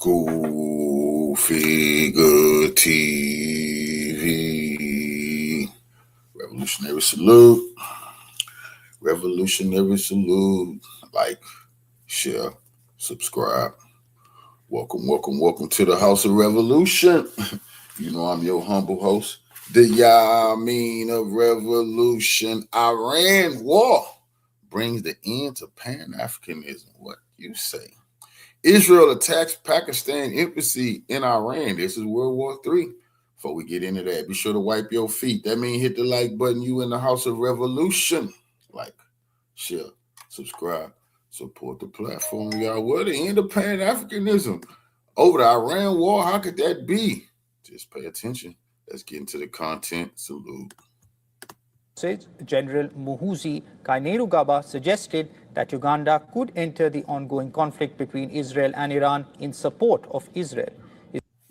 Go Figure TV. Revolutionary salute. Revolutionary salute. Like, share, subscribe. Welcome to the House of Revolution. You know I'm your humble host, the Yamin of Revolution. Iran war brings the end to Pan-Africanism. What you say? Israel attacks Pakistan embassy in Iran. This is World War III. Before we get into that, be sure to wipe your feet. That means hit the like button. You in the House of Revolution. Like, share, subscribe, support the platform, y'all. What the end of Pan-Africanism? Over the Iran war, how could that be? Just pay attention. Let's get into the content. Salute. General Muhoozi Kainerugaba suggested that Uganda could enter the ongoing conflict between Israel and Iran in support of Israel.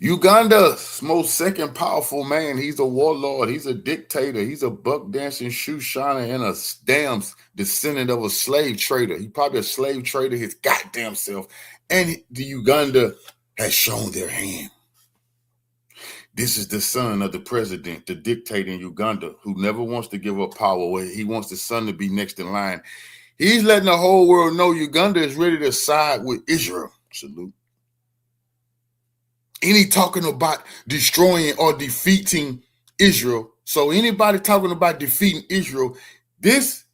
Uganda's most second powerful man. He's a warlord. He's a dictator. He's a buck-dancing shoe shiner and a damn descendant of a slave trader. He's probably a slave trader his goddamn self. And the Uganda has shown their hand. This is the son of the president, the dictator in Uganda, who never wants to give up power. He wants the son to be next in line. He's letting the whole world know Uganda is ready to side with Israel. Salute. Any talking about destroying or defeating Israel. So anybody talking about defeating Israel, this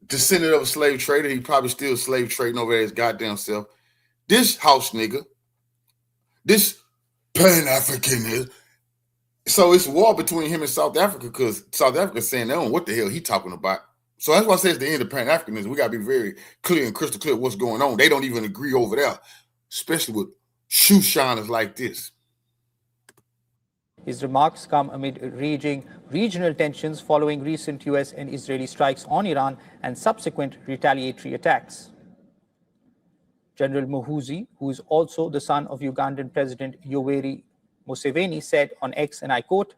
descendant of a slave trader, he probably still slave trading over his goddamn self. This house nigga, this Pan-Africanism. So it's a war between him and South Africa because South Africa is saying they don't know what the hell he talking about. So that's why I say it's the end of Pan-Africanism. We got to be very clear and crystal clear what's going on. They don't even agree over there, especially with shoe shiners like this. His remarks come amid raging regional tensions following recent U.S. and Israeli strikes on Iran and subsequent retaliatory attacks. General Muhoozi, who is also the son of Ugandan President Yoweri Museveni, said on X, and I quote,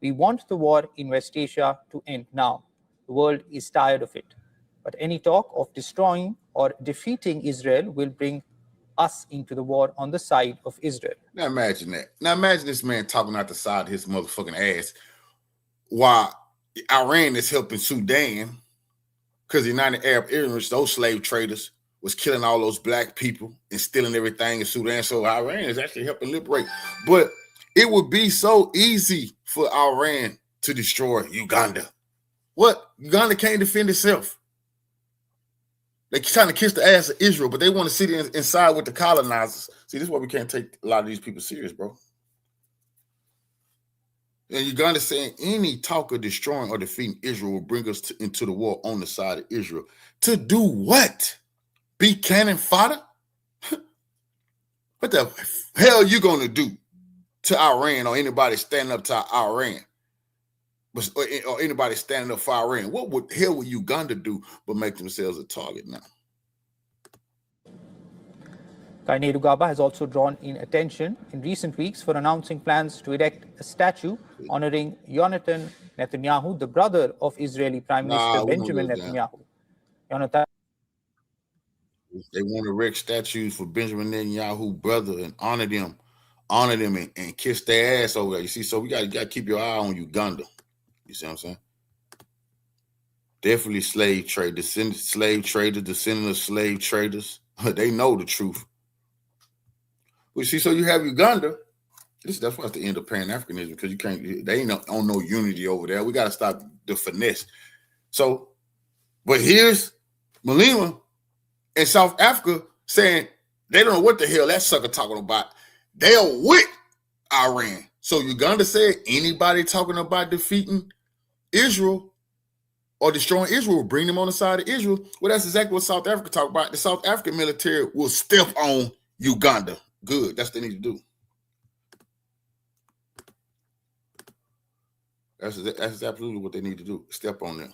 "We want the war in West Asia to end now. The world is tired of it. But any talk of destroying or defeating Israel will bring us into the war on the side of Israel." Now imagine that. Now imagine this man talking out the side of his motherfucking ass while Iran is helping Sudan because the United Arab Emirates, those slave traders, was killing all those black people and stealing everything in Sudan. So Iran is actually helping liberate. But it would be so easy for Iran to destroy Uganda. What? Uganda can't defend itself. They're trying to kiss the ass of Israel, but they want to sit inside with the colonizers. See, this is why we can't take a lot of these people serious, bro. And Uganda saying any talk of destroying or defeating Israel will bring us into the war on the side of Israel. To do what? Be cannon fodder? What the hell are you going to do to Iran or anybody standing up to Iran? Or anybody standing up for Iran? What the hell would Uganda do but make themselves a target now? Kainerugaba has also drawn in attention in recent weeks for announcing plans to erect a statue honoring Yonatan Netanyahu, the brother of Israeli Prime Minister Benjamin Netanyahu. Yonatan. They want to erect statues for Benjamin Netanyahu, brother, and honor them and kiss their ass over there. You see, so we got to keep your eye on Uganda. You see what I'm saying? Definitely slave trade, descendant of slave traders. They know the truth. But see, so you have Uganda. That's why it's the end of Pan-Africanism, because they ain't on no unity over there. We got to stop the finesse. So, but here's Malema in South Africa saying they don't know what the hell that sucker talking about. They're with Iran. So Uganda said anybody talking about defeating Israel or destroying Israel will bring them on the side of Israel. Well, that's exactly what South Africa talk about. The South African military will step on Uganda. Good. That's what they need to do. That's absolutely what they need to do. Step on them.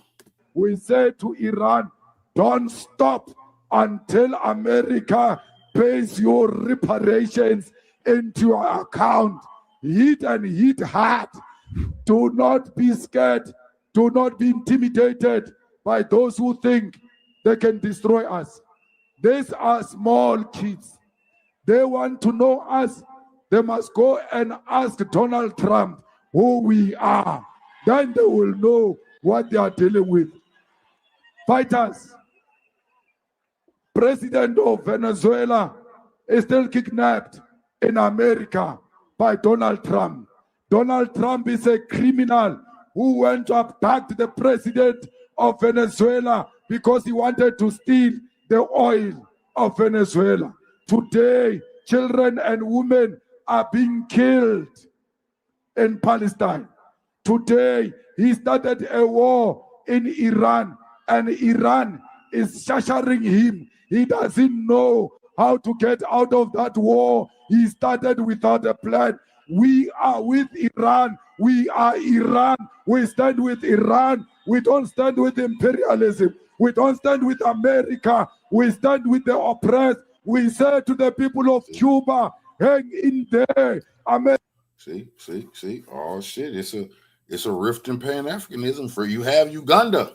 We say to Iran, don't stop until America pays your reparations into your account. Hit and hit hard. Do not be scared. Do not be intimidated by those who think they can destroy us. These are small kids. They want to know us. They must go and ask Donald Trump who we are. Then they will know what they are dealing with. Fighters. President of Venezuela is still kidnapped in America by Donald Trump. Donald Trump is a criminal who went to abduct the president of Venezuela because he wanted to steal the oil of Venezuela. Today, children and women are being killed in Palestine. Today, he started a war in Iran, and Iran is shashering him. He doesn't know how to get out of that war. He started without a plan. We are with Iran. We are Iran. We stand with Iran. We don't stand with imperialism. We don't stand with America. We stand with the oppressed. We say to the people of Cuba, hang in there. See. Oh shit! It's a rift in Pan-Africanism. For you have Uganda,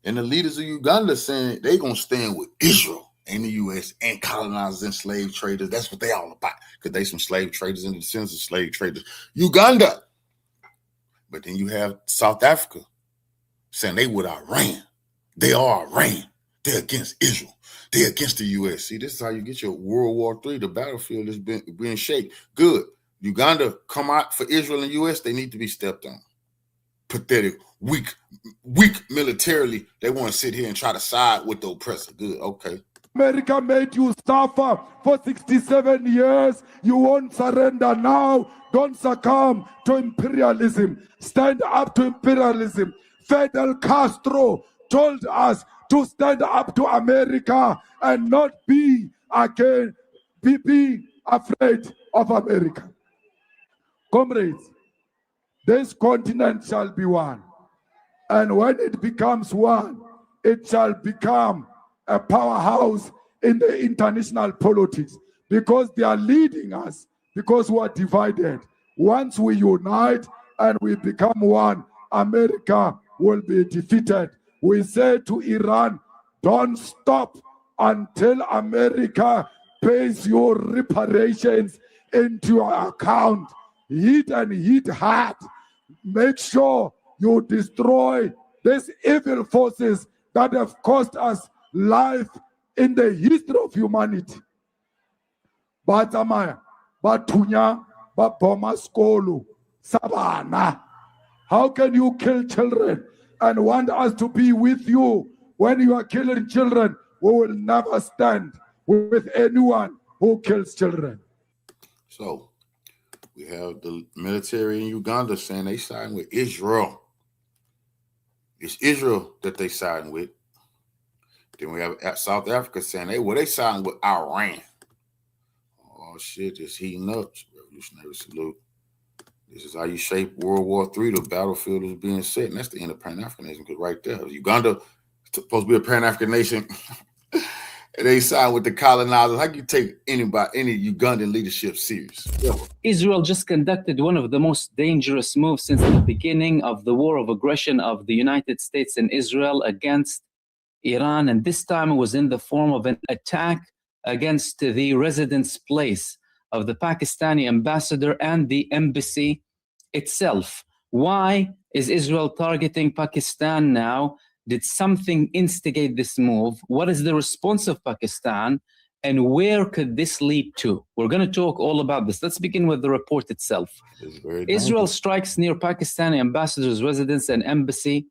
and the leaders of Uganda saying they gonna stand with Israel and the U.S. and colonizers and slave traders. That's what they all about, because they some slave traders and the descendants of slave traders. Uganda, but then you have South Africa saying they with Iran. They are Iran. They're against Israel. They're against the U.S. See, this is how you get your World War III. The battlefield is being shaped. Good. Uganda come out for Israel and U.S. They need to be stepped on. Pathetic, weak militarily. They want to sit here and try to side with the oppressor. Good, okay. America made you suffer for 67 years. You won't surrender now. Don't succumb to imperialism. Stand up to imperialism. Fidel Castro told us to stand up to America and not be afraid of America. Comrades, this continent shall be one. And when it becomes one, it shall become a powerhouse in the international politics, because they are leading us, because we are divided. Once we unite and we become one, America will be defeated. We say to Iran, don't stop until America pays your reparations into your account. Hit and hit hard. Make sure you destroy these evil forces that have cost us life in the history of humanity. Batamaya, Batunya, Baboma Skolu, Sabana. How can you kill children and want us to be with you when you are killing children? We will never stand with anyone who kills children. So we have the military in Uganda saying they siding with Israel. It's Israel that they siding with. Then we have South Africa saying, they siding with Iran. Oh shit, it's heating up. Revolutionary salute. This is how you shape World War III. The battlefield is being set, and that's the end of Pan-Africanism, because right there, Uganda supposed to be a Pan-African nation. And they side with the colonizers. How can you take any Ugandan leadership serious? Yeah. Israel just conducted one of the most dangerous moves since the beginning of the war of aggression of the United States and Israel against Iran. And this time it was in the form of an attack against the residence place of the Pakistani ambassador and the embassy itself. Why is Israel targeting Pakistan now? Did something instigate this move? What is the response of Pakistan? And where could this lead to? We're going to talk all about this. Let's begin with the report itself. Israel strikes near Pakistani ambassador's residence and embassy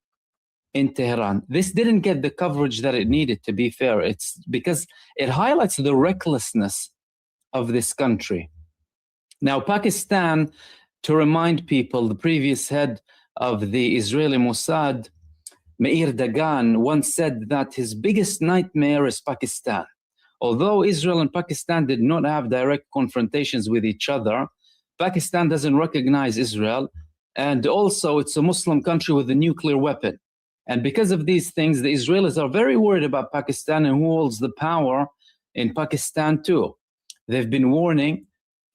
in Tehran. This didn't get the coverage that it needed, to be fair. It's because it highlights the recklessness of this country. Now, Pakistan, to remind people, the previous head of the Israeli Mossad, Meir Dagan, once said that his biggest nightmare is Pakistan. Although Israel and Pakistan did not have direct confrontations with each other, Pakistan doesn't recognize Israel, and also it's a Muslim country with a nuclear weapon. And because of these things, the Israelis are very worried about Pakistan and who holds the power in Pakistan too. They've been warning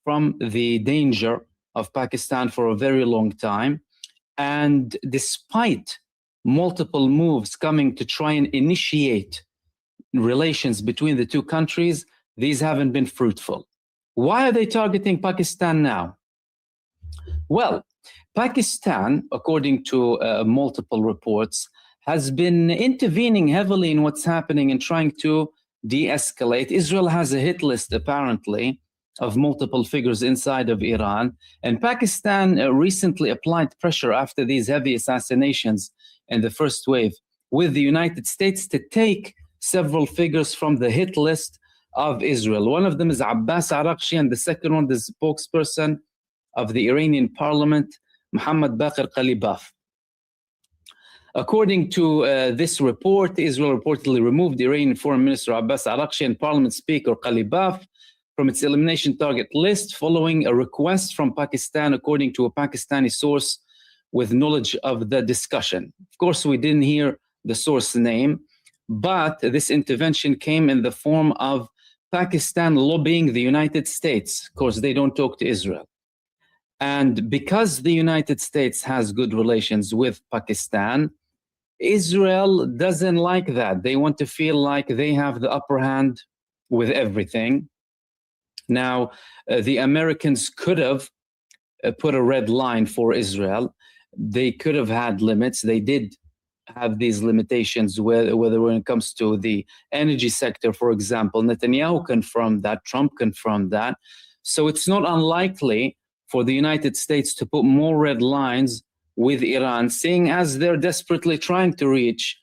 from the danger of Pakistan for a very long time. And despite multiple moves coming to try and initiate relations between the two countries, These haven't been fruitful. Why are they targeting Pakistan now? Well, Pakistan, according to multiple reports, has been intervening heavily in what's happening and trying to de-escalate. Israel has a hit list, apparently, of multiple figures inside of Iran. And Pakistan recently applied pressure after these heavy assassinations in the first wave with the United States to take several figures from the hit list of Israel. One of them is Abbas Araghchi, and the second one is the spokesperson of the Iranian parliament, Muhammad Baqir Qalibaf. According to this report, Israel reportedly removed Iranian Foreign Minister Abbas Araghchi and Parliament Speaker Qalibaf from its elimination target list following a request from Pakistan, according to a Pakistani source with knowledge of the discussion. Of course, we didn't hear the source name, but this intervention came in the form of Pakistan lobbying the United States. Of course, they don't talk to Israel. And because the United States has good relations with Pakistan, Israel doesn't like that. They want to feel like they have the upper hand with everything. Now, the Americans could have put a red line for Israel. They could have had limits. They did have these limitations, whether when it comes to the energy sector, for example. Netanyahu confirmed that, Trump confirmed that. So it's not unlikely for the United States to put more red lines with Iran, seeing as they're desperately trying to reach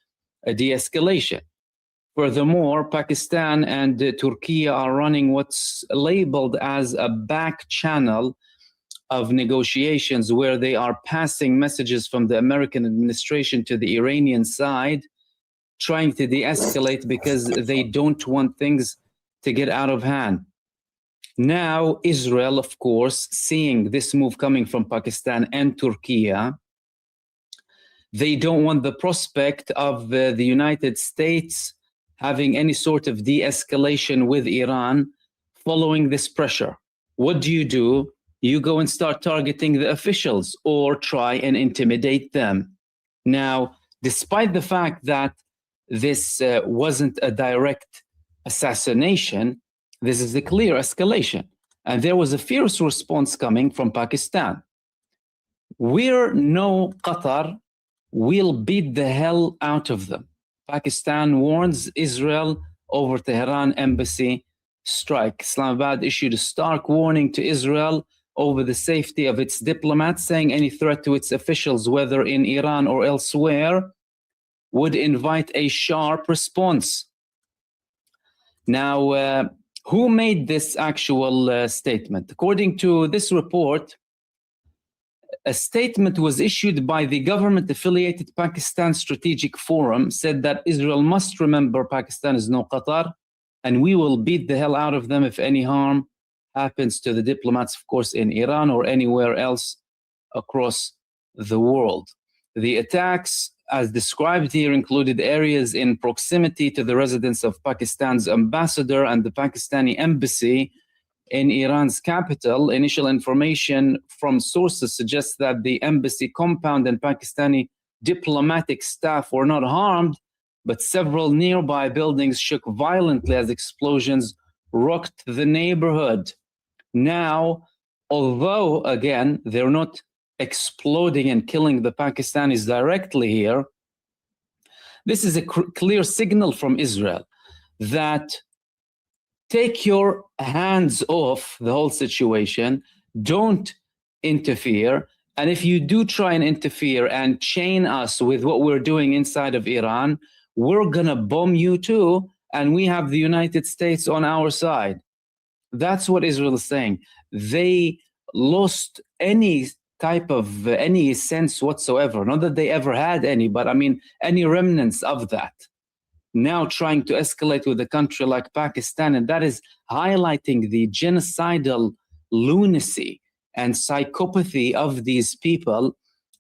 a de-escalation. Furthermore, Pakistan and Turkey are running what's labeled as a back channel of negotiations, where they are passing messages from the American administration to the Iranian side, trying to de-escalate because they don't want things to get out of hand. Now, Israel, of course, seeing this move coming from Pakistan and Turkey, they don't want the prospect of the United States having any sort of de-escalation with Iran following this pressure. What do? You go and start targeting the officials or try and intimidate them. Now, despite the fact that this wasn't a direct assassination, this is a clear escalation. And there was a fierce response coming from Pakistan. We're no Qatar, we'll beat the hell out of them. Pakistan warns Israel over Tehran embassy strike. Islamabad issued a stark warning to Israel over the safety of its diplomats, saying any threat to its officials, whether in Iran or elsewhere, would invite a sharp response. Now, who made this actual statement? According to this report, a statement was issued by the government-affiliated Pakistan Strategic Forum, said that Israel must remember Pakistan is no Qatar, and we will beat the hell out of them if any harm happens to the diplomats, of course, in Iran or anywhere else across the world. The attacks, as described here, included areas in proximity to the residence of Pakistan's ambassador and the Pakistani embassy in Iran's capital. Initial information from sources suggests that the embassy compound and Pakistani diplomatic staff were not harmed, but several nearby buildings shook violently as explosions rocked the neighborhood. Now, although, again, they're not exploding and killing the Pakistanis directly here, this is a clear signal from Israel that take your hands off the whole situation, don't interfere, and if you do try and interfere and chain us with what we're doing inside of Iran, we're gonna bomb you too, and we have the United States on our side. That's what Israel is saying. They lost any type of, any sense whatsoever. Not that they ever had any, but I mean, any remnants of that. Now trying to escalate with a country like Pakistan, and that is highlighting the genocidal lunacy and psychopathy of these people,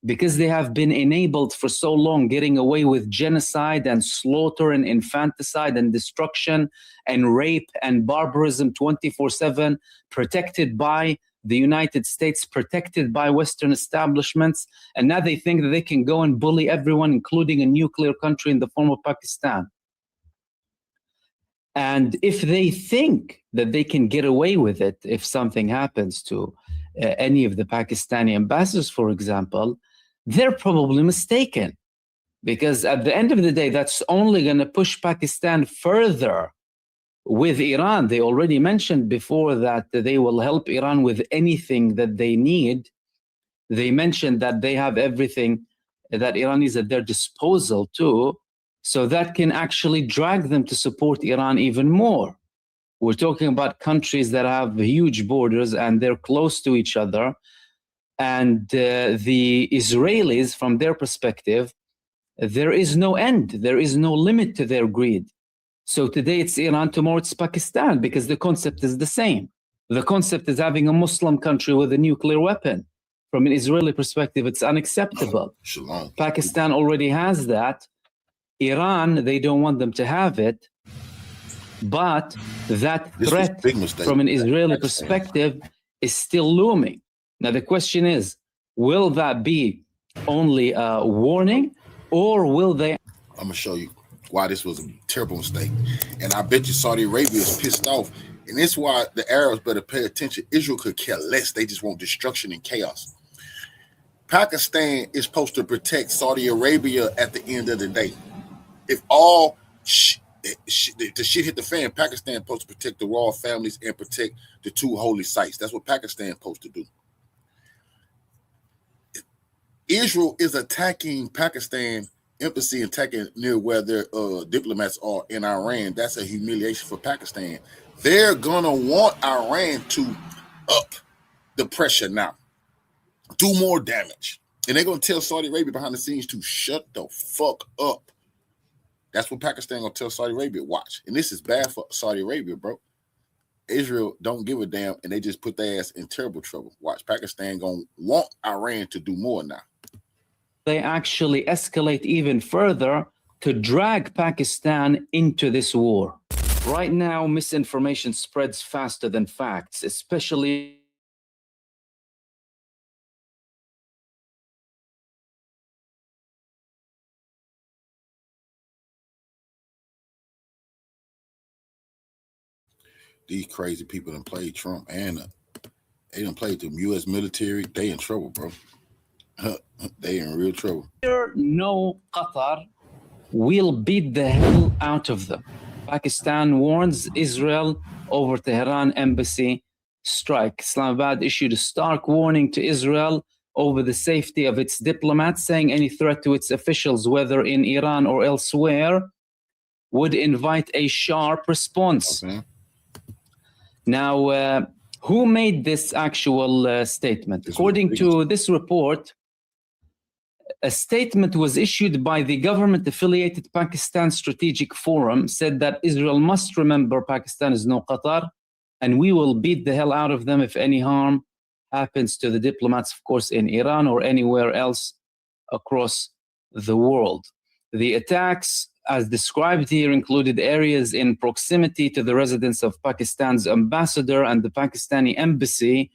because they have been enabled for so long, getting away with genocide and slaughter and infanticide and destruction and rape and barbarism 24/7, protected by the United States, protected by Western establishments. And now they think that they can go and bully everyone, including a nuclear country in the form of Pakistan. And if they think that they can get away with it, if something happens to any of the Pakistani ambassadors, for example, they're probably mistaken. Because at the end of the day, that's only going to push Pakistan further with Iran. They already mentioned before that they will help Iran with anything that they need. They mentioned that they have everything that Iran is at their disposal too. So that can actually drag them to support Iran even more. We're talking about countries that have huge borders and they're close to each other. And the Israelis, from their perspective, there is no end. There is no limit to their greed. So today it's Iran, tomorrow it's Pakistan, because the concept is the same. The concept is having a Muslim country with a nuclear weapon. From an Israeli perspective, it's unacceptable. Shalom. Pakistan already has that. Iran, they don't want them to have it. But that threat from an Israeli perspective is still looming. Now, the question is, will that be only a warning, or will they? I'm going to show you why this was a terrible mistake. And I bet you Saudi Arabia is pissed off. And that's why the Arabs better pay attention. Israel could care less. They just want destruction and chaos. Pakistan is supposed to protect Saudi Arabia at the end of the day. If all the shit hit the fan, Pakistan is supposed to protect the royal families and protect the two holy sites. That's what Pakistan is supposed to do. Israel is attacking Pakistan embassy and attacking near where their diplomats are in Iran. That's a humiliation for Pakistan. They're going to want Iran to up the pressure now, do more damage. And they're going to tell Saudi Arabia behind the scenes to shut the fuck up. That's what Pakistan going to tell Saudi Arabia. Watch. And this is bad for Saudi Arabia, bro. Israel don't give a damn, and they just put their ass in terrible trouble. Watch. Pakistan going to want Iran to do more now. They actually escalate even further to drag Pakistan into this war. Right now, misinformation spreads faster than facts, especially these crazy people done played Trump, and they done played the U.S. military. They in trouble, bro. They in real trouble. No, Qatar will beat the hell out of them. Pakistan warns Israel over Tehran embassy strike. Islamabad issued a stark warning to Israel over the safety of its diplomats, saying any threat to its officials, whether in Iran or elsewhere, would invite a sharp response. Okay. Now, who made this actual statement? According to this report, a statement was issued by the government-affiliated Pakistan Strategic Forum, said that Israel must remember Pakistan is no Qatar, and we will beat the hell out of them if any harm happens to the diplomats, of course, in Iran or anywhere else across the world. The attacks, as described here, included areas in proximity to the residence of Pakistan's ambassador and the Pakistani embassy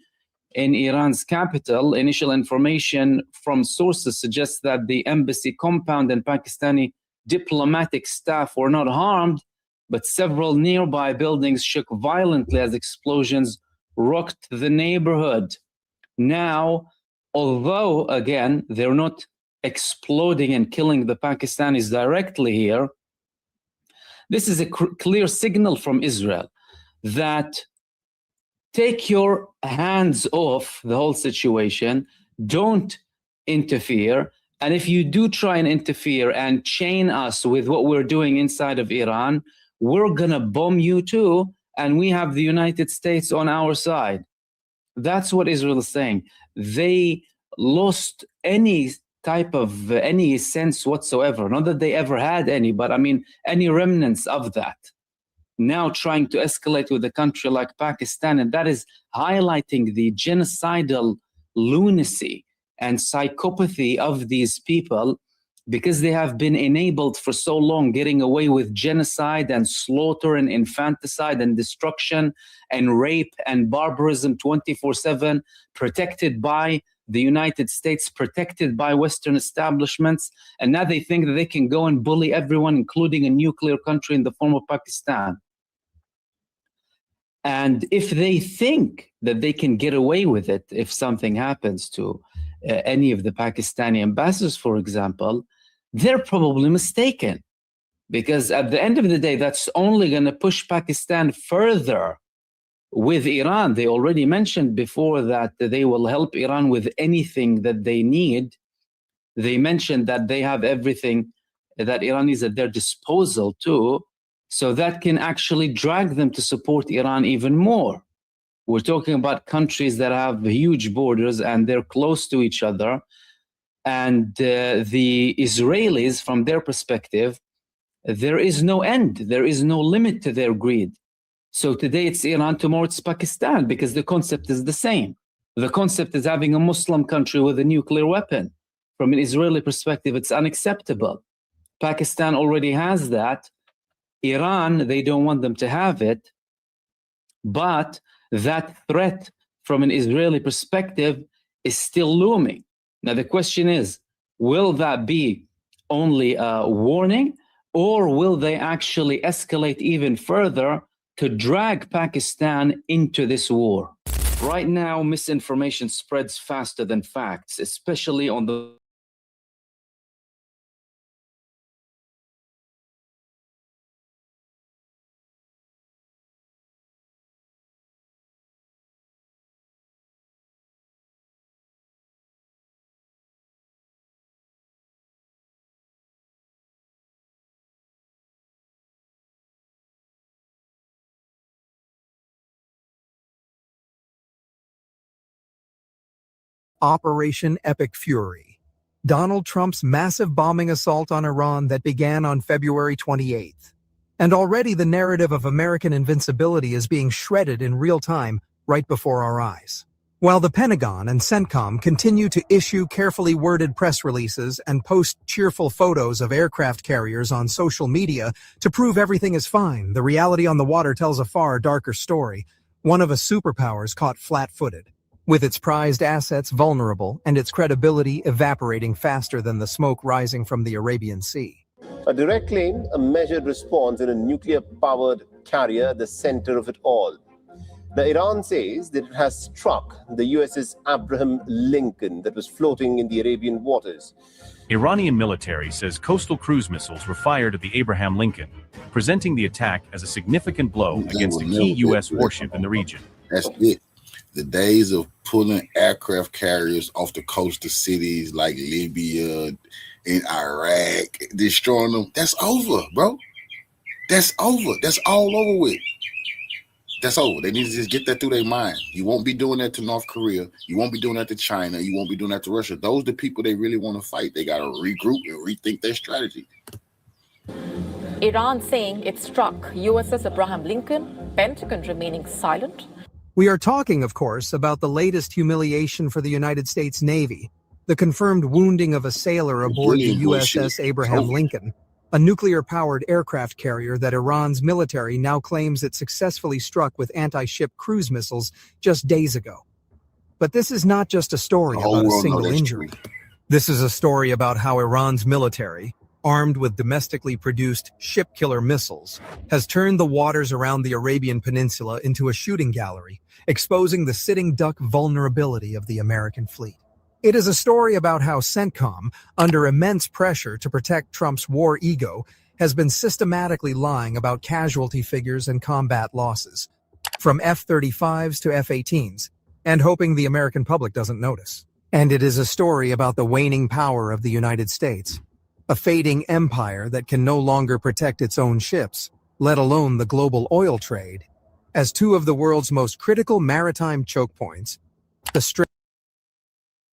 in Iran's capital. Initial information from sources suggests that the embassy compound and Pakistani diplomatic staff were not harmed, but several nearby buildings shook violently as explosions rocked the neighborhood. Now, although, again, they're not exploding and killing the Pakistanis directly here, this is a clear signal from Israel that take your hands off the whole situation, don't interfere, and if you do try and interfere and chain us with what we're doing inside of Iran, we're gonna bomb you too, and we have the United States on our side. That's what Israel is saying. They lost any type of any sense whatsoever, not that they ever had any, but I mean any remnants of that. Now trying to escalate with a country like Pakistan, and that is highlighting the genocidal lunacy and psychopathy of these people, because they have been enabled for so long, getting away with genocide and slaughter and infanticide and destruction and rape and barbarism 24/7, protected by the United States, protected by Western establishments. And now they think that they can go and bully everyone, including a nuclear country in the form of Pakistan. And if they think that they can get away with it, if something happens to any of the Pakistani ambassadors, for example, they're probably mistaken. Because at the end of the day, that's only going to push Pakistan further with Iran. They already mentioned before that they will help Iran with anything that they need. They mentioned that they have everything that Iran is at their disposal too. So that can actually drag them to support Iran even more. We're talking about countries that have huge borders and they're close to each other. And the Israelis, from their perspective, there is no end. There is no limit to their greed. So today it's Iran, tomorrow it's Pakistan, because the concept is the same. The concept is having a Muslim country with a nuclear weapon. From an Israeli perspective, it's unacceptable. Pakistan already has that. Iran, they don't want them to have it. But that threat from an Israeli perspective is still looming. Now, the question is, will that be only a warning, or will they actually escalate even further to drag Pakistan into this war? Right now, misinformation spreads faster than facts, especially on the Operation Epic Fury, Donald Trump's massive bombing assault on Iran that began on February 28th. And already the narrative of American invincibility is being shredded in real time right before our eyes. While the Pentagon and CENTCOM continue to issue carefully worded press releases and post cheerful photos of aircraft carriers on social media to prove everything is fine, the reality on the water tells a far darker story, one of a superpower's caught flat-footed, with its prized assets vulnerable and its credibility evaporating faster than the smoke rising from the Arabian Sea. A direct claim, a measured response in a nuclear-powered carrier at the center of it all. The Iran says that it has struck the USS Abraham Lincoln that was floating in the Arabian waters. Iranian military says coastal cruise missiles were fired at the Abraham Lincoln, presenting the attack as a significant blow against a key U.S. warship in the region. That's it. The days of pulling aircraft carriers off the coast of cities like Libya and Iraq, destroying them, that's over, bro. That's over. That's all over with. That's over. They need to just get that through their mind. You won't be doing that to North Korea. You won't be doing that to China. You won't be doing that to Russia. Those are the people they really want to fight. They got to regroup and rethink their strategy. Iran saying it struck USS Abraham Lincoln, Pentagon remaining silent. We are talking, of course, about the latest humiliation for the United States Navy, the confirmed wounding of a sailor aboard the USS Abraham Lincoln, a nuclear-powered aircraft carrier that Iran's military now claims it successfully struck with anti-ship cruise missiles just days ago. But this is not just a story about a single injury. This is a story about how Iran's military, armed with domestically produced ship-killer missiles, has turned the waters around the Arabian Peninsula into a shooting gallery, exposing the sitting duck vulnerability of the American fleet. It is a story about how CENTCOM, under immense pressure to protect Trump's war ego, has been systematically lying about casualty figures and combat losses, from F-35s to F-18s, and hoping the American public doesn't notice. And it is a story about the waning power of the United States, a fading empire that can no longer protect its own ships, let alone the global oil trade, as two of the world's most critical maritime choke points, the Strait.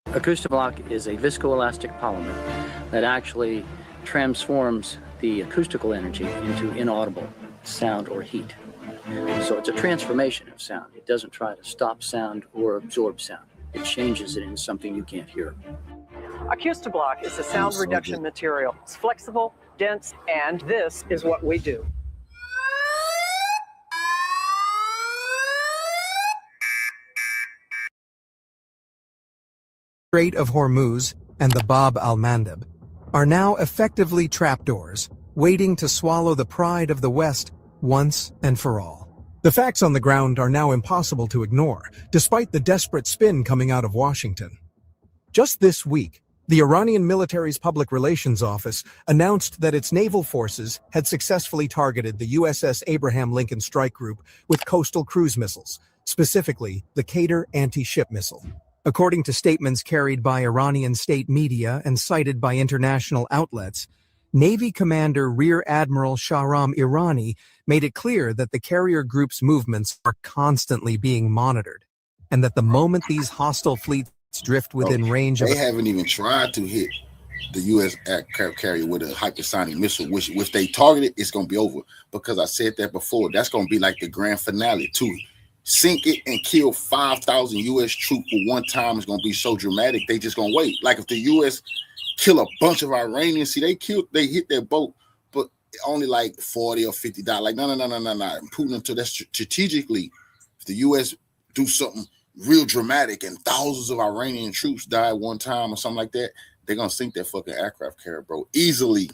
Acoustablock is a viscoelastic polymer that actually transforms the acoustical energy into inaudible sound or heat. So it's a transformation of sound. It doesn't try to stop sound or absorb sound. It changes it into something you can't hear. Acoustablock is a sound reduction material. It's flexible, dense, and this is what we do. Strait of Hormuz and the Bab al-Mandeb are now effectively trapdoors, waiting to swallow the pride of the West once and for all. The facts on the ground are now impossible to ignore, despite the desperate spin coming out of Washington. Just this week, the Iranian military's public relations office announced that its naval forces had successfully targeted the USS Abraham Lincoln Strike Group with coastal cruise missiles, specifically the Qatar anti-ship missile. According to statements carried by Iranian state media and cited by international outlets, Navy Commander Rear Admiral Shahram Irani made it clear that the carrier group's movements are constantly being monitored, and that the moment these hostile fleets drift within range of... They haven't even tried to hit the U.S. aircraft carrier with a hypersonic missile, which if they target it, it's going to be over. Because I said that before, that's going to be like the grand finale to it. Sink it and kill 5,000 U.S. troops for one time is going to be so dramatic, they just going to wait. Like if the U.S. kill a bunch of Iranians, see, they hit their boat, but only like 40 or 50 died. Like, no. Putin, until that's strategically, if the U.S. do something real dramatic and thousands of Iranian troops die one time or something like that, they're going to sink that fucking aircraft carrier, bro, easily.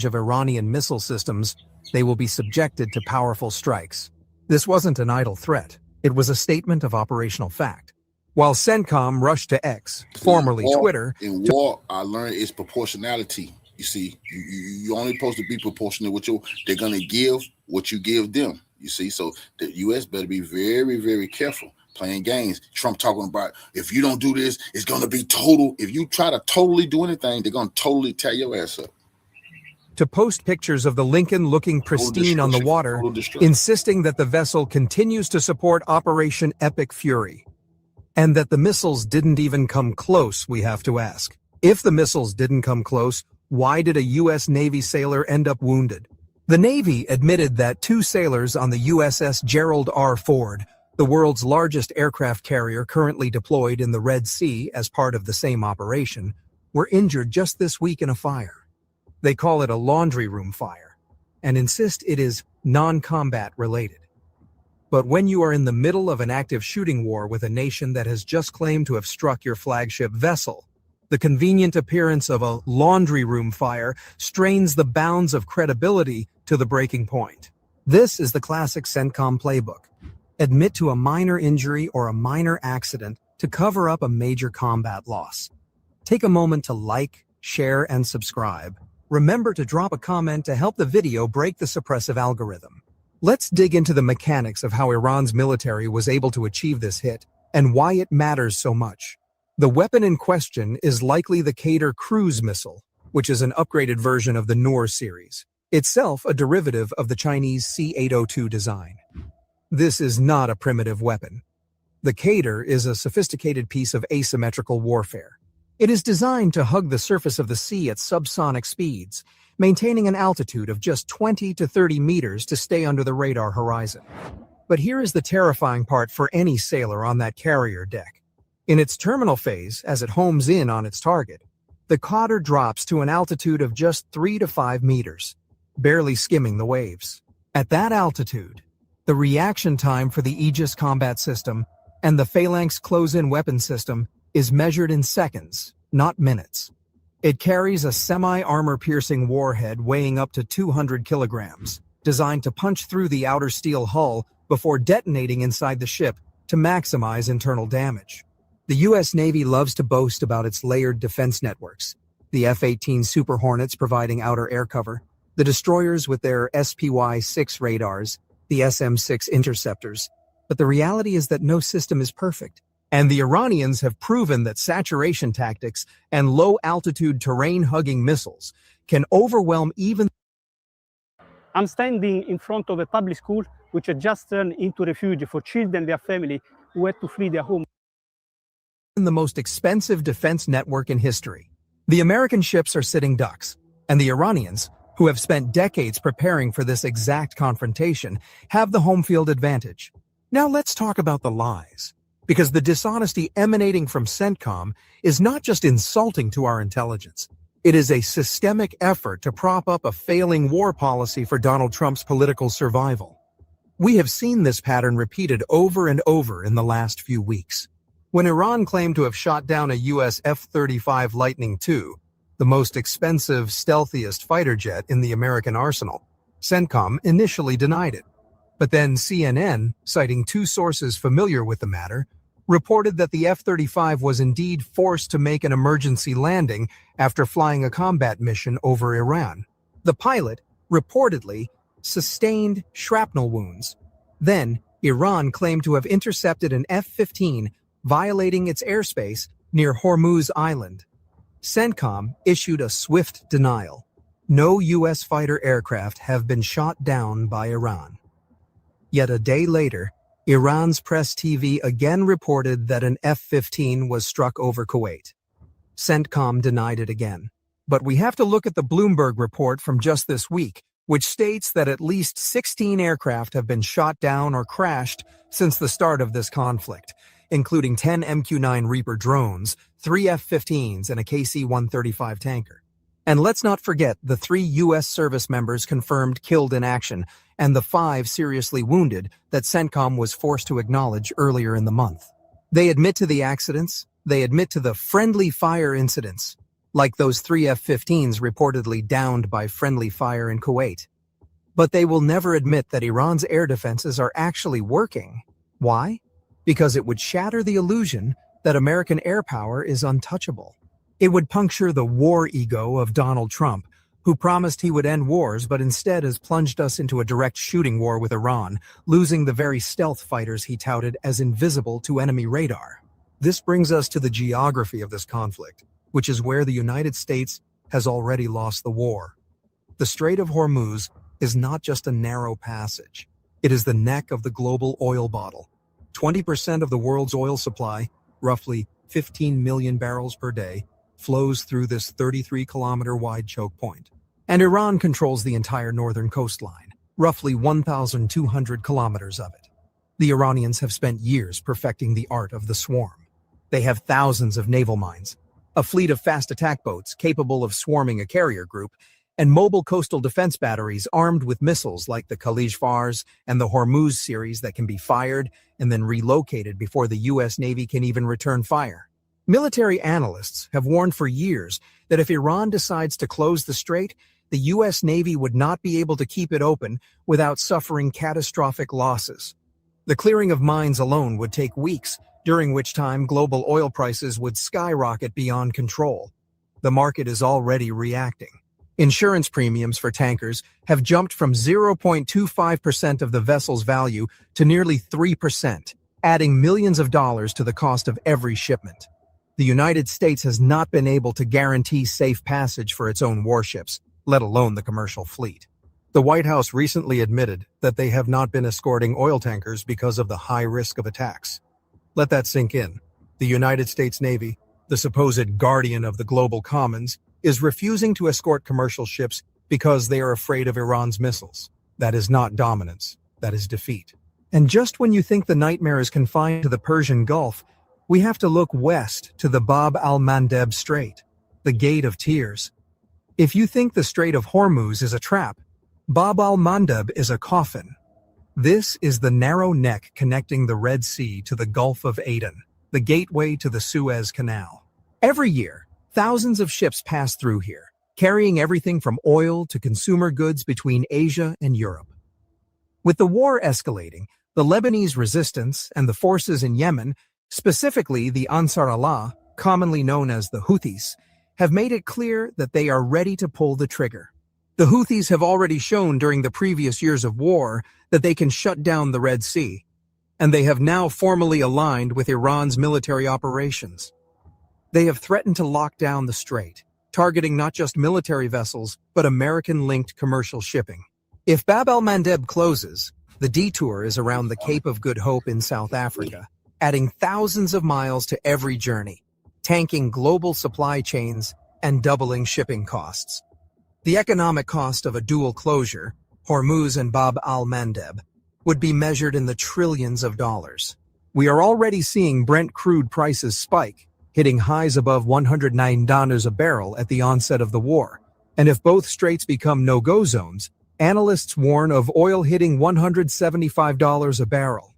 Of Iranian missile systems, they will be subjected to powerful strikes. This wasn't an idle threat. It was a statement of operational fact. While CENTCOM rushed to X, formerly Twitter... In war, I learned it's proportionality. You see, you only supposed to be proportionate with they're going to give what you give them. You see, so the U.S. better be very, very careful playing games. Trump talking about, if you don't do this, it's going to be total. If you try to totally do anything, they're going to totally tear your ass up. To post pictures of the Lincoln looking pristine on the water, insisting that the vessel continues to support Operation Epic Fury. And that the missiles didn't even come close, we have to ask. If the missiles didn't come close, why did a U.S. Navy sailor end up wounded? The Navy admitted that 2 sailors on the USS Gerald R. Ford, the world's largest aircraft carrier currently deployed in the Red Sea as part of the same operation, were injured just this week in a fire. They call it a laundry room fire, and insist it is non-combat related. But when you are in the middle of an active shooting war with a nation that has just claimed to have struck your flagship vessel, the convenient appearance of a laundry room fire strains the bounds of credibility to the breaking point. This is the classic CENTCOM playbook. Admit to a minor injury or a minor accident to cover up a major combat loss. Take a moment to like, share, and subscribe. Remember to drop a comment to help the video break the suppressive algorithm. Let's dig into the mechanics of how Iran's military was able to achieve this hit and why it matters so much. The weapon in question is likely the Qatar cruise missile, which is an upgraded version of the Noor series, itself a derivative of the Chinese C-802 design. This is not a primitive weapon. The Qatar is a sophisticated piece of asymmetrical warfare. It is designed to hug the surface of the sea at subsonic speeds, maintaining an altitude of just 20 to 30 meters to stay under the radar horizon. But here is the terrifying part for any sailor on that carrier deck. In its terminal phase, as it homes in on its target, the Qatar drops to an altitude of just 3 to 5 meters, barely skimming the waves. At that altitude, the reaction time for the Aegis combat system and the Phalanx close-in weapon system is measured in seconds, not minutes. It carries a semi-armor-piercing warhead weighing up to 200 kilograms, designed to punch through the outer steel hull before detonating inside the ship to maximize internal damage. The U.S. Navy loves to boast about its layered defense networks, the F-18 Super Hornets providing outer air cover, the destroyers with their SPY-6 radars, the SM-6 interceptors. But the reality is that no system is perfect. And the Iranians have proven that saturation tactics and low-altitude terrain-hugging missiles can overwhelm even... I'm standing in front of a public school which had just turned into refuge for children and their family who had to flee their home. The most expensive defense network in history. The American ships are sitting ducks, and the Iranians, who have spent decades preparing for this exact confrontation, have the home field advantage. Now let's talk about the lies. Because the dishonesty emanating from CENTCOM is not just insulting to our intelligence. It is a systemic effort to prop up a failing war policy for Donald Trump's political survival. We have seen this pattern repeated over and over in the last few weeks. When Iran claimed to have shot down a U.S. F-35 Lightning II, the most expensive, stealthiest fighter jet in the American arsenal, CENTCOM initially denied it. But then CNN, citing two sources familiar with the matter, reported that the F-35 was indeed forced to make an emergency landing after flying a combat mission over Iran. The pilot, reportedly, sustained shrapnel wounds. Then, Iran claimed to have intercepted an F-15 violating its airspace near Hormuz Island. CENTCOM issued a swift denial. No U.S. fighter aircraft have been shot down by Iran. Yet a day later, Iran's press TV again reported that an F-15 was struck over Kuwait. CENTCOM denied it again. But we have to look at the Bloomberg report from just this week, which states that at least 16 aircraft have been shot down or crashed since the start of this conflict, including 10 MQ-9 Reaper drones, 3 F-15s, and a KC-135 tanker. And let's not forget the 3 U.S. service members confirmed killed in action, and the 5 seriously wounded that CENTCOM was forced to acknowledge earlier in the month. They admit to the accidents, they admit to the friendly fire incidents, like those 3 F-15s reportedly downed by friendly fire in Kuwait. But they will never admit that Iran's air defenses are actually working. Why? Because it would shatter the illusion that American air power is untouchable. It would puncture the war ego of Donald Trump, who promised he would end wars but instead has plunged us into a direct shooting war with Iran, losing the very stealth fighters he touted as invisible to enemy radar. This brings us to the geography of this conflict, which is where the United States has already lost the war. The Strait of Hormuz is not just a narrow passage. It is the neck of the global oil bottle. 20% of the world's oil supply, roughly 15 million barrels per day, flows through this 33-kilometer-wide choke point. And Iran controls the entire northern coastline, roughly 1,200 kilometers of it. The Iranians have spent years perfecting the art of the swarm. They have thousands of naval mines, a fleet of fast attack boats capable of swarming a carrier group, and mobile coastal defense batteries armed with missiles like the Khalij Fars and the Hormuz series that can be fired and then relocated before the U.S. Navy can even return fire. Military analysts have warned for years that if Iran decides to close the strait, the U.S. Navy would not be able to keep it open without suffering catastrophic losses. The clearing of mines alone would take weeks, during which time global oil prices would skyrocket beyond control. The market is already reacting. Insurance premiums for tankers have jumped from 0.25% of the vessel's value to nearly 3%, adding millions of dollars to the cost of every shipment. The United States has not been able to guarantee safe passage for its own warships, let alone the commercial fleet. The White House recently admitted that they have not been escorting oil tankers because of the high risk of attacks. Let that sink in. The United States Navy, the supposed guardian of the global commons, is refusing to escort commercial ships because they are afraid of Iran's missiles. That is not dominance. That is defeat. And just when you think the nightmare is confined to the Persian Gulf, we have to look west to the Bab al-Mandeb Strait, the Gate of Tears. If you think the Strait of Hormuz is a trap, Bab al-Mandeb is a coffin. This is the narrow neck connecting the Red Sea to the Gulf of Aden, the gateway to the Suez Canal. Every year, thousands of ships pass through here, carrying everything from oil to consumer goods between Asia and Europe. With the war escalating, the Lebanese resistance and the forces in Yemen, specifically the Ansar Allah, commonly known as the Houthis, have made it clear that they are ready to pull the trigger. The Houthis have already shown during the previous years of war that they can shut down the Red Sea, and they have now formally aligned with Iran's military operations. They have threatened to lock down the strait, targeting not just military vessels, but American-linked commercial shipping. If Bab al-Mandeb closes, the detour is around the Cape of Good Hope in South Africa, adding thousands of miles to every journey, tanking global supply chains and doubling shipping costs. The economic cost of a dual closure, Hormuz and Bab al-Mandeb, would be measured in the trillions of dollars. We are already seeing Brent crude prices spike, hitting highs above $109 a barrel at the onset of the war. And if both straits become no-go zones, analysts warn of oil hitting $175 a barrel.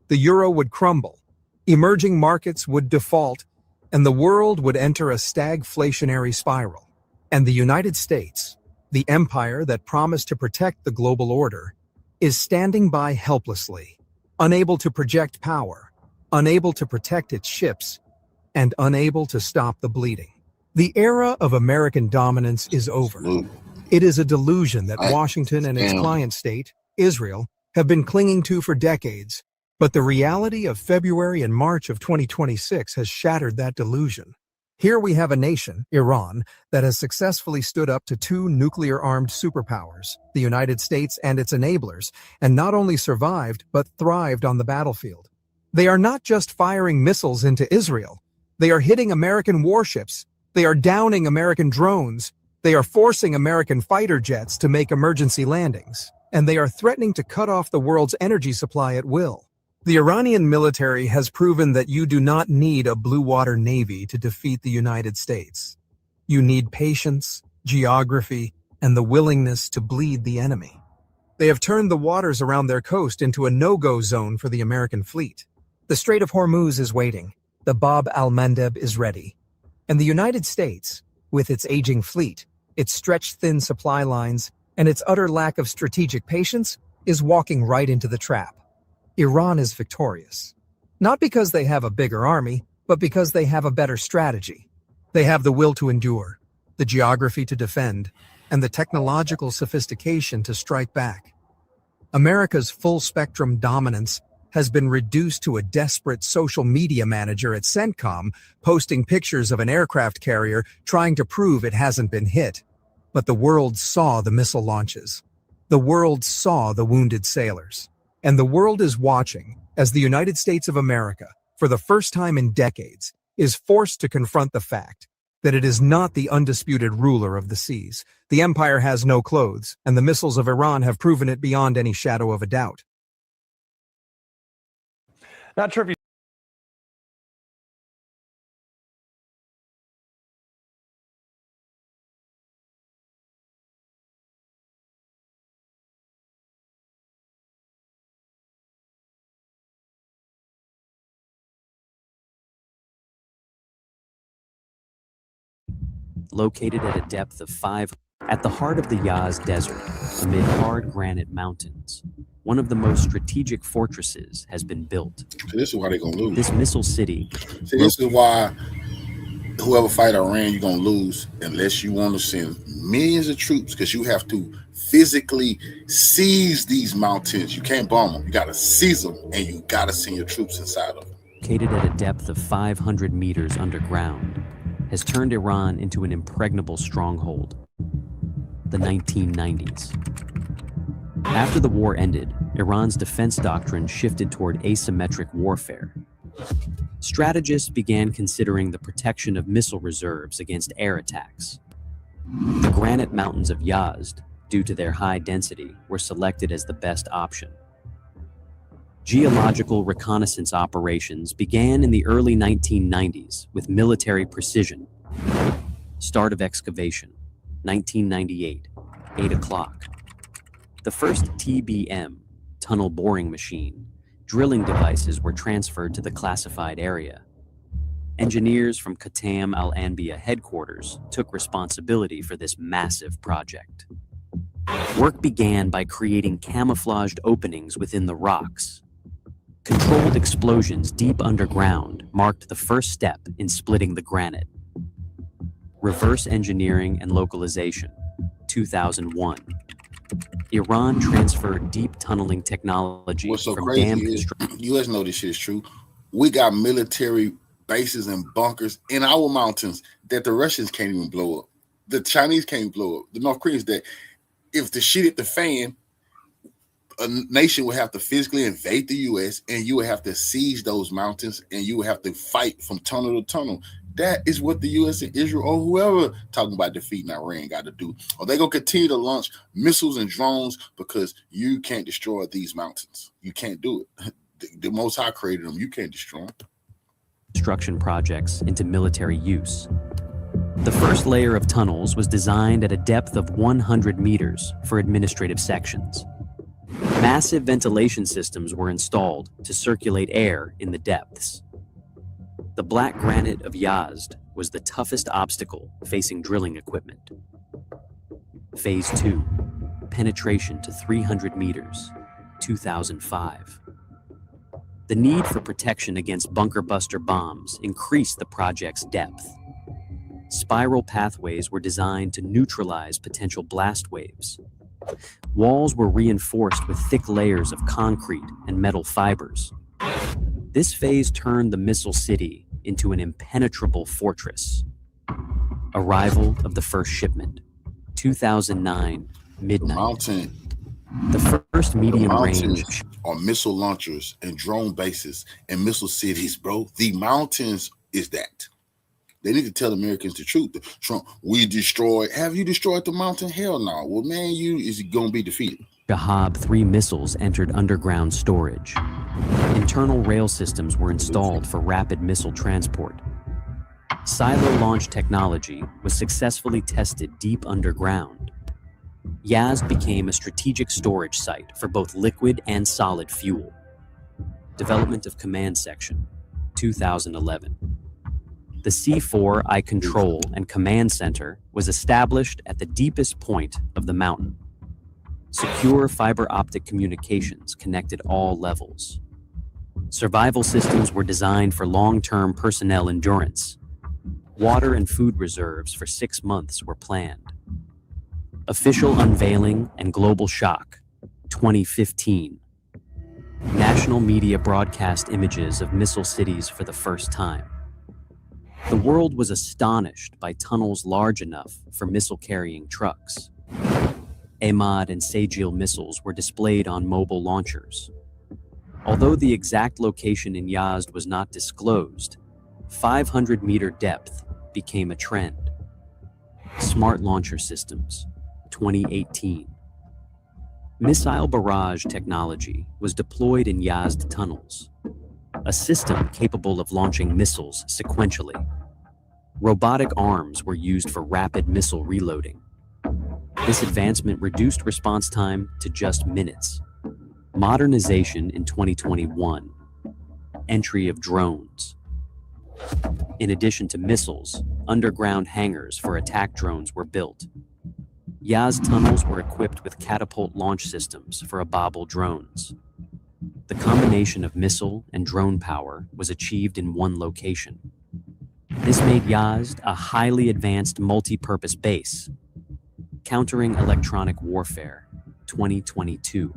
The euro would crumble, emerging markets would default, and the world would enter a stagflationary spiral. And the United States, the empire that promised to protect the global order, is standing by helplessly, unable to project power, unable to protect its ships, and unable to stop the bleeding. The era of American dominance is over. It is a delusion that Washington and its client state, Israel, have been clinging to for decades, but the reality of February and March of 2026 has shattered that delusion. Here we have a nation, Iran, that has successfully stood up to two nuclear-armed superpowers, the United States and its enablers, and not only survived, but thrived on the battlefield. They are not just firing missiles into Israel. They are hitting American warships. They are downing American drones. They are forcing American fighter jets to make emergency landings. And they are threatening to cut off the world's energy supply at will. The Iranian military has proven that you do not need a blue water navy to defeat the United States. You need patience, geography, and the willingness to bleed the enemy. They have turned the waters around their coast into a no-go zone for the American fleet. The Strait of Hormuz is waiting. The Bab al-Mandeb is ready. And the United States, with its aging fleet, its stretched thin supply lines, and its utter lack of strategic patience, is walking right into the trap. Iran is victorious. Not because they have a bigger army, but because they have a better strategy. They have the will to endure, the geography to defend, and the technological sophistication to strike back. America's full-spectrum dominance has been reduced to a desperate social media manager at CENTCOM posting pictures of an aircraft carrier trying to prove it hasn't been hit. But the world saw the missile launches. The world saw the wounded sailors. And the world is watching as the United States of America, for the first time in decades, is forced to confront the fact that it is not the undisputed ruler of the seas. The empire has no clothes, and the missiles of Iran have proven it beyond any shadow of a doubt. Not sure if you located at a depth of 5 at the heart of the Yazd Desert, amid hard granite mountains. One of the most strategic fortresses has been built. So this is why they're gonna lose. This missile city. See, this is why whoever fight Iran, you're gonna lose unless you want to send millions of troops, because you have to physically seize these mountains. You can't bomb them. You gotta seize them, and you gotta send your troops inside of them. Located at a depth of 500 meters underground, has turned Iran into an impregnable stronghold. The 1990s. After the war ended, Iran's defense doctrine shifted toward asymmetric warfare. Strategists began considering the protection of missile reserves against air attacks. The granite mountains of Yazd, due to their high density, were selected as the best option. Geological reconnaissance operations began in the early 1990s with military precision. Start of excavation, 1998, 8 o'clock. The first TBM, tunnel boring machine, drilling devices were transferred to the classified area. Engineers from Qatam al-Anbiya headquarters took responsibility for this massive project. Work began by creating camouflaged openings within the rocks. Controlled explosions deep underground marked the first step in splitting the granite. Reverse engineering and localization, 2001. Iran transferred deep tunneling technology What's so from crazy dam is, construction. U.S. know this shit is true. We got military bases and bunkers in our mountains that the Russians can't even blow up. The Chinese can't blow up. The North Koreans, that if the shit hit the fan, a nation would have to physically invade the U.S. and you would have to seize those mountains and you would have to fight from tunnel to tunnel. That is what the U.S. and Israel or whoever talking about defeating Iran got to do. Or they're going to continue to launch missiles and drones because you can't destroy these mountains. You can't do it. The Most High created them. You can't destroy them. Construction projects into military use. The first layer of tunnels was designed at a depth of 100 meters for administrative sections. Massive ventilation systems were installed to circulate air in the depths. The black granite of Yazd was the toughest obstacle facing drilling equipment. Phase 2, penetration to 300 meters. 2005. The need for protection against bunker buster bombs increased the project's depth. Spiral pathways were designed to neutralize potential blast waves. Walls were reinforced with thick layers of concrete and metal fibers. This phase turned the missile city into an impenetrable fortress. Arrival of the first shipment, 2009, midnight. The first medium range are missile launchers and drone bases and missile cities, bro. The mountains is that. They need to tell Americans the truth. Trump, we destroyed. Have you destroyed the mountain? Hell no. Well, man, you is going to be defeated. WW3 missiles entered underground storage. Internal rail systems were installed for rapid missile transport. Silo launch technology was successfully tested deep underground. Yazd became a strategic storage site for both liquid and solid fuel. Development of Command Section, 2011. The C4 I Control and Command Center was established at the deepest point of the mountain. Secure fiber optic communications connected all levels. Survival systems were designed for long-term personnel endurance. Water and food reserves for 6 months were planned. Official unveiling and global shock, 2015. National media broadcast images of missile cities for the first time. The world was astonished by tunnels large enough for missile-carrying trucks. Ahmad and Sajil missiles were displayed on mobile launchers. Although the exact location in Yazd was not disclosed, 500-meter depth became a trend. Smart launcher systems, 2018. Missile barrage technology was deployed in Yazd tunnels, a system capable of launching missiles sequentially. Robotic arms were used for rapid missile reloading. This advancement reduced response time to just minutes. Modernization in 2021. Entry of drones. In addition to missiles, underground hangars for attack drones were built. Yazd tunnels were equipped with catapult launch systems for Ababel drones. The combination of missile and drone power was achieved in one location. This made Yazd a highly advanced multi-purpose base. Countering electronic warfare, 2022.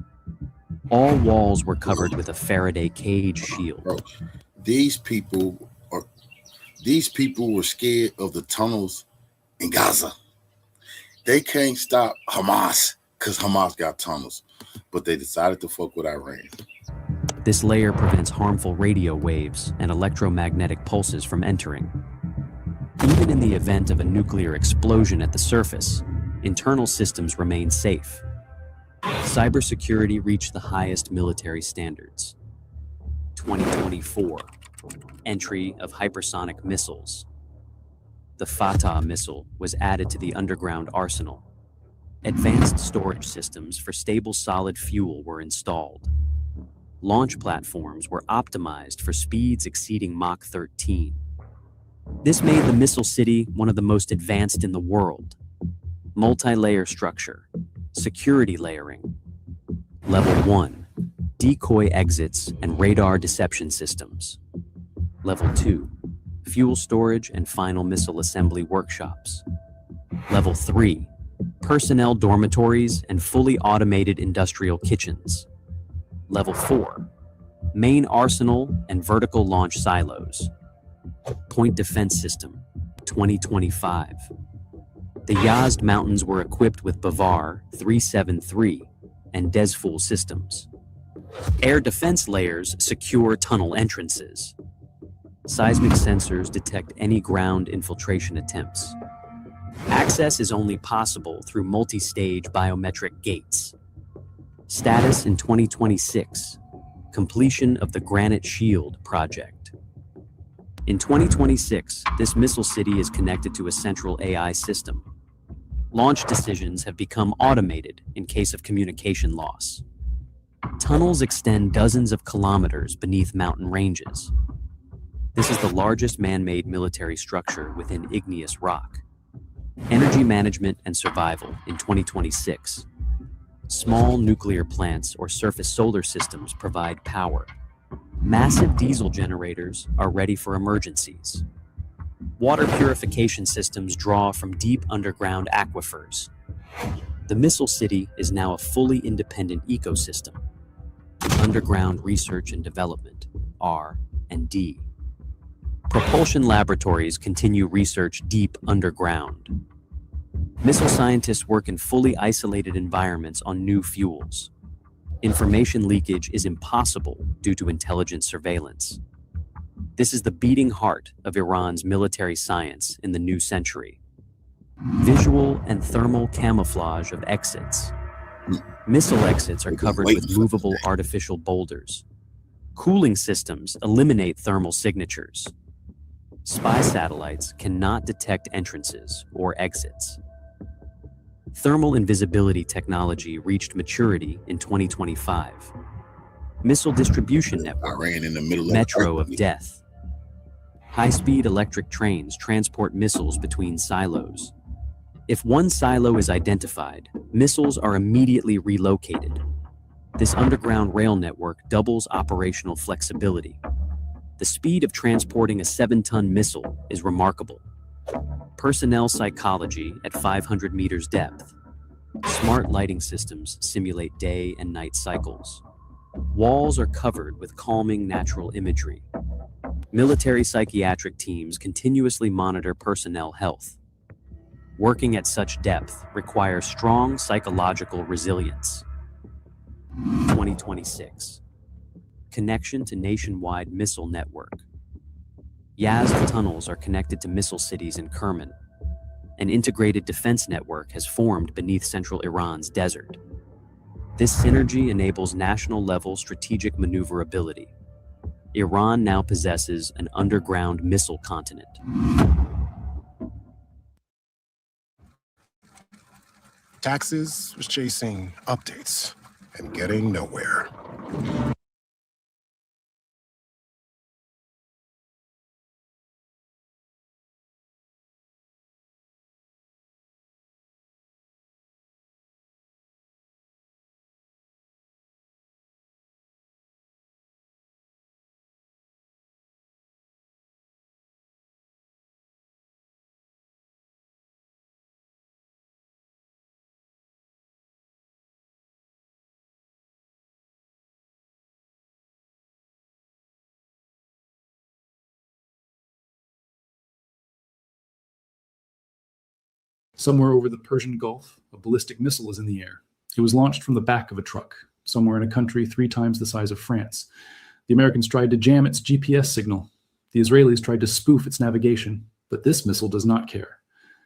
All walls were covered with a Faraday cage shield. Bro, these people were scared of the tunnels in Gaza. They can't stop Hamas because Hamas got tunnels, but they decided to fuck with Iran. This layer prevents harmful radio waves and electromagnetic pulses from entering. Even in the event of a nuclear explosion at the surface, internal systems remain safe. Cybersecurity reached the highest military standards. 2024, entry of hypersonic missiles. The Fatah missile was added to the underground arsenal. Advanced storage systems for stable solid fuel were installed. Launch platforms were optimized for speeds exceeding Mach 13. This made the missile city one of the most advanced in the world. Multi-layer structure, security layering. Level 1, decoy exits and radar deception systems. Level 2, fuel storage and final missile assembly workshops. Level 3, personnel dormitories and fully automated industrial kitchens. Level 4, main arsenal and vertical launch silos. Point defense system, 2025. The Yazd Mountains were equipped with Bavar 373 and Desfool systems. Air defense layers secure tunnel entrances. Seismic sensors detect any ground infiltration attempts. Access is only possible through multi-stage biometric gates. Status in 2026, completion of the Granite Shield project. In 2026, this missile city is connected to a central AI system. Launch decisions have become automated in case of communication loss. Tunnels extend dozens of kilometers beneath mountain ranges. This is the largest man-made military structure within igneous rock. Energy management and survival in 2026. Small nuclear plants or surface solar systems provide power. Massive diesel generators are ready for emergencies. Water purification systems draw from deep underground aquifers. The missile city is now a fully independent ecosystem. Underground research and development, R&D. Propulsion laboratories continue research deep underground. Missile scientists work in fully isolated environments on new fuels. Information leakage is impossible due to intelligent surveillance. This is the beating heart of Iran's military science in the new century. Visual and thermal camouflage of exits. Missile exits are covered with movable artificial boulders. Cooling systems eliminate thermal signatures. Spy satellites cannot detect entrances or exits. Thermal invisibility technology reached maturity in 2025. Missile distribution network, Metro of Death. High-speed electric trains transport missiles between silos. If one silo is identified, missiles are immediately relocated. This underground rail network doubles operational flexibility. The speed of transporting a 7-ton missile is remarkable. Personnel psychology at 500 meters depth. Smart lighting systems simulate day and night cycles. Walls are covered with calming natural imagery. Military psychiatric teams continuously monitor personnel health. Working at such depth requires strong psychological resilience. 2026. Connection to nationwide missile network. Yazd tunnels are connected to missile cities in Kerman. An integrated defense network has formed beneath central Iran's desert. This synergy enables national-level strategic maneuverability. Iran now possesses an underground missile continent. Taxes was chasing updates and getting nowhere. Somewhere over the Persian Gulf, a ballistic missile is in the air. It was launched from the back of a truck, somewhere in a country 3 times the size of France. The Americans tried to jam its GPS signal. The Israelis tried to spoof its navigation, but this missile does not care,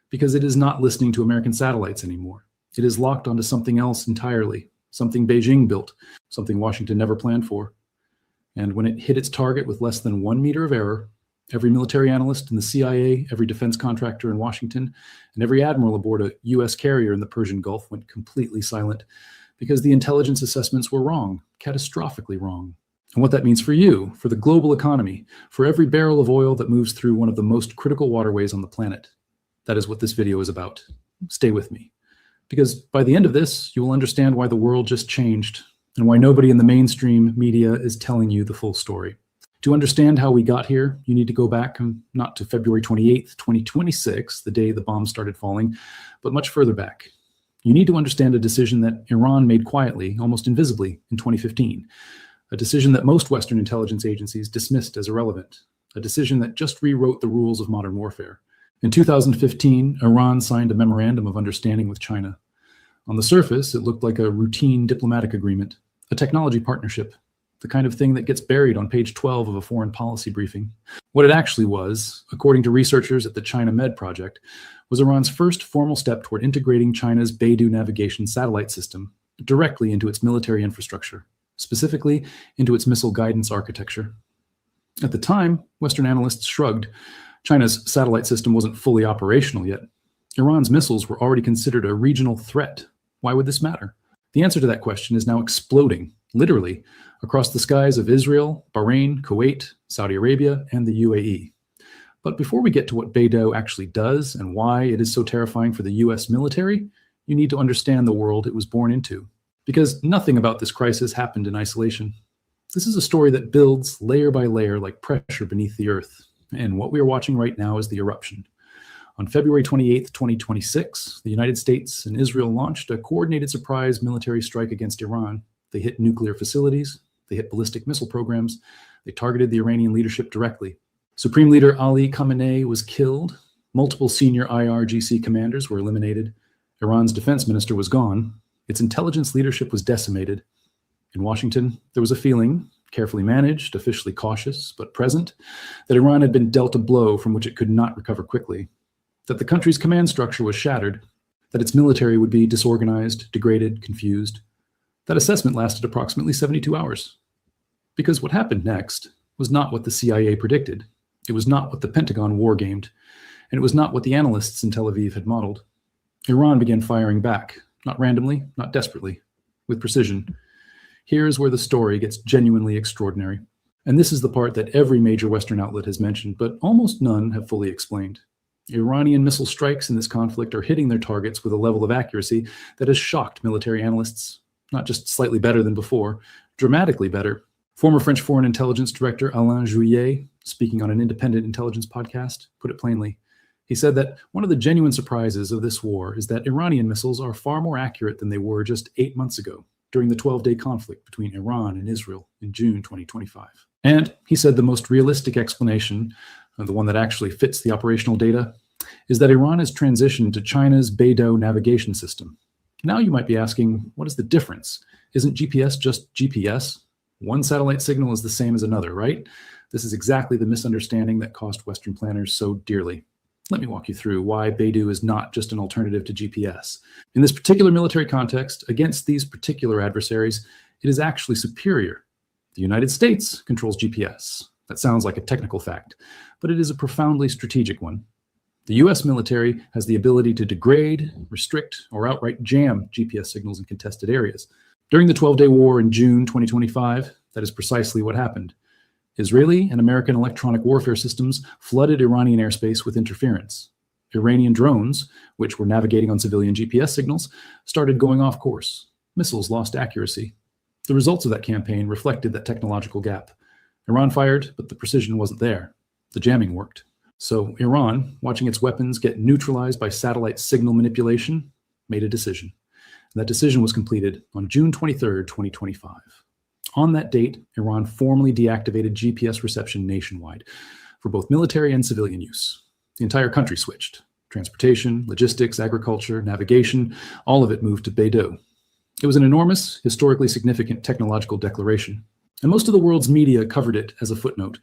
because it is not listening to American satellites anymore. It is locked onto something else entirely, something Beijing built, something Washington never planned for. And when it hit its target with less than 1 meter of error, every military analyst in the CIA, every defense contractor in Washington, and every admiral aboard a U.S. carrier in the Persian Gulf went completely silent because the intelligence assessments were wrong, catastrophically wrong. And what that means for you, for the global economy, for every barrel of oil that moves through one of the most critical waterways on the planet. That is what this video is about. Stay with me. Because by the end of this, you will understand why the world just changed and why nobody in the mainstream media is telling you the full story. To understand how we got here, you need to go back not to February 28th, 2026, the day the bombs started falling, but much further back. You need to understand a decision that Iran made quietly, almost invisibly, in 2015. A decision that most Western intelligence agencies dismissed as irrelevant. A decision that just rewrote the rules of modern warfare. In 2015, Iran signed a memorandum of understanding with China. On the surface, it looked like a routine diplomatic agreement, a technology partnership, the kind of thing that gets buried on page 12 of a foreign policy briefing. What it actually was, according to researchers at the China Med Project, was Iran's first formal step toward integrating China's Beidou navigation satellite system directly into its military infrastructure, specifically into its missile guidance architecture. At the time, Western analysts shrugged. China's satellite system wasn't fully operational yet. Iran's missiles were already considered a regional threat. Why would this matter? The answer to that question is now exploding, literally, across the skies of Israel, Bahrain, Kuwait, Saudi Arabia, and the UAE. But before we get to what Beidou actually does and why it is so terrifying for the US military, you need to understand the world it was born into. Because nothing about this crisis happened in isolation. This is a story that builds layer by layer like pressure beneath the earth. And what we are watching right now is the eruption. On February 28, 2026, the United States and Israel launched a coordinated surprise military strike against Iran. They hit nuclear facilities, they hit ballistic missile programs, they targeted the Iranian leadership directly. Supreme Leader Ali Khamenei was killed, multiple senior IRGC commanders were eliminated, Iran's defense minister was gone, its intelligence leadership was decimated. In Washington, there was a feeling, carefully managed, officially cautious, but present, that Iran had been dealt a blow from which it could not recover quickly, that the country's command structure was shattered, that its military would be disorganized, degraded, confused. That assessment lasted approximately 72 hours. Because what happened next was not what the CIA predicted. It was not what the Pentagon wargamed, and it was not what the analysts in Tel Aviv had modeled. Iran began firing back, not randomly, not desperately, with precision. Here's where the story gets genuinely extraordinary. And this is the part that every major Western outlet has mentioned, but almost none have fully explained. Iranian missile strikes in this conflict are hitting their targets with a level of accuracy that has shocked military analysts, not just slightly better than before, dramatically better. Former French Foreign Intelligence Director Alain Juillet, speaking on an independent intelligence podcast, put it plainly. He said that one of the genuine surprises of this war is that Iranian missiles are far more accurate than they were just 8 months ago, during the 12-day conflict between Iran and Israel in June 2025. And he said the most realistic explanation, the one that actually fits the operational data, is that Iran has transitioned to China's Beidou navigation system. Now you might be asking, what is the difference? Isn't GPS just GPS? One satellite signal is the same as another, right? This is exactly the misunderstanding that cost Western planners so dearly. Let me walk you through why Beidou is not just an alternative to GPS. In this particular military context, against these particular adversaries, it is actually superior. The United States controls GPS. That sounds like a technical fact, but it is a profoundly strategic one. The US military has the ability to degrade, restrict, or outright jam GPS signals in contested areas. During the 12-day war in June 2025, that is precisely what happened. Israeli and American electronic warfare systems flooded Iranian airspace with interference. Iranian drones, which were navigating on civilian GPS signals, started going off course. Missiles lost accuracy. The results of that campaign reflected that technological gap. Iran fired, but the precision wasn't there. The jamming worked. So Iran, watching its weapons get neutralized by satellite signal manipulation, made a decision. And that decision was completed on June 23, 2025. On that date, Iran formally deactivated GPS reception nationwide for both military and civilian use. The entire country switched. Transportation, logistics, agriculture, navigation, all of it moved to Beidou. It was an enormous, historically significant technological declaration. And most of the world's media covered it as a footnote.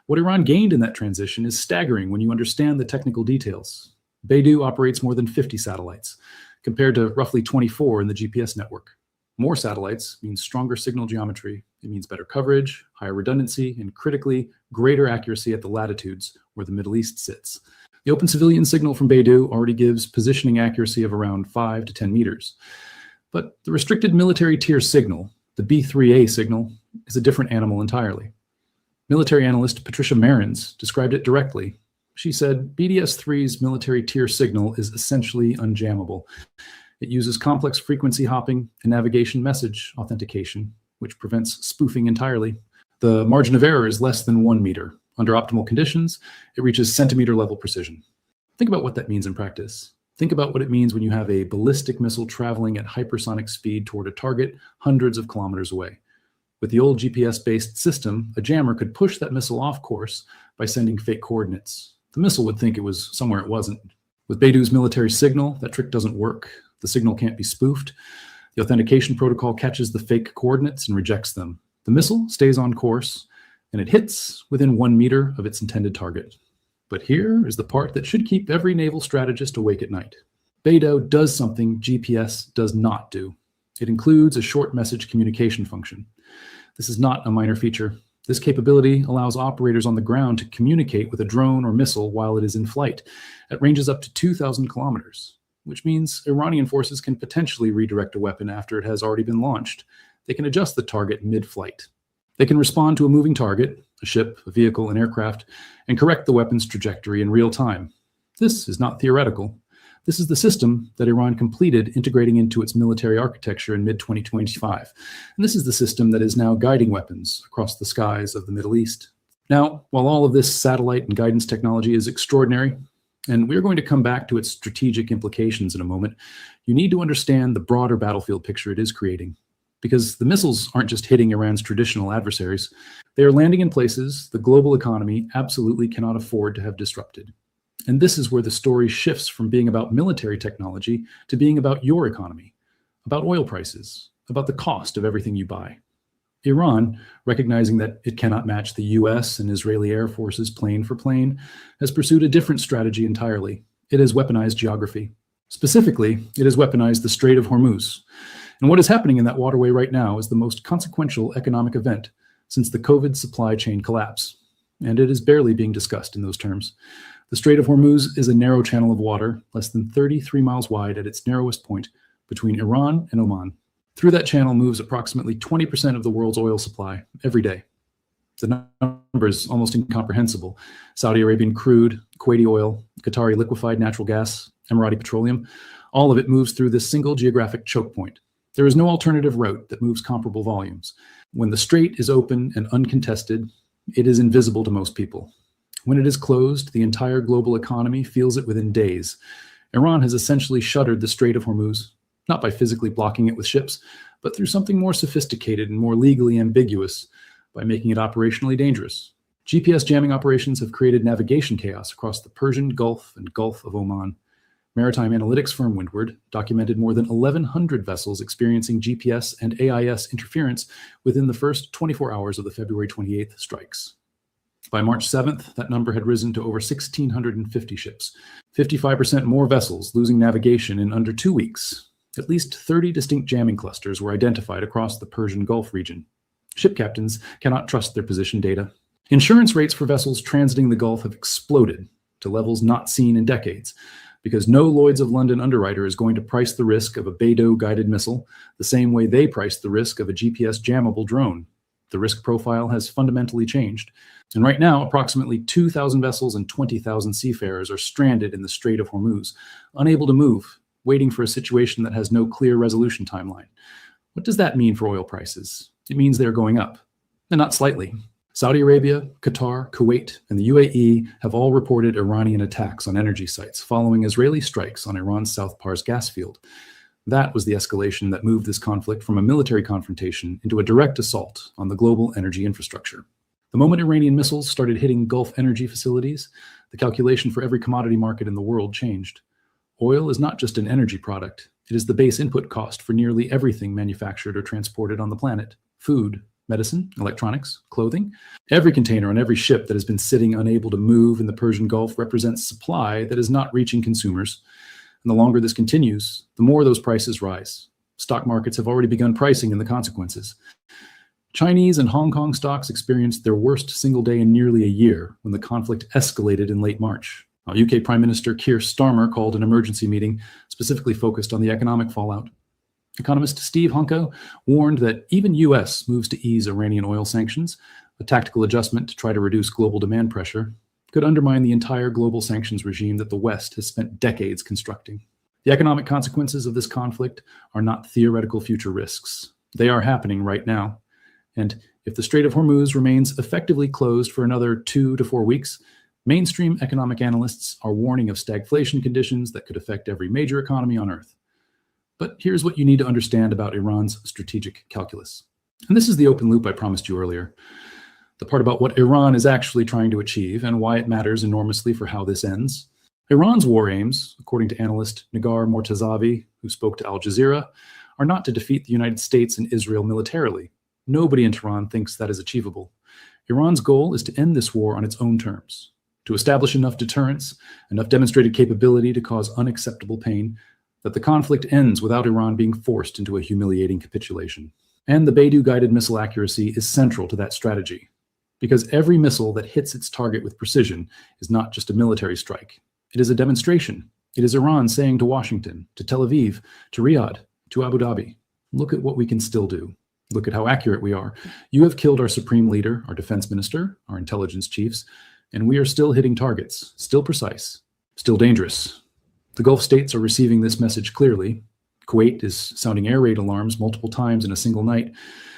What Iran gained in that transition is staggering when you understand the technical details. Beidou operates more than 50 satellites, compared to roughly 24 in the GPS network. More satellites means stronger signal geometry. It means better coverage, higher redundancy, and critically, greater accuracy at the latitudes where the Middle East sits. The open civilian signal from Beidou already gives positioning accuracy of around 5 to 10 meters. But the restricted military tier signal, the B3A signal, is a different animal entirely. Military analyst Patricia Marins described it directly. She said, BDS-3's military tier signal is essentially unjammable. It uses complex frequency hopping and navigation message authentication, which prevents spoofing entirely. The margin of error is less than 1 meter. Under optimal conditions, it reaches centimeter-level precision. Think about what that means in practice. Think about what it means when you have a ballistic missile traveling at hypersonic speed toward a target hundreds of kilometers away. With the old GPS-based system, a jammer could push that missile off course by sending fake coordinates. The missile would think it was somewhere it wasn't. With Beidou's military signal, that trick doesn't work. The signal can't be spoofed. The authentication protocol catches the fake coordinates and rejects them. The missile stays on course, and it hits within 1 meter of its intended target. But here is the part that should keep every naval strategist awake at night. Beidou does something GPS does not do. It includes a short message communication function. This is not a minor feature. This capability allows operators on the ground to communicate with a drone or missile while it is in flight at ranges up to 2,000 kilometers, which means Iranian forces can potentially redirect a weapon after it has already been launched. They can adjust the target mid-flight. They can respond to a moving target, a ship, a vehicle, an aircraft, and correct the weapon's trajectory in real time. This is not theoretical. This is the system that Iran completed integrating into its military architecture in mid-2025. And this is the system that is now guiding weapons across the skies of the Middle East. Now, while all of this satellite and guidance technology is extraordinary, and we're going to come back to its strategic implications in a moment, you need to understand the broader battlefield picture it is creating. Because the missiles aren't just hitting Iran's traditional adversaries, they are landing in places the global economy absolutely cannot afford to have disrupted. And this is where the story shifts from being about military technology to being about your economy, about oil prices, about the cost of everything you buy. Iran, recognizing that it cannot match the US and Israeli Air Forces plane for plane, has pursued a different strategy entirely. It has weaponized geography. Specifically, it has weaponized the Strait of Hormuz. And what is happening in that waterway right now is the most consequential economic event since the COVID supply chain collapse. And it is barely being discussed in those terms. The Strait of Hormuz is a narrow channel of water, less than 33 miles wide at its narrowest point, between Iran and Oman. Through that channel moves approximately 20% of the world's oil supply every day. The number is almost incomprehensible. Saudi Arabian crude, Kuwaiti oil, Qatari liquefied natural gas, Emirati petroleum, all of it moves through this single geographic choke point. There is no alternative route that moves comparable volumes. When the strait is open and uncontested, it is invisible to most people. When it is closed, the entire global economy feels it within days. Iran has essentially shuttered the Strait of Hormuz, not by physically blocking it with ships, but through something more sophisticated and more legally ambiguous, by making it operationally dangerous. GPS jamming operations have created navigation chaos across the Persian Gulf and Gulf of Oman. Maritime analytics firm Windward documented more than 1,100 vessels experiencing GPS and AIS interference within the first 24 hours of the February 28th strikes. By March 7th, that number had risen to over 1,650 ships, 55% more vessels losing navigation in under 2 weeks. At least 30 distinct jamming clusters were identified across the Persian Gulf region. Ship captains cannot trust their position data. Insurance rates for vessels transiting the Gulf have exploded to levels not seen in decades, because no Lloyd's of London underwriter is going to price the risk of a Beidou guided missile the same way they price the risk of a GPS jammable drone. The risk profile has fundamentally changed. And right now, approximately 2,000 vessels and 20,000 seafarers are stranded in the Strait of Hormuz, unable to move, waiting for a situation that has no clear resolution timeline. What does that mean for oil prices? It means they're going up, and not slightly. Saudi Arabia, Qatar, Kuwait, and the UAE have all reported Iranian attacks on energy sites following Israeli strikes on Iran's South Pars gas field. That was the escalation that moved this conflict from a military confrontation into a direct assault on the global energy infrastructure. The moment Iranian missiles started hitting Gulf energy facilities, the calculation for every commodity market in the world changed. Oil is not just an energy product. It is the base input cost for nearly everything manufactured or transported on the planet. Food, medicine, electronics, clothing. Every container on every ship that has been sitting unable to move in the Persian Gulf represents supply that is not reaching consumers. And the longer this continues, the more those prices rise. Stock markets have already begun pricing in the consequences. Chinese and Hong Kong stocks experienced their worst single day in nearly a year when the conflict escalated in late March. Now, UK Prime Minister Keir Starmer called an emergency meeting specifically focused on the economic fallout. Economist Steve Hunko warned that even US moves to ease Iranian oil sanctions, a tactical adjustment to try to reduce global demand pressure, could undermine the entire global sanctions regime that the West has spent decades constructing. The economic consequences of this conflict are not theoretical future risks. They are happening right now. And if the Strait of Hormuz remains effectively closed for another 2 to 4 weeks, mainstream economic analysts are warning of stagflation conditions that could affect every major economy on Earth. But here's what you need to understand about Iran's strategic calculus. And this is the open loop I promised you earlier. The part about what Iran is actually trying to achieve and why it matters enormously for how this ends. Iran's war aims, according to analyst Nagar Mortazavi, who spoke to Al Jazeera, are not to defeat the United States and Israel militarily. Nobody in Tehran thinks that is achievable. Iran's goal is to end this war on its own terms, to establish enough deterrence, enough demonstrated capability to cause unacceptable pain, that the conflict ends without Iran being forced into a humiliating capitulation. And the Beidou-guided missile accuracy is central to that strategy, because every missile that hits its target with precision is not just a military strike. It is a demonstration. It is Iran saying to Washington, to Tel Aviv, to Riyadh, to Abu Dhabi, look at what we can still do. Look at how accurate we are. You have killed our supreme leader, our defense minister, our intelligence chiefs, and we are still hitting targets, still precise, still dangerous. The Gulf states are receiving this message clearly. Kuwait is sounding air raid alarms multiple times in a single night.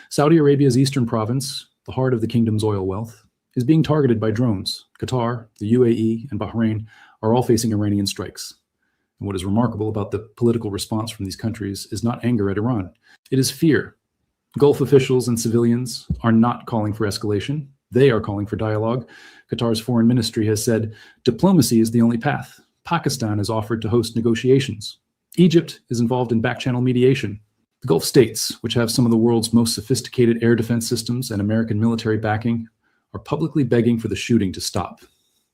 Saudi Arabia's eastern province, the heart of the kingdom's oil wealth, is being targeted by drones. Qatar, the UAE, and Bahrain are all facing Iranian strikes. And what is remarkable about the political response from these countries is not anger at Iran. It is fear. Gulf officials and civilians are not calling for escalation. They are calling for dialogue. Qatar's foreign ministry has said diplomacy is the only path. Pakistan has offered to host negotiations. Egypt is involved in back-channel mediation. The Gulf states, which have some of the world's most sophisticated air defense systems and American military backing, are publicly begging for the shooting to stop.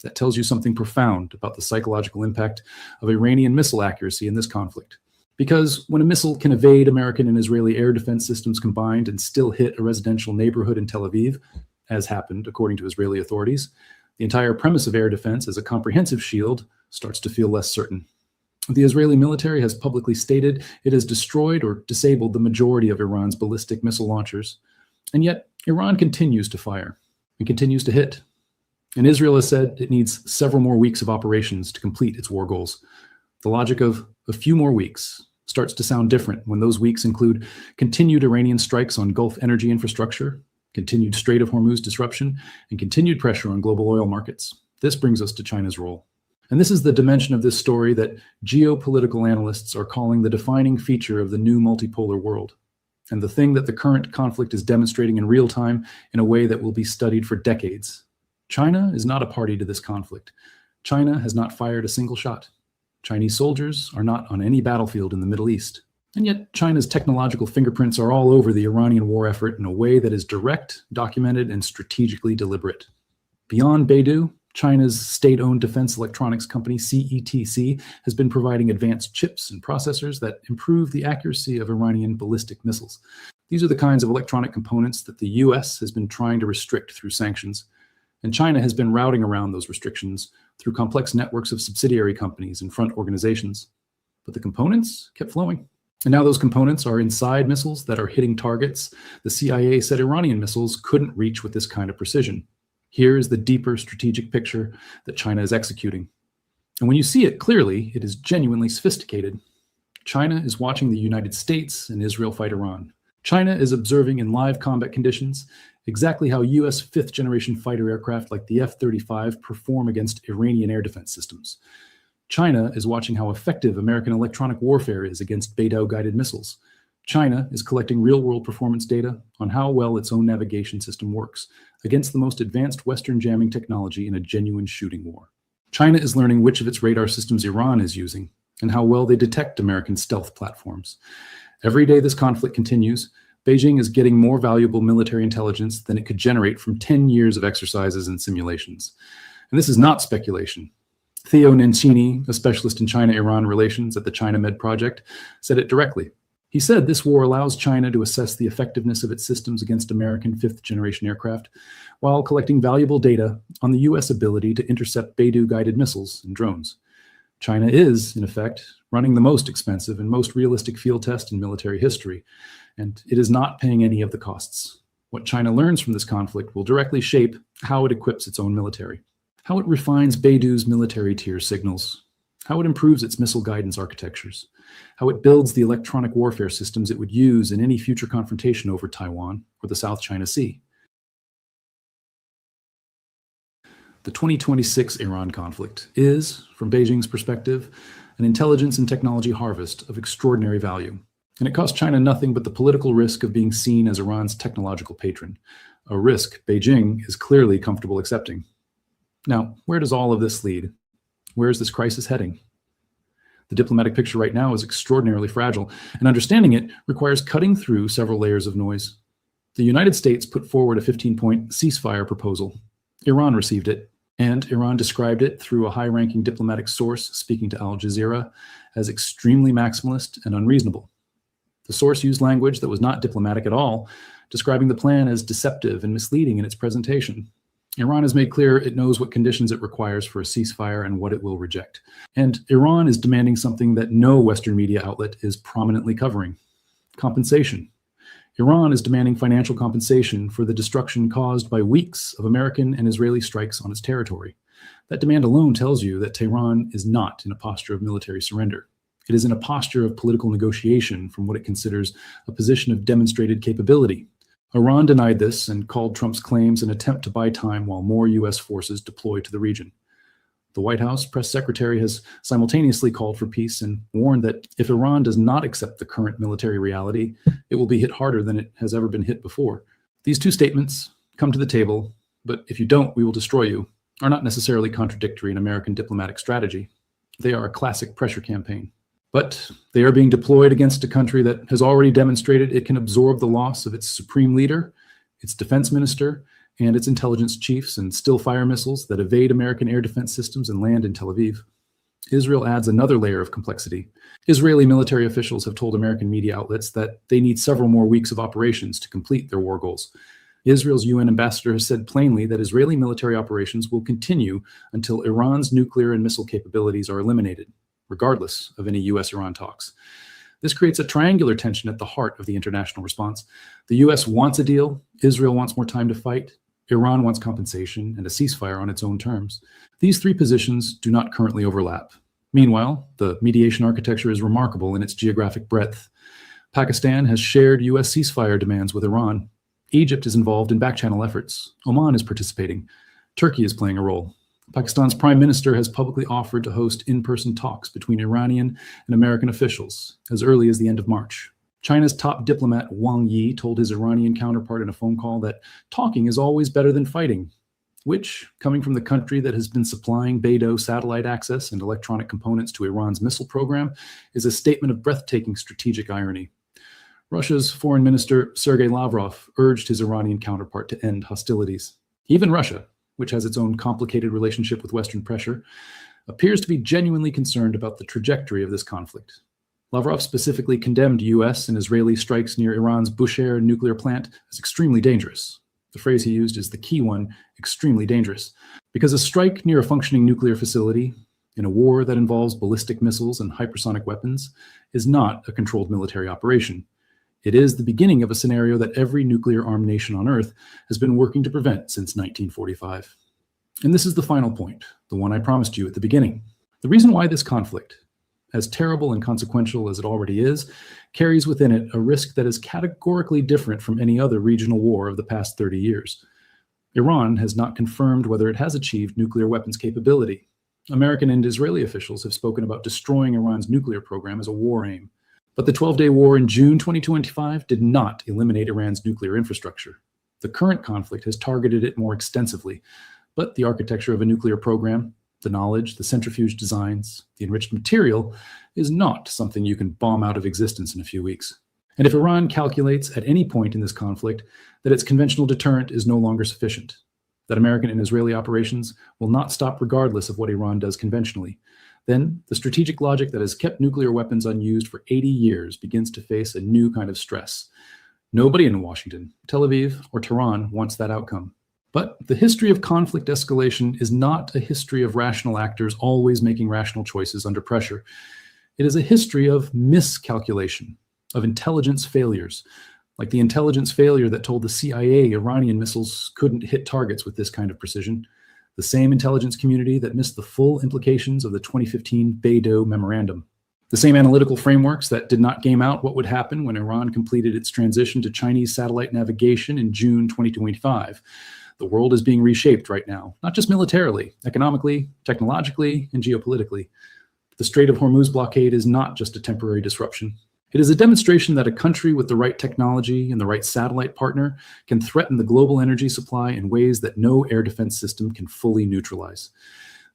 That tells you something profound about the psychological impact of Iranian missile accuracy in this conflict. Because when a missile can evade American and Israeli air defense systems combined and still hit a residential neighborhood in Tel Aviv, as happened according to Israeli authorities, the entire premise of air defense as a comprehensive shield starts to feel less certain. The Israeli military has publicly stated it has destroyed or disabled the majority of Iran's ballistic missile launchers, and yet Iran continues to fire and continues to hit. And Israel has said it needs several more weeks of operations to complete its war goals. The logic of a few more weeks starts to sound different when those weeks include continued Iranian strikes on Gulf energy infrastructure, continued Strait of Hormuz disruption, and continued pressure on global oil markets. This brings us to China's role. And this is the dimension of this story that geopolitical analysts are calling the defining feature of the new multipolar world, and the thing that the current conflict is demonstrating in real time in a way that will be studied for decades. China is not a party to this conflict. China has not fired a single shot. Chinese soldiers are not on any battlefield in the Middle East. And yet China's technological fingerprints are all over the Iranian war effort in a way that is direct, documented, and strategically deliberate. Beyond Beidou, China's state-owned defense electronics company, CETC, has been providing advanced chips and processors that improve the accuracy of Iranian ballistic missiles. These are the kinds of electronic components that the US has been trying to restrict through sanctions, and China has been routing around those restrictions through complex networks of subsidiary companies and front organizations. But the components kept flowing. And now those components are inside missiles that are hitting targets the CIA said Iranian missiles couldn't reach with this kind of precision. Here is the deeper strategic picture that China is executing. And when you see it clearly, it is genuinely sophisticated. China is watching the United States and Israel fight Iran. China is observing in live combat conditions exactly how US fifth-generation fighter aircraft like the F-35 perform against Iranian air defense systems. China is watching how effective American electronic warfare is against Beidou-guided missiles. China is collecting real-world performance data on how well its own navigation system works against the most advanced Western jamming technology in a genuine shooting war. China is learning which of its radar systems Iran is using and how well they detect American stealth platforms. Every day this conflict continues, Beijing is getting more valuable military intelligence than it could generate from 10 years of exercises and simulations. And this is not speculation. Theo Nencini, a specialist in China-Iran relations at the China Med Project, said it directly. He said this war allows China to assess the effectiveness of its systems against American fifth-generation aircraft while collecting valuable data on the US ability to intercept Beidou-guided missiles and drones. China is, in effect, running the most expensive and most realistic field test in military history, and it is not paying any of the costs. What China learns from this conflict will directly shape how it equips its own military, how it refines Beidou's military tier signals, how it improves its missile guidance architectures, how it builds the electronic warfare systems it would use in any future confrontation over Taiwan or the South China Sea. The 2026 Iran conflict is, from Beijing's perspective, an intelligence and technology harvest of extraordinary value. And it costs China nothing but the political risk of being seen as Iran's technological patron, a risk Beijing is clearly comfortable accepting. Now, where does all of this lead? Where is this crisis heading? The diplomatic picture right now is extraordinarily fragile, and understanding it requires cutting through several layers of noise. The United States put forward a 15-point ceasefire proposal. Iran received it, and Iran described it through a high-ranking diplomatic source speaking to Al Jazeera as extremely maximalist and unreasonable. The source used language that was not diplomatic at all, describing the plan as deceptive and misleading in its presentation. Iran has made clear it knows what conditions it requires for a ceasefire and what it will reject. And Iran is demanding something that no Western media outlet is prominently covering: compensation. Iran is demanding financial compensation for the destruction caused by weeks of American and Israeli strikes on its territory. That demand alone tells you that Tehran is not in a posture of military surrender. It is in a posture of political negotiation from what it considers a position of demonstrated capability. Iran denied this and called Trump's claims an attempt to buy time while more U.S. forces deploy to the region. The White House press secretary has simultaneously called for peace and warned that if Iran does not accept the current military reality, it will be hit harder than it has ever been hit before. These two statements, come to the table, but if you don't, we will destroy you, are not necessarily contradictory in American diplomatic strategy. They are a classic pressure campaign. But they are being deployed against a country that has already demonstrated it can absorb the loss of its supreme leader, its defense minister, and its intelligence chiefs and still fire missiles that evade American air defense systems and land in Tel Aviv. Israel adds another layer of complexity. Israeli military officials have told American media outlets that they need several more weeks of operations to complete their war goals. Israel's UN ambassador has said plainly that Israeli military operations will continue until Iran's nuclear and missile capabilities are eliminated, regardless of any US-Iran talks. This creates a triangular tension at the heart of the international response. The US wants a deal, Israel wants more time to fight, Iran wants compensation and a ceasefire on its own terms. These three positions do not currently overlap. Meanwhile, the mediation architecture is remarkable in its geographic breadth. Pakistan has shared US ceasefire demands with Iran. Egypt is involved in back-channel efforts. Oman is participating. Turkey is playing a role. Pakistan's prime minister has publicly offered to host in-person talks between Iranian and American officials as early as the end of March. China's top diplomat Wang Yi told his Iranian counterpart in a phone call that talking is always better than fighting, which, coming from the country that has been supplying Beidou satellite access and electronic components to Iran's missile program, is a statement of breathtaking strategic irony. Russia's foreign minister Sergei Lavrov urged his Iranian counterpart to end hostilities. Even Russia, which has its own complicated relationship with Western pressure, appears to be genuinely concerned about the trajectory of this conflict. Lavrov specifically condemned US and Israeli strikes near Iran's Bushehr nuclear plant as extremely dangerous. The phrase he used is the key one, extremely dangerous, because a strike near a functioning nuclear facility in a war that involves ballistic missiles and hypersonic weapons is not a controlled military operation. It is the beginning of a scenario that every nuclear-armed nation on Earth has been working to prevent since 1945. And this is the final point, the one I promised you at the beginning. The reason why this conflict, as terrible and consequential as it already is, carries within it a risk that is categorically different from any other regional war of the past 30 years. Iran has not confirmed whether it has achieved nuclear weapons capability. American and Israeli officials have spoken about destroying Iran's nuclear program as a war aim. But the 12-day war in June 2025 did not eliminate Iran's nuclear infrastructure. The current conflict has targeted it more extensively, but the architecture of a nuclear program, the knowledge, the centrifuge designs, the enriched material, is not something you can bomb out of existence in a few weeks. And if Iran calculates at any point in this conflict that its conventional deterrent is no longer sufficient, that American and Israeli operations will not stop regardless of what Iran does conventionally, then the strategic logic that has kept nuclear weapons unused for 80 years begins to face a new kind of stress. Nobody in Washington, Tel Aviv, or Tehran wants that outcome. But the history of conflict escalation is not a history of rational actors always making rational choices under pressure. It is a history of miscalculation, of intelligence failures, like the intelligence failure that told the CIA Iranian missiles couldn't hit targets with this kind of precision, the same intelligence community that missed the full implications of the 2015 Beidou Memorandum, the same analytical frameworks that did not game out what would happen when Iran completed its transition to Chinese satellite navigation in June 2025. The world is being reshaped right now, not just militarily, economically, technologically, and geopolitically. The Strait of Hormuz blockade is not just a temporary disruption. It is a demonstration that a country with the right technology and the right satellite partner can threaten the global energy supply in ways that no air defense system can fully neutralize.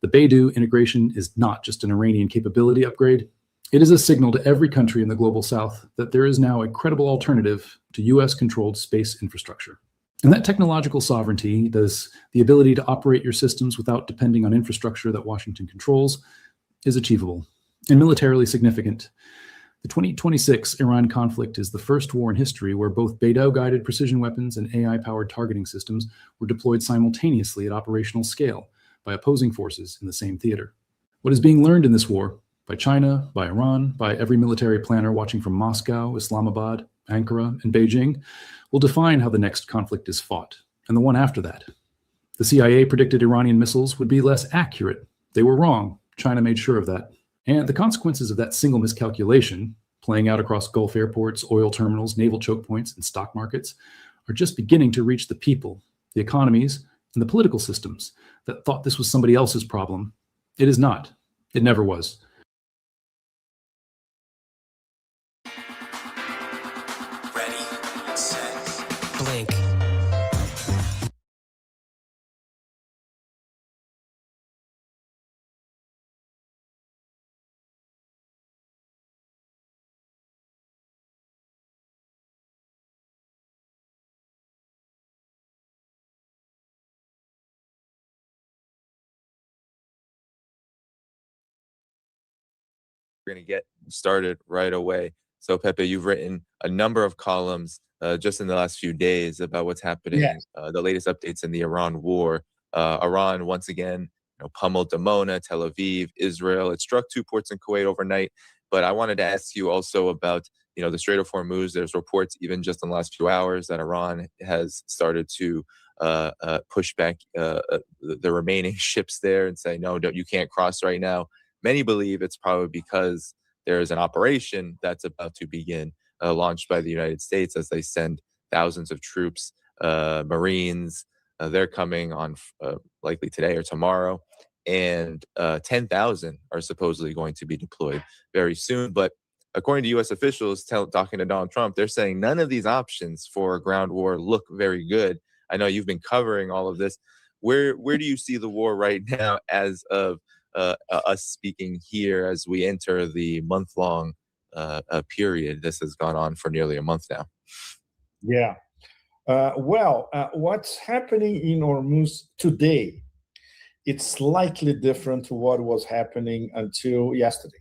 The Beidou integration is not just an Iranian capability upgrade. It is a signal to every country in the global south that there is now a credible alternative to US-controlled space infrastructure. And that technological sovereignty, the ability to operate your systems without depending on infrastructure that Washington controls, is achievable and militarily significant. The 2026 Iran conflict is the first war in history where both Beidou-guided precision weapons and AI-powered targeting systems were deployed simultaneously at operational scale by opposing forces in the same theater. What is being learned in this war, by China, by Iran, by every military planner watching from Moscow, Islamabad, Ankara, and Beijing will define how the next conflict is fought, and the one after that. The CIA predicted Iranian missiles would be less accurate. They were wrong. China made sure of that. And the consequences of that single miscalculation, playing out across Gulf airports, oil terminals, naval choke points, and stock markets, are just beginning to reach the people, the economies, and the political systems that thought this was somebody else's problem. It is not. It never was. Ready, set, blink. We're going to get started right away. So, Pepe, you've written a number of columns just in the last few days about what's happening, the latest updates in the Iran war. Iran, once again, pummeled Dimona, Tel Aviv, Israel. It struck 2 ports in Kuwait overnight. But I wanted to ask you also about, the Strait of Hormuz. There's reports even just in the last few hours that Iran has started to push back the remaining ships there and say, no, you can't cross right now. Many believe it's probably because there is an operation that's about to begin, launched by the United States as they send thousands of troops, Marines. They're coming on likely today or tomorrow. And 10,000 are supposedly going to be deployed very soon. But according to U.S. officials talking to Donald Trump, they're saying none of these options for a ground war look very good. I know you've been covering all of this. Where do you see the war right now as of us speaking here as we enter the month-long period? This has gone on for nearly a month now. Yeah. What's happening in Hormuz today, it's slightly different to what was happening until yesterday.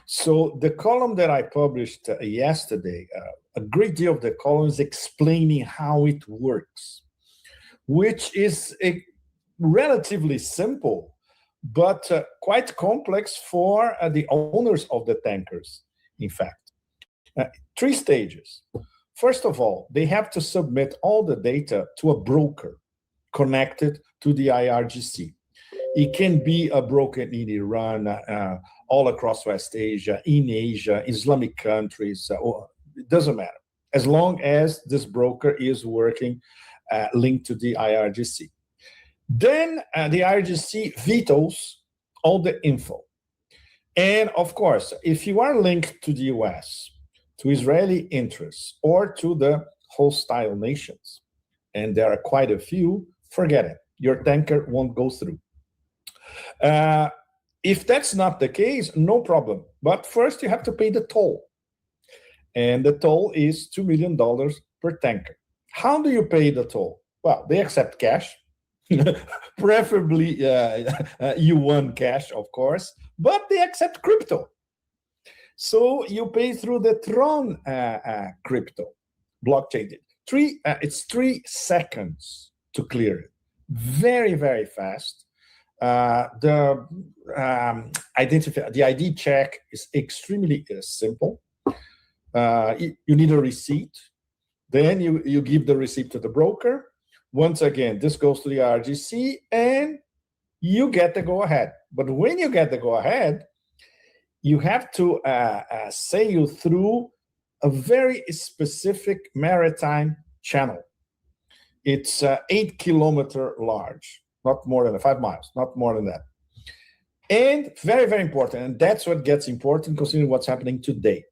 So the column that I published yesterday, a great deal of the column is explaining how it works, which is relatively simple, but quite complex for the owners of the tankers, in fact. 3 stages. First of all, they have to submit all the data to a broker connected to the IRGC. It can be a broker in Iran, all across West Asia, in Asia, Islamic countries, it doesn't matter, as long as this broker is working linked to the IRGC. Then the IRGC vetoes all the info. And of course, if you are linked to the US, to Israeli interests, or to the hostile nations, and there are quite a few, forget it. Your tanker won't go through. If that's not the case, no problem. But first, you have to pay the toll. And the toll is $2 million per tanker. How do you pay the toll? Well, they accept cash, preferably yuan cash, of course, but they accept crypto. So you pay through the Tron crypto blockchain. It's 3 seconds to clear it. Very, very fast. The ID check is extremely simple. You need a receipt. Then you give the receipt to the broker. Once again, this goes to the RGC and you get the go-ahead. But when you get the go-ahead, you have to sail through a very specific maritime channel. It's 8 kilometers large, not more than 5 miles, not more than that. And very, very important, and that's what gets important considering what's happening today.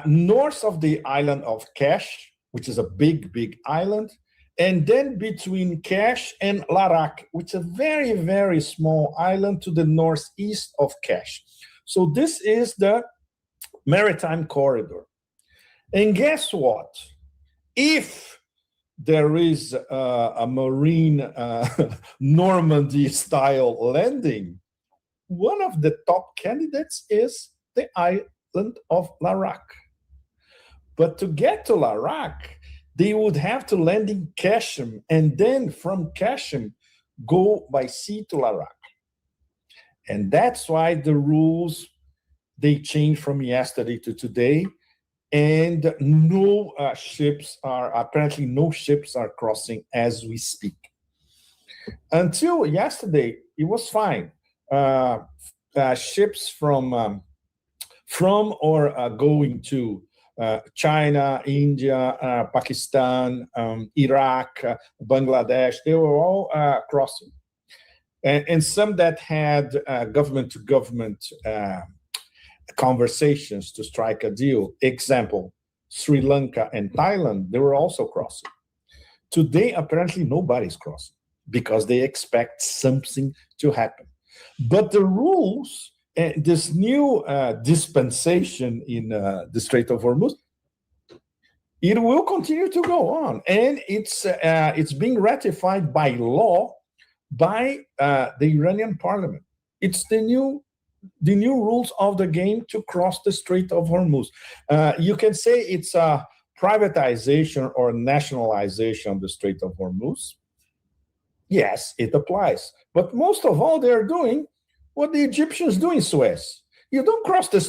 North of the island of Kesh, which is a big, big island, and then between Kesh and Larak, which is a very, very small island to the northeast of Kesh. So this is the maritime corridor. And guess what? If there is a marine Normandy-style landing, one of the top candidates is the island of Larak. But to get to Larak, they would have to land in Kashem, and then from Kashem, go by sea to Larak. And that's why the rules, they changed from yesterday to today. and no ships are crossing as we speak. Until yesterday, it was fine. Ships from or going to China, India, Pakistan, Iraq, Bangladesh, they were all crossing. And some that had government-to-government conversations to strike a deal. Example, Sri Lanka and Thailand, they were also crossing. Today, apparently, nobody's crossing because they expect something to happen. But the rules, this new dispensation in the Strait of Hormuz, it will continue to go on. And it's being ratified by law by the Iranian parliament. It's the new rules of the game to cross the Strait of Hormuz. You can say it's a privatization or nationalization of the Strait of Hormuz. Yes, it applies. But most of all, they're doing what the Egyptians do in Suez. You don't cross the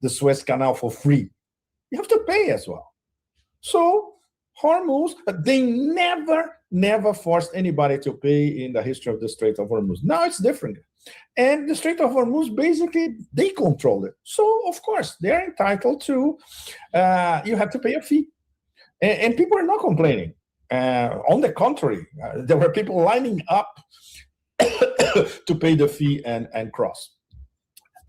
Suez Canal for free. You have to pay as well. So Hormuz, they never forced anybody to pay in the history of the Strait of Hormuz. Now it's different. And the Strait of Hormuz, basically, they control it. So, of course, they're entitled to, you have to pay a fee. And people are not complaining. On the contrary, there were people lining up to pay the fee and cross,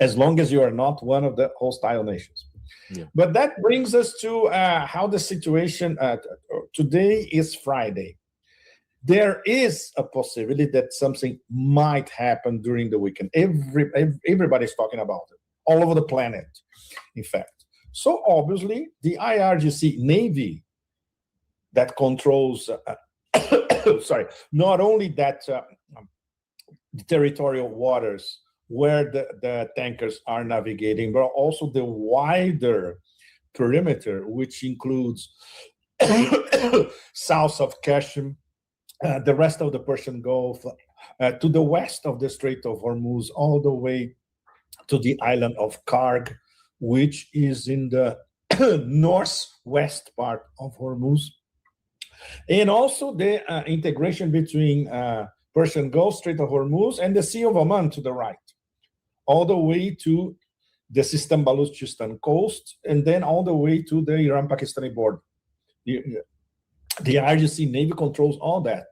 as long as you are not one of the hostile nations. Yeah. But that brings us to how the situation today is Friday. There is a possibility that something might happen during the weekend. Everybody's talking about it, all over the planet, in fact. So obviously, the IRGC Navy that controls, not only that the territorial waters where the tankers are navigating, but also the wider perimeter, which includes south of Kashem, the rest of the Persian Gulf, to the west of the Strait of Hormuz, all the way to the island of Karg, which is in the northwest part of Hormuz. And also the integration between Persian Gulf, Strait of Hormuz, and the Sea of Oman to the right, all the way to the Sistan Balochistan coast, and then all the way to the Iran-Pakistani border. The IRGC Navy controls all that.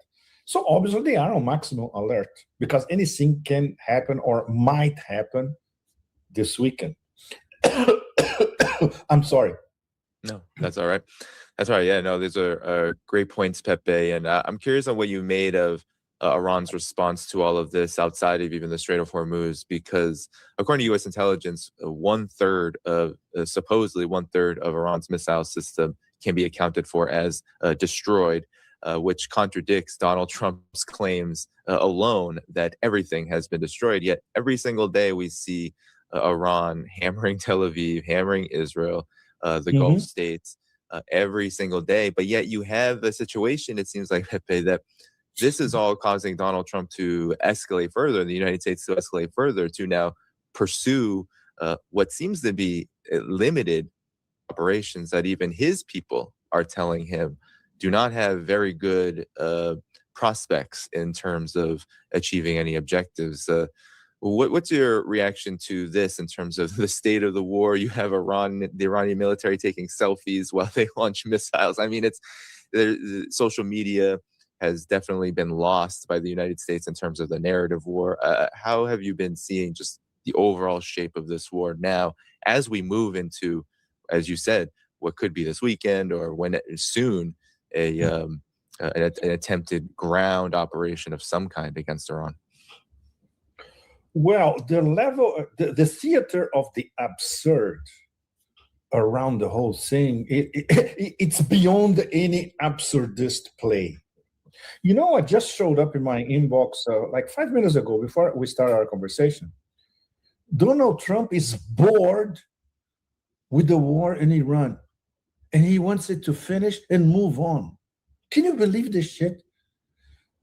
So obviously they are on maximum alert because anything can happen or might happen this weekend. I'm sorry. No, that's all right. That's all right. Yeah, no, these are great points, Pepe. And I'm curious on what you made of Iran's response to all of this outside of even the Strait of Hormuz, because according to U.S. intelligence, supposedly one third of Iran's missile system can be accounted for as destroyed, which contradicts Donald Trump's claims alone that everything has been destroyed. Yet every single day we see Iran hammering Tel Aviv, hammering Israel, the Gulf states, every single day. But yet you have a situation, it seems like, Pepe, that this is all causing Donald Trump to escalate further, the United States to escalate further, to now pursue what seems to be limited operations that even his people are telling him do not have very good prospects in terms of achieving any objectives. What's your reaction to this in terms of the state of the war? You have the Iranian military taking selfies while they launch missiles. I mean, social media has definitely been lost by the United States in terms of the narrative war. How have you been seeing just the overall shape of this war now as we move into, as you said, what could be this weekend or when it is soon, an attempted ground operation of some kind against Iran? Well, the level, the theater of the absurd around the whole thing, it's beyond any absurdist play. You know, what just showed up in my inbox like 5 minutes ago before we started our conversation. Donald Trump is bored with the war in Iran, and he wants it to finish and move on. Can you believe this shit?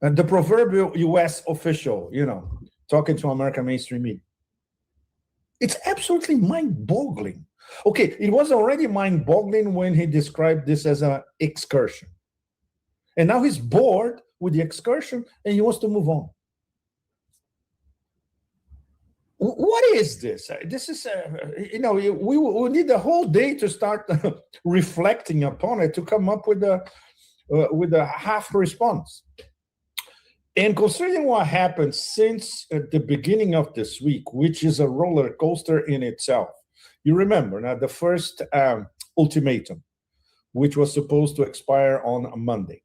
The proverbial U.S. official, talking to American mainstream media. It's absolutely mind-boggling. Okay, it was already mind-boggling when he described this as an excursion. And now he's bored with the excursion and he wants to move on. What is this? This is, we need a whole day to start reflecting upon it to come up with a half response. And considering what happened since the beginning of this week, which is a roller coaster in itself, you remember now the first ultimatum, which was supposed to expire on a Monday.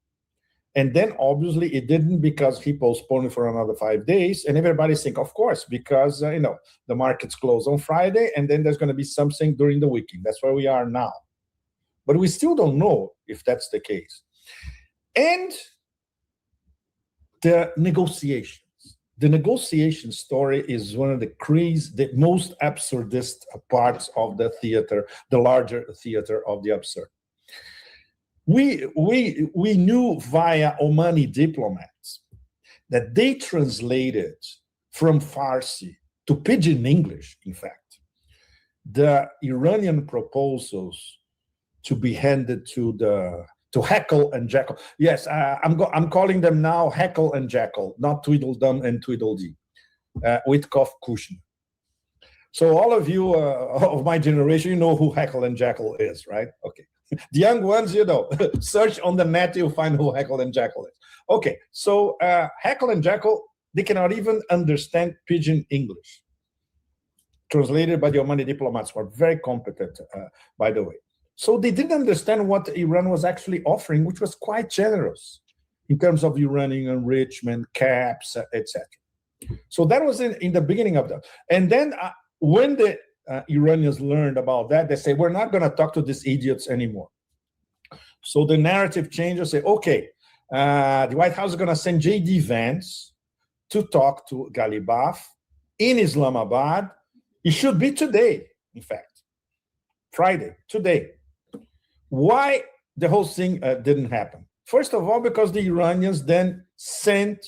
And then obviously it didn't because he postponed it for another 5 days. And everybody's thinking, of course, because, the markets close on Friday and then there's going to be something during the weekend. That's where we are now. But we still don't know if that's the case. And the negotiations. The negotiation story is one of the most absurdist parts of the theater, the larger theater of the absurd. We knew via Omani diplomats that they translated from Farsi to Pidgin English, in fact, the Iranian proposals to be handed to Heckle and Jekyll. Yes, I'm calling them now Heckle and Jekyll, not Tweedledum and Tweedledee, Witkoff Kushner. So all of you of my generation, you know who Heckle and Jekyll is, right? Okay. The young ones, search on the net, you'll find who Heckle and Jekyll is. Okay, so Heckle and Jekyll, they cannot even understand Pidgin English. Translated by the Omani diplomats, who are very competent, by the way. So they didn't understand what Iran was actually offering, which was quite generous in terms of uranium enrichment, caps, etc. So that was in the beginning of that. And then when the Iranians learned about that, they say, we're not going to talk to these idiots anymore. So the narrative changes, say, okay, the White House is going to send J.D. Vance to talk to Ghalibaf in Islamabad. It should be today, in fact, Friday, today. Why the whole thing didn't happen? First of all, because the Iranians then sent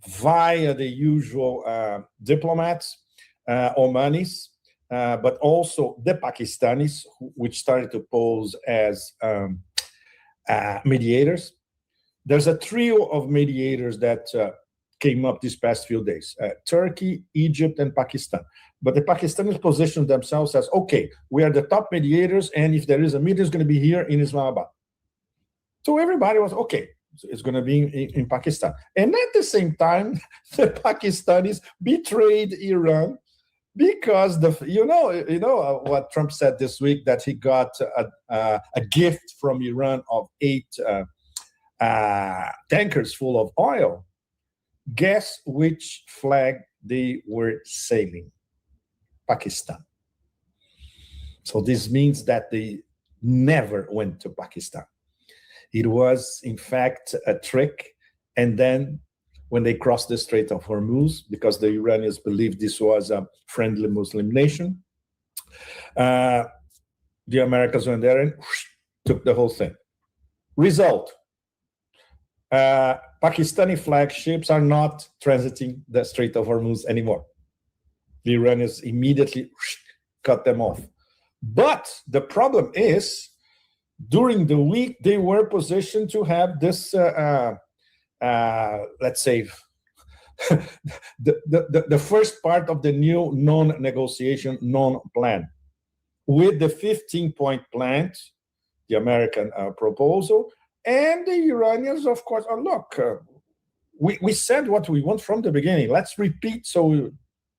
via the usual diplomats, Omanis, but also the Pakistanis, which started to pose as mediators. There's a trio of mediators that came up these past few days, Turkey, Egypt, and Pakistan. But the Pakistanis positioned themselves as, okay, we are the top mediators, and if there is a meeting, it's going to be here in Islamabad. So everybody was, okay, so it's going to be in Pakistan. And at the same time, the Pakistanis betrayed Iran because you know what Trump said this week, that he got a gift from Iran of 8 tankers full of oil. Guess which flag they were sailing? Pakistan. So this means that they never went to Pakistan. It was, in fact, a trick. And then when they crossed the Strait of Hormuz, because the Iranians believed this was a friendly Muslim nation, the Americans went there and took the whole thing. Result, Pakistani flagships are not transiting the Strait of Hormuz anymore. The Iranians immediately cut them off. But the problem is, during the week, they were positioned to have this, let's say, the first part of the new non-negotiation, non-plan. With the 15-point plan, the American proposal, and the Iranians, of course, look, we said what we want from the beginning. Let's repeat so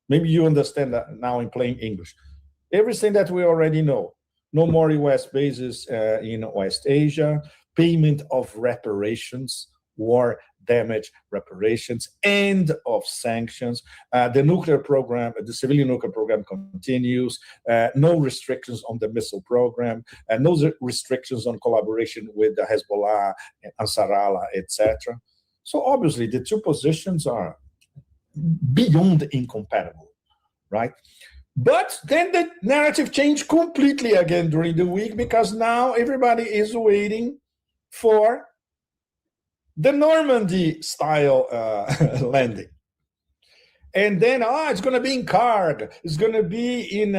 maybe you understand that now in plain English. Everything that we already know. No more U.S. bases in West Asia, payment of reparations, war damage reparations, end of sanctions. The nuclear program, the civilian nuclear program continues. No restrictions on the missile program, no restrictions on collaboration with the Hezbollah, Ansar Allah, etc. So obviously the two positions are beyond incompatible, right? But then the narrative changed completely again during the week, because now everybody is waiting for the Normandy style landing. And then, it's going to be in Karg. It's going to be in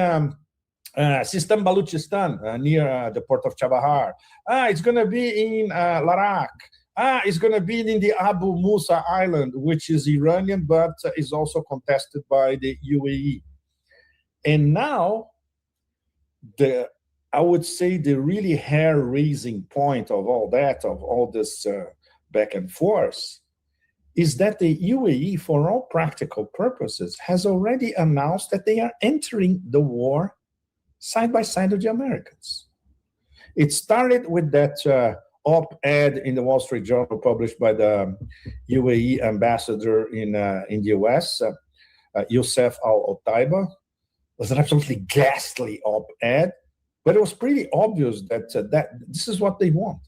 Sistan Baluchistan, near the port of Chabahar. It's going to be in Larak. It's going to be in the Abu Musa Island, which is Iranian, but is also contested by the UAE. And now, I would say the really hair-raising point of all that, of all this back and forth, is that the UAE, for all practical purposes, has already announced that they are entering the war side by side with the Americans. It started with that op-ed in the Wall Street Journal published by the UAE ambassador in the US, Youssef Al-Otaiba. It was an absolutely ghastly op-ed, but it was pretty obvious that this is what they want.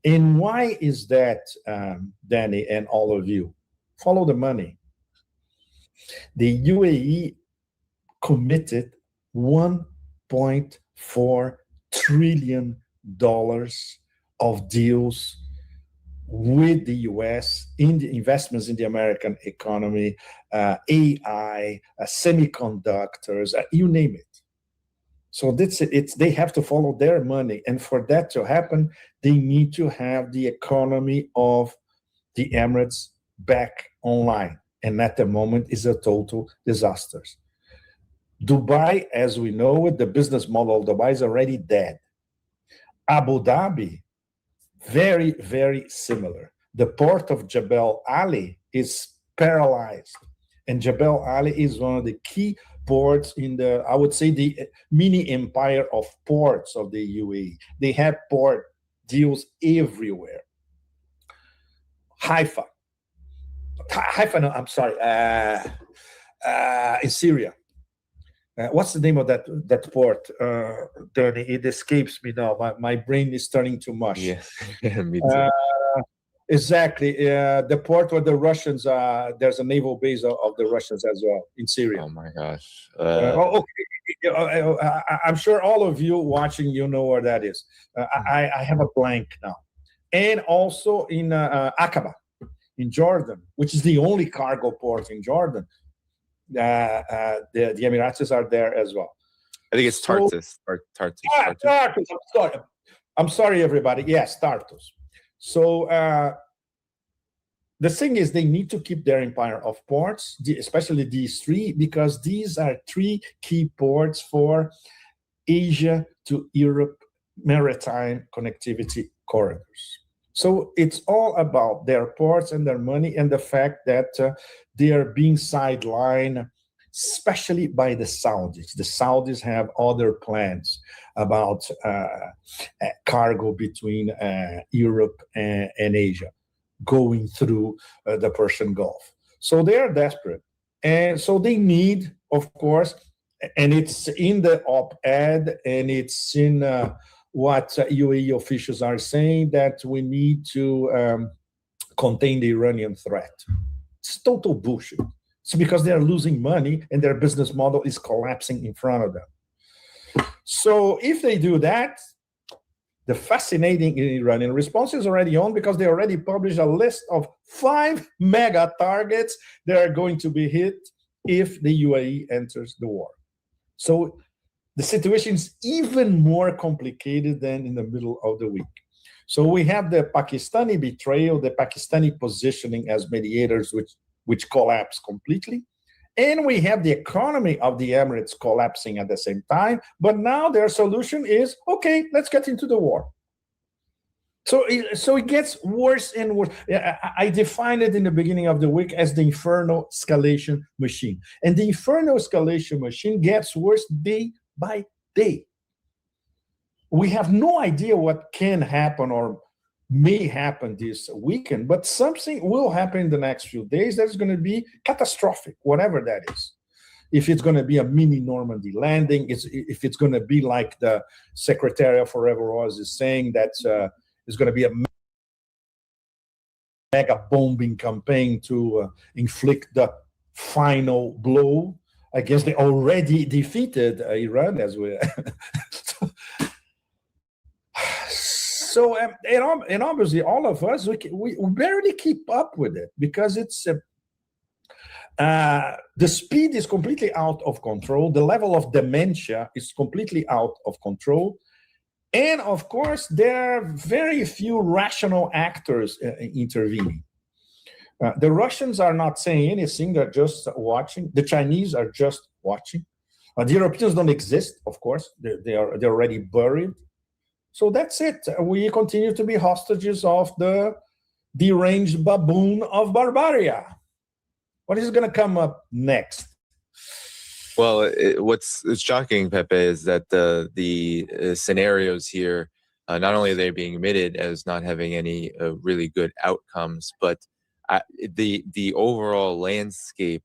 And why is that, Danny and all of you? Follow the money. The UAE committed $1.4 trillion of deals with the US in the investments in the American economy, AI, semiconductors, you name it. So they have to follow their money. And for that to happen, they need to have the economy of the Emirates back online. And at the moment is a total disaster. Dubai, as we know it, the business model of Dubai is already dead. Abu Dhabi, very, very similar. The port of Jebel Ali is paralyzed. And Jebel Ali is one of the key ports in the, I would say, the mini empire of ports of the UAE. They have port deals everywhere. Haifa, no, I'm sorry, in Syria. What's the name of that port, Danny? It escapes me now. My brain is turning to mush. Yes, me too. Exactly. The port where the Russians, there's a naval base of the Russians as well in Syria. Oh my gosh. I'm sure all of you watching, you know where that is. I have a blank now. And also in Aqaba, in Jordan, which is the only cargo port in Jordan. The Emiratis are there as well. I think it's Tartus. Tartus. I'm sorry, everybody. Yes, Tartus. So the thing is, they need to keep their empire of ports, especially these three, because these are three key ports for Asia to Europe maritime connectivity corridors. So it's all about their ports and their money and the fact that they are being sidelined, especially by the Saudis. The Saudis have other plans about cargo between Europe and Asia going through the Persian Gulf. So they are desperate. And so they need, of course, and it's in the op-ed and it's in what UAE officials are saying, that we need to contain the Iranian threat. It's total bullshit. It's because they are losing money and their business model is collapsing in front of them. So if they do that, the fascinating Iranian response is already on, because they already published a list of 5 mega targets that are going to be hit if the UAE enters the war. So the situation is even more complicated than in the middle of the week. So we have the Pakistani betrayal, the Pakistani positioning as mediators, which collapsed completely. And we have the economy of the Emirates collapsing at the same time. But now their solution is, okay, let's get into the war. So it gets worse and worse. I defined it in the beginning of the week as the inferno escalation machine. And the inferno escalation machine gets worse day by day. We have no idea what can happen or may happen this weekend, but something will happen in the next few days that's going to be catastrophic, whatever that is. If it's going to be a mini Normandy landing, if it's going to be like the Secretary of Forever Oz is saying, that it's going to be a mega bombing campaign to inflict the final blow against the already defeated Iran, as we. So, and obviously, all of us, we barely keep up with it, because it's The speed is completely out of control. The level of dementia is completely out of control. And of course, there are very few rational actors intervening. The Russians are not saying anything, they're just watching. The Chinese are just watching. The Europeans don't exist, of course, they're already buried. So that's it. We continue to be hostages of the deranged baboon of Barbaria. What is going to come up next? Well, what's shocking, Pepe, is that the scenarios here, not only are they being admitted as not having any really good outcomes, but the overall landscape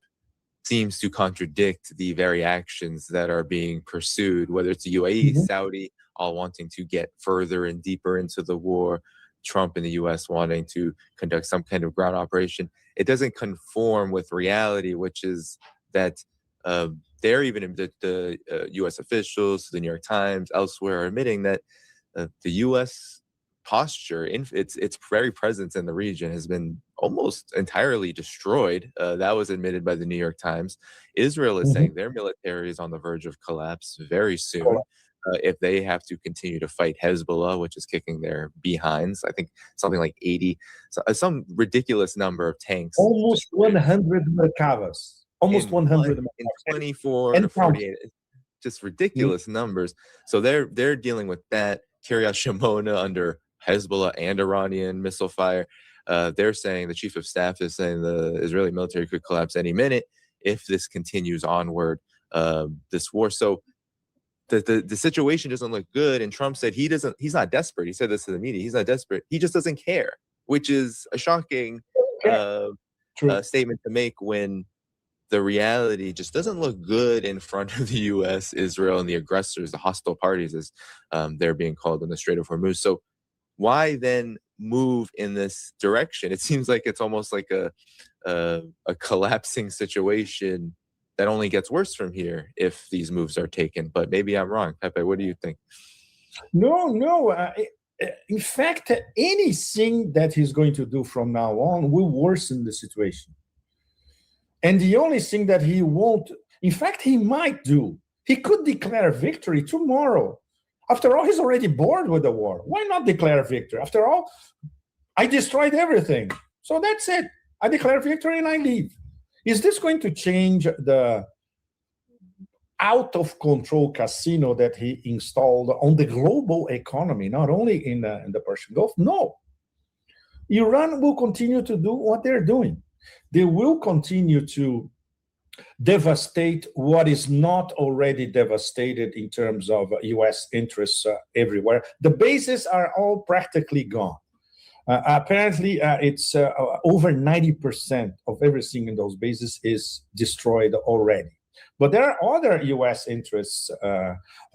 seems to contradict the very actions that are being pursued, whether it's the UAE, Saudi, all wanting to get further and deeper into the war, Trump in the US wanting to conduct some kind of ground operation. It doesn't conform with reality, which is that they're even the US officials, the New York Times, elsewhere, are admitting that the US posture, its very presence in the region has been almost entirely destroyed. That was admitted by the New York Times. Israel is saying their military is on the verge of collapse very soon. If they have to continue to fight Hezbollah, which is kicking their behinds, I think something like 80, some ridiculous number of tanks. Almost 100 Merkavas. Almost 100 in 24 to 48. Just ridiculous numbers. So they're dealing with that. Kiryat Shimona under Hezbollah and Iranian missile fire. They're saying, the chief of staff is saying the Israeli military could collapse any minute if this continues onward, this war. So the situation doesn't look good. And Trump said he's not desperate. He said this to the media. He's not desperate. He just doesn't care, which is a shocking statement to make when the reality just doesn't look good in front of the U.S., Israel, and the aggressors, the hostile parties, as they're being called in the Strait of Hormuz. So why then move in this direction? It seems like it's almost like a collapsing situation that only gets worse from here if these moves are taken. But maybe I'm wrong. Pepe, what do you think? No. In fact, anything that he's going to do from now on will worsen the situation. And the only thing that he won't, in fact, he might do, he could declare victory tomorrow. After all, he's already bored with the war. Why not declare victory? After all, I destroyed everything. So that's it. I declare victory and I leave. Is this going to change the out-of-control casino that he installed on the global economy, not only in the Persian Gulf? No. Iran will continue to do what they're doing. They will continue to devastate what is not already devastated in terms of U.S. interests everywhere. The bases are all practically gone. Apparently, it's over 90% of everything in those bases is destroyed already. But there are other U.S. interests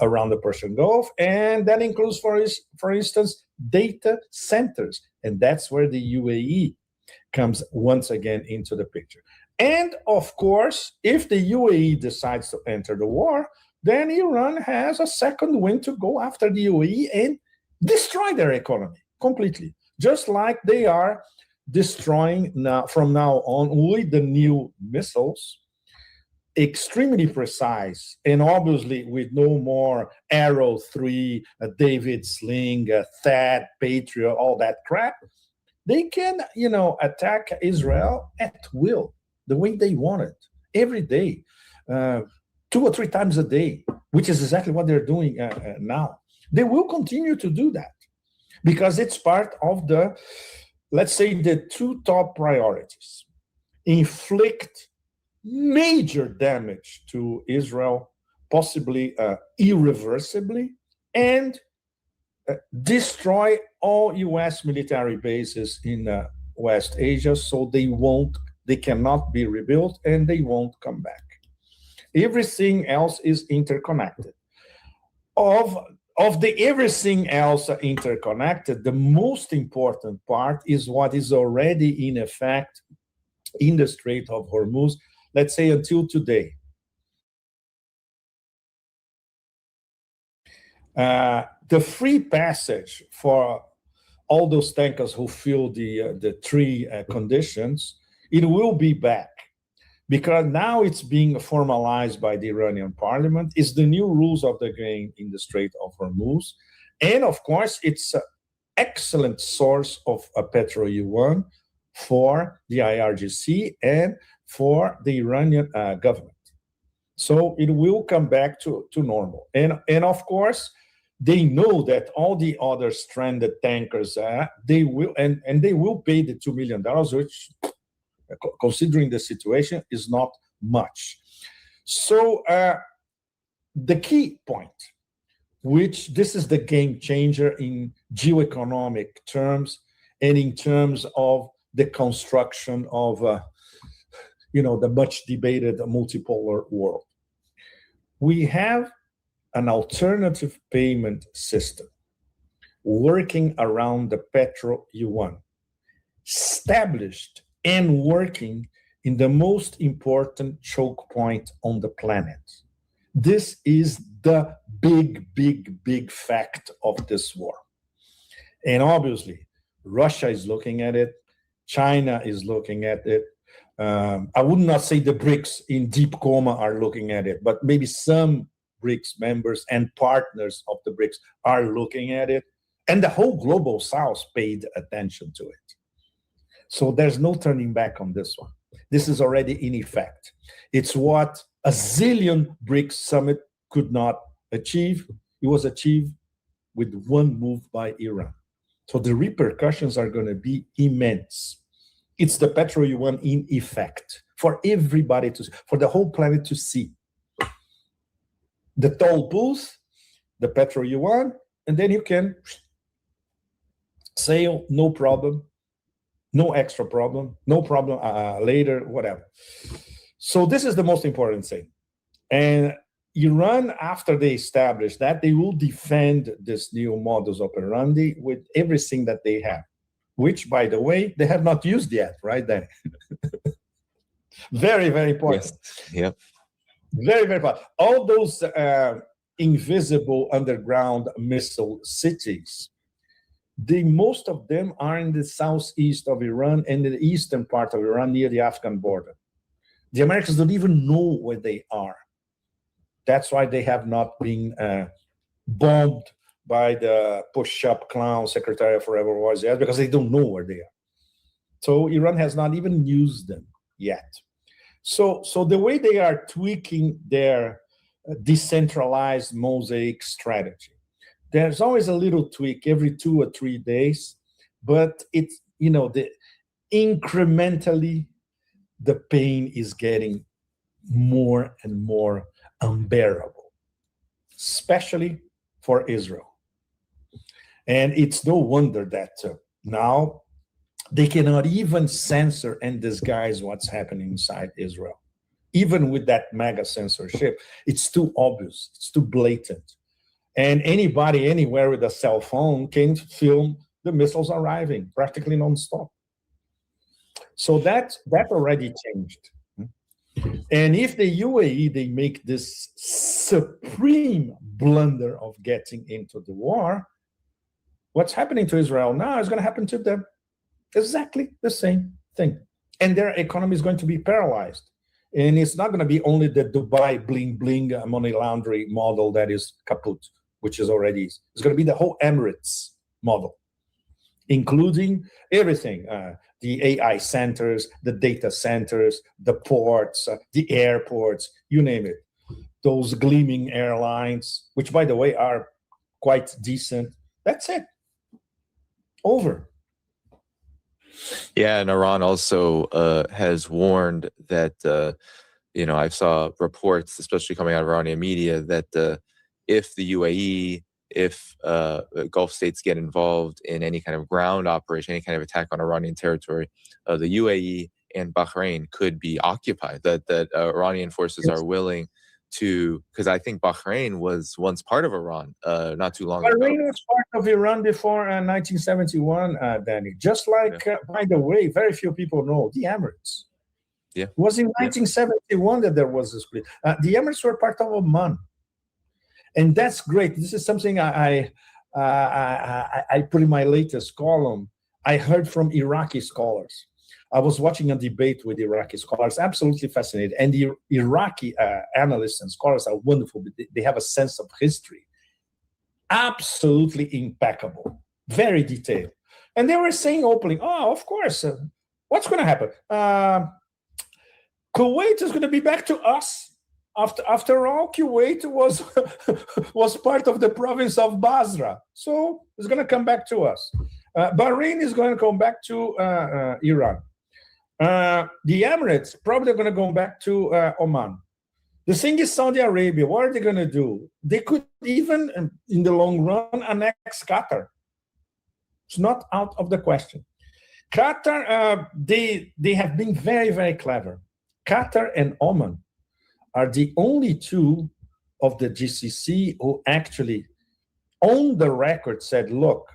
around the Persian Gulf, and that includes, for instance, data centers. And that's where the UAE comes once again into the picture. And of course, if the UAE decides to enter the war, then Iran has a second wind to go after the UAE and destroy their economy completely. Just like they are destroying now, from now on, with the new missiles, extremely precise, and obviously with no more Arrow 3, David Sling, THAAD, Patriot, all that crap. They can, attack Israel at will, the way they want it, every day, 2 or 3 times a day, which is exactly what they're doing now. They will continue to do that because it's part of the, let's say, the 2 top priorities: inflict major damage to Israel, possibly irreversibly, and destroy all U.S. military bases in West Asia, so they cannot be rebuilt and they won't come back. Everything else is interconnected. Of the everything else interconnected, the most important part is what is already in effect in the Strait of Hormuz, let's say until today. The free passage for all those tankers who fill the 3 conditions, it will be back. because now it's being formalized by the Iranian parliament, is the new rules of the game in the Strait of Hormuz. And of course, it's an excellent source of a petro-yuan for the IRGC and for the Iranian government. So it will come back to normal. And of course, they know that all the other stranded tankers, they will pay the $2 million, which, considering the situation, is not much. So the key point, which this is the game changer in geoeconomic terms and in terms of the construction of the much debated multipolar world. We have an alternative payment system working around the petro-yuan, established and working in the most important choke point on the planet. This is the big fact of this war. And obviously, Russia is looking at it, China is looking at it. I would not say the BRICS in deep coma are looking at it, but maybe some BRICS members and partners of the BRICS are looking at it. And the whole global South paid attention to it. So there's no turning back on this one. This is already in effect. It's what a zillion BRICS summit could not achieve. It was achieved with one move by Iran. So the repercussions are going to be immense. It's the petro-yuan in effect for everybody to, for the whole planet to see. The toll booth, the petro-yuan, and then you can sail, no problem, no extra problem, no problem later, whatever. So this is the most important thing. And Iran, after they establish that, they will defend this new modus operandi with everything that they have, which, by the way, they have not used yet, right, Danny? Very, very important. Yes. Yep. Very, very important. All those invisible underground missile cities, most of them are in the southeast of Iran and the eastern part of Iran near the Afghan border. The Americans don't even know where they are. That's why they have not been bombed by the push-up clown Secretary of Forever Wars, because they don't know where they are. So Iran has not even used them yet. So the way they are tweaking their decentralized mosaic strategy, there's always a little tweak every 2 or 3 days, but it's, incrementally, the pain is getting more and more unbearable, especially for Israel. And it's no wonder that now they cannot even censor and disguise what's happening inside Israel. Even with that mega censorship, it's too obvious, it's too blatant. And anybody anywhere with a cell phone can film the missiles arriving practically nonstop. So that already changed. And if the UAE, they make this supreme blunder of getting into the war, what's happening to Israel now is going to happen to them. Exactly the same thing. And their economy is going to be paralyzed. And it's not going to be only the Dubai bling bling money laundering model that is kaput, which is already, it's going to be the whole Emirates model, including everything, the AI centers, the data centers, the ports, the airports, you name it. Those gleaming airlines, which, by the way, are quite decent. That's it. Over. Yeah, and Iran also has warned that, I saw reports, especially coming out of Iranian media, that if the UAE, if Gulf states get involved in any kind of ground operation, any kind of attack on Iranian territory, the UAE and Bahrain could be occupied, that Iranian forces are willing to, because I think Bahrain was once part of Iran not too long ago. Bahrain was part of Iran before 1971, Danny. Just like, by the way, very few people know, the Emirates. Yeah. It was in 1971 that there was a split. The Emirates were part of Oman. And that's great. This is something I put in my latest column. I heard from Iraqi scholars I was watching a debate with Iraqi scholars, absolutely fascinating. And the Iraqi analysts and scholars are wonderful. They have a sense of history, absolutely impeccable, very detailed. And they were saying openly, oh, of course, what's going to happen? Kuwait is going to be back to us. After all, Kuwait was part of the province of Basra. So it's going to come back to us. Bahrain is going to come back to Iran. The Emirates probably going to go back to Oman. The thing is, Saudi Arabia, what are they going to do? They could even, in the long run, annex Qatar. It's not out of the question. Qatar, they have been very, very clever. Qatar and Oman are the only two of the GCC who actually, on the record, said, look,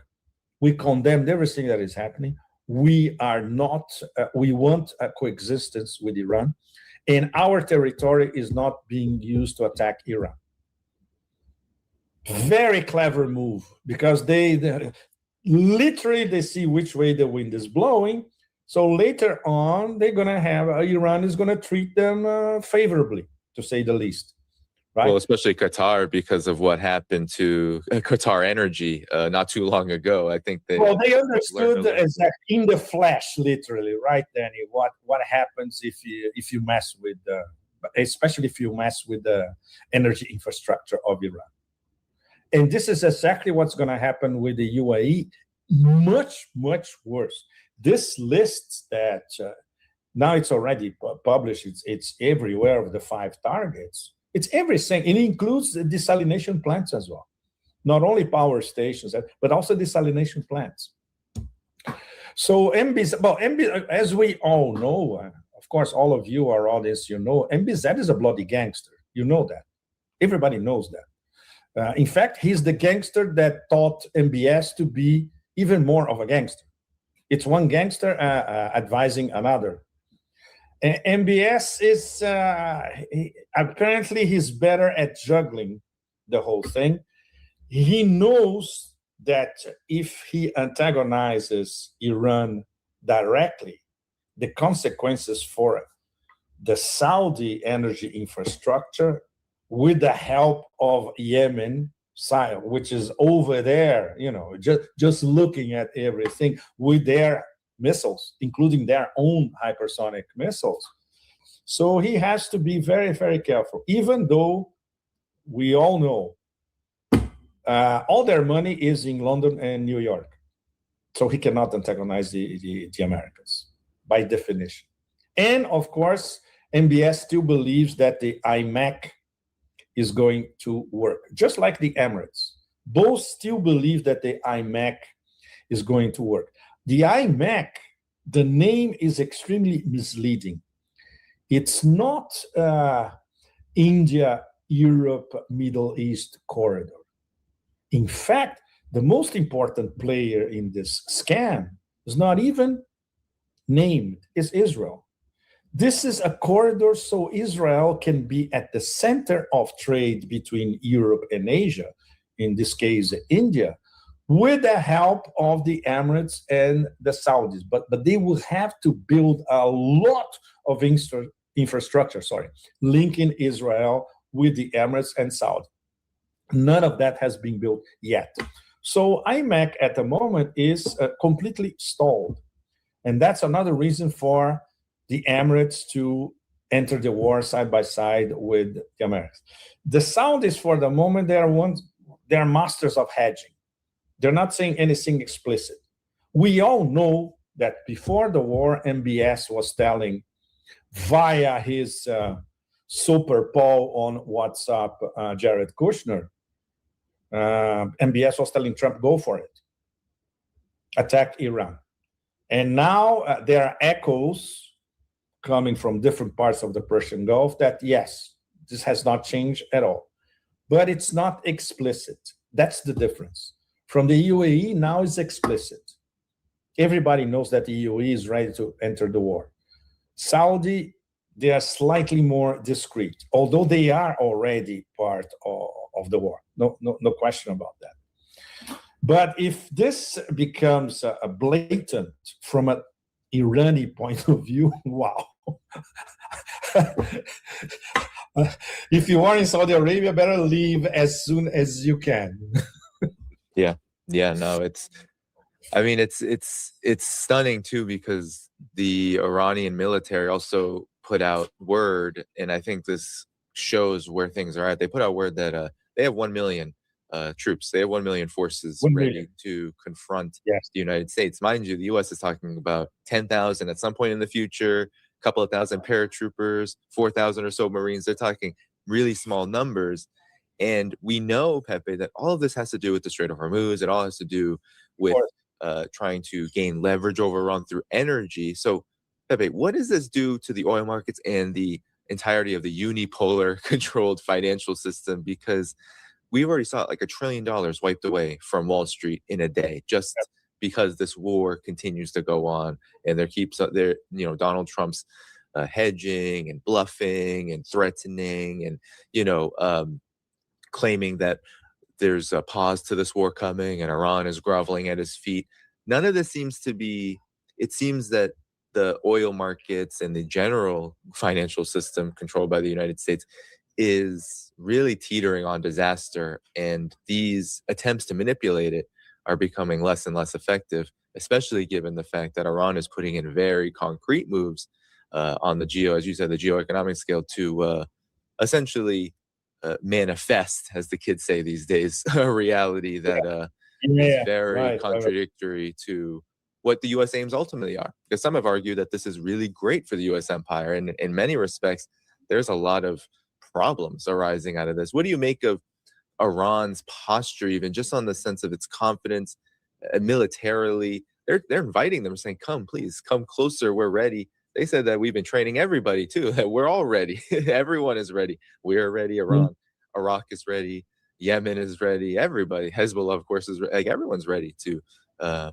we condemned everything that is happening. We are not, we want a coexistence with Iran, and our territory is not being used to attack Iran. Very clever move, because they literally, they see which way the wind is blowing. So later on, they're going to have, Iran is going to treat them favorably, to say the least. Right? Well, especially Qatar, because of what happened to Qatar Energy not too long ago. I think they understood exactly in the flesh, literally, right, Danny? What happens if you mess with, especially if you mess with the energy infrastructure of Iran. And this is exactly what's going to happen with the UAE. Much, much worse. This list that now it's already published, it's everywhere of the 5 targets. It's everything. It includes the desalination plants as well. Not only power stations, but also desalination plants. So MBZ, as we all know, of course, all of you, our audience, you know, MBZ is a bloody gangster. You know that. Everybody knows that. In fact, he's the gangster that taught MBS to be even more of a gangster. It's one gangster advising another. MBS is, apparently he's better at juggling the whole thing. He knows that if he antagonizes Iran directly, the consequences for the Saudi energy infrastructure, with the help of Yemen, which is over there, you know, just looking at everything with their missiles, including their own hypersonic missiles. So he has to be very, very careful, even though we all know all their money is in London and New York. So he cannot antagonize the Americans, by definition. And of course, MBS still believes that the IMEC is going to work, just like the Emirates. Both still believe that the IMEC is going to work. The IMEC, the name is extremely misleading. It's not India, Europe, Middle East corridor. In fact, the most important player in this scam is not even named, is Israel. This is a corridor so Israel can be at the center of trade between Europe and Asia, in this case, India, with the help of the Emirates and the Saudis. But they will have to build a lot of infrastructure, linking Israel with the Emirates and Saudi. None of that has been built yet. So IMEC at the moment is completely stalled. And that's another reason for the Emirates to enter the war side by side with the Americans. The Saudis, for the moment, they're masters of hedging. They're not saying anything explicit. We all know that before the war, MBS was telling via his super Paul on WhatsApp, Jared Kushner, MBS was telling Trump, go for it. Attack Iran. And now there are echoes coming from different parts of the Persian Gulf that, yes, this has not changed at all. But it's not explicit. That's the difference. From the UAE, now it's explicit. Everybody knows that the UAE is ready to enter the war. Saudi, they are slightly more discreet, although they are already part of the war. No question about that. But if this becomes a blatant from a Iranian point of view, wow. If you are in Saudi Arabia, better leave as soon as you can. Yeah, no, it's stunning too, because the Iranian military also put out word, and I think this shows where things are at. They put out word that they have 1 million troops. They have 1 million forces ready to confront the United States. Mind you, the U.S. is talking about 10,000 at some point in the future, a couple of thousand paratroopers, 4,000 or so Marines. They're talking really small numbers. And we know, Pepe, that all of this has to do with the Strait of Hormuz. It all has to do with trying to gain leverage over Iran through energy. So, Pepe, what does this do to the oil markets and the entirety of the unipolar controlled financial system? Because we've already saw like $1 trillion wiped away from Wall Street in a day, just because this war continues to go on, and Donald Trump's hedging and bluffing and threatening and claiming that there's a pause to this war coming and Iran is groveling at his feet. None of this seems to be. It seems that the oil markets and the general financial system controlled by the United States is really teetering on disaster, and these attempts to manipulate it are becoming less and less effective, especially given the fact that Iran is putting in very concrete moves on the geoeconomic scale to essentially manifest, as the kids say these days, a reality that is very contradictory to what the U.S. aims ultimately are. Because some have argued that this is really great for the U.S. empire, and in many respects, there's a lot of problems arising out of this. What do you make of Iran's posture, even just on the sense of its confidence militarily? They're inviting them, saying, "Come, please, come closer. We're ready." They said that we've been training everybody too. That we're all ready. Everyone is ready. We're ready. Iraq is ready. Yemen is ready. Everybody. Hezbollah, of course, is like everyone's ready to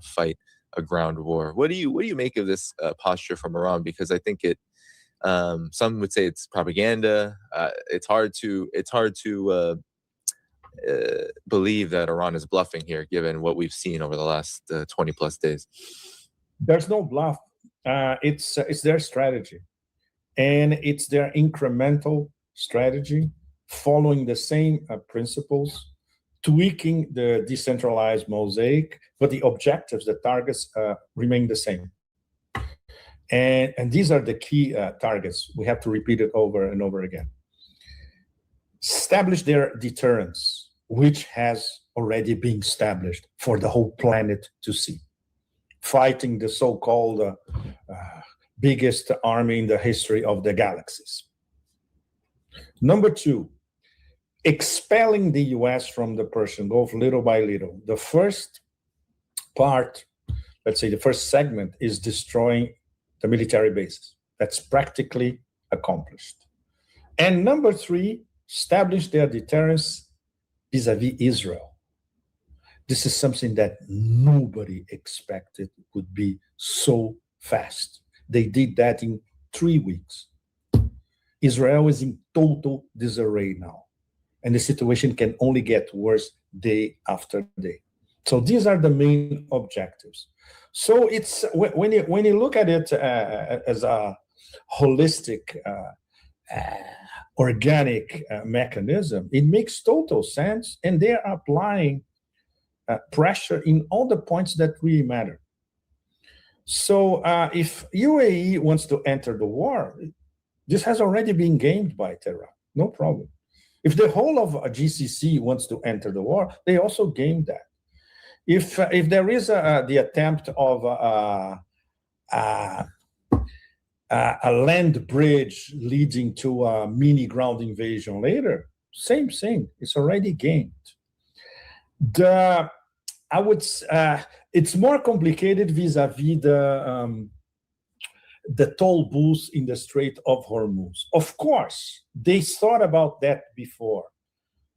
fight a ground war. What do you make of this posture from Iran? Because I think it. Some would say it's propaganda. It's hard to believe that Iran is bluffing here, given what we've seen over the last 20 plus days. There's no bluff. It's their strategy, and it's their incremental strategy, following the same principles, tweaking the decentralized mosaic, but the objectives, the targets remain the same. And these are the key targets. We have to repeat it over and over again. Establish their deterrence, which has already been established for the whole planet to see. Fighting the so-called biggest army in the history of the galaxies. Number two, expelling the US from the Persian Gulf little by little. The first part, let's say the first segment, is destroying the military bases. That's practically accomplished. And number three, establish their deterrence vis-a-vis Israel. This is something that nobody expected would be so fast. They did that in 3 weeks. Israel is in total disarray now, and the situation can only get worse day after day. So these are the main objectives. So it's when you look at it as a holistic, organic mechanism, it makes total sense, and they are applying pressure in all the points that really matter. So if UAE wants to enter the war, this has already been gamed by Tehran, no problem. If the whole of GCC wants to enter the war, they also gamed that. If there is the attempt of a land bridge leading to a mini ground invasion later, same thing. It's already gamed. It's more complicated vis-a-vis the toll booths in the Strait of Hormuz. Of course, they thought about that before,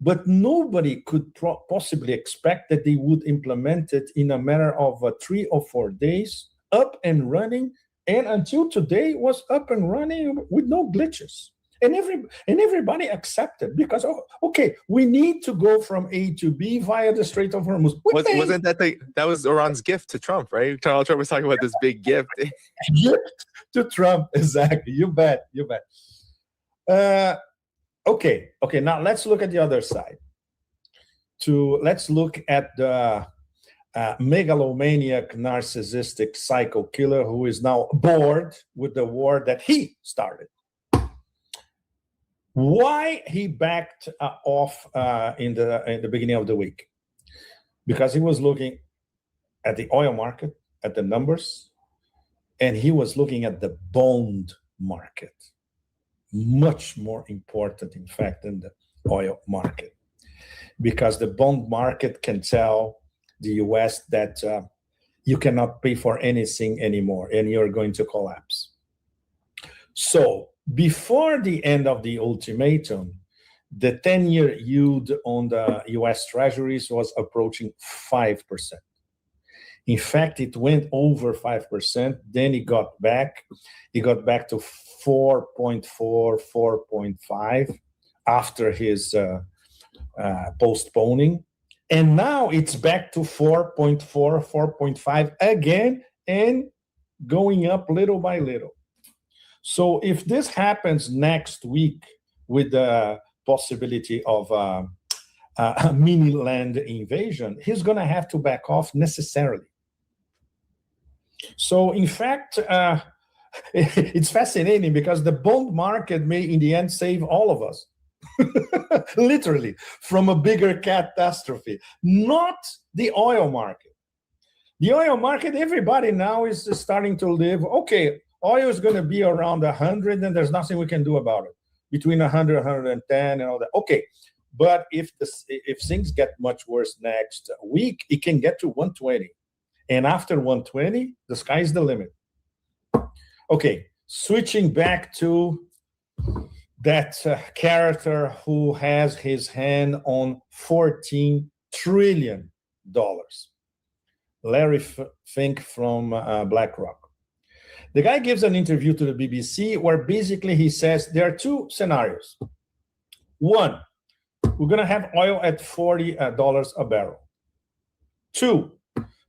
but nobody could possibly expect that they would implement it in a matter of 3 or 4 days, up and running, and until today was up and running with no glitches. And everybody accepted because, okay, we need to go from A to B via the Strait of Hormuz. Wasn't that was Iran's gift to Trump, right? Donald Trump was talking about this big gift. Gift to Trump, exactly. You bet. Okay. Now let's look at the other side. Let's look at the megalomaniac, narcissistic psycho killer who is now bored with the war that he started. Why he backed off in the beginning of the week? Because he was looking at the oil market, at the numbers, and he was looking at the bond market. Much more important, in fact, than the oil market. Because the bond market can tell the US that you cannot pay for anything anymore and you're going to collapse. So before the end of the ultimatum, the 10-year yield on the US Treasuries was approaching 5%. In fact, it went over 5%, then it got back. It got back to 4.4, 4.5 after his postponing. And now it's back to 4.4, 4.5 again, and going up little by little. So if this happens next week with the possibility of a mini land invasion, he's going to have to back off necessarily. So in fact, it's fascinating because the bond market may in the end save all of us. Literally, from a bigger catastrophe, not the oil market. The oil market, everybody now is starting to live, okay, oil is going to be around 100 and there's nothing we can do about it. Between 100, 110 and all that. Okay, but if things get much worse next week, it can get to 120. And after 120, the sky's the limit. Okay, switching back to that character who has his hand on $14 trillion. Larry Fink from BlackRock. The guy gives an interview to the BBC where basically he says there are two scenarios. One, we're going to have oil at $40 a barrel. Two,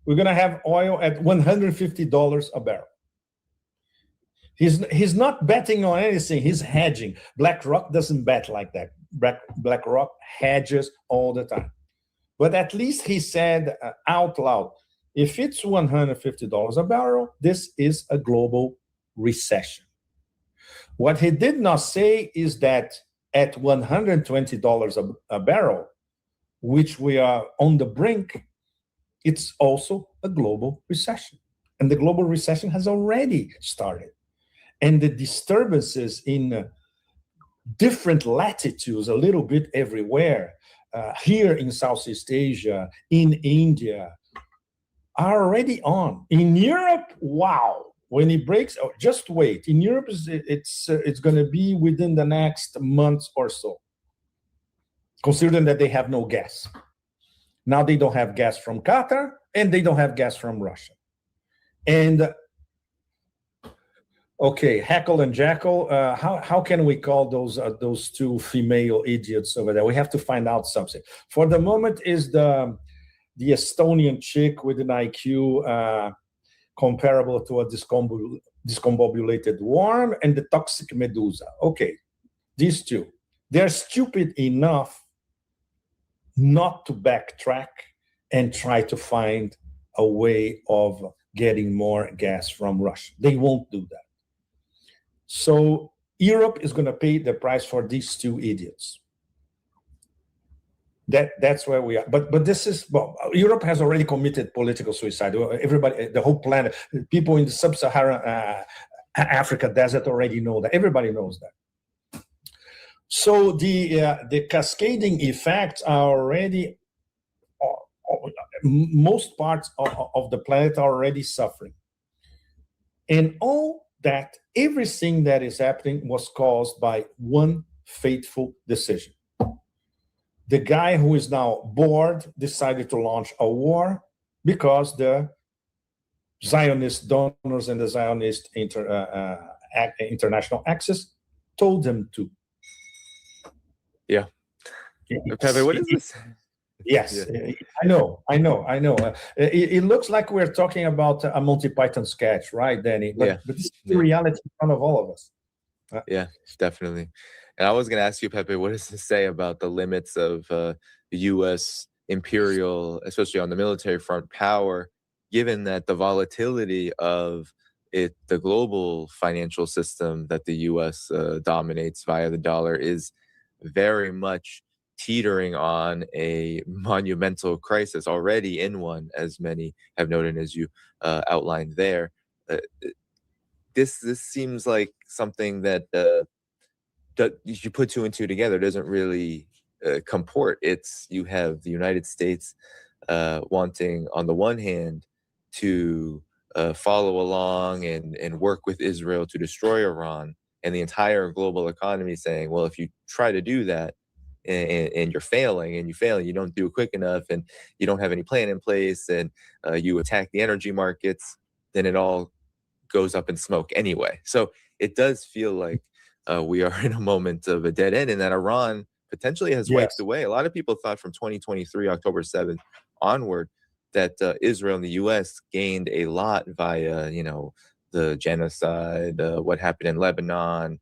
we're going to have oil at $150 a barrel. He's not betting on anything. He's hedging. BlackRock doesn't bet like that. BlackRock hedges all the time. But at least he said out loud, if it's $150 a barrel, this is a global recession. What he did not say is that at $120 a barrel, which we are on the brink, it's also a global recession. And the global recession has already started. And the disturbances in different latitudes, a little bit everywhere, here in Southeast Asia, in India, are already on. In Europe, wow, when it breaks, just wait. In Europe, it's going to be within the next month or so, considering that they have no gas. Now they don't have gas from Qatar, and they don't have gas from Russia. And okay, Heckle and Jekyll, how can we call those two female idiots over there? We have to find out something. For the moment is the Estonian chick with an IQ comparable to a discombobulated worm and the toxic Medusa. Okay, these two. They're stupid enough not to backtrack and try to find a way of getting more gas from Russia. They won't do that. So Europe is going to pay the price for these two idiots. That's where we are. But this is, well, Europe has already committed political suicide. Everybody, the whole planet, people in the sub-Saharan Africa desert already know that. Everybody knows that. So the cascading effects are already, most parts of the planet are already suffering. And all that, everything that is happening was caused by one fateful decision. The guy who is now bored decided to launch a war because the Zionist donors and the Zionist international axis told him to. Yeah. Pepe, what is this? Yes, I know. It looks like we're talking about a Monty Python sketch, right, Danny? But this is the reality in front of all of us. Yeah, definitely. And I was going to ask you, Pepe, what does this say about the limits of the U.S. imperial, especially on the military front, power, given that the volatility of the global financial system that the U.S. Dominates via the dollar is very much teetering on a monumental crisis, already in one, as many have noted, as you outlined there. This seems like something that you put two and two together doesn't really comport. You have the United States wanting, on the one hand, to follow along and work with Israel to destroy Iran, and the entire global economy saying, well, if you try to do that and you're failing, you don't do it quick enough, and you don't have any plan in place, and you attack the energy markets, then it all goes up in smoke anyway. So it does feel like we are in a moment of a dead end, and that Iran potentially has wiped away. A lot of people thought from 2023, October 7th onward, that Israel and the U.S. gained a lot via, the genocide, what happened in Lebanon,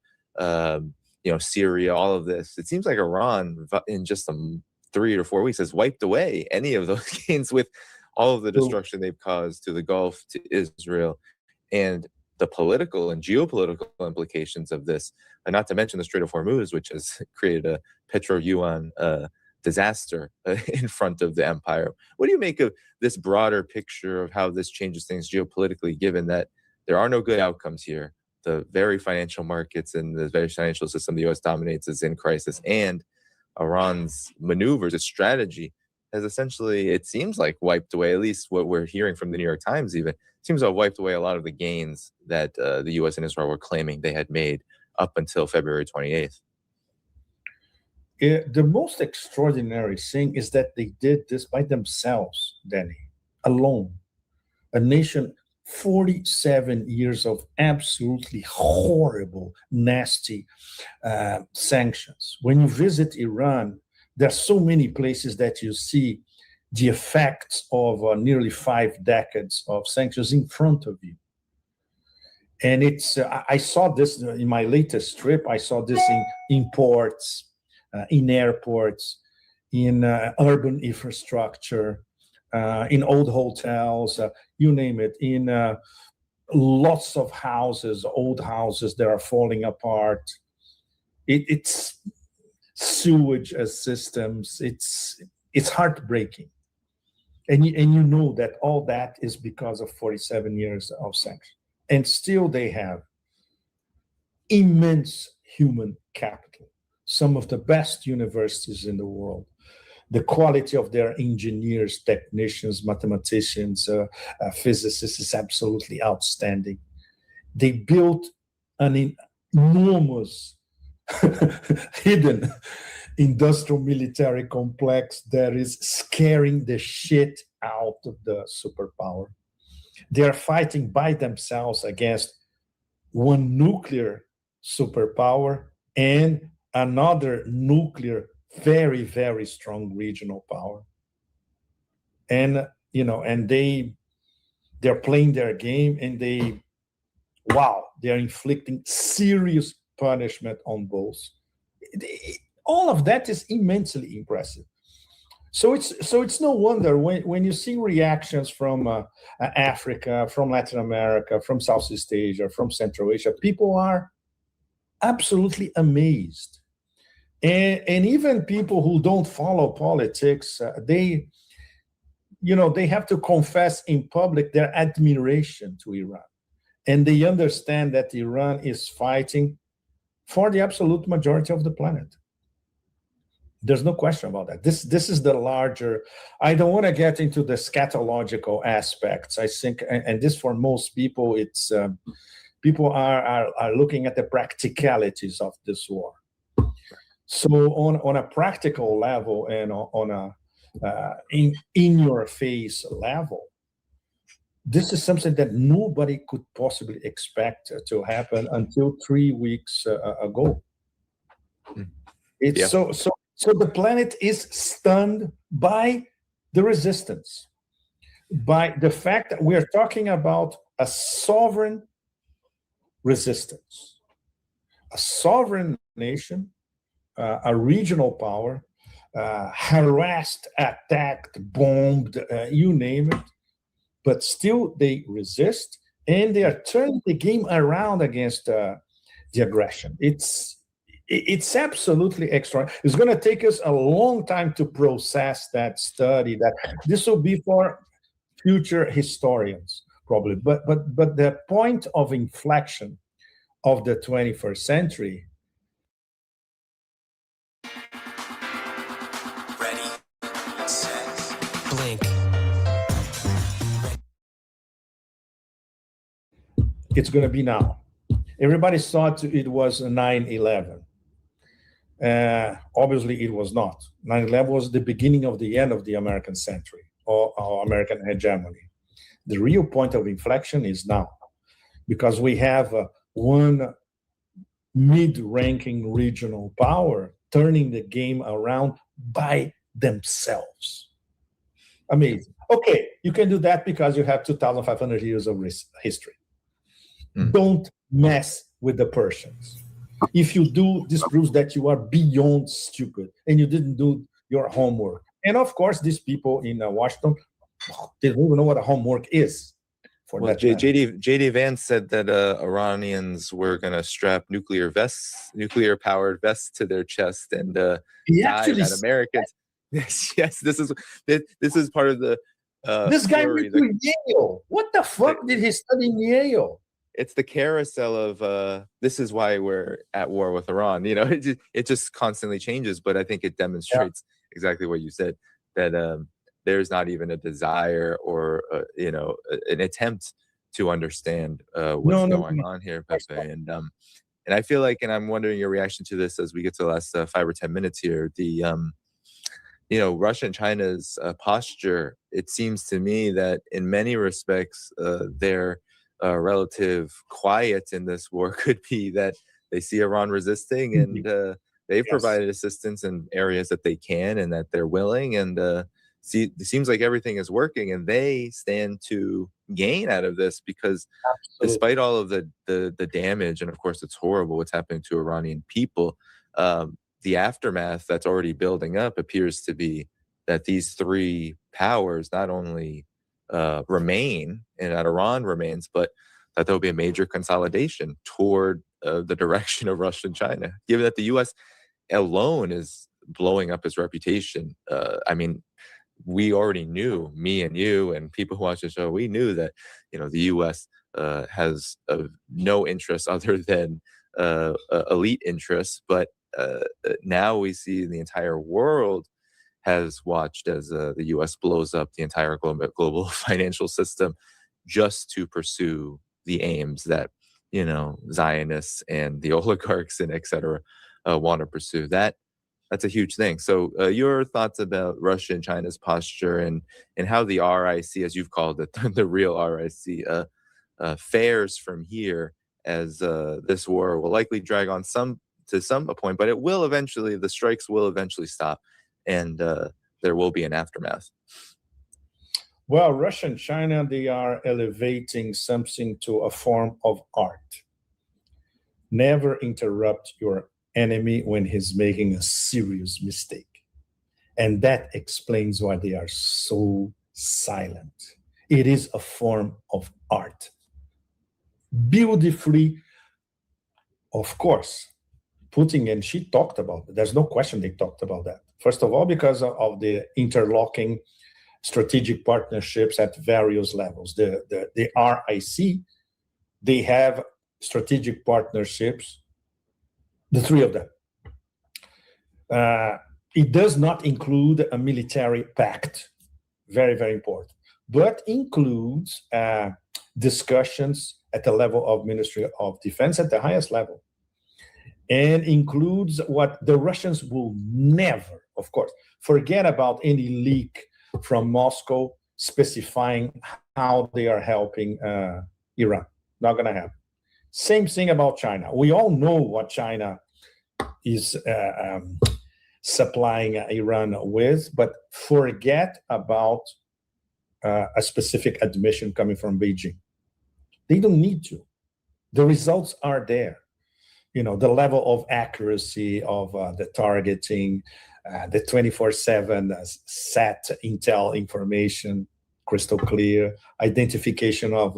Syria, all of this. It seems like Iran, in just 3 or 4 weeks, has wiped away any of those gains with all of the destruction they've caused to the Gulf, to Israel, and the political and geopolitical implications of this, and not to mention the Strait of Hormuz, which has created a petro-yuan disaster in front of the empire. What do you make of this broader picture of how this changes things geopolitically, given that there are no good outcomes here? The very financial markets and the very financial system the U.S. dominates is in crisis, and Iran's maneuvers, its strategy, has essentially, it seems like, wiped away, at least what we're hearing from the New York Times even, seems to have wiped away a lot of the gains that the U.S. and Israel were claiming they had made up until February 28th. The most extraordinary thing is that they did this by themselves, Danny, alone. A nation, 47 years of absolutely horrible, nasty sanctions. When you visit Iran, there are so many places that you see the effects of nearly 5 decades of sanctions in front of you. And I saw this in my latest trip. I saw this in ports, in airports, in urban infrastructure, in old hotels, you name it, in lots of houses, old houses that are falling apart. It's sewage systems. It's heartbreaking. And you know that all that is because of 47 years of sanctions. And still they have immense human capital, some of the best universities in the world. The quality of their engineers, technicians, mathematicians, physicists is absolutely outstanding. They built an enormous hidden industrial military complex that is scaring the shit out of the superpower. They are fighting by themselves against one nuclear superpower and another nuclear, very, very strong regional power. And, and they're playing their game, and they're inflicting serious punishment on both. All of that is immensely impressive. So it's no wonder when you see reactions from Africa, from Latin America, from Southeast Asia, from Central Asia, people are absolutely amazed. And even people who don't follow politics, they have to confess in public their admiration to Iran. And they understand that Iran is fighting for the absolute majority of the planet. There's no question about that. This is the larger. I don't want to get into the scatological aspects. I think, and this for most people, it's people are looking at the practicalities of this war. So on a practical level and on a in your face level, this is something that nobody could possibly expect to happen until 3 weeks ago. It's so the planet is stunned by the resistance, by the fact that we are talking about a sovereign resistance, a sovereign nation, a regional power, harassed, attacked, bombed, you name it, but still they resist, and they are turning the game around against the aggression. It's absolutely extraordinary. It's going to take us a long time to process that study. That this will be for future historians, probably. But the point of inflection of the 21st century. Ready, set, blink. It's going to be now. Everybody thought it was 9/11. Obviously, it was not. 9/11 was the beginning of the end of the American century or American hegemony. The real point of inflection is now, because we have one mid-ranking regional power turning the game around by themselves. Amazing. Okay, you can do that because you have 2,500 years of history. Don't mess with the Persians. If you do, this proves that you are beyond stupid and you didn't do your homework. And of course, these people in Washington, they don't even know what a homework is. Well, JD Vance said that Iranians were going to strap nuclear-powered vests to their chest and die at Americans. Yes, this is part of the. This guy went to Yale. What the fuck did he study in Yale? It's the carousel of this is why we're at war with Iran. You know, it just constantly changes, but I think it demonstrates exactly what you said, that there's not even a desire or an attempt to understand what's going on here, Pepe. And I feel like, and I'm wondering your reaction to this as we get to the last 5 or 10 minutes here. The Russia and China's posture. It seems to me that in many respects, their relative quiet in this war could be that they see Iran resisting, and they've provided assistance in areas that they can and that they're willing, and it seems like everything is working, and they stand to gain out of this because despite all of the damage, and of course it's horrible what's happening to Iranian people, the aftermath that's already building up appears to be that these three powers not only remain and that Iran remains, but that there'll be a major consolidation toward the direction of Russia and China, given that the U.S. alone is blowing up its reputation. I mean, we already knew, me and you and people who watch the show, we knew that, the U.S. has no interests other than elite interests. But now we see the entire world has watched as the U.S. blows up the entire global financial system just to pursue the aims that, Zionists and the oligarchs and et cetera want to pursue. That's a huge thing. So your thoughts about Russia and China's posture and how the RIC, as you've called it, the real RIC, fares from here as this war will likely drag on to some point, but it will eventually, the strikes will eventually stop, and there will be an aftermath. Well, Russia and China, they are elevating something to a form of art. Never interrupt your enemy when he's making a serious mistake. And that explains why they are so silent. It is a form of art. Beautifully, of course, Putin, and she talked about it. There's no question they talked about that. First of all, because of the interlocking strategic partnerships at various levels. The RIC, they have strategic partnerships, the three of them. It does not include a military pact, very, very important, but includes discussions at the level of Ministry of Defense at the highest level, and includes what the Russians will never, of course, forget about any leak from Moscow specifying how they are helping Iran. Not going to happen. Same thing about China. We all know what China is supplying Iran with, but forget about a specific admission coming from Beijing. They don't need to. The results are there. You know, the level of accuracy of the targeting, the 24/7 SAT intel information, crystal clear, identification of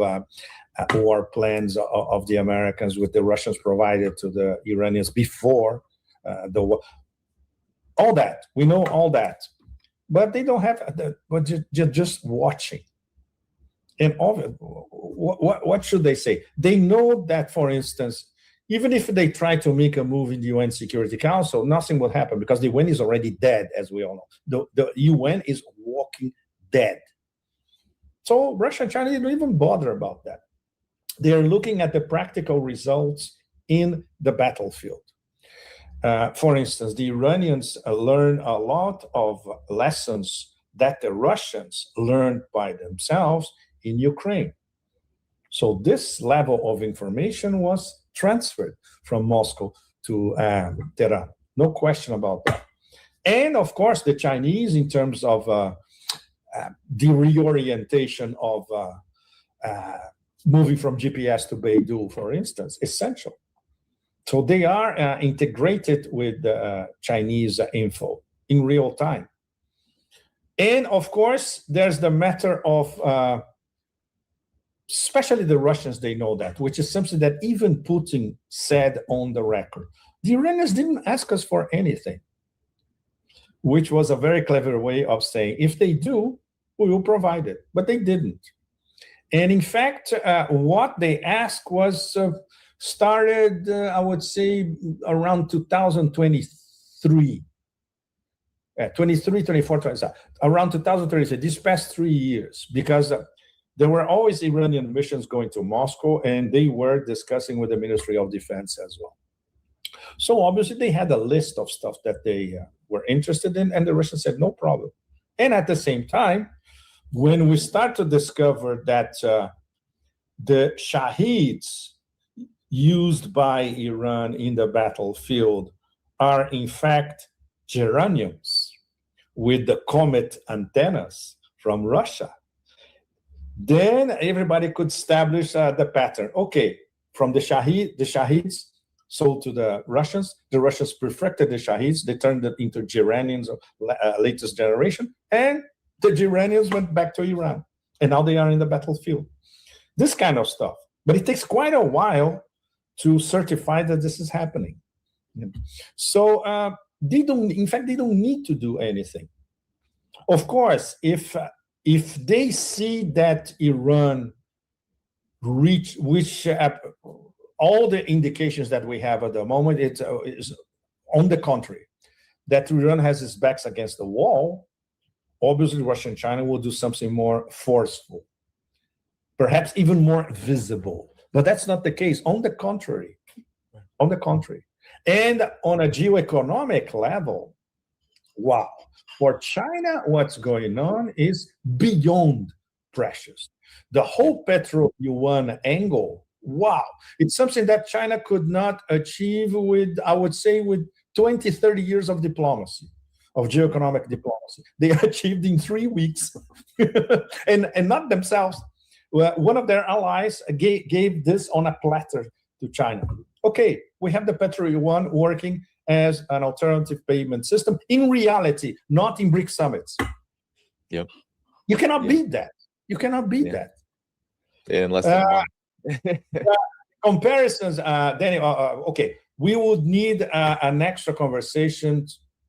war plans of the Americans with the Russians provided to the Iranians before the war. All that, we know all that. But they don't have, but just watching. And what should they say? They know that, for instance, even if they try to make a move in the UN Security Council, nothing will happen because the UN is already dead, as we all know. The UN is walking dead. So Russia and China don't even bother about that. They're looking at the practical results in the battlefield. For instance, the Iranians learn a lot of lessons that the Russians learned by themselves in Ukraine. So this level of information was transferred from Moscow to Tehran. No question about that. And of course, the Chinese, in terms of the reorientation of moving from GPS to Beidou, for instance, essential. So they are integrated with Chinese info in real time. And of course, there's the matter of, especially the Russians, they know that, which is something that even Putin said on the record. The Iranians didn't ask us for anything, which was a very clever way of saying, if they do, we will provide it. But they didn't. And in fact, what they asked was started, I would say, around 2023. 23, 24, 27, around 2023, these past 3 years, because there were always Iranian missions going to Moscow, and they were discussing with the Ministry of Defense as well. So obviously they had a list of stuff that they were interested in, and the Russians said, no problem. And at the same time, when we start to discover that the Shaheeds used by Iran in the battlefield are in fact geraniums with the Comet antennas from Russia, then everybody could establish the pattern. Okay, from the Shaheeds sold to the Russians perfected the Shaheeds, they turned it into geraniums of latest generation, and the geraniums went back to Iran, and now they are in the battlefield. This kind of stuff. But it takes quite a while to certify that this is happening. So they don't need to do anything. Of course, if they see that Iran which all the indications that we have at the moment, it's on the contrary, that Iran has its backs against the wall, obviously Russia and China will do something more forceful, perhaps even more visible. But that's not the case. On the contrary. And on a geoeconomic level, wow. For China, what's going on is beyond precious. The whole petro-yuan angle, wow. It's something that China could not achieve with, I would say, with 20, 30 years of diplomacy, of geoeconomic diplomacy. They achieved in 3 weeks, and not themselves. Well, one of their allies gave this on a platter to China. Okay, we have the petro-yuan working as an alternative payment system in reality, not in BRICS summits. Yep. You cannot beat that. You cannot beat that. In less than comparisons, Danny, okay, we would need an extra conversation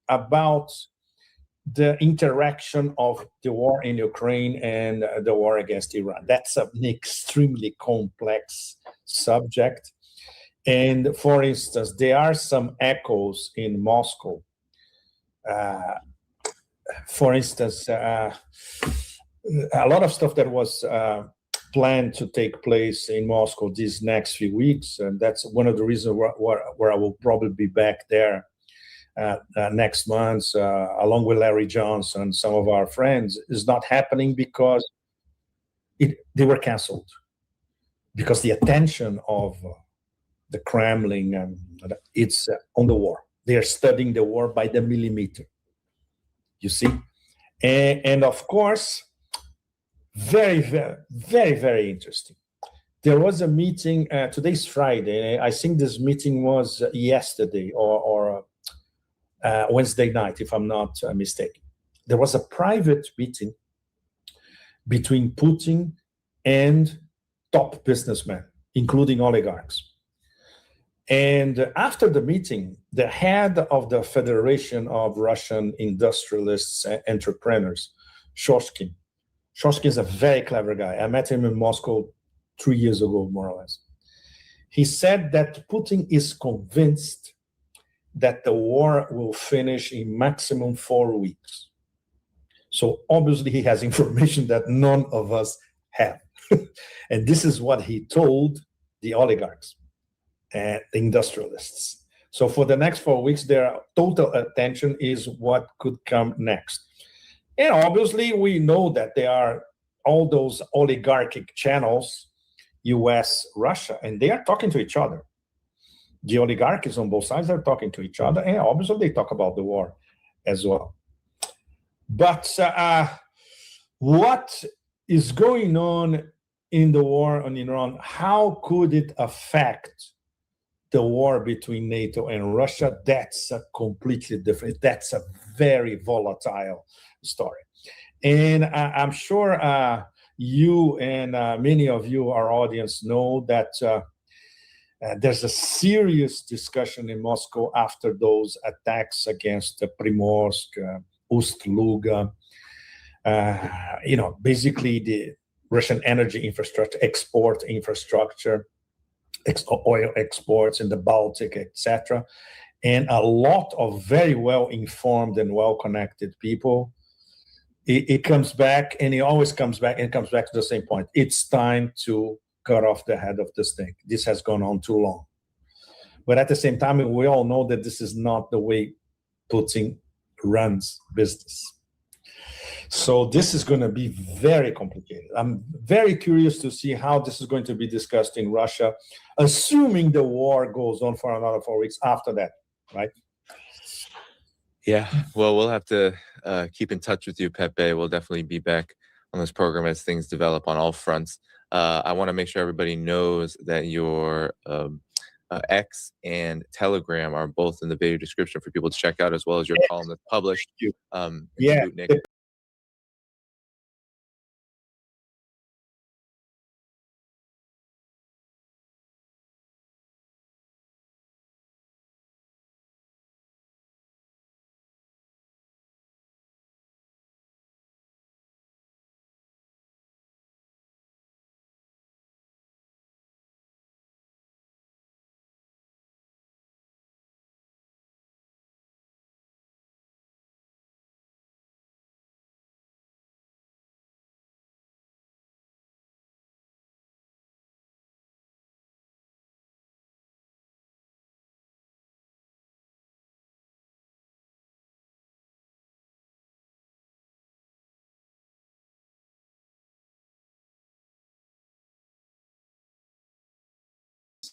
about the interaction of the war in Ukraine and the war against Iran. That's an extremely complex subject. And for instance, there are some echoes in Moscow. For instance, a lot of stuff that was planned to take place in Moscow these next few weeks, and that's one of the reasons where I will probably be back there next month, along with Larry Johnson and some of our friends, is not happening because they were canceled. Because the attention of the Kremlin, it's on the war. They are studying the war by the millimeter. You see? And of course, very, very, very, very interesting. There was a meeting, today's Friday. I think this meeting was yesterday or Wednesday night, if I'm not mistaken. There was a private meeting between Putin and top businessmen, including oligarchs. And after the meeting, the head of the Federation of Russian Industrialists and Entrepreneurs, Shoshkin is a very clever guy. I met him in Moscow 3 years ago, more or less. He said that Putin is convinced that the war will finish in maximum 4 weeks. So obviously he has information that none of us have. And this is what he told the oligarchs and the industrialists. So for the next 4 weeks, their total attention is what could come next. And obviously we know that there are all those oligarchic channels, US, Russia, and they are talking to each other. The oligarchies on both sides are talking to each other, and obviously they talk about the war as well. But what is going on in the war on Iran? How could it affect the war between NATO and Russia? That's a completely different, that's a very volatile story. And I'm sure you and many of you, our audience, know that there's a serious discussion in Moscow after those attacks against Primorsk, Ust-Luga, basically the Russian energy infrastructure, export infrastructure, oil exports in the Baltic, etc. And a lot of very well-informed and well-connected people. It comes back, and it always comes back, and comes back to the same point. It's time to cut off the head of this thing. This has gone on too long. But at the same time, we all know that this is not the way Putin runs business. So this is going to be very complicated. I'm very curious to see how this is going to be discussed in Russia, assuming the war goes on for another 4 weeks after that, right? Yeah, well, we'll have to keep in touch with you, Pepe. We'll definitely be back on this program as things develop on all fronts. I want to make sure everybody knows that your X and Telegram are both in the video description for people to check out, as well as your column that's published. Yeah. Sputnik.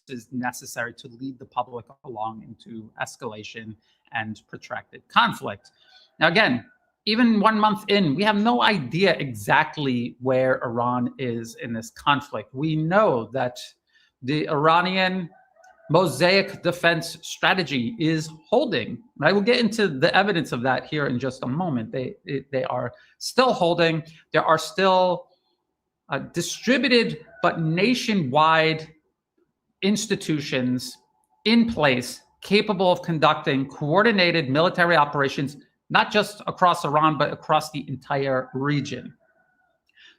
is necessary to lead the public along into escalation and protracted conflict. Now, again, even 1 month in, we have no idea exactly where Iran is in this conflict. We know that the Iranian mosaic defense strategy is holding. I will get into the evidence of that here in just a moment. They are still holding. There are still distributed but nationwide institutions in place capable of conducting coordinated military operations, not just across Iran, but across the entire region.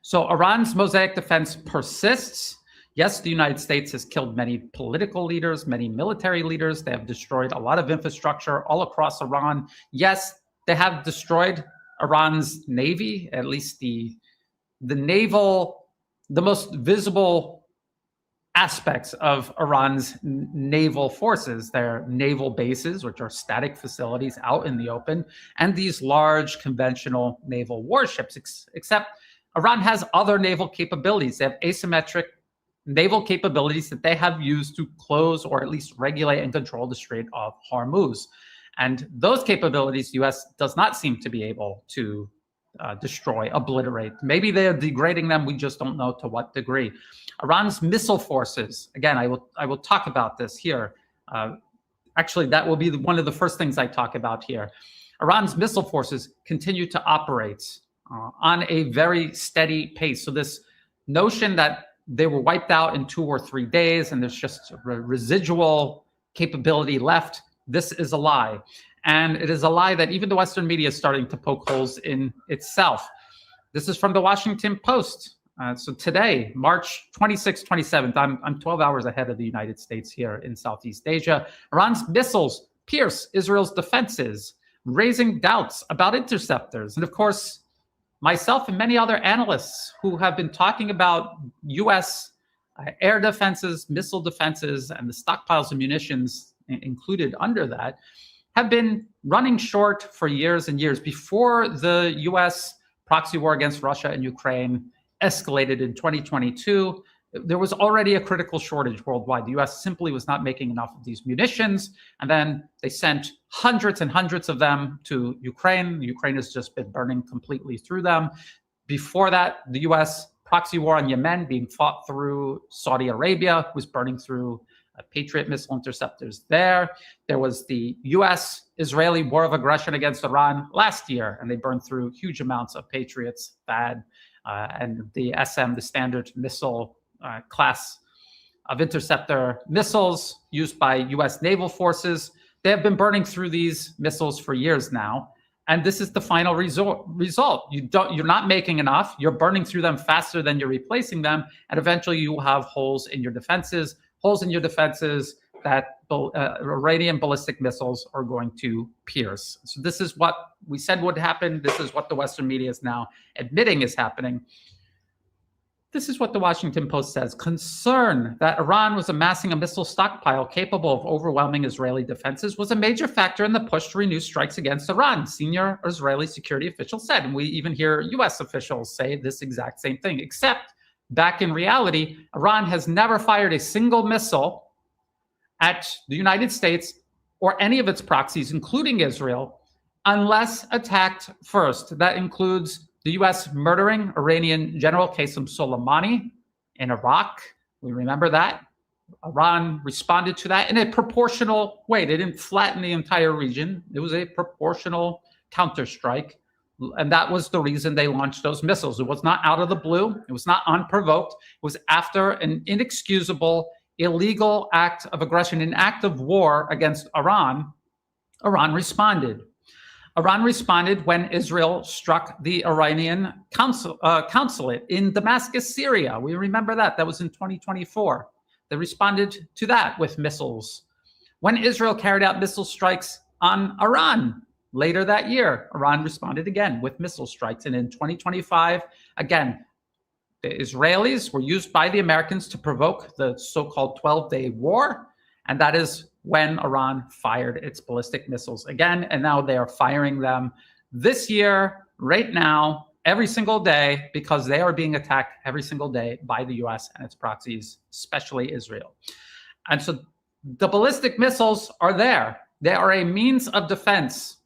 So Iran's mosaic defense persists. Yes, the United States has killed many political leaders, many military leaders. They have destroyed a lot of infrastructure all across Iran. Yes, they have destroyed Iran's navy, at least the naval, the most visible aspects of Iran's naval forces, their naval bases, which are static facilities out in the open, and these large conventional naval warships, except Iran has other naval capabilities. They have asymmetric naval capabilities that they have used to close or at least regulate and control the Strait of Hormuz. And those capabilities, the U.S. does not seem to be able to destroy, obliterate. Maybe they're degrading them. We just don't know to what degree. Iran's missile forces, again, I will talk about this here. Actually, that will be one of the first things I talk about here. Iran's missile forces continue to operate on a very steady pace. So this notion that they were wiped out in 2 or 3 days and there's just residual capability left, this is a lie. And it is a lie that even the Western media is starting to poke holes in itself. This is from the Washington Post. So today, March 26th, 27th, I'm 12 hours ahead of the United States here in Southeast Asia. Iran's missiles pierce Israel's defenses, raising doubts about interceptors. And of course, myself and many other analysts who have been talking about U.S. Air defenses, missile defenses, and the stockpiles of munitions included under that, have been running short for years and years. Before the U.S. proxy war against Russia and Ukraine escalated in 2022, there was already a critical shortage worldwide. The U.S. simply was not making enough of these munitions, and then they sent hundreds and hundreds of them to Ukraine. Ukraine has just been burning completely through them. Before that, the U.S. proxy war on Yemen being fought through Saudi Arabia was burning through Patriot missile interceptors there. There was the U.S.-Israeli war of aggression against Iran last year, and they burned through huge amounts of Patriots, THAAD, and the SM, the Standard Missile class of interceptor missiles used by U.S. naval forces. They have been burning through these missiles for years now, and this is the final result. You're not making enough. You're burning through them faster than you're replacing them, and eventually you will have holes in your defenses. Holes in your defenses that Iranian ballistic missiles are going to pierce. So this is what we said would happen. This is what the Western media is now admitting is happening. This is what the Washington Post says. Concern that Iran was amassing a missile stockpile capable of overwhelming Israeli defenses was a major factor in the push to renew strikes against Iran, senior Israeli security officials said. And we even hear U.S. officials say this exact same thing, except back in reality, Iran has never fired a single missile at the United States or any of its proxies, including Israel, unless attacked first. That includes the U.S. murdering Iranian General Qasem Soleimani in Iraq. We remember that. Iran responded to that in a proportional way. They didn't flatten the entire region. It was a proportional counterstrike. And that was the reason they launched those missiles. It was not out of the blue. It was not unprovoked. It was after an inexcusable, illegal act of aggression, an act of war against Iran. Iran responded. Iran responded when Israel struck the Iranian consulate in Damascus, Syria. We remember that. That was in 2024. They responded to that with missiles. When Israel carried out missile strikes on Iran, later that year, Iran responded again with missile strikes. And in 2025, again, the Israelis were used by the Americans to provoke the so-called 12-day war. And that is when Iran fired its ballistic missiles again. And now they are firing them this year, right now, every single day, because they are being attacked every single day by the U.S. and its proxies, especially Israel. And so the ballistic missiles are there. They are a means of defense.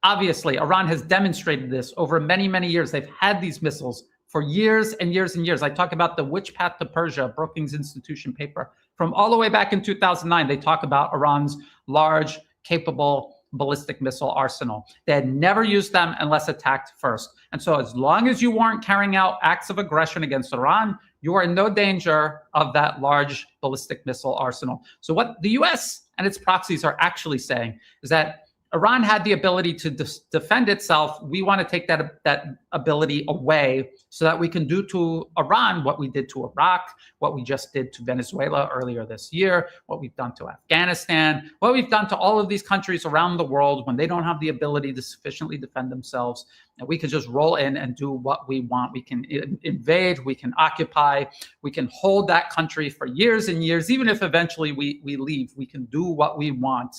Obviously, Iran has demonstrated this over many, many years. They've had these missiles for years and years and years. I talk about the Which Path to Persia, Brookings Institution paper from all the way back in 2009. They talk about Iran's large, capable ballistic missile arsenal. They had never used them unless attacked first. And so as long as you weren't carrying out acts of aggression against Iran, you are in no danger of that large ballistic missile arsenal. So what the US and its proxies are actually saying is that Iran had the ability to defend itself. We want to take that ability away so that we can do to Iran what we did to Iraq, what we just did to Venezuela earlier this year, what we've done to Afghanistan, what we've done to all of these countries around the world when they don't have the ability to sufficiently defend themselves. And we can just roll in and do what we want. We can invade, we can occupy, we can hold that country for years and years. Even if eventually we leave, we can do what we want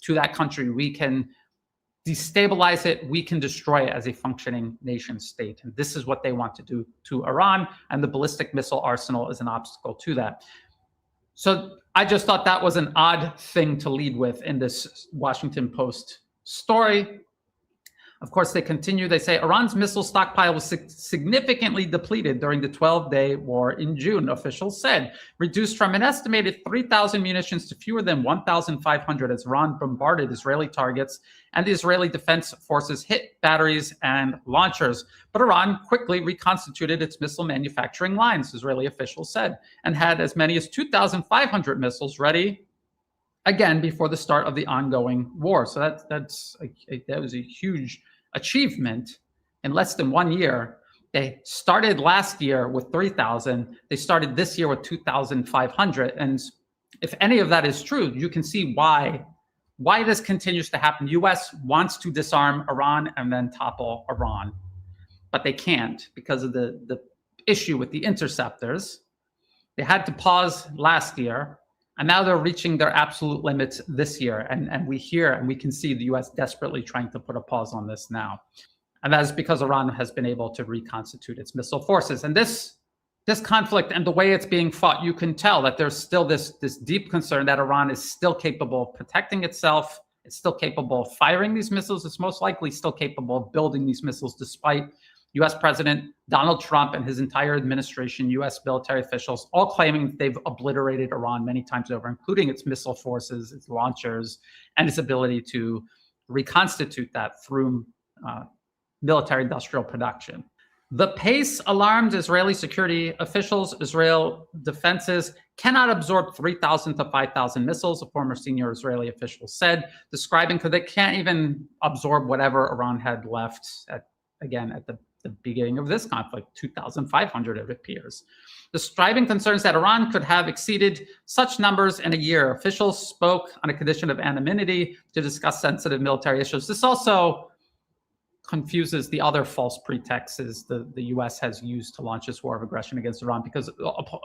to that country. We can destabilize it. We can destroy it as a functioning nation state. And this is what they want to do to Iran. And the ballistic missile arsenal is an obstacle to that. So I just thought that was an odd thing to lead with in this Washington Post story. Of course, they continue. They say Iran's missile stockpile was significantly depleted during the 12-day war in June, officials said, reduced from an estimated 3,000 munitions to fewer than 1,500 as Iran bombarded Israeli targets and the Israeli Defense Forces hit batteries and launchers. But Iran quickly reconstituted its missile manufacturing lines, Israeli officials said, and had as many as 2,500 missiles ready again before the start of the ongoing war. So that was a huge achievement in less than 1 year. They started last year with 3,000. They started this year with 2,500. And if any of that is true, you can see why this continues to happen. The U.S. wants to disarm Iran and then topple Iran, but they can't because of the issue with the interceptors. They had to pause last year. And now they're reaching their absolute limits this year. And we hear and we can see the U.S. desperately trying to put a pause on this now. And that is because Iran has been able to reconstitute its missile forces. And this conflict and the way it's being fought, you can tell that there's still this deep concern that Iran is still capable of protecting itself. It's still capable of firing these missiles. It's most likely still capable of building these missiles despite U.S. President Donald Trump and his entire administration, U.S. military officials, all claiming that they've obliterated Iran many times over, including its missile forces, its launchers, and its ability to reconstitute that through military-industrial production. The pace alarmed Israeli security officials. Israel defenses cannot absorb 3,000 to 5,000 missiles, a former senior Israeli official said, describing because they can't even absorb whatever Iran had left at the beginning of this conflict, 2,500 it appears. Describing concerns that Iran could have exceeded such numbers in a year. Officials spoke on a condition of anonymity to discuss sensitive military issues. This also confuses the other false pretexts the U.S. has used to launch this war of aggression against Iran, because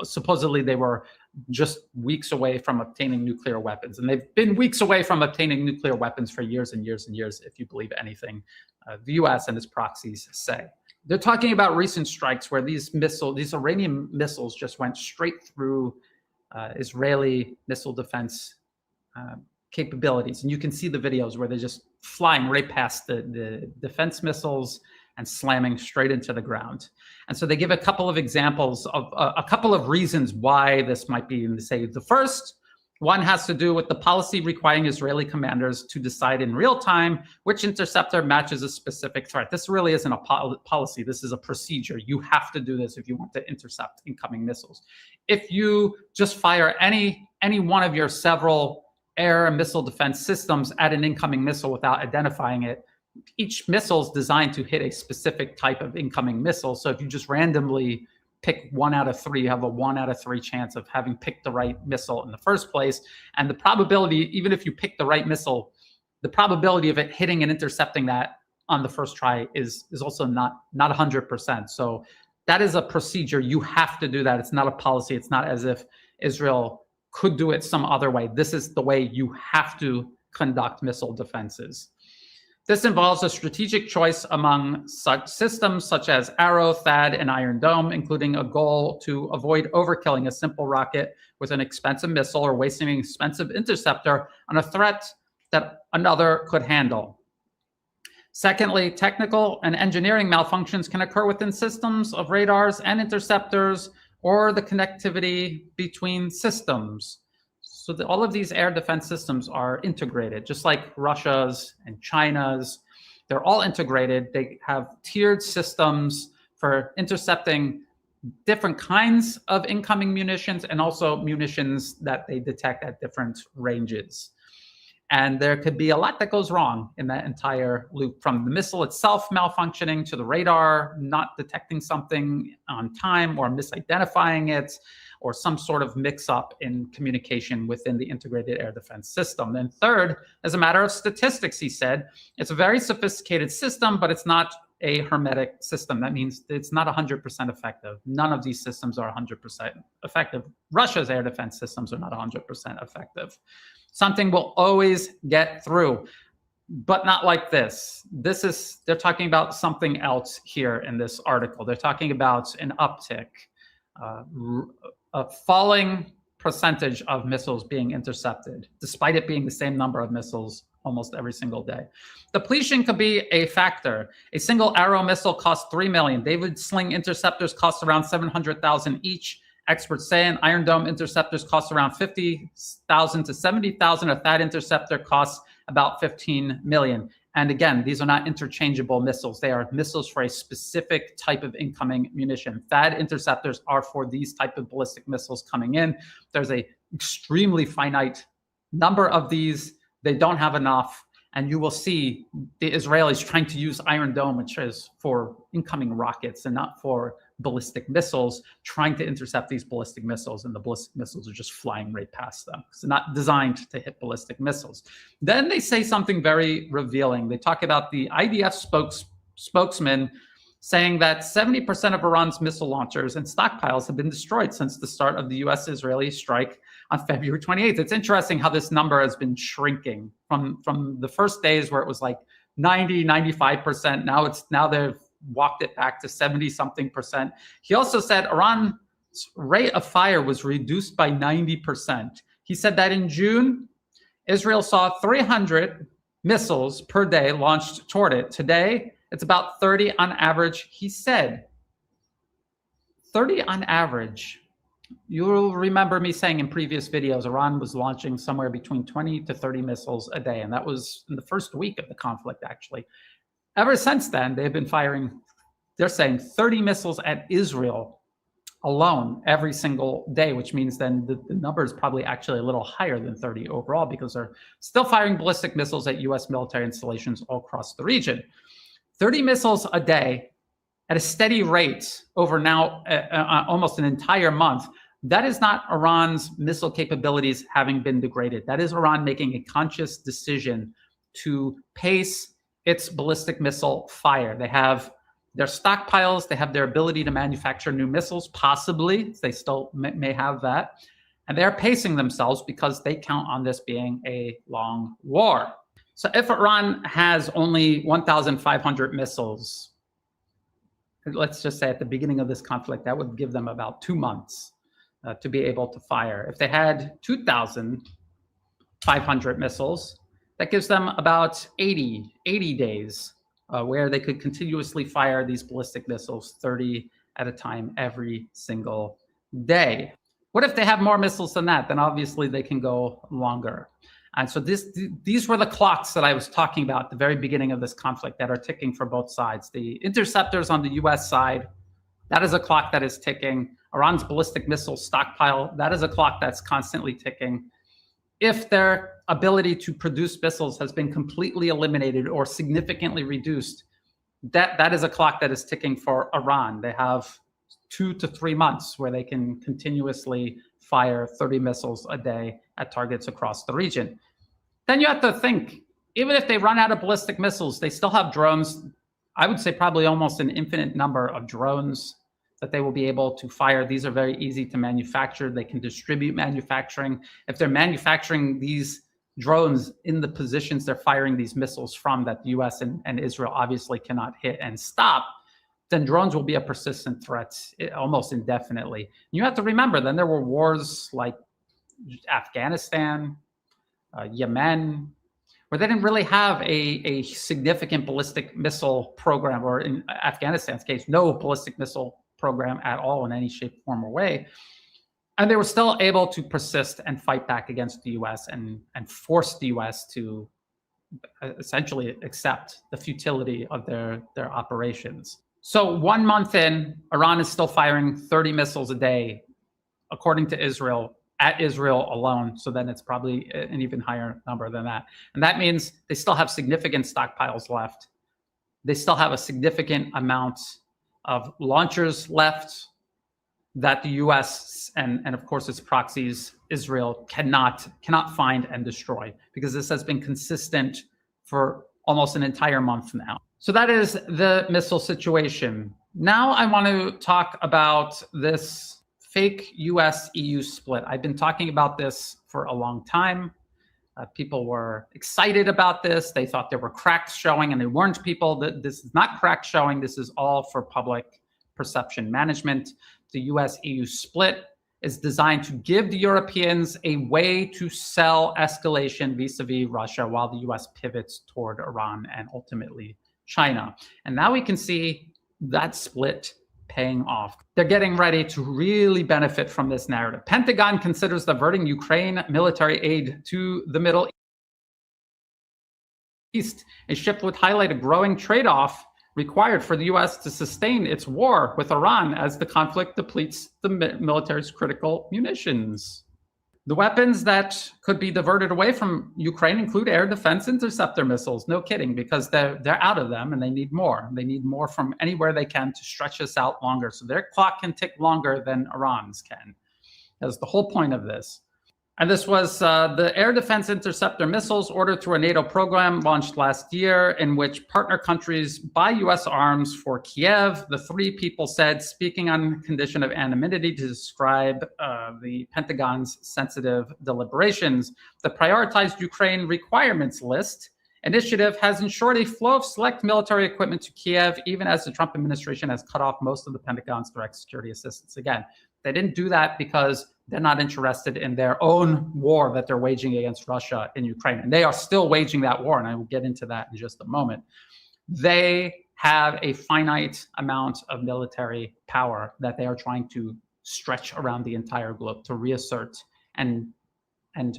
supposedly they were just weeks away from obtaining nuclear weapons. And they've been weeks away from obtaining nuclear weapons for years and years and years, if you believe anything the U.S. and its proxies say. They're talking about recent strikes where these Iranian missiles just went straight through Israeli missile defense capabilities. And you can see the videos where they're just flying right past the defense missiles and slamming straight into the ground. And so they give a couple of examples of a couple of reasons why this might be. And they say the first one has to do with the policy requiring Israeli commanders to decide in real time which interceptor matches a specific threat. This really isn't a policy. This is a procedure. You have to do this if you want to intercept incoming missiles. If you just fire any one of your several air and missile defense systems at an incoming missile without identifying it, each missile is designed to hit a specific type of incoming missile. So if you just randomly pick 1 out of 3, you have a 1 out of 3 chance of having picked the right missile in the first place. And the probability, even if you pick the right missile, the probability of it hitting and intercepting that on the first try is also not 100%. So that is a procedure. You have to do that. It's not a policy. It's not as if Israel could do it some other way. This is the way you have to conduct missile defenses. This involves a strategic choice among such systems such as Arrow, THAAD, and Iron Dome, including a goal to avoid overkilling a simple rocket with an expensive missile or wasting an expensive interceptor on a threat that another could handle. Secondly, technical and engineering malfunctions can occur within systems of radars and interceptors or the connectivity between systems. So all of these air defense systems are integrated, just like Russia's and China's. They're all integrated. They have tiered systems for intercepting different kinds of incoming munitions and also munitions that they detect at different ranges. And there could be a lot that goes wrong in that entire loop, from the missile itself malfunctioning to the radar not detecting something on time or misidentifying it, or some sort of mix-up in communication within the integrated air defense system. Then third, as a matter of statistics, he said, it's a very sophisticated system, but it's not a hermetic system. That means it's not 100% effective. None of these systems are 100% effective. Russia's air defense systems are not 100% effective. Something will always get through, but not like this. They're talking about something else here in this article. They're talking about an uptick, a falling percentage of missiles being intercepted, despite it being the same number of missiles almost every single day. Depletion could be a factor. A single Arrow missile costs $3 million. David Sling interceptors cost around $700,000 each. Experts say an Iron Dome interceptors cost around $50,000 to $70,000. A THAAD interceptor costs about $15 million. And again, these are not interchangeable missiles. They are missiles for a specific type of incoming munition. THAAD interceptors are for these type of ballistic missiles coming in. There's a extremely finite number of these. They don't have enough. And you will see the Israelis trying to use Iron Dome, which is for incoming rockets and not for ballistic missiles, trying to intercept these ballistic missiles, and the ballistic missiles are just flying right past them. It's not designed to hit ballistic missiles. Then they say something very revealing. They talk about the IDF spokesman saying that 70% of Iran's missile launchers and stockpiles have been destroyed since the start of the US-Israeli strike on February 28th. It's interesting how this number has been shrinking from the first days where it was like 90, 95%. Now they've walked it back to 70-something%. He also said Iran's rate of fire was reduced by 90%. He said that in June, Israel saw 300 missiles per day launched toward it. Today, it's about 30 on average. He said 30 on average. You'll remember me saying in previous videos, Iran was launching somewhere between 20 to 30 missiles a day. And that was in the first week of the conflict, actually. Ever since then, they've been firing, they're saying 30 missiles at Israel alone every single day, which means then the number is probably actually a little higher than 30 overall, because they're still firing ballistic missiles at US military installations all across the region. 30 missiles a day at a steady rate over now almost an entire month. That is not Iran's missile capabilities having been degraded. That is Iran making a conscious decision to pace its ballistic missile fire. They have their stockpiles, they have their ability to manufacture new missiles, possibly, they still may have that. And they're pacing themselves because they count on this being a long war. So if Iran has only 1,500 missiles, let's just say at the beginning of this conflict, that would give them about 2 months to be able to fire. If they had 2,500 missiles, that gives them about 80 days where they could continuously fire these ballistic missiles 30 at a time every single day. What if they have more missiles than that? Then obviously they can go longer. And so these were the clocks that I was talking about at the very beginning of this conflict that are ticking for both sides. The interceptors on the US side, that is a clock that is ticking. Iran's ballistic missile stockpile, that is a clock that's constantly ticking. If their ability to produce missiles has been completely eliminated or significantly reduced, that is a clock that is ticking for Iran. They have 2 to 3 months where they can continuously fire 30 missiles a day at targets across the region. Then you have to think, even if they run out of ballistic missiles, they still have drones. I would say probably almost an infinite number of drones that they will be able to fire. These are very easy to manufacture. They can distribute manufacturing. If they're manufacturing these drones in the positions they're firing these missiles from that the US and Israel obviously cannot hit and stop, then drones will be a persistent threat almost indefinitely. You have to remember, then there were wars like Afghanistan, Yemen, where they didn't really have a significant ballistic missile program, or in Afghanistan's case, no ballistic missile program at all in any shape, form, or way. And they were still able to persist and fight back against the US and force the US to essentially accept the futility of their operations. So 1 month in, Iran is still firing 30 missiles a day, according to Israel, at Israel alone. So then it's probably an even higher number than that. And that means they still have significant stockpiles left. They still have a significant amount of launchers left that the US and of course its proxies, Israel, cannot find and destroy, because this has been consistent for almost an entire month now. So that is the missile situation. Now I want to talk about this fake US-EU split. I've been talking about this for a long time. People were excited about this. They thought there were cracks showing, and they warned people that this is not cracks showing. This is all for public perception management. The US-EU split is designed to give the Europeans a way to sell escalation vis-a-vis Russia while the US pivots toward Iran and ultimately China. And now we can see that split paying off. They're getting ready to really benefit from this narrative. Pentagon considers diverting Ukraine military aid to the Middle East. A shift would highlight a growing trade-off required for the U.S. to sustain its war with Iran as the conflict depletes the military's critical munitions. The weapons that could be diverted away from Ukraine include air defense interceptor missiles. No kidding, because they're out of them and they need more. They need more from anywhere they can to stretch this out longer. So their clock can tick longer than Iran's can. That's the whole point of this. And this was the air defense interceptor missiles ordered through a NATO program launched last year, in which partner countries buy U.S. arms for Kiev. The three people said, speaking on condition of anonymity to describe the Pentagon's sensitive deliberations. The prioritized Ukraine requirements list initiative has ensured a flow of select military equipment to Kiev, even as the Trump administration has cut off most of the Pentagon's direct security assistance. Again, they didn't do that because they're not interested in their own war that they're waging against Russia in Ukraine. And they are still waging that war, and I will get into that in just a moment. They have a finite amount of military power that they are trying to stretch around the entire globe to reassert and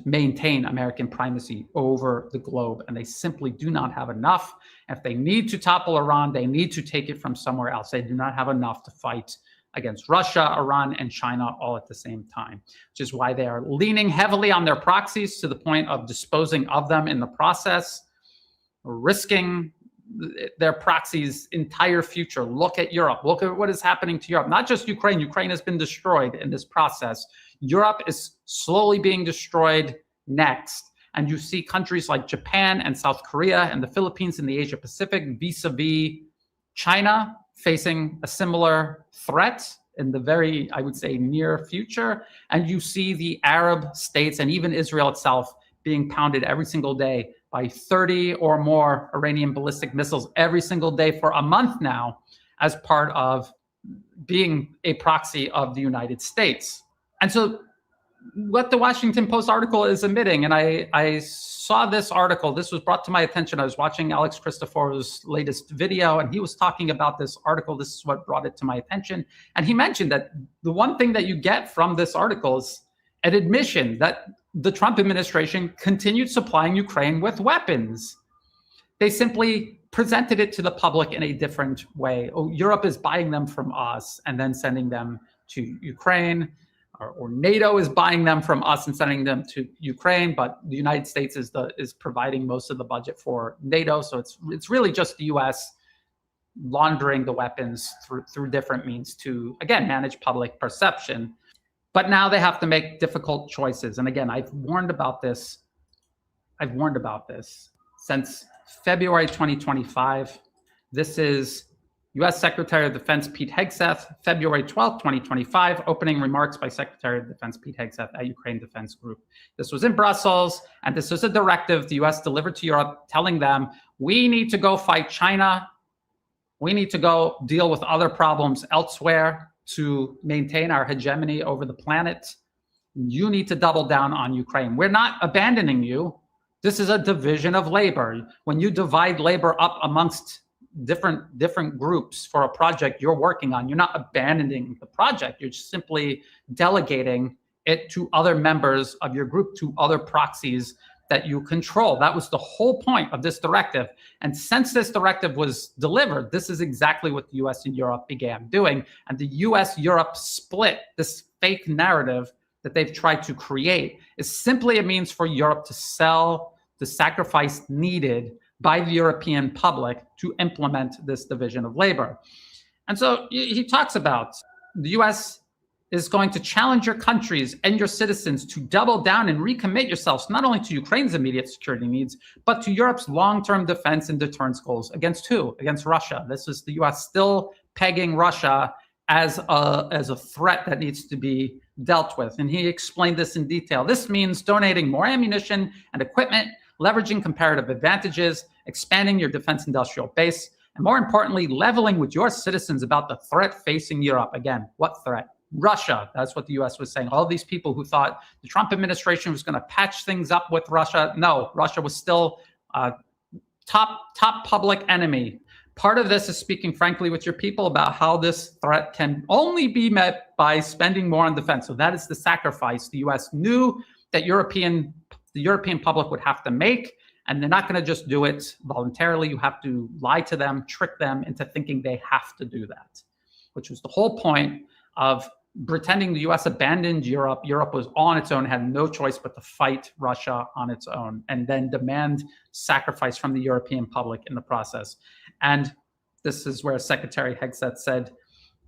maintain American primacy over the globe. And they simply do not have enough. If they need to topple Iran, they need to take it from somewhere else. They do not have enough to fight against Russia, Iran, and China all at the same time, which is why they are leaning heavily on their proxies to the point of disposing of them in the process, risking their proxies' entire future. Look at Europe. Look at what is happening to Europe. Not just Ukraine. Ukraine has been destroyed in this process. Europe is slowly being destroyed next. And you see countries like Japan and South Korea and the Philippines in the Asia Pacific vis-a-vis China facing a similar threat in the very, I would say, near future. And you see the Arab states and even Israel itself being pounded every single day by 30 or more Iranian ballistic missiles every single day for a month now as part of being a proxy of the United States. And so what the Washington Post article is admitting, and I saw this article, this was brought to my attention. I was watching Alex Christopher's latest video, and he was talking about this article. This is what brought it to my attention. And he mentioned that the one thing that you get from this article is an admission that the Trump administration continued supplying Ukraine with weapons. They simply presented it to the public in a different way. Oh, Europe is buying them from us and then sending them to Ukraine. Or NATO is buying them from us and sending them to Ukraine, but the United States is providing most of the budget for NATO. So it's really just the U.S. laundering the weapons through different means to, again, manage public perception. But now they have to make difficult choices. And again, I've warned about this. I've warned about this since February 2025. This is U.S. Secretary of Defense Pete Hegseth, February 12, 2025, opening remarks by Secretary of Defense Pete Hegseth at Ukraine Defense Group. This was in Brussels, and this was a directive the U.S. delivered to Europe telling them, we need to go fight China. We need to go deal with other problems elsewhere to maintain our hegemony over the planet. You need to double down on Ukraine. We're not abandoning you. This is a division of labor. When you divide labor up amongst different groups for a project you're working on, you're not abandoning the project. You're just simply delegating it to other members of your group, to other proxies that you control. That was the whole point of this directive. And since this directive was delivered, this is exactly what the US and Europe began doing. And the US-Europe split, this fake narrative that they've tried to create, is simply a means for Europe to sell the sacrifice needed by the European public to implement this division of labor. And so he talks about the US is going to challenge your countries and your citizens to double down and recommit yourselves not only to Ukraine's immediate security needs, but to Europe's long-term defense and deterrence goals. Against who? Against Russia. This is the US still pegging Russia as a threat that needs to be dealt with. And he explained this in detail. This means donating more ammunition and equipment, leveraging comparative advantages, expanding your defense industrial base, and more importantly, leveling with your citizens about the threat facing Europe. Again, what threat? Russia. That's what the US was saying. All these people who thought the Trump administration was going to patch things up with Russia. No, Russia was still top public enemy. Part of this is speaking frankly with your people about how this threat can only be met by spending more on defense. So that is the sacrifice the US knew that the European public would have to make, and they're not going to just do it voluntarily. You have to lie to them, trick them into thinking they have to do that, which was the whole point of pretending the US abandoned Europe. Europe was on its own, had no choice but to fight Russia on its own, and then demand sacrifice from the European public in the process. And this is where Secretary Hegseth said,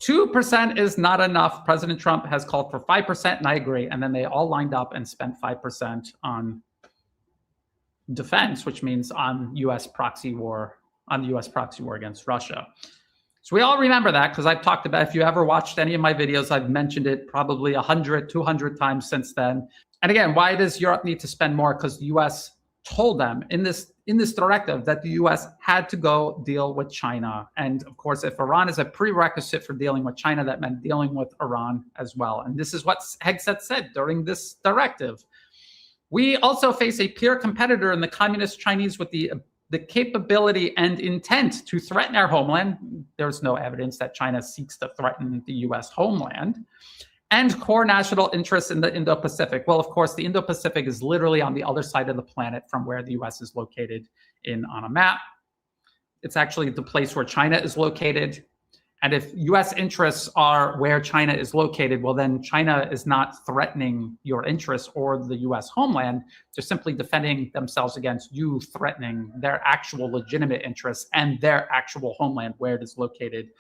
2% is not enough. President Trump has called for 5%, and I agree. And then they all lined up and spent 5% on defense, which means on US proxy war, on the US proxy war against Russia. So we all remember that, because I've talked about, if you ever watched any of my videos, I've mentioned it probably 100, 200 times since then. And again, why does Europe need to spend more? Because the US told them in this directive that the US had to go deal with China. And of course, if Iran is a prerequisite for dealing with China, that meant dealing with Iran as well. And this is what Hegseth said during this directive. We also face a peer competitor in the communist Chinese with the capability and intent to threaten our homeland. There's no evidence that China seeks to threaten the US homeland. And core national interests in the Indo-Pacific. Well, of course, the Indo-Pacific is literally on the other side of the planet from where the US is located on a map. It's actually the place where China is located. And if US interests are where China is located, well, then China is not threatening your interests or the US homeland. They're simply defending themselves against you threatening their actual legitimate interests and their actual homeland, where it is located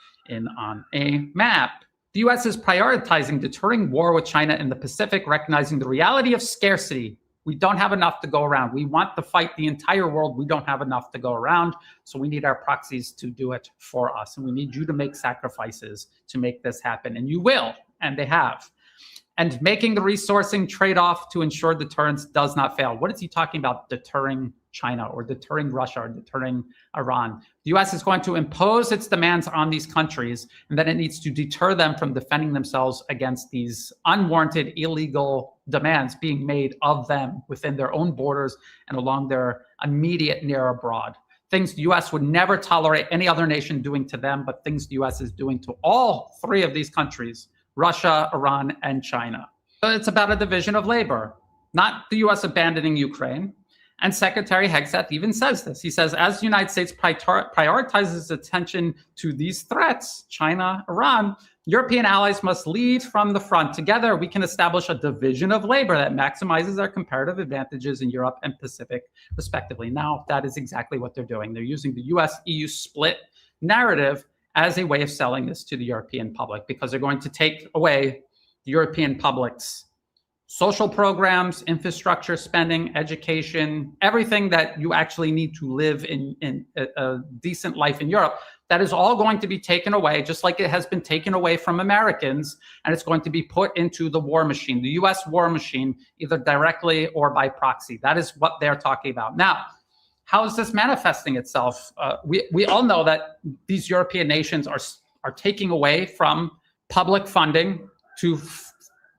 on a map. The US is prioritizing deterring war with China in the Pacific, recognizing the reality of scarcity. We don't have enough to go around. We want to fight the entire world. We don't have enough to go around. So we need our proxies to do it for us. And we need you to make sacrifices to make this happen. And you will, and they have. And making the resourcing trade-off to ensure deterrence does not fail. What is he talking about? Deterring China or deterring Russia or deterring Iran. The US is going to impose its demands on these countries, and then it needs to deter them from defending themselves against these unwarranted, illegal demands being made of them within their own borders and along their immediate near abroad. Things the US would never tolerate any other nation doing to them, but things the US is doing to all three of these countries: Russia, Iran, and China. So it's about a division of labor, not the US abandoning Ukraine. And Secretary Hegseth even says this. He says, as the United States prioritizes attention to these threats, China, Iran, European allies must lead from the front. Together, we can establish a division of labor that maximizes our comparative advantages in Europe and Pacific, respectively. Now, that is exactly what they're doing. They're using the US-EU split narrative as a way of selling this to the European public, because they're going to take away the European public's social programs, infrastructure spending, education, everything that you actually need to live in a decent life in Europe. That is all going to be taken away, just like it has been taken away from Americans, and it's going to be put into the war machine, the US war machine, either directly or by proxy. That is what they're talking about. Now, how is this manifesting itself? We all know that these European nations are taking away from public funding to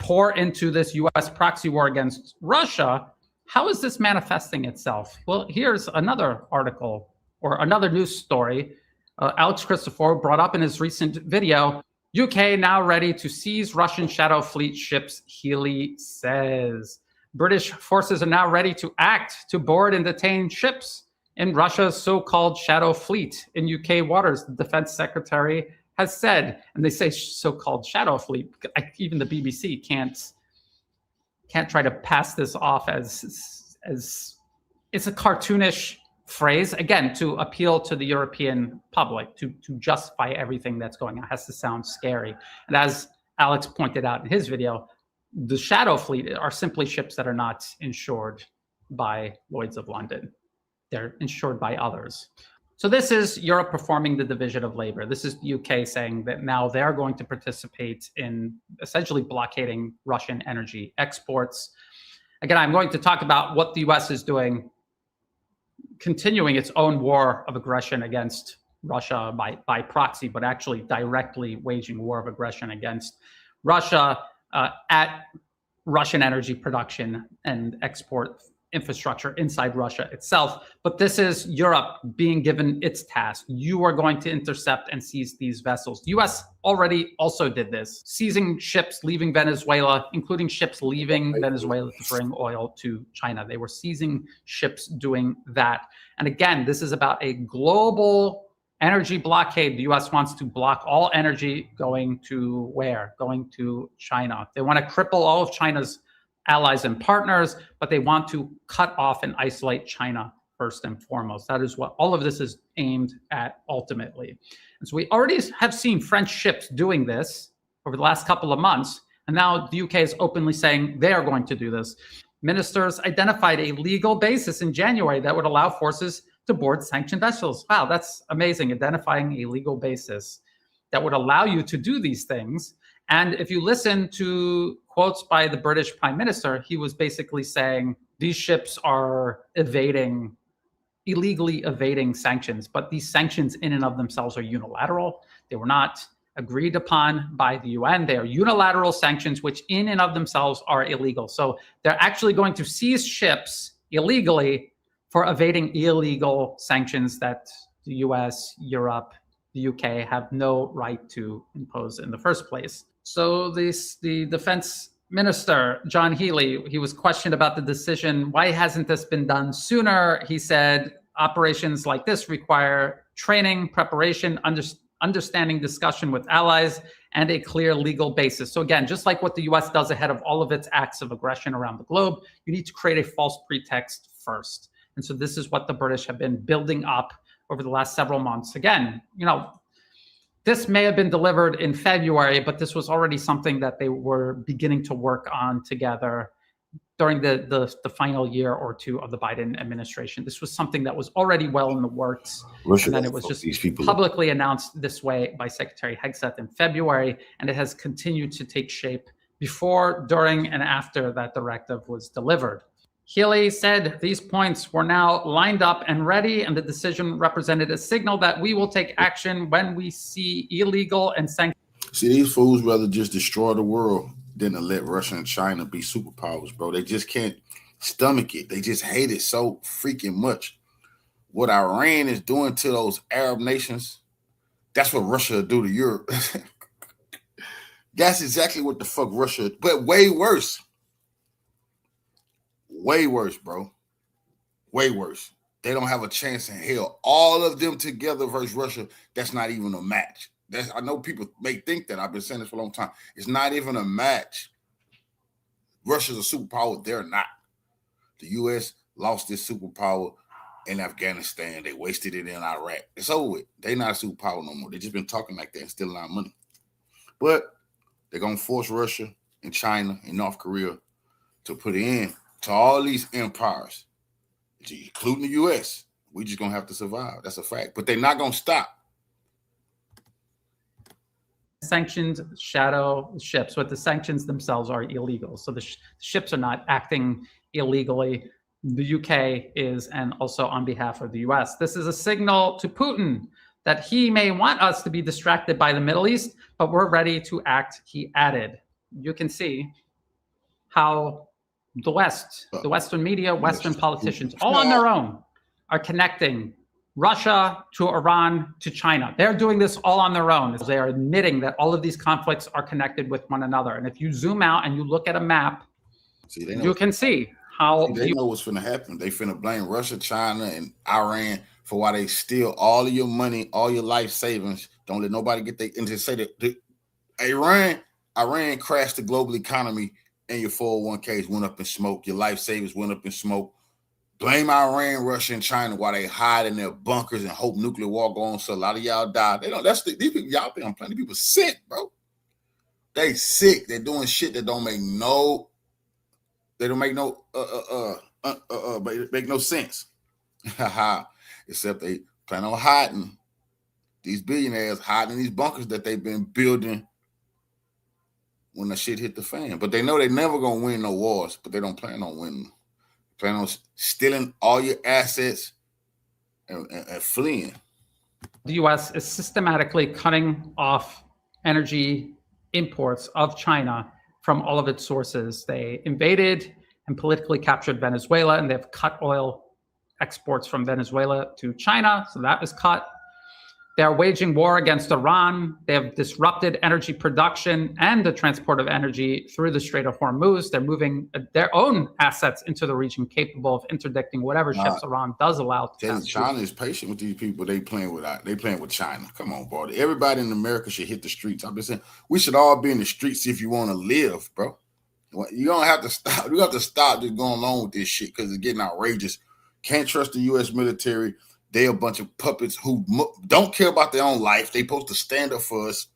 pour into this US proxy war against Russia. How is this manifesting itself? Well, here's another article or another news story. Alex Christopher brought up in his recent video, UK now ready to seize Russian Shadow Fleet ships, Healy says. British forces are now ready to act to board and detain ships in Russia's so-called Shadow Fleet in UK waters, the Defense Secretary has said. And they say so-called Shadow Fleet. Even the BBC can't try to pass this off as it's a cartoonish phrase, again, to appeal to the European public, to justify everything that's going on. It has to sound scary. And as Alex pointed out in his video, the Shadow Fleet are simply ships that are not insured by Lloyd's of London. They're insured by others. So this is Europe performing the division of labor. This is the UK saying that now they're going to participate in essentially blockading Russian energy exports. Again, I'm going to talk about what the US is doing, continuing its own war of aggression against Russia by proxy, but actually directly waging war of aggression against Russia at Russian energy production and export infrastructure inside Russia itself. But this is Europe being given its task. You are going to intercept and seize these vessels. The US already also did this, seizing ships leaving Venezuela, including ships leaving Venezuela to bring oil to China. They were seizing ships doing that. And again, this is about a global energy blockade. The US wants to block all energy going to where? Going to China. They want to cripple all of China's allies and partners, but they want to cut off and isolate China first and foremost. That is what all of this is aimed at ultimately. And so we already have seen French ships doing this over the last couple of months, and now the UK is openly saying they are going to do this. Ministers identified a legal basis in January that would allow forces to board sanctioned vessels. Wow, that's amazing, identifying a legal basis that would allow you to do these things. And if you listen to quotes by the British Prime Minister, he was basically saying these ships are illegally evading sanctions, but these sanctions in and of themselves are unilateral. They were not agreed upon by the UN. They are unilateral sanctions, which in and of themselves are illegal. So they're actually going to seize ships illegally for evading illegal sanctions that the US, Europe, the UK have no right to impose in the first place. So the defense minister, John Healey, he was questioned about the decision. Why hasn't this been done sooner? He said, operations like this require training, preparation, understanding, discussion with allies, and a clear legal basis. So again, just like what the US does ahead of all of its acts of aggression around the globe, you need to create a false pretext first. And so this is what the British have been building up over the last several months. Again, this may have been delivered in February, but this was already something that they were beginning to work on together during the final year or two of the Biden administration. This was something that was already well in the works. And then it was just publicly announced this way by Secretary Hegseth in February, and it has continued to take shape before, during, and after that directive was delivered. Healey said these points were now lined up and ready, and the decision represented a signal that we will take action when we see illegal and sanctioned. See, these fools rather just destroy the world than to let Russia and China be superpowers, bro. They just can't stomach it. They just hate it so freaking much. What Iran is doing to those Arab nations, that's what Russia will do to Europe. That's exactly what the fuck Russia, but way worse. Way worse, bro. Way worse. They don't have a chance in hell. All of them together versus Russia, that's not even a match. I know people may think that. I've been saying this for a long time. It's not even a match. Russia's a superpower. They're not. The U.S. lost this superpower in Afghanistan. They wasted it in Iraq. It's over with. They're not a superpower no more. They've just been talking like that and stealing our money. But they're going to force Russia and China and North Korea to put in to all these empires, including the U.S. We just going to have to survive. That's a fact. But they're not going to stop. Sanctioned shadow ships, but the sanctions themselves are illegal. So the ships are not acting illegally. The UK is, and also on behalf of the US. This is a signal to Putin that he may want us to be distracted by the Middle East, but we're ready to act, he added. You can see how the West, the Western media, Western politicians, all on their own, are connecting Russia to Iran to China. They're doing this all on their own. They are admitting that all of these conflicts are connected with one another. And if you zoom out and you look at a map, you can see how they know what's finna happen. They finna blame Russia, China, and Iran for why they steal all of your money, all your life savings. Don't let nobody get and just say that Iran crashed the global economy and your 401ks went up in smoke. Your life savings went up in smoke. Blame Iran, Russia, and China while they hide in their bunkers and hope nuclear war go on. So a lot of y'all die. They don't. These people. Y'all think I'm plenty of people sick, bro. They sick. They're doing shit that don't make no. They don't make no. Make no sense. Except they plan on hiding. These billionaires hiding in these bunkers that they've been building when the shit hit the fan. But they know they're never gonna win no wars. But they don't plan on winning. Plan on stealing all your assets and fleeing. The U.S. is systematically cutting off energy imports of China from all of its sources. They invaded and politically captured Venezuela, and they've cut oil exports from Venezuela to China, so that was cut. They're waging war against Iran. They have disrupted energy production and the transport of energy through the Strait of Hormuz. They're moving their own assets into the region capable of interdicting whatever ships Iran does allow to pass through. China is patient with these people. They playing with China. Come on, bro. Everybody in America should hit the streets. I've been saying we should all be in the streets if you want to live, bro. You don't have to stop. You have to stop just going along with this shit because it's getting outrageous. Can't trust the U.S. military. They're a bunch of puppets who don't care about their own life. They're supposed to stand up for us.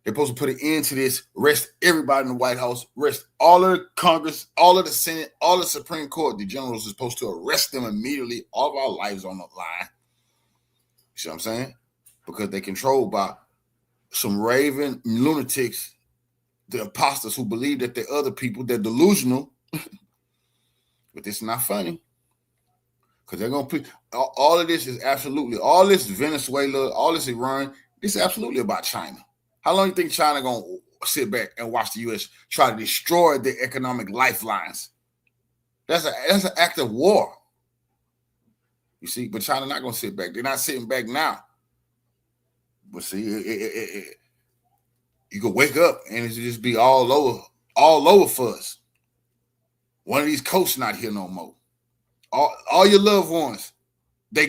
They're supposed to put an end to this, arrest everybody in the White House, arrest all of the Congress, all of the Senate, all of the Supreme Court. The generals are supposed to arrest them immediately. All of our lives on the line. You see what I'm saying? Because they're controlled by some raving lunatics, the imposters who believe that they're other people. They're delusional. But this is not funny. Because they're going to put all of this is absolutely, all this Venezuela, all this Iran, this is absolutely about China. How long do you think China going to sit back and watch the U.S. try to destroy their economic lifelines? That's an act of war. You see, but China not going to sit back. They're not sitting back now. But see, you could wake up and it just be all over for us. One of these coasts not here no more. All your loved ones, they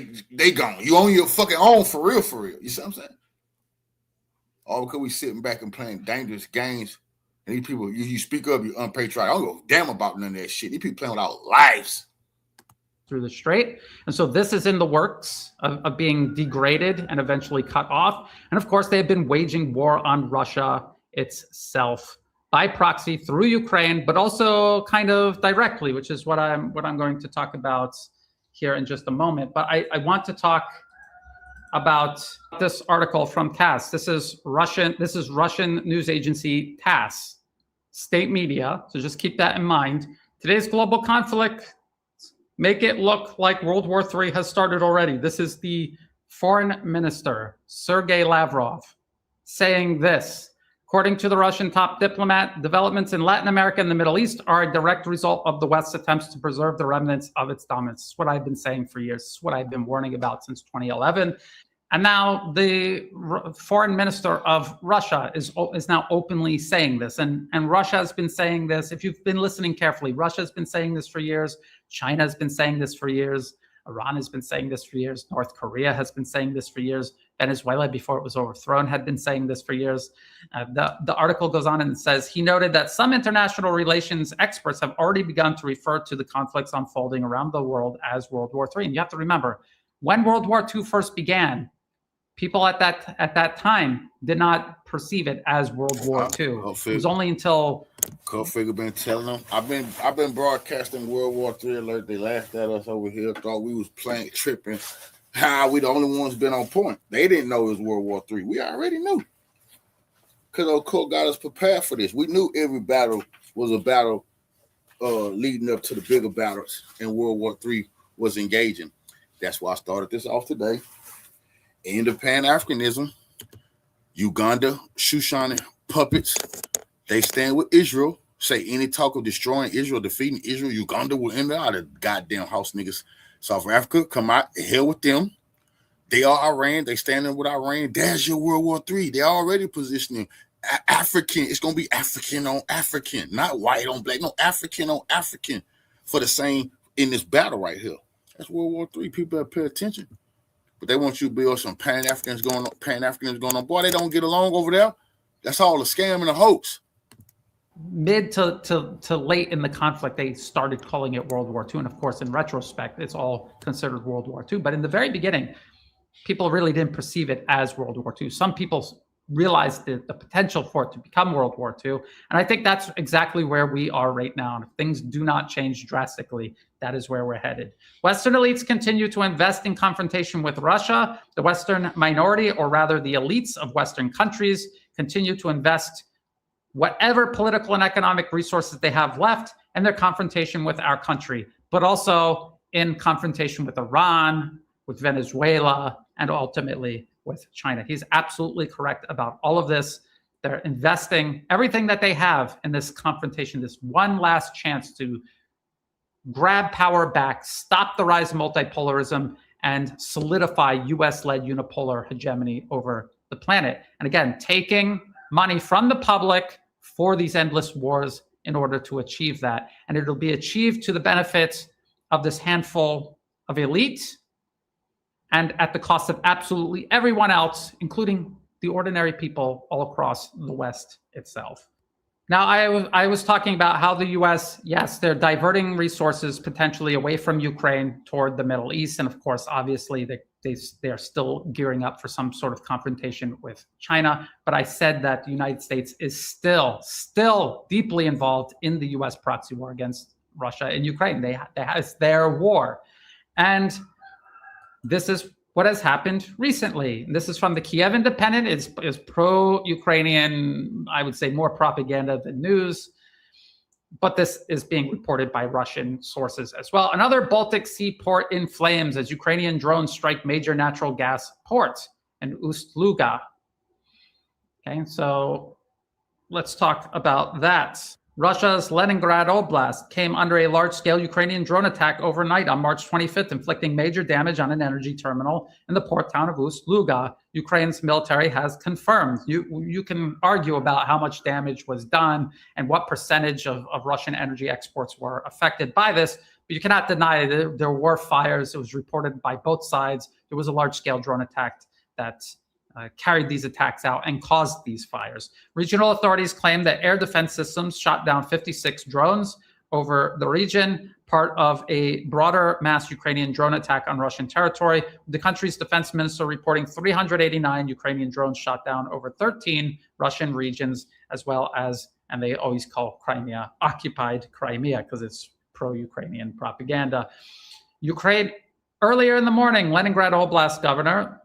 gone. You on your fucking own for real. You see what I'm saying? All because we sitting back and playing dangerous games. And these people, you speak up, you're unpatriotic. I don't give a damn about none of that shit. These people playing with our lives. Through the strait. And so this is in the works of being degraded and eventually cut off. And of course, they've been waging war on Russia itself by proxy through Ukraine, but also kind of directly, which is what I'm going to talk about here in just a moment. But I want to talk about this article from TASS. This is Russian news agency TASS, state media. So just keep that in mind. Today's global conflict make it look like World War III has started already. This is the foreign minister, Sergei Lavrov, saying this. According to the Russian top diplomat, developments in Latin America and the Middle East are a direct result of the West's attempts to preserve the remnants of its dominance. This is what I've been saying for years. This is what I've been warning about since 2011. And now the foreign minister of Russia is now openly saying this. And Russia has been saying this. If you've been listening carefully, Russia has been saying this for years. China has been saying this for years. Iran has been saying this for years. North Korea has been saying this for years. Venezuela, before it was overthrown, had been saying this for years. The article goes on and says, he noted that some international relations experts have already begun to refer to the conflicts unfolding around the world as World War III. And you have to remember, when World War II first began, people at that time did not perceive it as World War II. It was only until Figure been telling them. I've been broadcasting World War III alert. They laughed at us over here. Thought we was playing tripping. How we the only ones been on point. They didn't know it was World War III. We already knew. Because our court got us prepared for this. We knew every battle was a battle leading up to the bigger battles, and World War III was engaging. That's why I started this off today. End of Pan-Africanism. Uganda, Shoshone puppets. They stand with Israel. Say any talk of destroying Israel, defeating Israel, Uganda will end out of goddamn house niggas. South Africa, come out, hell with them. They are Iran. They standing with Iran. There's your World War III. They're already positioning African. It's going to be African on African, not white on black. No, African on African for the same in this battle right here. That's World War III. People have to pay attention. But they want you to build some Pan-Africans going on. Boy, they don't get along over there. That's all a scam and a hoax. Mid to late in the conflict, they started calling it World War II. And of course, in retrospect, it's all considered World War II. But in the very beginning, people really didn't perceive it as World War II. Some people realized the potential for it to become World War II. And I think that's exactly where we are right now. And if things do not change drastically, that is where we're headed. Western elites continue to invest in confrontation with Russia. The Western minority, or rather the elites of Western countries, continue to invest whatever political and economic resources they have left in their confrontation with our country, but also in confrontation with Iran, with Venezuela, and ultimately with China. He's absolutely correct about all of this. They're investing everything that they have in this confrontation, this one last chance to grab power back, stop the rise of multipolarism, and solidify US-led unipolar hegemony over the planet. And again, taking money from the public for these endless wars in order to achieve that. And it'll be achieved to the benefit of this handful of elite and at the cost of absolutely everyone else, including the ordinary people all across the West itself. Now, I was talking about how the US, yes, they're diverting resources potentially away from Ukraine toward the Middle East. And of course, obviously, they're still gearing up for some sort of confrontation with China. But I said that the United States is still deeply involved in the US proxy war against Russia and Ukraine. It's their war. And this is what has happened recently. This is from the Kiev Independent. It's pro-Ukrainian, I would say more propaganda than news. But this is being reported by Russian sources as well. Another Baltic Sea port in flames as Ukrainian drones strike major natural gas port in Ust-Luga. Okay, so let's talk about that. Russia's Leningrad Oblast came under a large-scale Ukrainian drone attack overnight on March 25th, inflicting major damage on an energy terminal in the port town of Ust-Luga. Ukraine's military has confirmed. You can argue about how much damage was done and what percentage of Russian energy exports were affected by this, but you cannot deny that there were fires. It was reported by both sides. There was a large-scale drone attack that carried these attacks out and caused these fires. Regional authorities claim that air defense systems shot down 56 drones over the region, part of a broader mass Ukrainian drone attack on Russian territory. The country's defense minister reporting 389 Ukrainian drones shot down over 13 Russian regions, as well as, and they always call Crimea occupied Crimea because it's pro-Ukrainian propaganda. Ukraine, earlier in the morning, Leningrad Oblast governor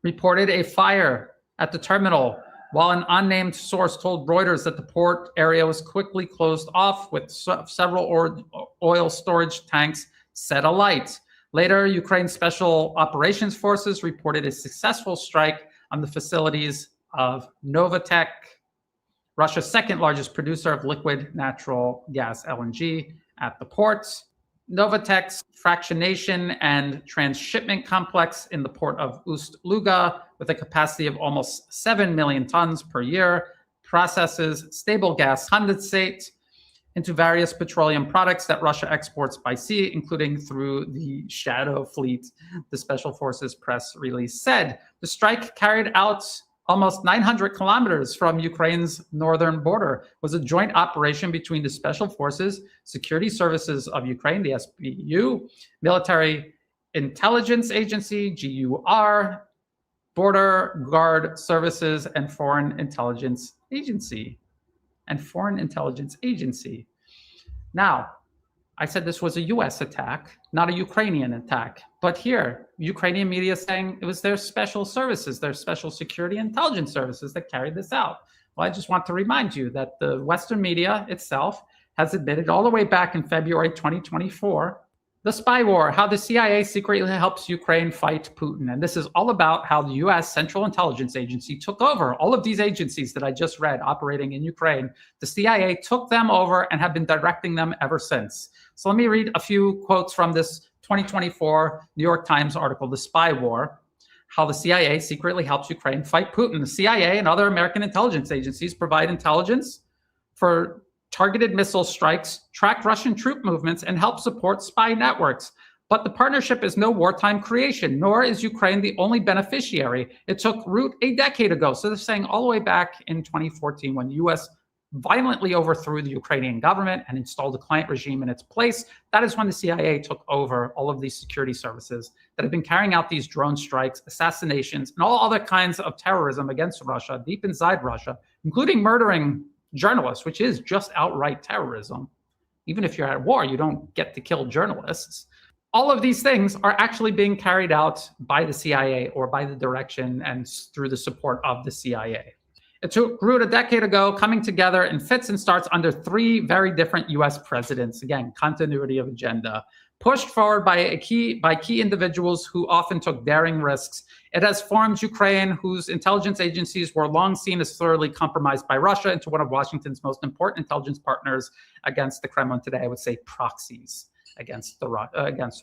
reported a fire at the terminal, while an unnamed source told Reuters that the port area was quickly closed off with several oil storage tanks set alight. Later, Ukraine's Special Operations Forces reported a successful strike on the facilities of Novatek, Russia's second largest producer of liquid natural gas, LNG, at the ports. Novatek's fractionation and transshipment complex in the port of Ust-Luga, with a capacity of almost 7 million tons per year, processes stable gas condensate into various petroleum products that Russia exports by sea, including through the Shadow Fleet, the Special Forces press release said. The strike, carried out almost 900 kilometers from Ukraine's northern border, was a joint operation between the Special Forces, Security Services of Ukraine, the SBU, Military Intelligence Agency, GUR, Border Guard Services, and Foreign Intelligence Agency. Now, I said this was a US attack, not a Ukrainian attack. But here, Ukrainian media is saying it was their special services, their special security intelligence services that carried this out. Well, I just want to remind you that the Western media itself has admitted all the way back in February 2024, the spy war, how the CIA secretly helps Ukraine fight Putin. And this is all about how the US Central Intelligence Agency took over all of these agencies that I just read operating in Ukraine. The CIA took them over and have been directing them ever since. So let me read a few quotes from this 2024 New York Times article, The Spy War, how the CIA secretly helps Ukraine fight Putin. The CIA and other American intelligence agencies provide intelligence for targeted missile strikes, track Russian troop movements, and help support spy networks. But the partnership is no wartime creation, nor is Ukraine the only beneficiary. It took root a decade ago. So they're saying all the way back in 2014, when the US violently overthrew the Ukrainian government and installed a client regime in its place, that is when the CIA took over all of these security services that have been carrying out these drone strikes, assassinations, and all other kinds of terrorism against Russia, deep inside Russia, including murdering journalists, which is just outright terrorism. Even if you're at war, you don't get to kill journalists. All of these things are actually being carried out by the CIA or by the direction and through the support of the CIA. It took root a decade ago, coming together in fits and starts under three very different US presidents. Again, continuity of agenda. pushed forward by key individuals who often took daring risks. It has formed Ukraine, whose intelligence agencies were long seen as thoroughly compromised by Russia, into one of Washington's most important intelligence partners against the Kremlin today. I would say proxies against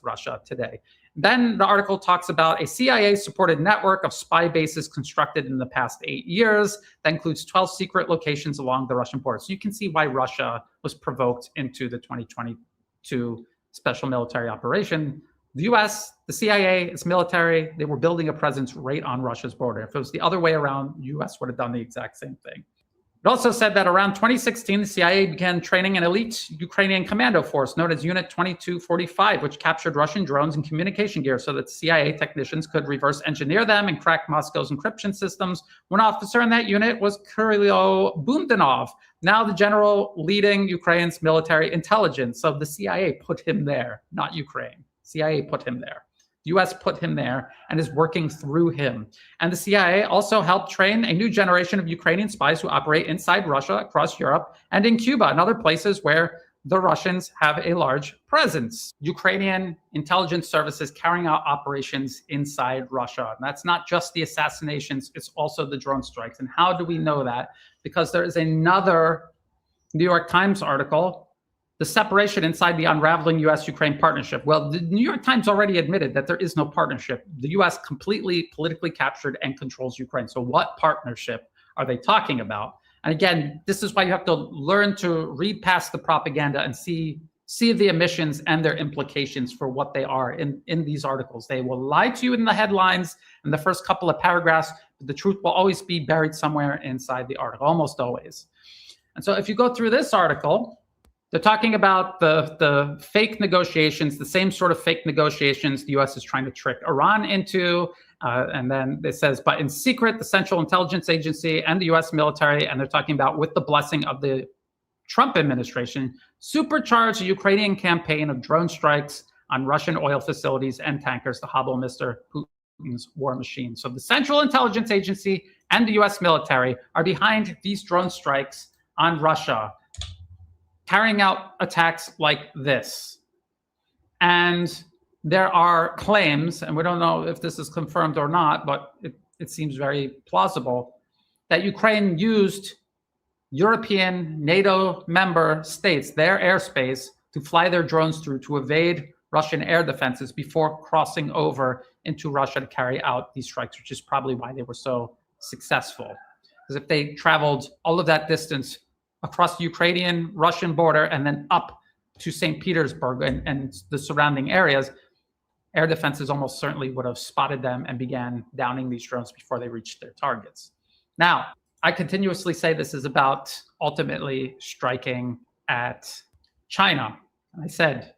Russia today. Then the article talks about a CIA-supported network of spy bases constructed in the past 8 years that includes 12 secret locations along the Russian border. So you can see why Russia was provoked into the 2022 special military operation. The US, the CIA, its military, they were building a presence right on Russia's border. If it was the other way around, the US would have done the exact same thing. It also said that around 2016, the CIA began training an elite Ukrainian commando force known as Unit 2245, which captured Russian drones and communication gear so that CIA technicians could reverse engineer them and crack Moscow's encryption systems. One officer in that unit was Kirill Bundanov, now the general leading Ukraine's military intelligence. So the CIA put him there, not Ukraine. CIA put him there. The US put him there and is working through him. And the CIA also helped train a new generation of Ukrainian spies who operate inside Russia, across Europe, and in Cuba and other places where the Russians have a large presence. Ukrainian intelligence services carrying out operations inside Russia. And that's not just the assassinations, it's also the drone strikes. And how do we know that? Because there is another New York Times article, the separation inside the unraveling US-Ukraine partnership. Well, the New York Times already admitted that there is no partnership. The US completely politically captured and controls Ukraine. So what partnership are they talking about? And again, this is why you have to learn to read past the propaganda and see the omissions and their implications for what they are in these articles. They will lie to you in the headlines in the first couple of paragraphs, but the truth will always be buried somewhere inside the article, almost always. And so if you go through this article, they're talking about the fake negotiations, the same sort of fake negotiations the US is trying to trick Iran into. And then it says, but in secret, the Central Intelligence Agency and the US military, and they're talking about with the blessing of the Trump administration, supercharged the Ukrainian campaign of drone strikes on Russian oil facilities and tankers to hobble Mr. Putin's war machine. So the Central Intelligence Agency and the US military are behind these drone strikes on Russia, carrying out attacks like this. And there are claims, and we don't know if this is confirmed or not, but it seems very plausible, that Ukraine used European NATO member states, their airspace, to fly their drones through to evade Russian air defenses before crossing over into Russia to carry out these strikes, which is probably why they were so successful. Because if they traveled all of that distance across the Ukrainian-Russian border and then up to St. Petersburg and the surrounding areas, air defenses almost certainly would have spotted them and began downing these drones before they reached their targets. Now, I continuously say this is about ultimately striking at China. And I said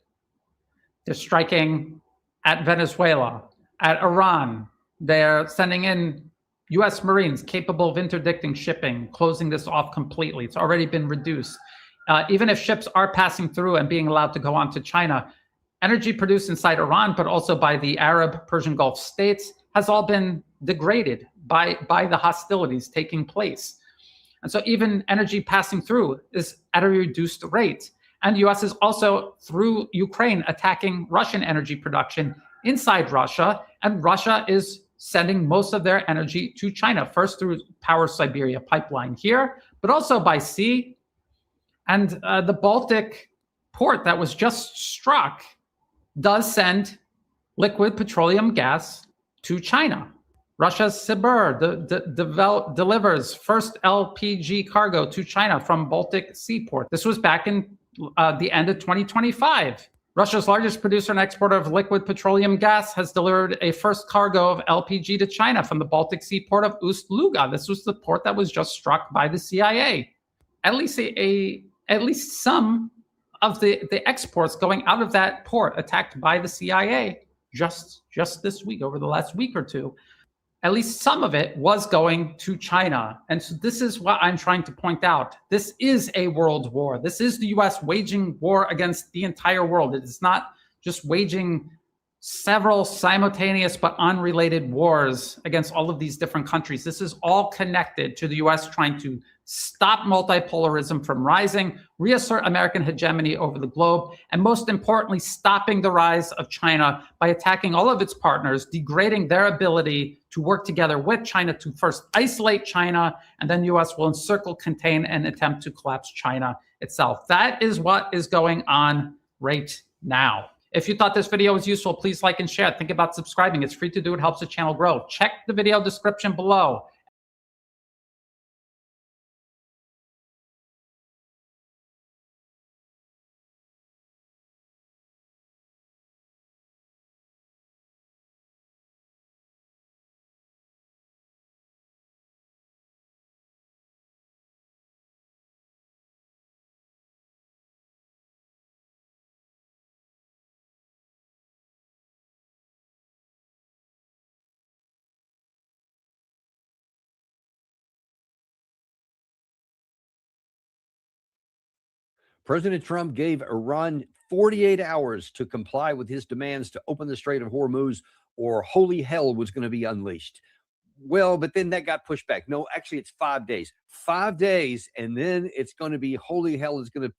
they're striking at Venezuela, at Iran. They're sending in US Marines capable of interdicting shipping, closing this off completely. It's already been reduced. Even if ships are passing through and being allowed to go on to China, energy produced inside Iran, but also by the Arab Persian Gulf states, has all been degraded by the hostilities taking place. And so even energy passing through is at a reduced rate. And the US is also, through Ukraine, attacking Russian energy production inside Russia, and Russia is sending most of their energy to China, first through Power Siberia pipeline here, but also by sea. And the Baltic port that was just struck does send liquid petroleum gas to China. Russia's Sibir delivers first LPG cargo to China from Baltic seaport. This was back in the end of 2025. Russia's largest producer and exporter of liquid petroleum gas has delivered a first cargo of LPG to China from the Baltic seaport of Ust-Luga. This was the port that was just struck by the CIA. At least some of the exports going out of that port attacked by the CIA just this week, over the last week or two, at least some of it was going to China. And so this is what I'm trying to point out. This is a world war. This is the US waging war against the entire world. It is not just waging several simultaneous but unrelated wars against all of these different countries. This is all connected to the US trying to stop multipolarism from rising, reassert American hegemony over the globe, and most importantly, stopping the rise of China by attacking all of its partners, degrading their ability to work together with China to first isolate China, and then the US will encircle, contain, and attempt to collapse China itself. That is what is going on right now. If you thought this video was useful, please like and share. Think about subscribing. It's free to do. It helps the channel grow. Check the video description below. President Trump gave Iran 48 hours to comply with his demands to open the Strait of Hormuz, or holy hell was going to be unleashed. Well, but then that got pushed back. No, actually, it's 5 days. 5 days, and then it's going to be holy hell is going to.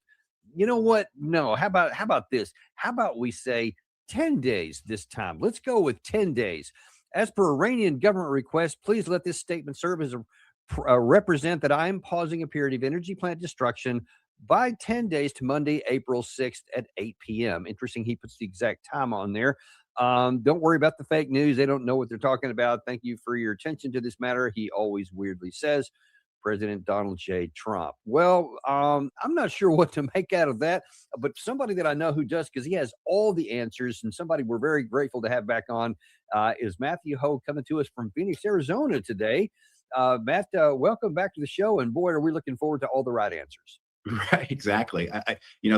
You know what? No. How about this? How about we say 10 days this time? Let's go with 10 days. As per Iranian government request, please let this statement serve as a represent that I am pausing a period of energy plant destruction by 10 days to Monday, April 6th at 8 p.m. Interesting, he puts the exact time on there. Don't worry about the fake news. They don't know what they're talking about. Thank you for your attention to this matter. He always weirdly says, President Donald J. Trump. Well, I'm not sure what to make out of that, but somebody that I know who does, because he has all the answers, and somebody we're very grateful to have back on is Matthew Ho, coming to us from Phoenix, Arizona today. Matt, welcome back to the show, and boy, are we looking forward to all the right answers. Right, exactly.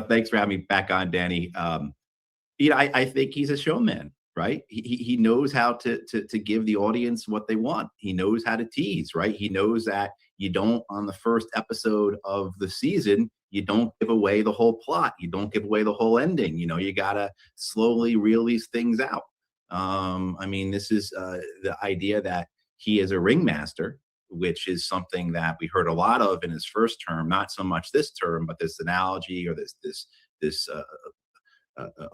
Thanks for having me back on, Danny. I think he's a showman, right? He knows how to give the audience what they want. He knows how to tease, right? He knows that you don't, on the first episode of the season, you don't give away the whole plot. You don't give away the whole ending. You got to slowly reel these things out. This is the idea that he is a ringmaster, which is something that we heard a lot of in his first term, not so much this term, but this analogy or this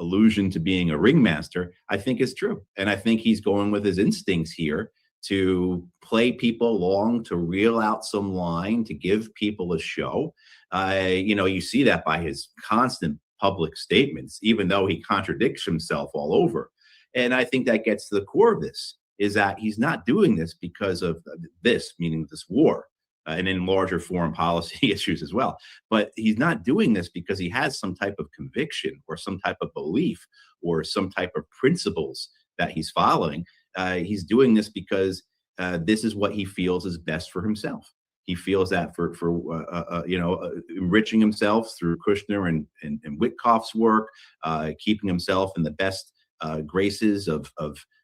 allusion to being a ringmaster, I think is true. And I think he's going with his instincts here to play people along, to reel out some line, to give people a show. You see that by his constant public statements, even though he contradicts himself all over. And I think that gets to the core of this, is that he's not doing this because of this, meaning this war, and in larger foreign policy issues as well. But he's not doing this because he has some type of conviction or some type of belief or some type of principles that he's following. He's doing this because this is what he feels is best for himself. He feels that for enriching himself through Kushner and Witkoff's work, keeping himself in the best graces of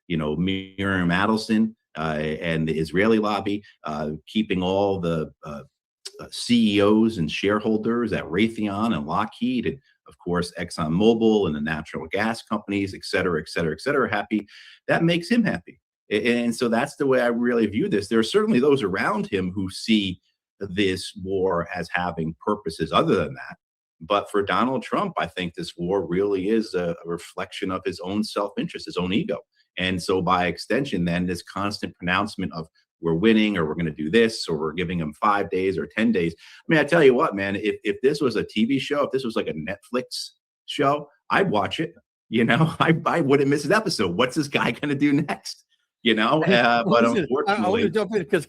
Miriam Adelson and the Israeli lobby, keeping all the CEOs and shareholders at Raytheon and Lockheed, and of course ExxonMobil and the natural gas companies, et cetera, happy. That makes him happy. And so that's the way I really view this. There are certainly those around him who see this war as having purposes other than that. But for Donald Trump, I think this war really is a reflection of his own self-interest, his own ego. And so by extension, then this constant pronouncement of we're winning, or we're going to do this, or we're giving them 5 days or 10 days. I tell you what, man, if this was a TV show, if this was like a Netflix show, I'd watch it. I wouldn't miss an episode. What's this guy going to do next? But unfortunately, I want to jump in because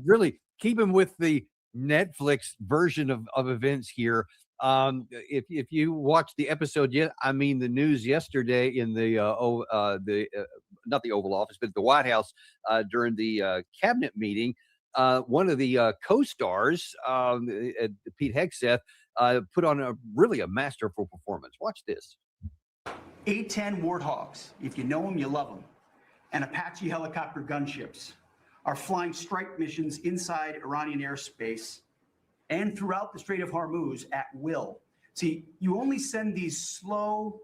really keeping with the Netflix version of events here. If you watched the episode yet, the news yesterday in the not the Oval Office, but the White House during the cabinet meeting, one of the co-stars, Pete Hegseth, put on a masterful performance. Watch this. A-10 Warthogs, if you know them, you love them, and Apache helicopter gunships are flying strike missions inside Iranian airspace and throughout the Strait of Hormuz at will. See, you only send these slow,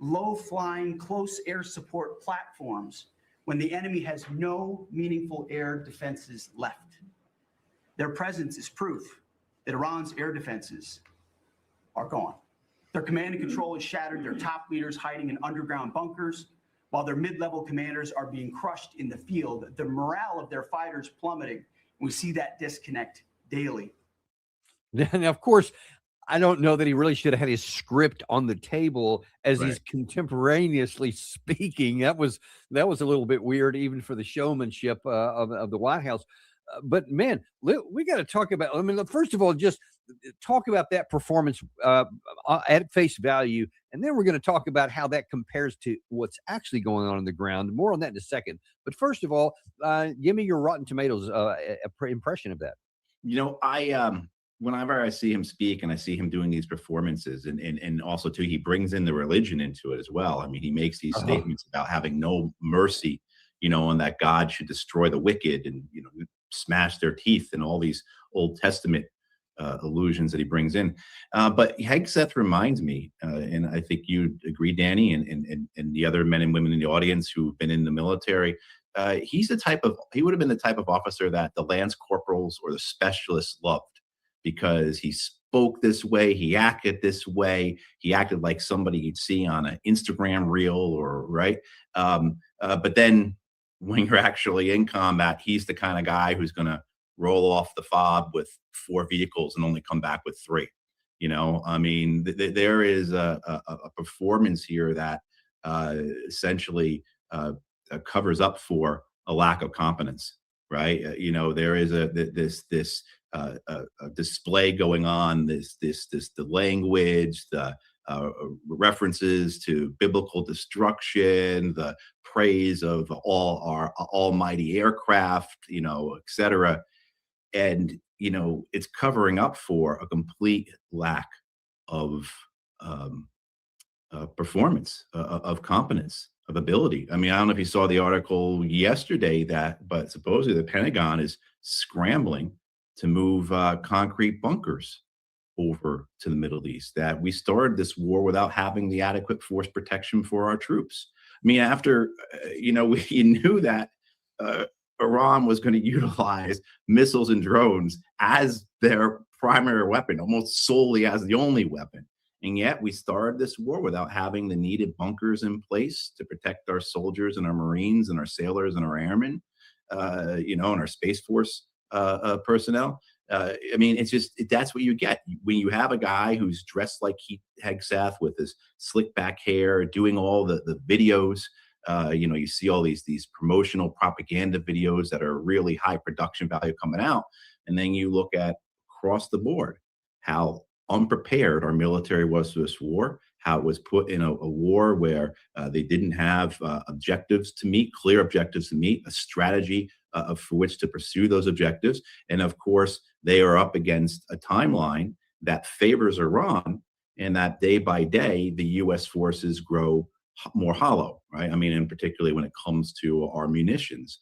low-flying, close air support platforms when the enemy has no meaningful air defenses left. Their presence is proof that Iran's air defenses are gone. Their command and control is shattered, their top leaders hiding in underground bunkers, while their mid-level commanders are being crushed in the field. The morale of their fighters plummeting. We see that disconnect daily. Now, of course, I don't know that he really should have had his script on the table as he's contemporaneously speaking. That was a little bit weird, even for the showmanship of the White House. But man, we got to talk about. I mean, first of all, just talk about that performance at face value, and then we're going to talk about how that compares to what's actually going on the ground. More on that in a second. But first of all, give me your Rotten Tomatoes impression of that. You know, whenever I see him speak and I see him doing these performances, and also too, he brings in the religion into it as well. I mean, he makes these statements about having no mercy, you know, and that God should destroy the wicked and, you know, smash their teeth, and all these Old Testament allusions that he brings in. But Hegseth reminds me, and I think you'd agree, Danny, and the other men and women in the audience who've been in the military, he would have been the type of officer that the lance corporals or the specialists loved, because he spoke this way, he acted this way, he acted like somebody you'd see on an Instagram reel, or but then when you're actually in combat, he's the kind of guy who's going to roll off the fob with 4 vehicles and only come back with 3. You know, I mean, there is a performance here that essentially covers up for a lack of competence, right? You know, there is this display going on, the language, the references to biblical destruction, the praise of all our almighty aircraft, you know, et cetera. And, you know, it's covering up for a complete lack of performance, of competence, of ability. I mean, I don't know if you saw the article yesterday but supposedly the Pentagon is scrambling to move concrete bunkers over to the Middle East, that we started this war without having the adequate force protection for our troops. I mean, after, you know, we knew that Iran was going to utilize missiles and drones as their primary weapon, almost solely as the only weapon. And yet we started this war without having the needed bunkers in place to protect our soldiers and our Marines and our sailors and our airmen, you know, and our Space Force personnel. I mean, it's just, that's what you get when you have a guy who's dressed like Hegseth with his slick back hair, doing all the videos. You know, you see all these promotional propaganda videos that are really high production value coming out. And then you look at across the board how unprepared our military was for this war, how it was put in a war where they didn't have objectives to meet, clear objectives to meet, a strategy for which to pursue those objectives. And of course, they are up against a timeline that favors Iran, and that day by day, the U.S. forces grow more hollow, right? I mean, and particularly when it comes to our munitions.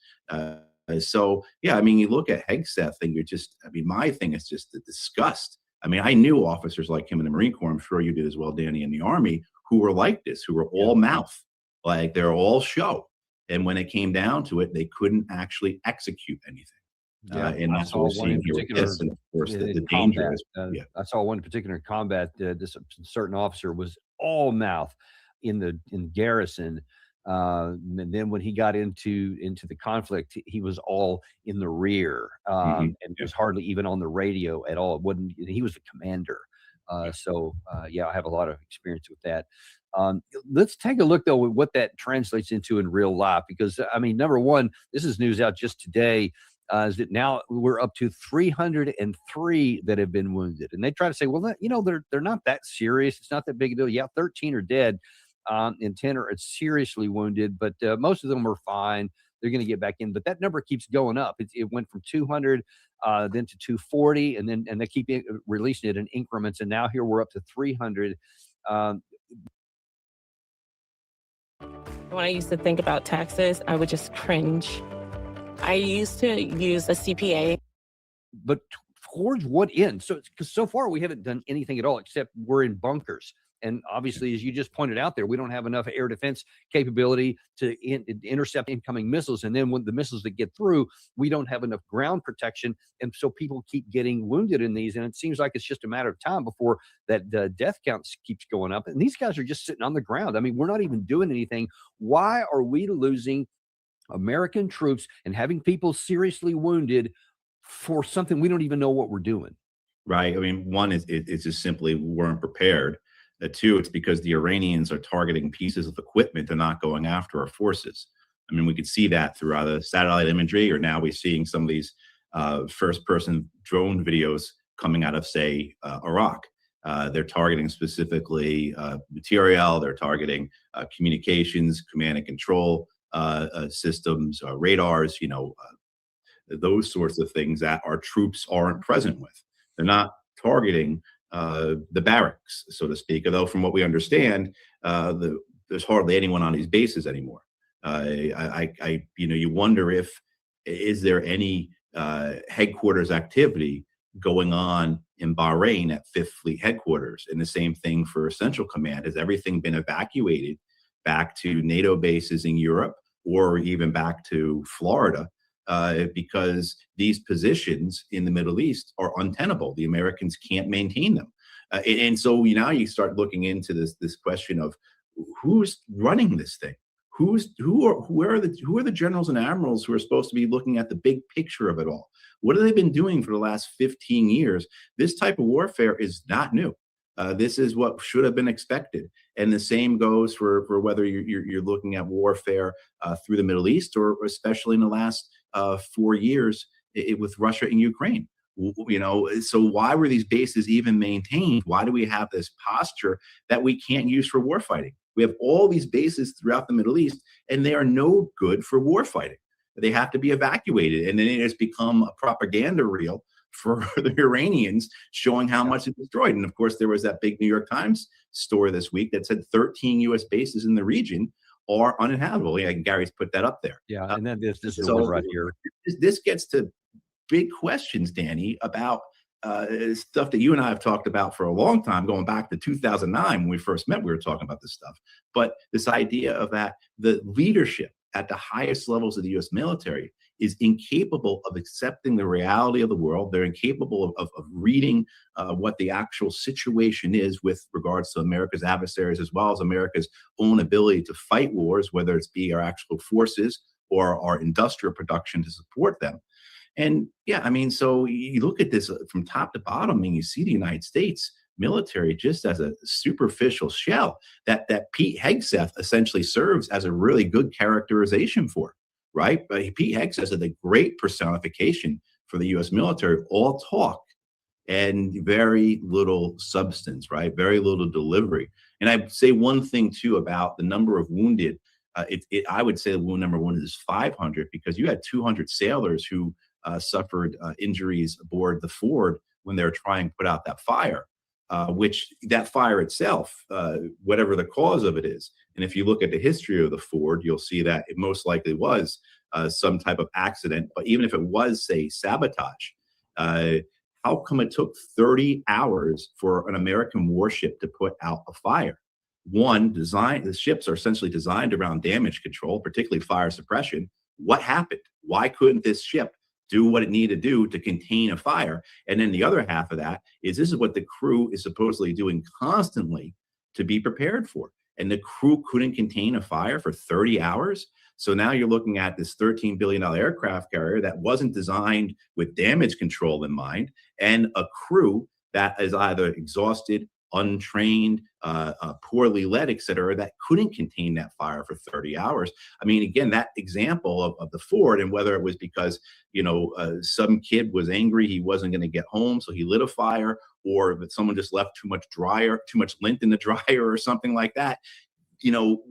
So, yeah, I mean, you look at Hegseth and you're just, I mean, my thing is just the disgust. I mean, I knew officers like him in the Marine Corps, I'm sure you did as well, Danny, in the Army, who were like this, who were all mouth, like they're all show. And when it came down to it, they couldn't actually execute anything. And that's what we're seeing here with this. And of course, the danger is, I saw one particular combat, this certain officer was all mouth in the garrison. And then when he got into the conflict, he was all in the rear, and was hardly even on the radio at all. It wasn't, he was the commander. Yeah, I have a lot of experience with that. Let's take a look though at what that translates into in real life, because I mean, number one, this is news out just today, is that now we're up to 303 that have been wounded, and they try to say, well, you know, they're not that serious. It's not that big a deal. Yeah, 13 are dead. And 10 are seriously wounded, but most of them are fine. They're going to get back in, but that number keeps going up. It went from 200, then to 240, and they keep releasing it in increments. And now here we're up to 300. When I used to think about taxes, I would just cringe. I used to use a CPA. But towards what end? So, because so far we haven't done anything at all, except we're in bunkers. And obviously, as you just pointed out there, we don't have enough air defense capability to intercept incoming missiles. And then when the missiles that get through, we don't have enough ground protection. And so people keep getting wounded in these. And it seems like it's just a matter of time before that death count keeps going up. And these guys are just sitting on the ground. I mean, we're not even doing anything. Why are we losing American troops and having people seriously wounded for something we don't even know what we're doing? Right. I mean, one is it's just simply we weren't prepared. Two, it's because the Iranians are targeting pieces of equipment. They're not going after our forces. I mean, we could see that throughout the satellite imagery, or now we're seeing some of these first-person drone videos coming out of, say, Iraq. They're targeting specifically materiel. They're targeting communications, command and control systems, radars, those sorts of things that our troops aren't present with. They're not targeting the barracks, so to speak, although from what we understand, there's hardly anyone on these bases anymore. You wonder is there any headquarters activity going on in Bahrain at 5th Fleet headquarters, and the same thing for Central Command. Has everything been evacuated back to NATO bases in Europe or even back to Florida? Because these positions in the Middle East are untenable. The Americans can't maintain them. And so now you start looking into this question of who's running this thing? Who are the generals and admirals who are supposed to be looking at the big picture of it all? What have they been doing for the last 15 years? This type of warfare is not new. This is what should have been expected. And the same goes for whether you're looking at warfare through the Middle East, or especially in the last 4 years with Russia and Ukraine. So why were these bases even maintained? Why do we have this posture that we can't use for warfighting? We have all these bases throughout the Middle East, and they are no good for warfighting. They have to be evacuated, and then it has become a propaganda reel for the Iranians, showing how much it destroyed. And of course, there was that big New York Times story this week that said 13 U.S. bases in the region are uninhabitable. Yeah, Gary's put that up there. Yeah, and then this is the one right here. This gets to big questions, Danny, about stuff that you and I have talked about for a long time, going back to 2009 when we first met. We were talking about this stuff, but this idea of that the leadership at the highest levels of the U.S. military is incapable of accepting the reality of the world. They're incapable of reading what the actual situation is with regards to America's adversaries, as well as America's own ability to fight wars, whether it's be our actual forces or our industrial production to support them. And yeah, I mean, so you look at this from top to bottom, and you see the United States military just as a superficial shell that Pete Hegseth essentially serves as a really good characterization for, right? But Pete Hegseth is a great personification for the U.S. military, all talk and very little substance, right? Very little delivery. And I'd say one thing too about the number of wounded. I would say the wound number one is 500, because you had 200 sailors who suffered injuries aboard the Ford when they were trying to put out that fire. Which that fire itself, whatever the cause of it is, and if you look at the history of the Ford, you'll see that it most likely was some type of accident. But even if it was, say, sabotage, how come it took 30 hours for an American warship to put out a fire? One, the ships are essentially designed around damage control, particularly fire suppression. What happened? Why couldn't this ship do what it needed to do to contain a fire? And then the other half of that is this is what the crew is supposedly doing constantly to be prepared for. And the crew couldn't contain a fire for 30 hours. So now you're looking at this $13 billion aircraft carrier that wasn't designed with damage control in mind, and a crew that is either exhausted, untrained, poorly led, et cetera, that couldn't contain that fire for 30 hours. I mean, again, that example of the Ford, and whether it was because, some kid was angry, he wasn't going to get home, so he lit a fire, or that someone just left too much lint in the dryer or something like that.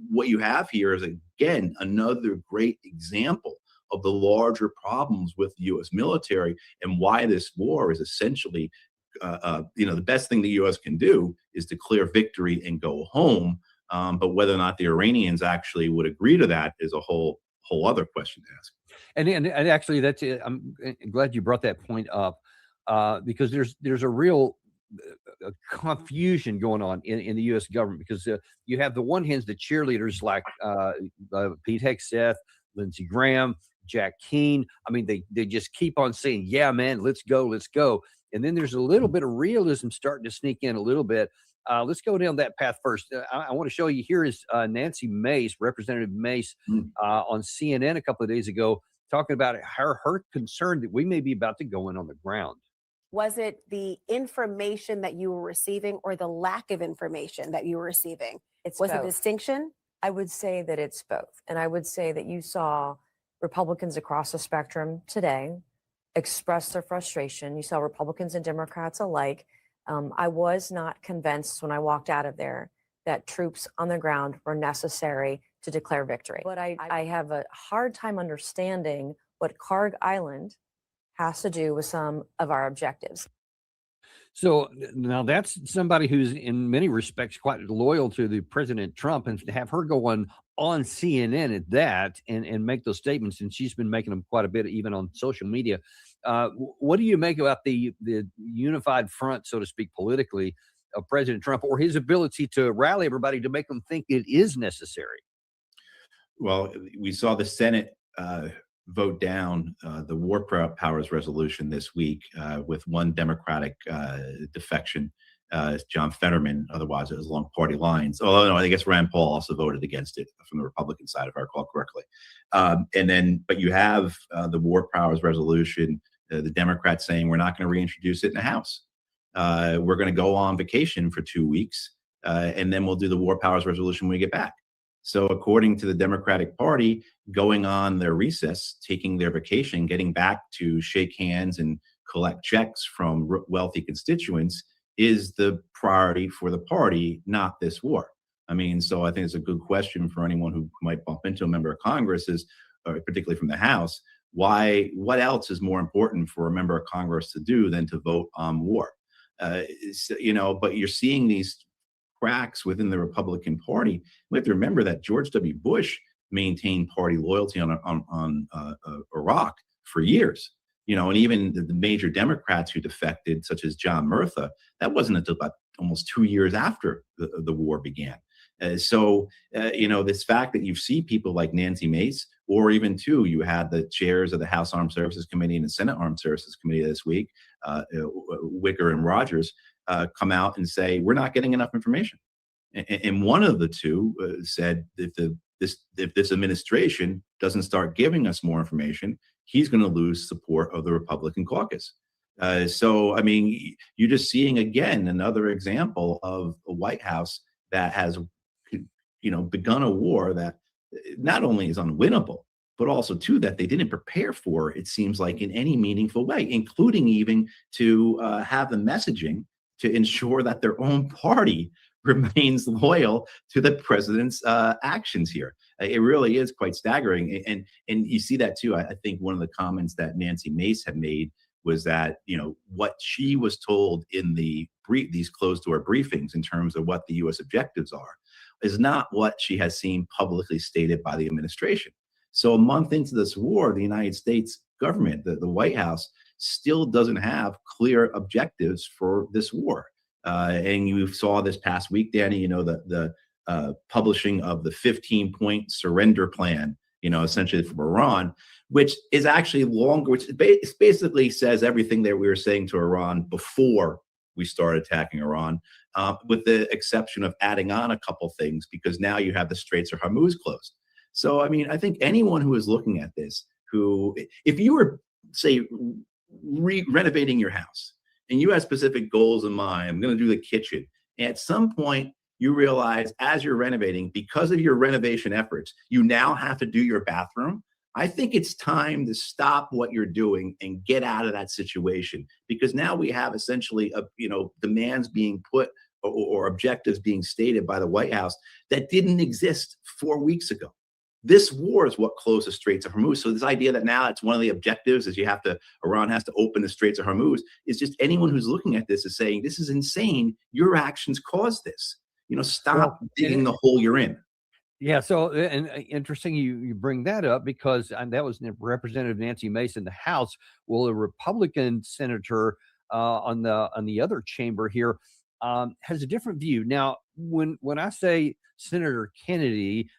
What you have here is, again, another great example of the larger problems with the U.S. military, and why this war is essentially the best thing the U.S. can do is declare victory and go home. But whether or not the Iranians actually would agree to that is a whole other question to ask. And actually, that's it. I'm glad you brought that point up, because there's a real confusion going on in the U.S. government, because you have the one hand the cheerleaders like Pete Hegseth, Lindsey Graham, Jack Keane. I mean, they just keep on saying, yeah, man, let's go, let's go. And then there's a little bit of realism starting to sneak in a little bit. Let's go down that path first. I want to show you, here is Nancy Mace, Representative Mace, on CNN a couple of days ago, talking about her concern that we may be about to go in on the ground. Was it the information that you were receiving or the lack of information that you were receiving? Was both. a distinction? I would say that it's both. And I would say that you saw Republicans across the spectrum today express their frustration. You saw Republicans and Democrats alike. I was not convinced when I walked out of there that troops on the ground were necessary to declare victory. But I have a hard time understanding what Carg Island has to do with some of our objectives. So now that's somebody who's in many respects quite loyal to the President Trump, and to have her go on CNN at that and make those statements, and she's been making them quite a bit even on social media. What do you make about the unified front, so to speak, politically, of President Trump, or his ability to rally everybody to make them think it is necessary? Well, we saw the Senate vote down the war powers resolution this week with one Democratic defection, John Fetterman. Otherwise, it was along party lines. Oh, no, I guess Rand Paul also voted against it from the Republican side, if I recall correctly. But you have the war powers resolution, the Democrats saying we're not going to reintroduce it in the House. We're going to go on vacation for 2 weeks, and then we'll do the war powers resolution when we get back. So according to the Democratic Party, going on their recess, taking their vacation, getting back to shake hands and collect checks from wealthy constituents is the priority for the party, not this war. I mean, so I think it's a good question for anyone who might bump into a member of Congress, is, particularly from the House, what else is more important for a member of Congress to do than to vote on war? But you're seeing these cracks within the Republican Party. We have to remember that George W. Bush maintained party loyalty on Iraq for years. And even the major Democrats who defected, such as John Murtha, that wasn't until about almost 2 years after the war began. This fact that you see people like Nancy Mace, or even you had the chairs of the House Armed Services Committee and the Senate Armed Services Committee this week, Wicker and Rogers, come out and say, we're not getting enough information. And one of the two said, if this administration doesn't start giving us more information, he's going to lose support of the Republican caucus. So, I mean, you're just seeing again another example of a White House that has, begun a war that not only is unwinnable, but also that they didn't prepare for, it seems like, in any meaningful way, including even to have the messaging to ensure that their own party remains loyal to the president's actions here. It really is quite staggering. And you see that too. I think one of the comments that Nancy Mace had made was that, what she was told in these closed door briefings in terms of what the U.S. objectives are is not what she has seen publicly stated by the administration. So a month into this war, the United States government, the White House, still doesn't have clear objectives for this war. And you saw this past week, Danny, the publishing of the 15-point surrender plan, essentially from Iran, which is actually longer, which basically says everything that we were saying to Iran before we started attacking Iran, with the exception of adding on a couple things, because now you have the Straits of Hormuz closed. So, I mean, I think anyone who is looking at this, if you were, say, renovating your house and you have specific goals in mind, I'm going to do the kitchen. And at some point, you realize as you're renovating, because of your renovation efforts, you now have to do your bathroom. I think it's time to stop what you're doing and get out of that situation, because now we have essentially demands being put or objectives being stated by the White House that didn't exist 4 weeks ago. This war is what closed the Straits of Hormuz. So this idea that now it's one of the objectives is Iran has to open the Straits of Hormuz is just anyone who's looking at this is saying, this is insane. Your actions caused this. Stop digging the hole you're in. Yeah. So, and interesting you bring that up, because that was Representative Nancy Mace in the House. Well, a Republican senator, on the other chamber here, has a different view. Now, when I say Senator Kennedy,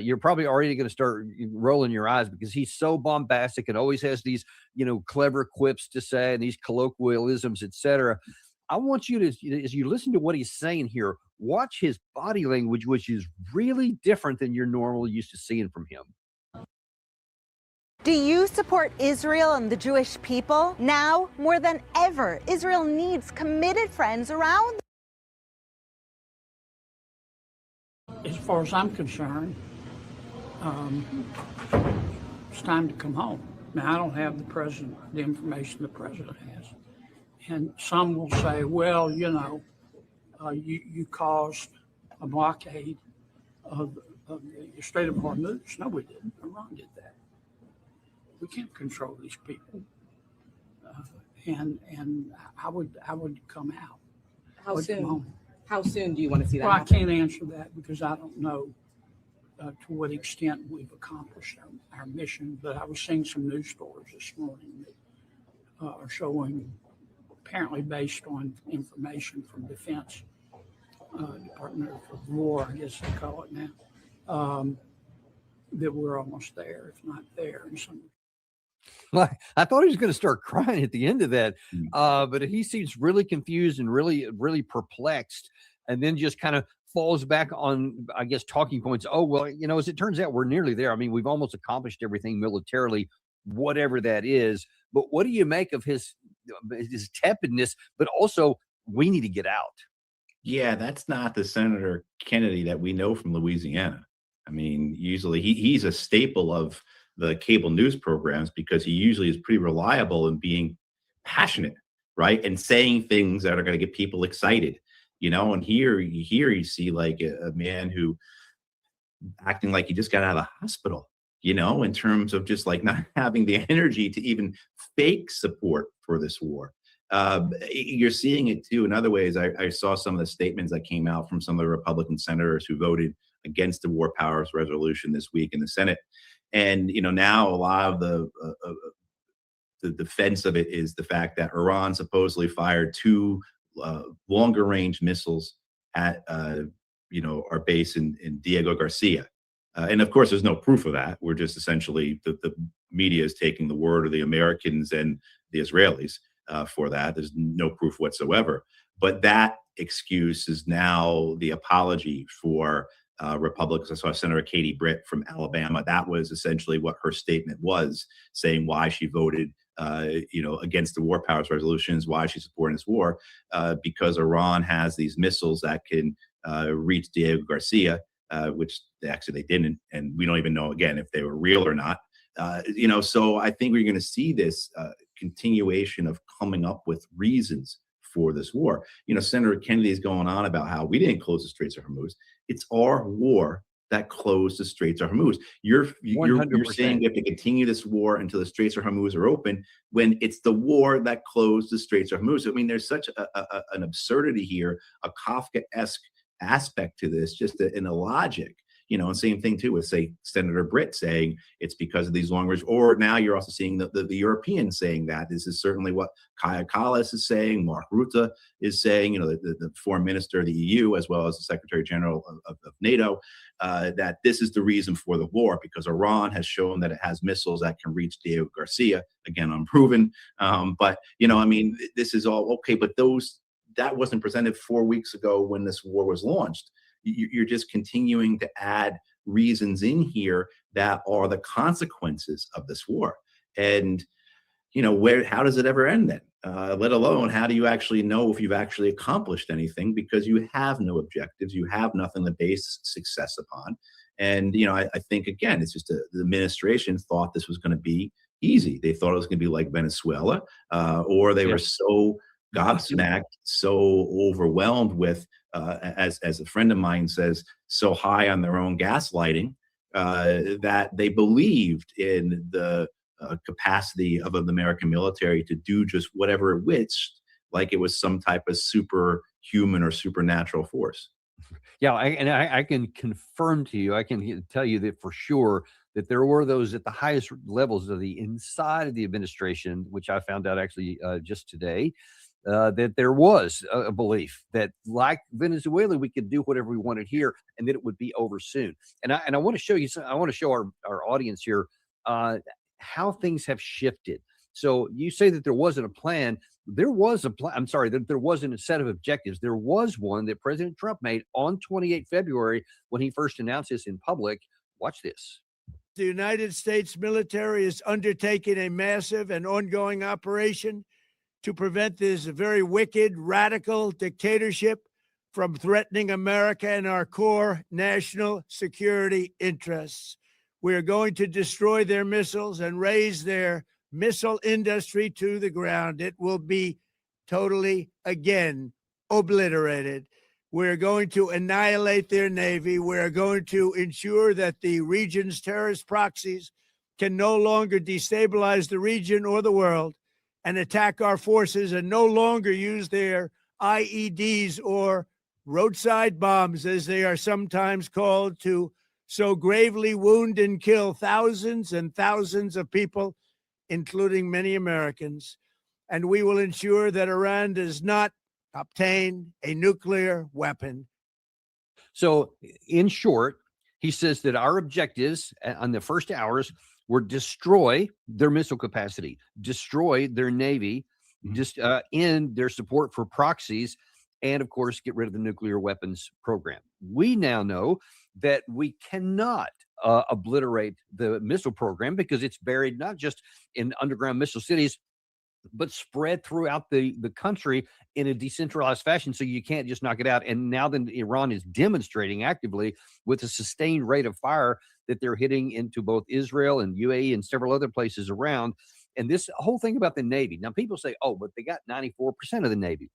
you're probably already going to start rolling your eyes because he's so bombastic and always has these, clever quips to say and these colloquialisms, etc. I want you to, as you listen to what he's saying here, watch his body language, which is really different than you're normally used to seeing from him. Do you support Israel and the Jewish people? Now, more than ever, Israel needs committed friends around. As far as I'm concerned, it's time to come home. Now, I don't have the information the president has. And some will say, well, you caused a blockade of the Strait of Hormuz. No, we didn't. Iran did that. We can't control these people. And I would come out. How soon? How soon do you want to see that? Well, happen? I can't answer that because I don't know to what extent we've accomplished our mission. But I was seeing some news stories this morning that are showing, apparently based on information from Defense Department of War, I guess they call it now, that we're almost there, if not there. In some. Well, I thought he was going to start crying at the end of that, but he seems really confused and really, really perplexed, and then just kind of falls back on, I guess, talking points. Oh, well, as it turns out, we're nearly there. I mean, we've almost accomplished everything militarily, whatever that is. But what do you make of his tepidness? But also, we need to get out. Yeah, that's not the Senator Kennedy that we know from Louisiana. I mean, usually he's a staple of the cable news programs because he usually is pretty reliable in being passionate, right? And saying things that are going to get people excited, and here you see like a man who acting like he just got out of the hospital, in terms of just like not having the energy to even fake support for this war. You're seeing it too in other ways. I saw some of the statements that came out from some of the Republican senators who voted against the war powers resolution this week in the Senate. And, now a lot of the defense of it is the fact that Iran supposedly fired 2 longer range missiles at, our base in Diego Garcia. And of course, there's no proof of that. We're just essentially, the media is taking the word of the Americans and the Israelis for that. There's no proof whatsoever. But that excuse is now the apology for Republicans. I saw Senator Katie Britt from Alabama. That was essentially what her statement was, saying why she voted, against the war powers resolutions, why she's supporting this war, because Iran has these missiles that can reach Diego Garcia, which they didn't, and we don't even know again if they were real or not. So I think we're going to see this continuation of coming up with reasons for this war. Senator Kennedy is going on about how we didn't close the Straits of Hormuz. It's our war that closed the Straits of Hormuz. You're saying we have to continue this war until the Straits of Hormuz are open when it's the war that closed the Straits of Hormuz. I mean, there's such an absurdity here, a Kafka-esque aspect to this, just an illogic. And same thing too with, say, Senator Britt saying it's because of these long range, or now you're also seeing the Europeans saying that. This is certainly what Kaja Kallas is saying, Mark Rutte is saying, the foreign minister of the EU, as well as the Secretary General of NATO, that this is the reason for the war, because Iran has shown that it has missiles that can reach Diego Garcia, again, unproven. But, this is all okay, but that wasn't presented 4 weeks ago when this war was launched. You're just continuing to add reasons in here that are the consequences of this war. And, how does it ever end then? Let alone, how do you actually know if you've actually accomplished anything? Because you have no objectives. You have nothing to base success upon. And, I think, again, it's just the administration thought this was going to be easy. They thought it was going to be like Venezuela, or they were so gobsmacked, so overwhelmed with, as a friend of mine says, so high on their own gaslighting, that they believed in the capacity of the American military to do just whatever it wished, like it was some type of superhuman or supernatural force. Yeah, I can confirm to you, I can tell you that for sure that there were those at the highest levels of the inside of the administration, which I found out actually just today, that there was a belief that, like Venezuela, we could do whatever we wanted here, and that it would be over soon. And I want to show you. I want to show our audience here how things have shifted. So you say that there wasn't a plan. There was a plan. I'm sorry, that there wasn't a set of objectives. There was one that President Trump made on 28 February when he first announced this in public. Watch this. The United States military is undertaking a massive and ongoing operation to prevent this very wicked, radical dictatorship from threatening America and our core national security interests. We are going to destroy their missiles and raise their missile industry to the ground. It will be totally, again, obliterated. We're going to annihilate their Navy. We're going to ensure that the region's terrorist proxies can no longer destabilize the region or the world and attack our forces, and no longer use their IEDs or roadside bombs, as they are sometimes called, to so gravely wound and kill thousands and thousands of people, including many Americans. And we will ensure that Iran does not obtain a nuclear weapon. So, in short, he says that our objectives on the first hours were destroy their missile capacity, destroy their Navy, just end their support for proxies, and of course, get rid of the nuclear weapons program. We now know that we cannot obliterate the missile program because it's buried not just in underground missile cities, but spread throughout the country in a decentralized fashion. So you can't just knock it out. And now then Iran is demonstrating actively with a sustained rate of fire that they're hitting into both Israel and UAE and several other places around. And this whole thing about the Navy. Now people say, oh, but they got 94% of the Navy.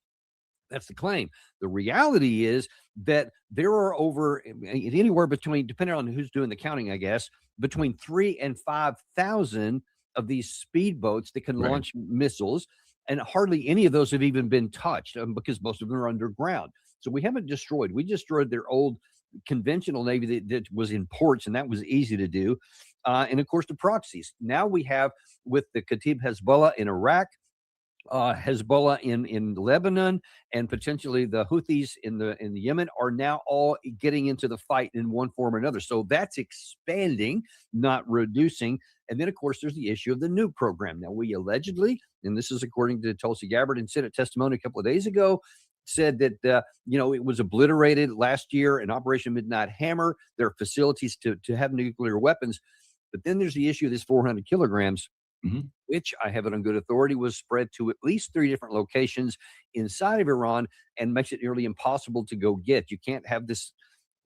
That's the claim. The reality is that there are over anywhere between, depending on who's doing the counting, I guess, between 3,000 and 5,000 of these speedboats that can launch missiles, and hardly any of those have even been touched because most of them are underground. So we haven't destroyed. We destroyed their old conventional Navy that was in ports, and that was easy to do. And of course, the proxies. Now we have with the Kataib Hezbollah in Iraq, Hezbollah in Lebanon, and potentially the Houthis in the Yemen are now all getting into the fight in one form or another. So that's expanding, not reducing. And then, of course, there's the issue of the nuke program. Now, we allegedly, and this is according to Tulsi Gabbard in Senate testimony a couple of days ago, said that, it was obliterated last year in Operation Midnight Hammer. There are facilities to have nuclear weapons. But then there's the issue of this 400 kilograms, which I have it on good authority was spread to at least 3 different locations inside of Iran and makes it nearly impossible to go get. You can't have this.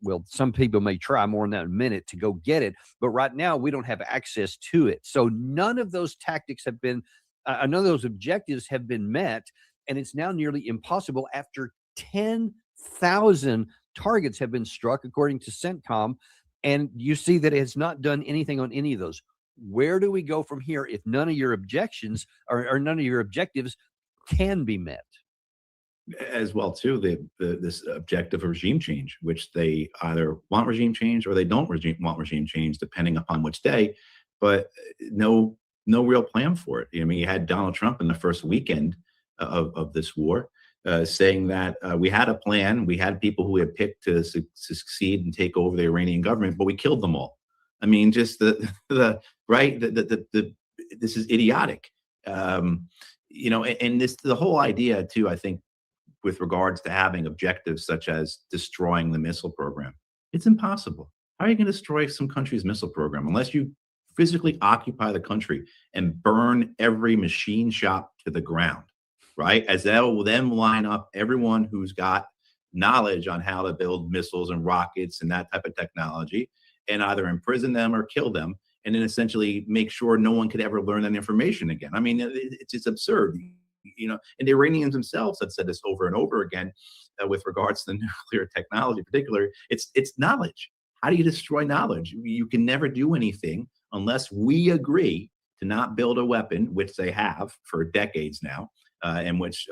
Well, some people may try more than that in a minute to go get it, but right now we don't have access to it. So none of those tactics have been, none of those objectives have been met, and it's now nearly impossible after 10,000 targets have been struck, according to CENTCOM, and you see that it has not done anything on any of those. Where do we go from here if none of your objections or none of your objectives can be met? As well, too, this objective of regime change, which they either want regime change or they don't want regime change, depending upon which day, but no real plan for it. I mean, you had Donald Trump in the first weekend of this war saying that we had a plan, we had people who we had picked to succeed and take over the Iranian government, but we killed them all. I mean, just this is idiotic. And the whole idea too, I think, with regards to having objectives such as destroying the missile program, it's impossible. How are you going to destroy some country's missile program unless you physically occupy the country and burn every machine shop to the ground, right? As that will then line up everyone who's got knowledge on how to build missiles and rockets and that type of technology, and either imprison them or kill them, and then essentially make sure no one could ever learn that information again. I mean, it's absurd. And the Iranians themselves have said this over and over again with regards to the nuclear technology, particularly. It's knowledge. How do you destroy knowledge? You can never do anything unless we agree to not build a weapon, which they have for decades now, and which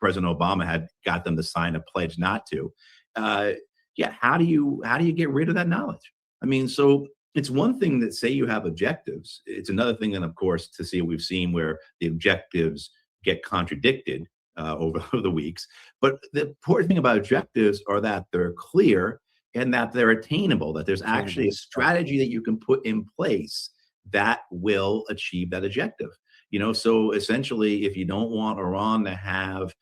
President Obama had got them to sign a pledge not to. How do you get rid of that knowledge? I mean, so it's one thing that say you have objectives. It's another thing, then, of course, to see what we've seen where the objectives get contradicted over the weeks. But the important thing about objectives are that they're clear and that they're attainable, that there's actually a strategy that you can put in place that will achieve that objective. So essentially, if you don't want Iran to have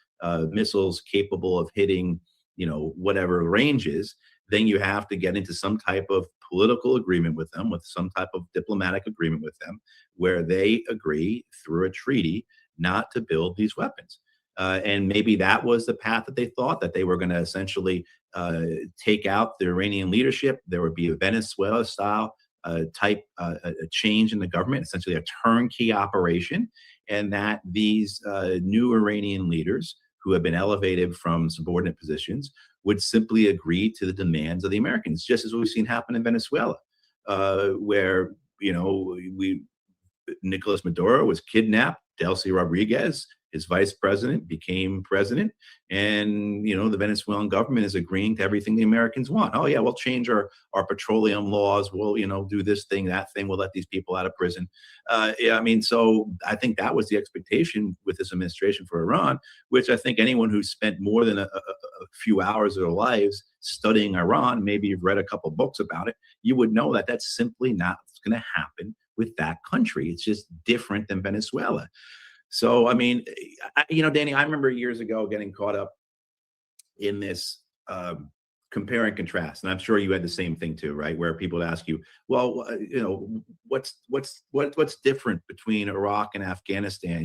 missiles capable of hitting, whatever ranges, then you have to get into some type of political agreement with them, with some type of diplomatic agreement with them, where they agree through a treaty not to build these weapons. And maybe that was the path that they thought, that they were going to essentially take out the Iranian leadership. There would be a Venezuela-style type a change in the government, essentially a turnkey operation, and that these new Iranian leaders who have been elevated from subordinate positions would simply agree to the demands of the Americans, just as we've seen happen in Venezuela, where Nicolas Maduro was kidnapped, Delcy Rodriguez, his vice president, became president, and the Venezuelan government is agreeing to everything the Americans want. Oh yeah, we'll change our petroleum laws. We'll do this thing, that thing. We'll let these people out of prison. So I think that was the expectation with this administration for Iran, which I think anyone who's spent more than a few hours of their lives studying Iran, maybe you've read a couple books about it, you would know that that's simply not what's going to happen with that country. It's just different than Venezuela. So, Danny, I remember years ago getting caught up in this compare and contrast, and I'm sure you had the same thing too, right? Where people would ask you, well, what's different between Iraq and Afghanistan?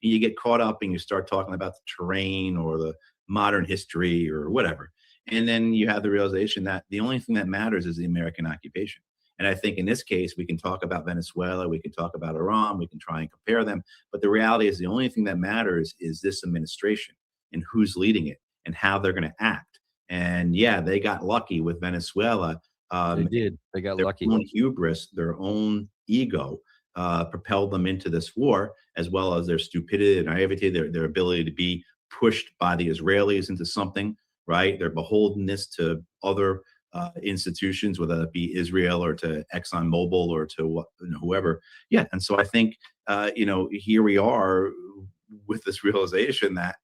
You get caught up and you start talking about the terrain or the modern history or whatever, and then you have the realization that the only thing that matters is the American occupation. And I think in this case, we can talk about Venezuela, we can talk about Iran, we can try and compare them. But the reality is the only thing that matters is this administration and who's leading it and how they're going to act. And yeah, they got lucky with Venezuela. They did. They got lucky. Their own hubris, their own ego propelled them into this war, as well as their stupidity and naivety, their ability to be pushed by the Israelis into something, right? Their beholdenness to other institutions, whether it be Israel or to ExxonMobil or to whoever. Yeah. And so I think, here we are with this realization that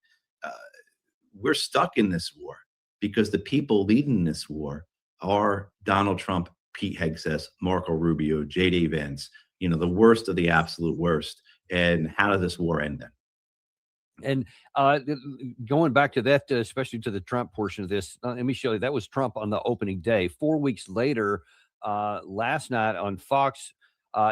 we're stuck in this war because the people leading this war are Donald Trump, Pete Hegseth, Marco Rubio, J.D. Vance, the worst of the absolute worst. And how does this war end then? And going back to that, especially to the Trump portion of this, let me show you, that was Trump on the opening day. 4 weeks later, last night on Fox,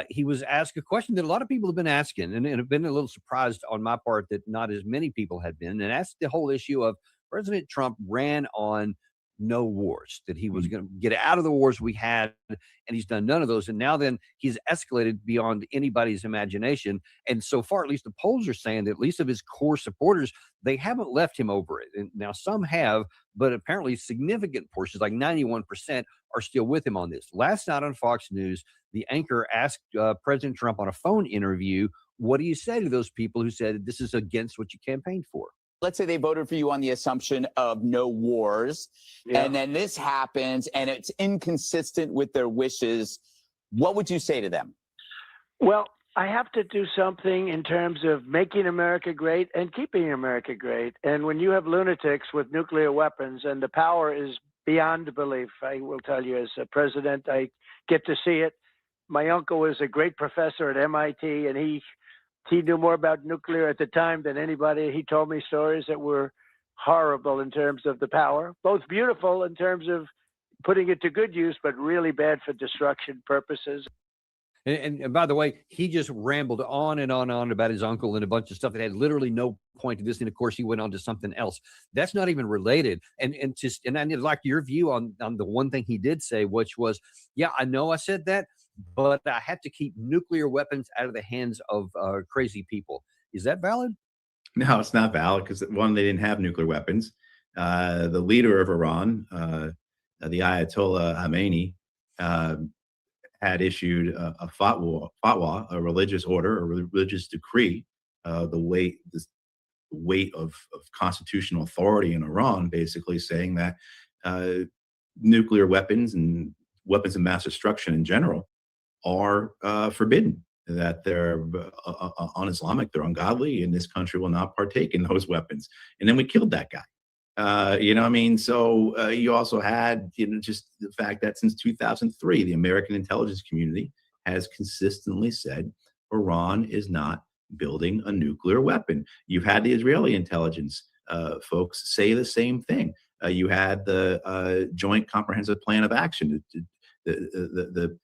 he was asked a question that a lot of people have been asking, and have been a little surprised on my part that not as many people had been, and that's the whole issue of President Trump ran on no wars, that he was going to get out of the wars we had, and he's done none of those. And now then he's escalated beyond anybody's imagination. And so far, at least the polls are saying that at least of his core supporters, they haven't left him over it. And now some have, but apparently significant portions, like 91%, are still with him on this. Last night on Fox News, the anchor asked President Trump on a phone interview, what do you say to those people who said this is against what you campaigned for? Let's say they voted for you on the assumption of no wars, and then this happens and it's inconsistent with their wishes. What would you say to them? Well, I have to do something in terms of making America great and keeping America great. And when you have lunatics with nuclear weapons, and the power is beyond belief, I will tell you, as a president, I get to see it. My uncle was a great professor at MIT, and he knew more about nuclear at the time than anybody. He told me stories that were horrible in terms of the power, both beautiful in terms of putting it to good use, but really bad for destruction purposes. And by the way, he just rambled on and on and on about his uncle and a bunch of stuff that had literally no point to this. And of course, he went on to something else that's not even related. And I like your view on the one thing he did say, which was, yeah, I know I said that, but I had to keep nuclear weapons out of the hands of crazy people. Is that valid? No, it's not valid because, one, they didn't have nuclear weapons. The leader of Iran, the Ayatollah Khamenei, had issued a fatwa, a religious order, a religious decree, the weight of constitutional authority in Iran, basically saying that nuclear weapons and weapons of mass destruction in general are forbidden. that they're un-Islamic, they're ungodly, and this country will not partake in those weapons. And then we killed that guy. You know what I mean? So you also had, just the fact that since 2003, the American intelligence community has consistently said Iran is not building a nuclear weapon. You've had the Israeli intelligence folks say the same thing. You had the Joint Comprehensive Plan of Action, the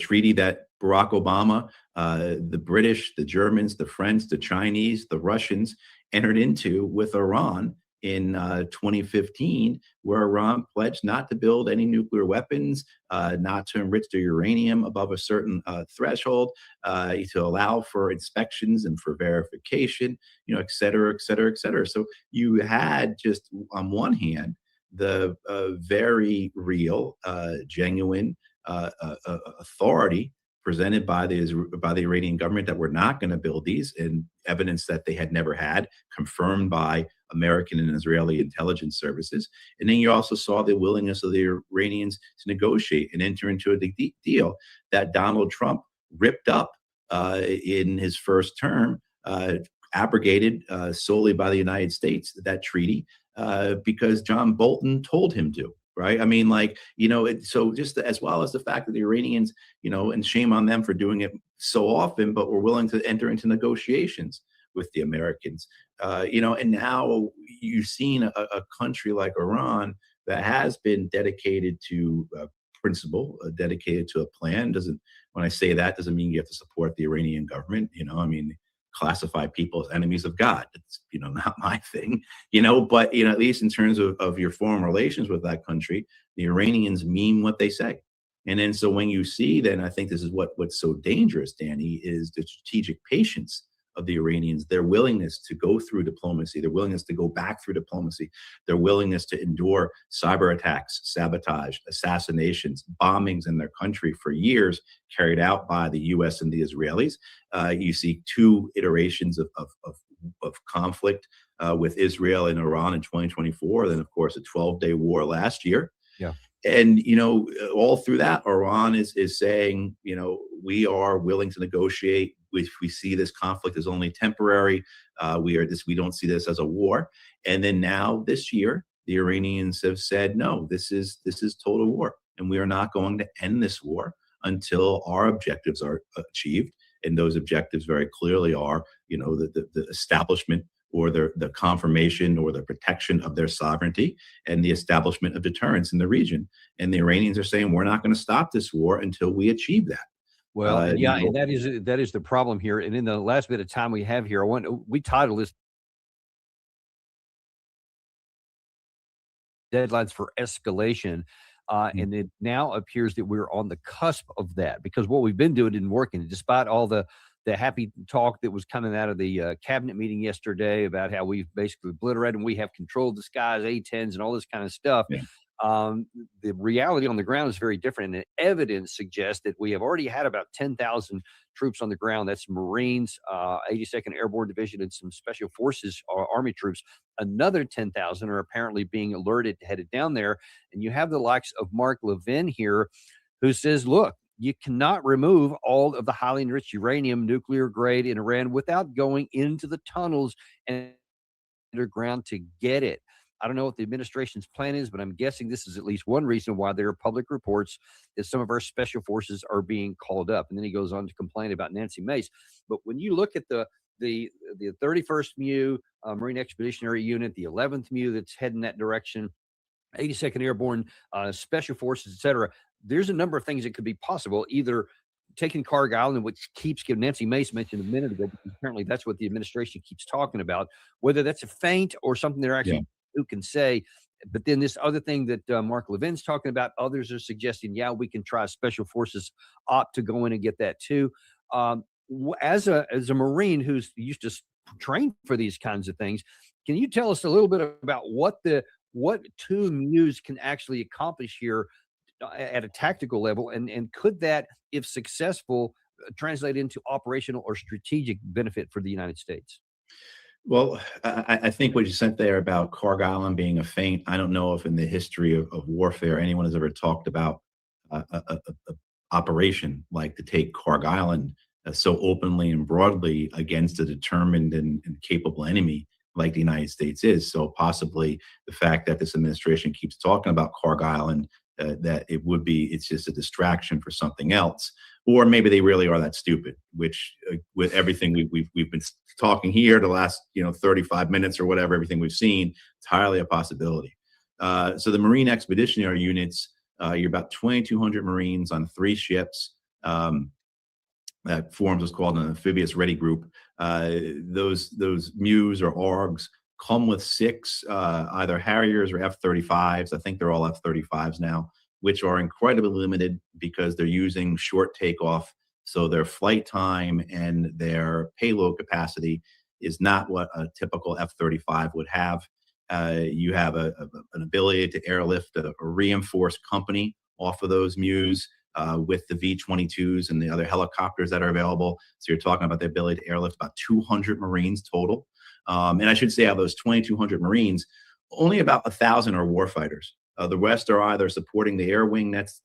treaty that Barack Obama, the British, the Germans, the French, the Chinese, the Russians entered into with Iran in 2015, where Iran pledged not to build any nuclear weapons, not to enrich their uranium above a certain threshold, to allow for inspections and for verification, et cetera, et cetera, et cetera. So you had just on one hand, the very real, genuine authority presented by the Iranian government that we're not going to build these, and evidence that they had never had, confirmed by American and Israeli intelligence services. And then you also saw the willingness of the Iranians to negotiate and enter into a deal that Donald Trump ripped up in his first term, abrogated solely by the United States, that treaty, because John Bolton told him to. Right. I mean, so just as well as the fact that the Iranians, and shame on them for doing it so often, but were willing to enter into negotiations with the Americans, and now you've seen a country like Iran that has been dedicated to principle, dedicated to a plan. When I say that, doesn't mean you have to support the Iranian government. Classify people as enemies of God. It's, not my thing, but, at least in terms of your foreign relations with that country, the Iranians mean what they say. And then, so when you see, then I think this is what's so dangerous, Danny, is the strategic patience of the Iranians, their willingness to go through diplomacy, their willingness to go back through diplomacy, their willingness to endure cyber attacks, sabotage, assassinations, bombings in their country for years, carried out by the U.S. and the Israelis. You see two iterations of conflict with Israel and Iran in 2024, then of course a 12-day war last year. Yeah. And, all through that, Iran is saying, we are willing to negotiate. We see this conflict as only temporary. We don't see this as a war. And then now this year, the Iranians have said, no, this is total war. And we are not going to end this war until our objectives are achieved. And those objectives very clearly are, the establishment or the confirmation or the protection of their sovereignty and the establishment of deterrence in the region. And the Iranians are saying, we're not going to stop this war until we achieve that. Well, and that is the problem here. And in the last bit of time we have here, we titled this "Deadlines for Escalation," and it now appears that we're on the cusp of that, because what we've been doing didn't work, and despite all the happy talk that was coming out of the cabinet meeting yesterday about how we've basically obliterated and we have control of the skies, A-10s, and all this kind of stuff. Yeah. The reality on the ground is very different, and the evidence suggests that we have already had about 10,000 troops on the ground. That's Marines, 82nd Airborne Division, and some Special Forces Army troops. Another 10,000 are apparently being alerted, headed down there. And you have the likes of Mark Levin here, who says, look, you cannot remove all of the highly enriched uranium, nuclear grade, in Iran without going into the tunnels and underground to get it. I don't know what the administration's plan is, but I'm guessing this is at least one reason why there are public reports that some of our special forces are being called up. And then he goes on to complain about Nancy Mace. But when you look at the 31st MU Marine Expeditionary Unit, the 11th MU that's heading that direction, 82nd Airborne Special Forces, et cetera, there's a number of things that could be possible, either taking Carg Island, which keeps getting, Nancy Mace mentioned a minute ago, because apparently that's what the administration keeps talking about, whether that's a feint or something they're actually who can say. But then this other thing that Mark Levin's talking about, others are suggesting, yeah, we can try special forces opt to go in and get that too. As a Marine who's used to train for these kinds of things, can you tell us a little bit about what two MUs can actually accomplish here at a tactical level, and could that, if successful, translate into operational or strategic benefit for the United States? Well, I think what you said there about Carg Island being a feint, I don't know if in the history of warfare anyone has ever talked about a operation like to take Karg Island so openly and broadly against a determined and capable enemy like the United States is. So possibly the fact that this administration keeps talking about Karg Island, that it's just a distraction for something else, or maybe they really are that stupid. Which, with everything we've been talking here the last 35 minutes or whatever, everything we've seen, entirely a possibility. So the Marine Expeditionary Units, you're about 2,200 Marines on 3 ships. That forms what's called an amphibious ready group. Those MEUs or ARGs come with 6 either Harriers or F-35s. I think they're all F-35s now, which are incredibly limited because they're using short takeoff. So their flight time and their payload capacity is not what a typical F-35 would have. You have an ability to airlift a reinforced company off of those MEUs with the V-22s and the other helicopters that are available. So you're talking about the ability to airlift about 200 Marines total. And I should say, out of those 2,200 Marines, only about 1,000 are warfighters. The rest are either supporting the air wing that's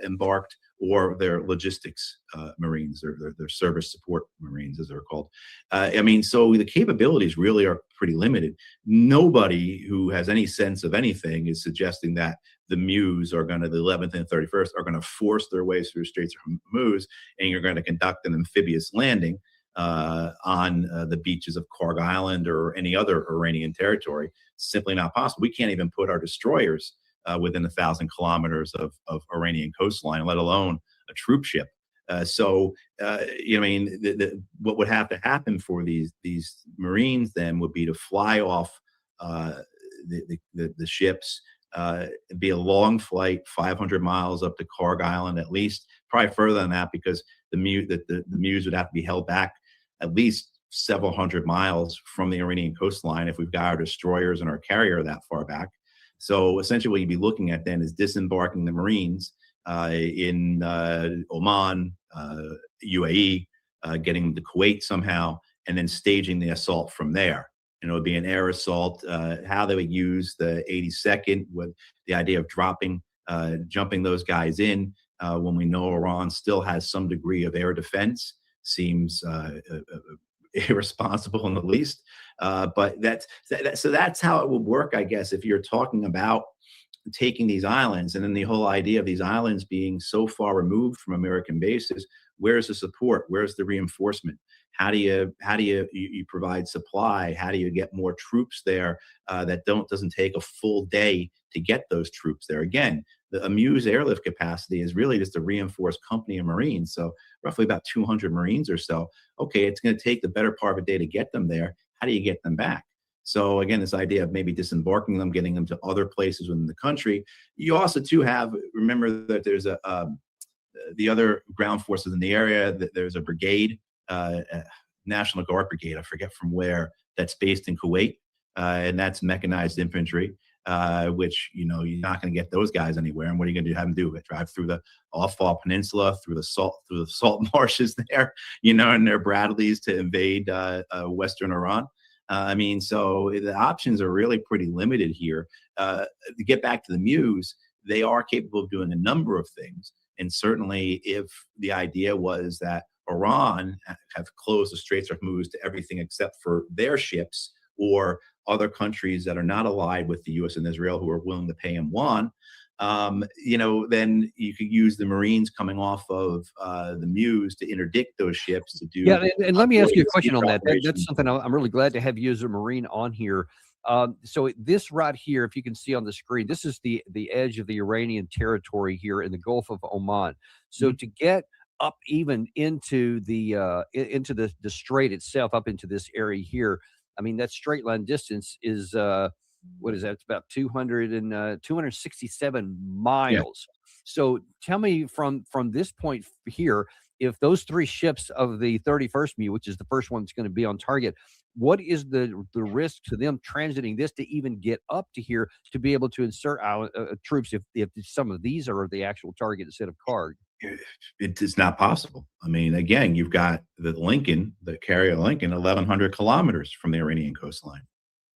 embarked, or their logistics Marines, or their service support Marines, as they're called. So the capabilities really are pretty limited. Nobody who has any sense of anything is suggesting that the MEUs are going to, the 11th and 31st, are going to force their way through Straits of Hormuz, and you're going to conduct an amphibious landing on the beaches of Karg Island or any other Iranian territory. Simply not possible. We can't even put our destroyers within 1,000 kilometers of Iranian coastline, let alone a troop ship. What would have to happen for these Marines then would be to fly off the ships. It'd be a long flight, 500 miles up to Karg Island, at least, probably further than that, because the MEUs would have to be held back at least several hundred miles from the Iranian coastline if we've got our destroyers and our carrier that far back. So essentially what you'd be looking at then is disembarking the Marines in Oman, UAE, getting them to Kuwait somehow, and then staging the assault from there. And it would be an air assault. How they would use the 82nd, with the idea of jumping those guys in when we know Iran still has some degree of air defense, seems irresponsible in the least. But that's how it would work, I guess, if you're talking about taking these islands, and then the whole idea of these islands being so far removed from American bases. Where's the support? Where's the reinforcement? How do you provide supply? How do you get more troops there that doesn't take a full day to get those troops there? Again, the MEU's airlift capacity is really just a reinforced company of Marines, so roughly about 200 Marines or so. Okay, it's going to take the better part of a day to get them there. How do you get them back? So again, this idea of maybe disembarking them, getting them to other places within the country. You also too remember that there's the other ground forces in the area. That there's a brigade, National Guard brigade, I forget from where, that's based in Kuwait, and that's mechanized infantry. Which you're not going to get those guys anywhere. And what are you going to have them do? Drive through the Afar Peninsula, through the salt marshes there, and their Bradleys to invade Western Iran. So the options are really pretty limited here. To get back to the MEUs, they are capable of doing a number of things. And certainly if the idea was that Iran have closed the Straits of Hormuz to everything except for their ships, or other countries that are not allied with the U.S. and Israel who are willing to pay in yuan, then you could use the Marines coming off of the MEUs to interdict those ships to do. Yeah, and let me ask you a question on that. That's something I'm really glad to have you as a Marine on here. So this right here, if you can see on the screen, this is the edge of the Iranian territory here in the Gulf of Oman. So to get up even into the strait itself, up into this area here, that straight line distance is what is that? It's about 267 miles. Yeah. So tell me from this point here, if those 3 ships of the 31st MEU, which is the first one that's going to be on target, what is the risk to them transiting this to even get up to here to be able to insert troops if some of these are the actual target instead of Karg? It is not possible. Again, you've got the Lincoln, the carrier Lincoln, 1,100 kilometers from the Iranian coastline,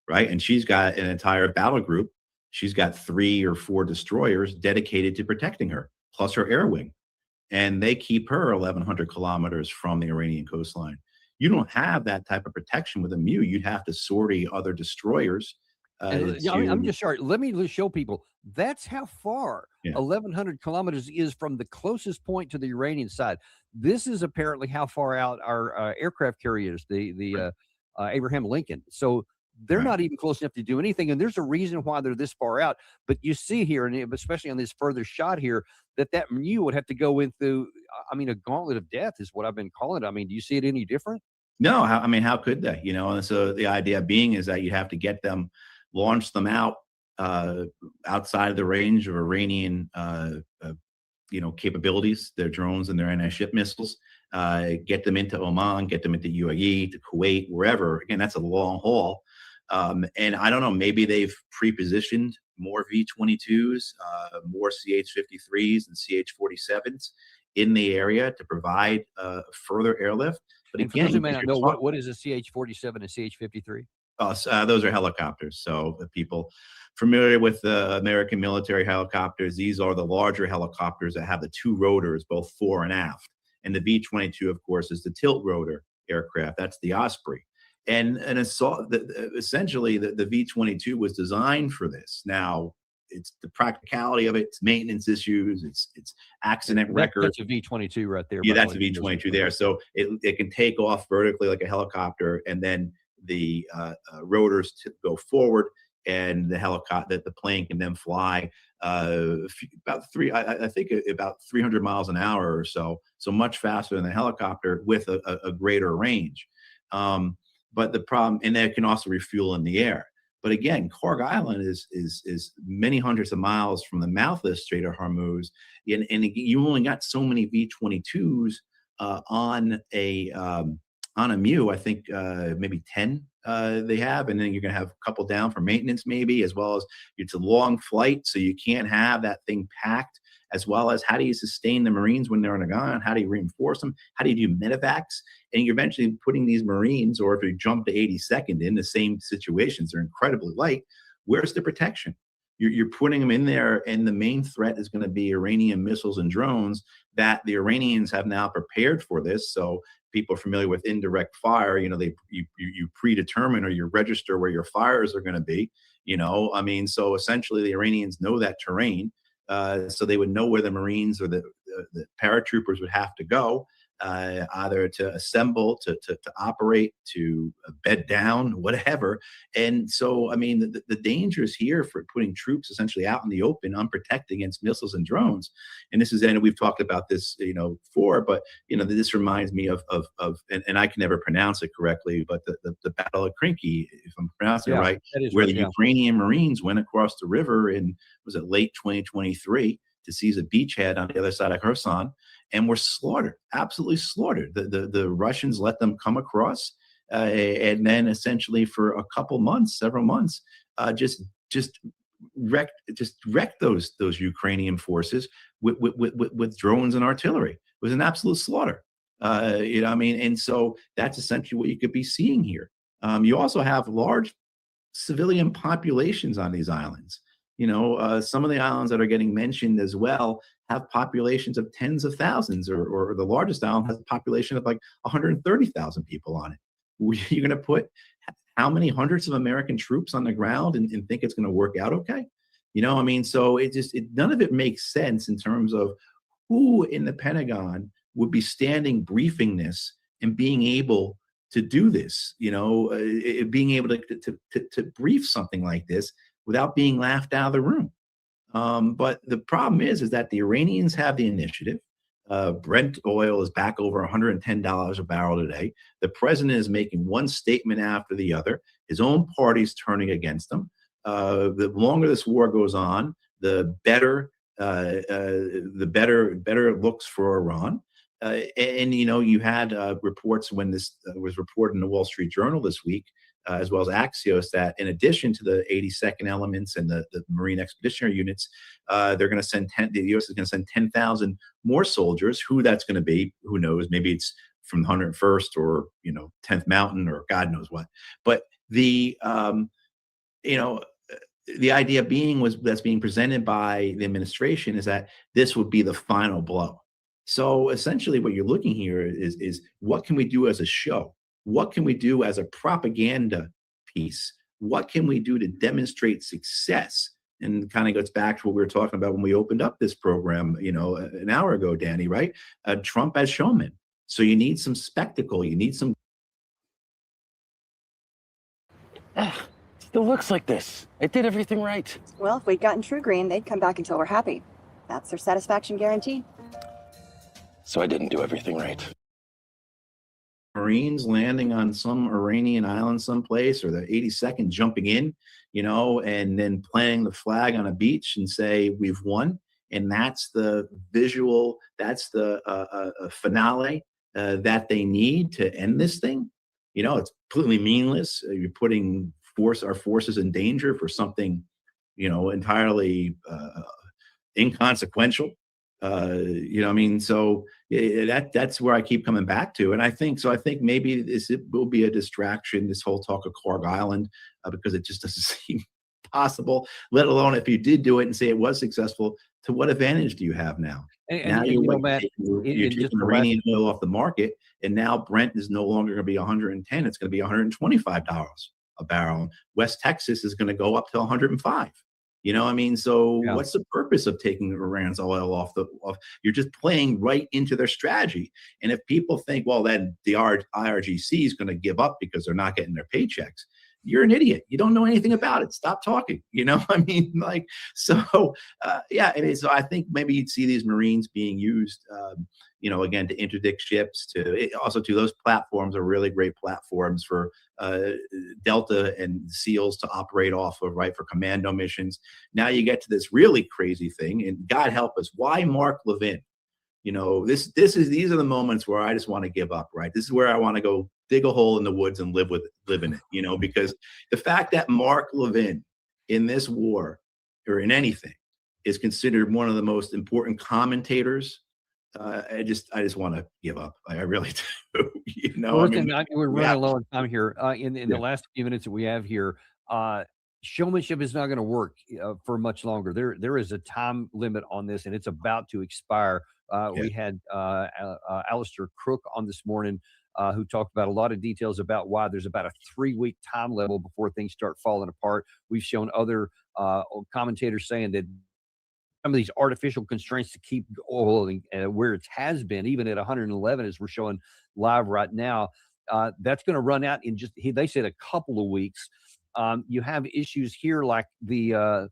right? And she's got an entire battle group. She's got 3 or 4 destroyers dedicated to protecting her, plus her air wing. and they keep her 1,100 kilometers from the Iranian coastline. You don't have that type of protection with a MEU. You'd have to sortie other destroyers. I'm just sorry. Let me show people. That's how far 1,100 kilometers is from the closest point to the Iranian side. This is apparently how far out our aircraft carriers, the Abraham Lincoln. So they're not even close enough to do anything. And there's a reason why they're this far out. But you see here, and especially on this further shot here, that MEU would have to go into, I mean, a gauntlet of death is what I've been calling it. I mean, do you see it any different? No, I mean, how could they? And so the idea being is that you have to get them, launch them out outside of the range of Iranian, capabilities, their drones and their anti-ship missiles, get them into Oman, get them into UAE, to Kuwait, wherever. Again, that's a long haul. And I don't know, maybe they've pre-positioned more V-22s, more CH-53s and CH-47s in the area to provide further airlift. But and again, for those who may not know, what is a CH-47 and CH-53? Those are helicopters. So the people familiar with the American military helicopters, these are the larger helicopters that have the two rotors, both fore and aft. And the V-22, of course, is the tilt rotor aircraft. That's the Osprey. And essentially, the V-22 was designed for this. Now, it's the practicality of it, it's maintenance issues, it's accident record. That's a V-22 right there. Yeah, that's a V-22 there. So it can take off vertically like a helicopter, and then the rotors go forward, and the plane can then fly about 300 miles an hour or so much faster than the helicopter with a greater range. But the problem, and it can also refuel in the air. But again, Korg Island is many hundreds of miles from the mouth of the Strait of Hormuz, and you only got so many V-22s on a MEU. I think maybe 10 they have, and then you're going to have a couple down for maintenance, maybe, as well as it's a long flight, so you can't have that thing packed. As well as, how do you sustain the Marines when they're on a gun? How do you reinforce them? How do you do medevacs? And you're eventually putting these Marines, or if you jump to 82nd, in the same situations, they're incredibly light. Where's the protection? You're putting them in there, and the main threat is going to be Iranian missiles and drones that the Iranians have now prepared for this. So people are familiar with indirect fire. You predetermine, or you register where your fires are going to be. So essentially the Iranians know that terrain. So they would know where the Marines or the paratroopers would have to go, either to assemble, to operate, to bed down, whatever. And so, I mean, the dangers here for putting troops essentially out in the open, unprotected against missiles and drones. And this is, and we've talked about this, before, but this reminds me of and I can never pronounce it correctly, but the Battle of Krinky, if I'm pronouncing it right, where the Ukrainian Marines went across the river in, was it late 2023, to seize a beachhead on the other side of Kherson, and were slaughtered, absolutely slaughtered. The Russians let them come across, and then essentially for a couple months, several months, just wrecked those Ukrainian forces with drones and artillery. It was an absolute slaughter. And so that's essentially what you could be seeing here. You also have large civilian populations on these islands. Some of the islands that are getting mentioned as well have populations of tens of thousands, or the largest island has a population of like 130,000 people on it. You're going to put how many hundreds of American troops on the ground and think it's going to work out okay? So none of it makes sense in terms of who in the Pentagon would be standing briefing this and being able to do this, being able to brief something like this without being laughed out of the room. But the problem is that the Iranians have the initiative. Brent oil is back over $110 a barrel today. The president is making one statement after the other. His own party's turning against him. The longer this war goes on, the better it looks for Iran. You had reports when this was reported in the Wall Street Journal this week, as well as Axios, that in addition to the 82nd elements and the Marine Expeditionary Units, they're going to send the U.S. is going to send 10,000 more soldiers. Who that's going to be, who knows? Maybe it's from 101st or 10th Mountain or God knows what. But the idea that's being presented by the administration is that this would be the final blow. So essentially what you're looking here is what can we do as a show? What can we do as a propaganda piece? What can we do to demonstrate success? And kind of goes back to what we were talking about when we opened up this program, an hour ago, Danny, right? Trump as showman. So you need some spectacle. You need some. Still looks like this. I did everything right. Well, if we'd gotten True Green, they'd come back until we're happy. That's their satisfaction guarantee. So I didn't do everything right. Marines landing on some Iranian island someplace, or the 82nd jumping in, and then planting the flag on a beach and say, we've won. And that's the visual, that's the finale that they need to end this thing. It's completely meaningless. You're putting our forces in danger for something, entirely inconsequential. So that's where I keep coming back to. And I think maybe it will be a distraction, this whole talk of Clark Island, because it just doesn't seem possible, let alone if you did do it and say it was successful, to what advantage do you have now? Now you're taking Iranian oil off the market, and now Brent is no longer going to be 110. It's going to be $125 a barrel. West Texas is going to go up to 105. So what's the purpose of taking Iran's oil off? You're just playing right into their strategy. And if people think, well, then the IRGC is going to give up because they're not getting their paychecks, you're an idiot. You don't know anything about it. Stop talking. So I think maybe you'd see these Marines being used, again, to interdict ships, also those platforms are really great platforms for Delta and SEALs to operate off of, right, for commando missions. Now you get to this really crazy thing, and God help us, why Mark Levin? These are the moments where I just want to give up, right? This is where I want to go dig a hole in the woods and live in it, because the fact that Mark Levin in this war or in anything is considered one of the most important commentators, I just want to give up. I really do. Well, listen, we're running low on time here. In the last few minutes that we have here, showmanship is not going to work for much longer. There is a time limit on this, and it's about to expire. We had Alistair Crook on this morning, who talked about a lot of details about why there's about a 3-week time level before things start falling apart. We've shown other commentators saying that some of these artificial constraints to keep oil where it has been, even at 111, as we're showing live right now, that's going to run out in they said a couple of weeks. You have issues here like the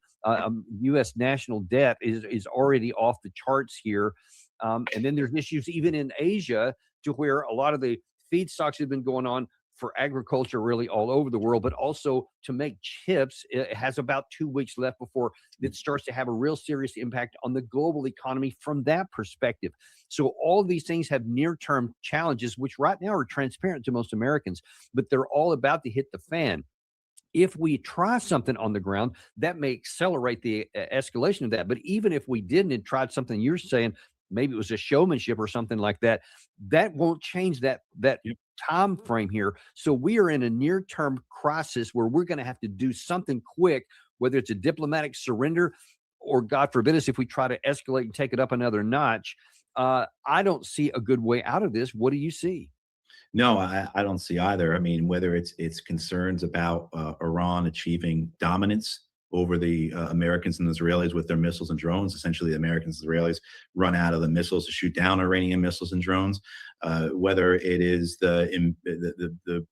U.S. national debt is already off the charts here. And then there's issues even in Asia, to where a lot of the feedstocks have been going on for agriculture really all over the world, but also to make chips. It has about 2 weeks left before it starts to have a real serious impact on the global economy from that perspective. So all these things have near-term challenges, which right now are transparent to most Americans, but they're all about to hit the fan. If we try something on the ground, that may accelerate the escalation of that. But even if we didn't and tried something you're saying, maybe it was a showmanship or something like that, that won't change that time frame here. So we are in a near-term crisis where we're going to have to do something quick, whether it's a diplomatic surrender or, God forbid us, if we try to escalate and take it up another notch. I don't see a good way out of this. What do you see? No, I don't see either. I mean, whether it's concerns about Iran achieving dominance over the Americans and Israelis with their missiles and drones. Essentially, the Americans and Israelis run out of the missiles to shoot down Iranian missiles and drones. Whether it is the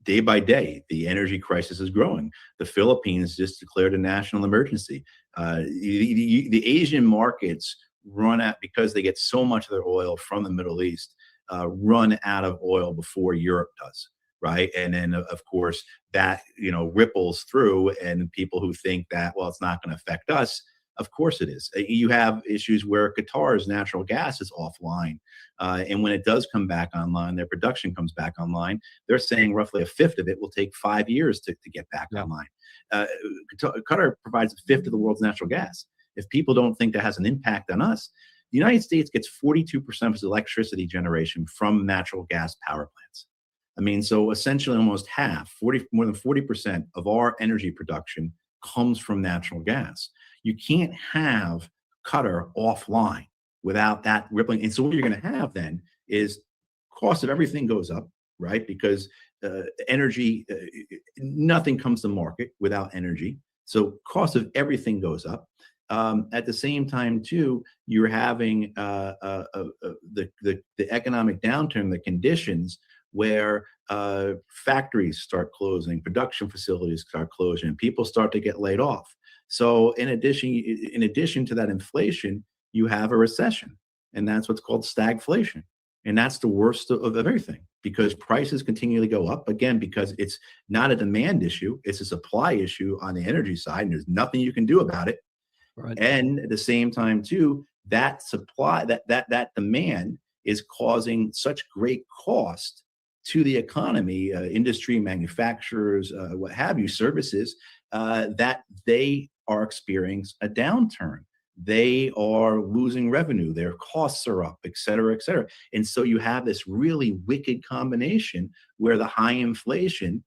day by day, the energy crisis is growing. The Philippines just declared a national emergency. The Asian markets run out because they get so much of their oil from the Middle East, run out of oil before Europe does. Right. And then, of course, that, ripples through, and people who think that, well, it's not going to affect us. Of course it is. You have issues where Qatar's natural gas is offline. And when it does come back online, their production comes back online. They're saying roughly a fifth of it will take 5 years to get back online. Qatar provides a fifth of the world's natural gas. If people don't think that has an impact on us, the United States gets 42% of its electricity generation from natural gas power plants. I mean, so essentially almost more than 40% of our energy production comes from natural gas. You can't have Qatar offline without that rippling. And so what you're going to have then is cost of everything goes up, right? Because energy, nothing comes to market without energy. So cost of everything goes up. At the same time, too, you're having the economic downturn, the conditions where factories start closing, production facilities start closing, and people start to get laid off. So in addition to that inflation, you have a recession, and that's what's called stagflation. And that's the worst of everything, because prices continually go up, again, because it's not a demand issue, it's a supply issue on the energy side, and there's nothing you can do about it. Right. And at the same time, too, that supply, that demand is causing such great cost to the economy, industry, manufacturers, what have you, services, that they are experiencing a downturn. They are losing revenue, their costs are up, et cetera, et cetera. And so you have this really wicked combination where the high inflation,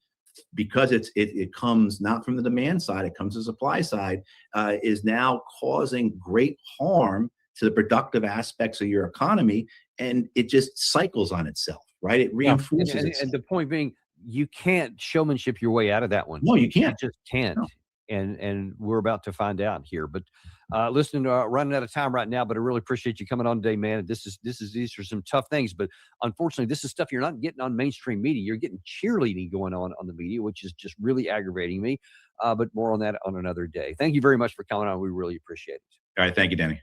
because it comes not from the demand side, it comes to the supply side, is now causing great harm to the productive aspects of your economy, and it just cycles on itself, right? It reinforces itself. And the point being, you can't showmanship your way out of that one. No, you can't. You just can't. No. And we're about to find out here. But listen, running out of time right now, but I really appreciate you coming on today, man. These are some tough things, but unfortunately, this is stuff you're not getting on mainstream media. You're getting cheerleading going on the media, which is just really aggravating me. But more on that on another day. Thank you very much for coming on. We really appreciate it. All right. Thank you, Danny.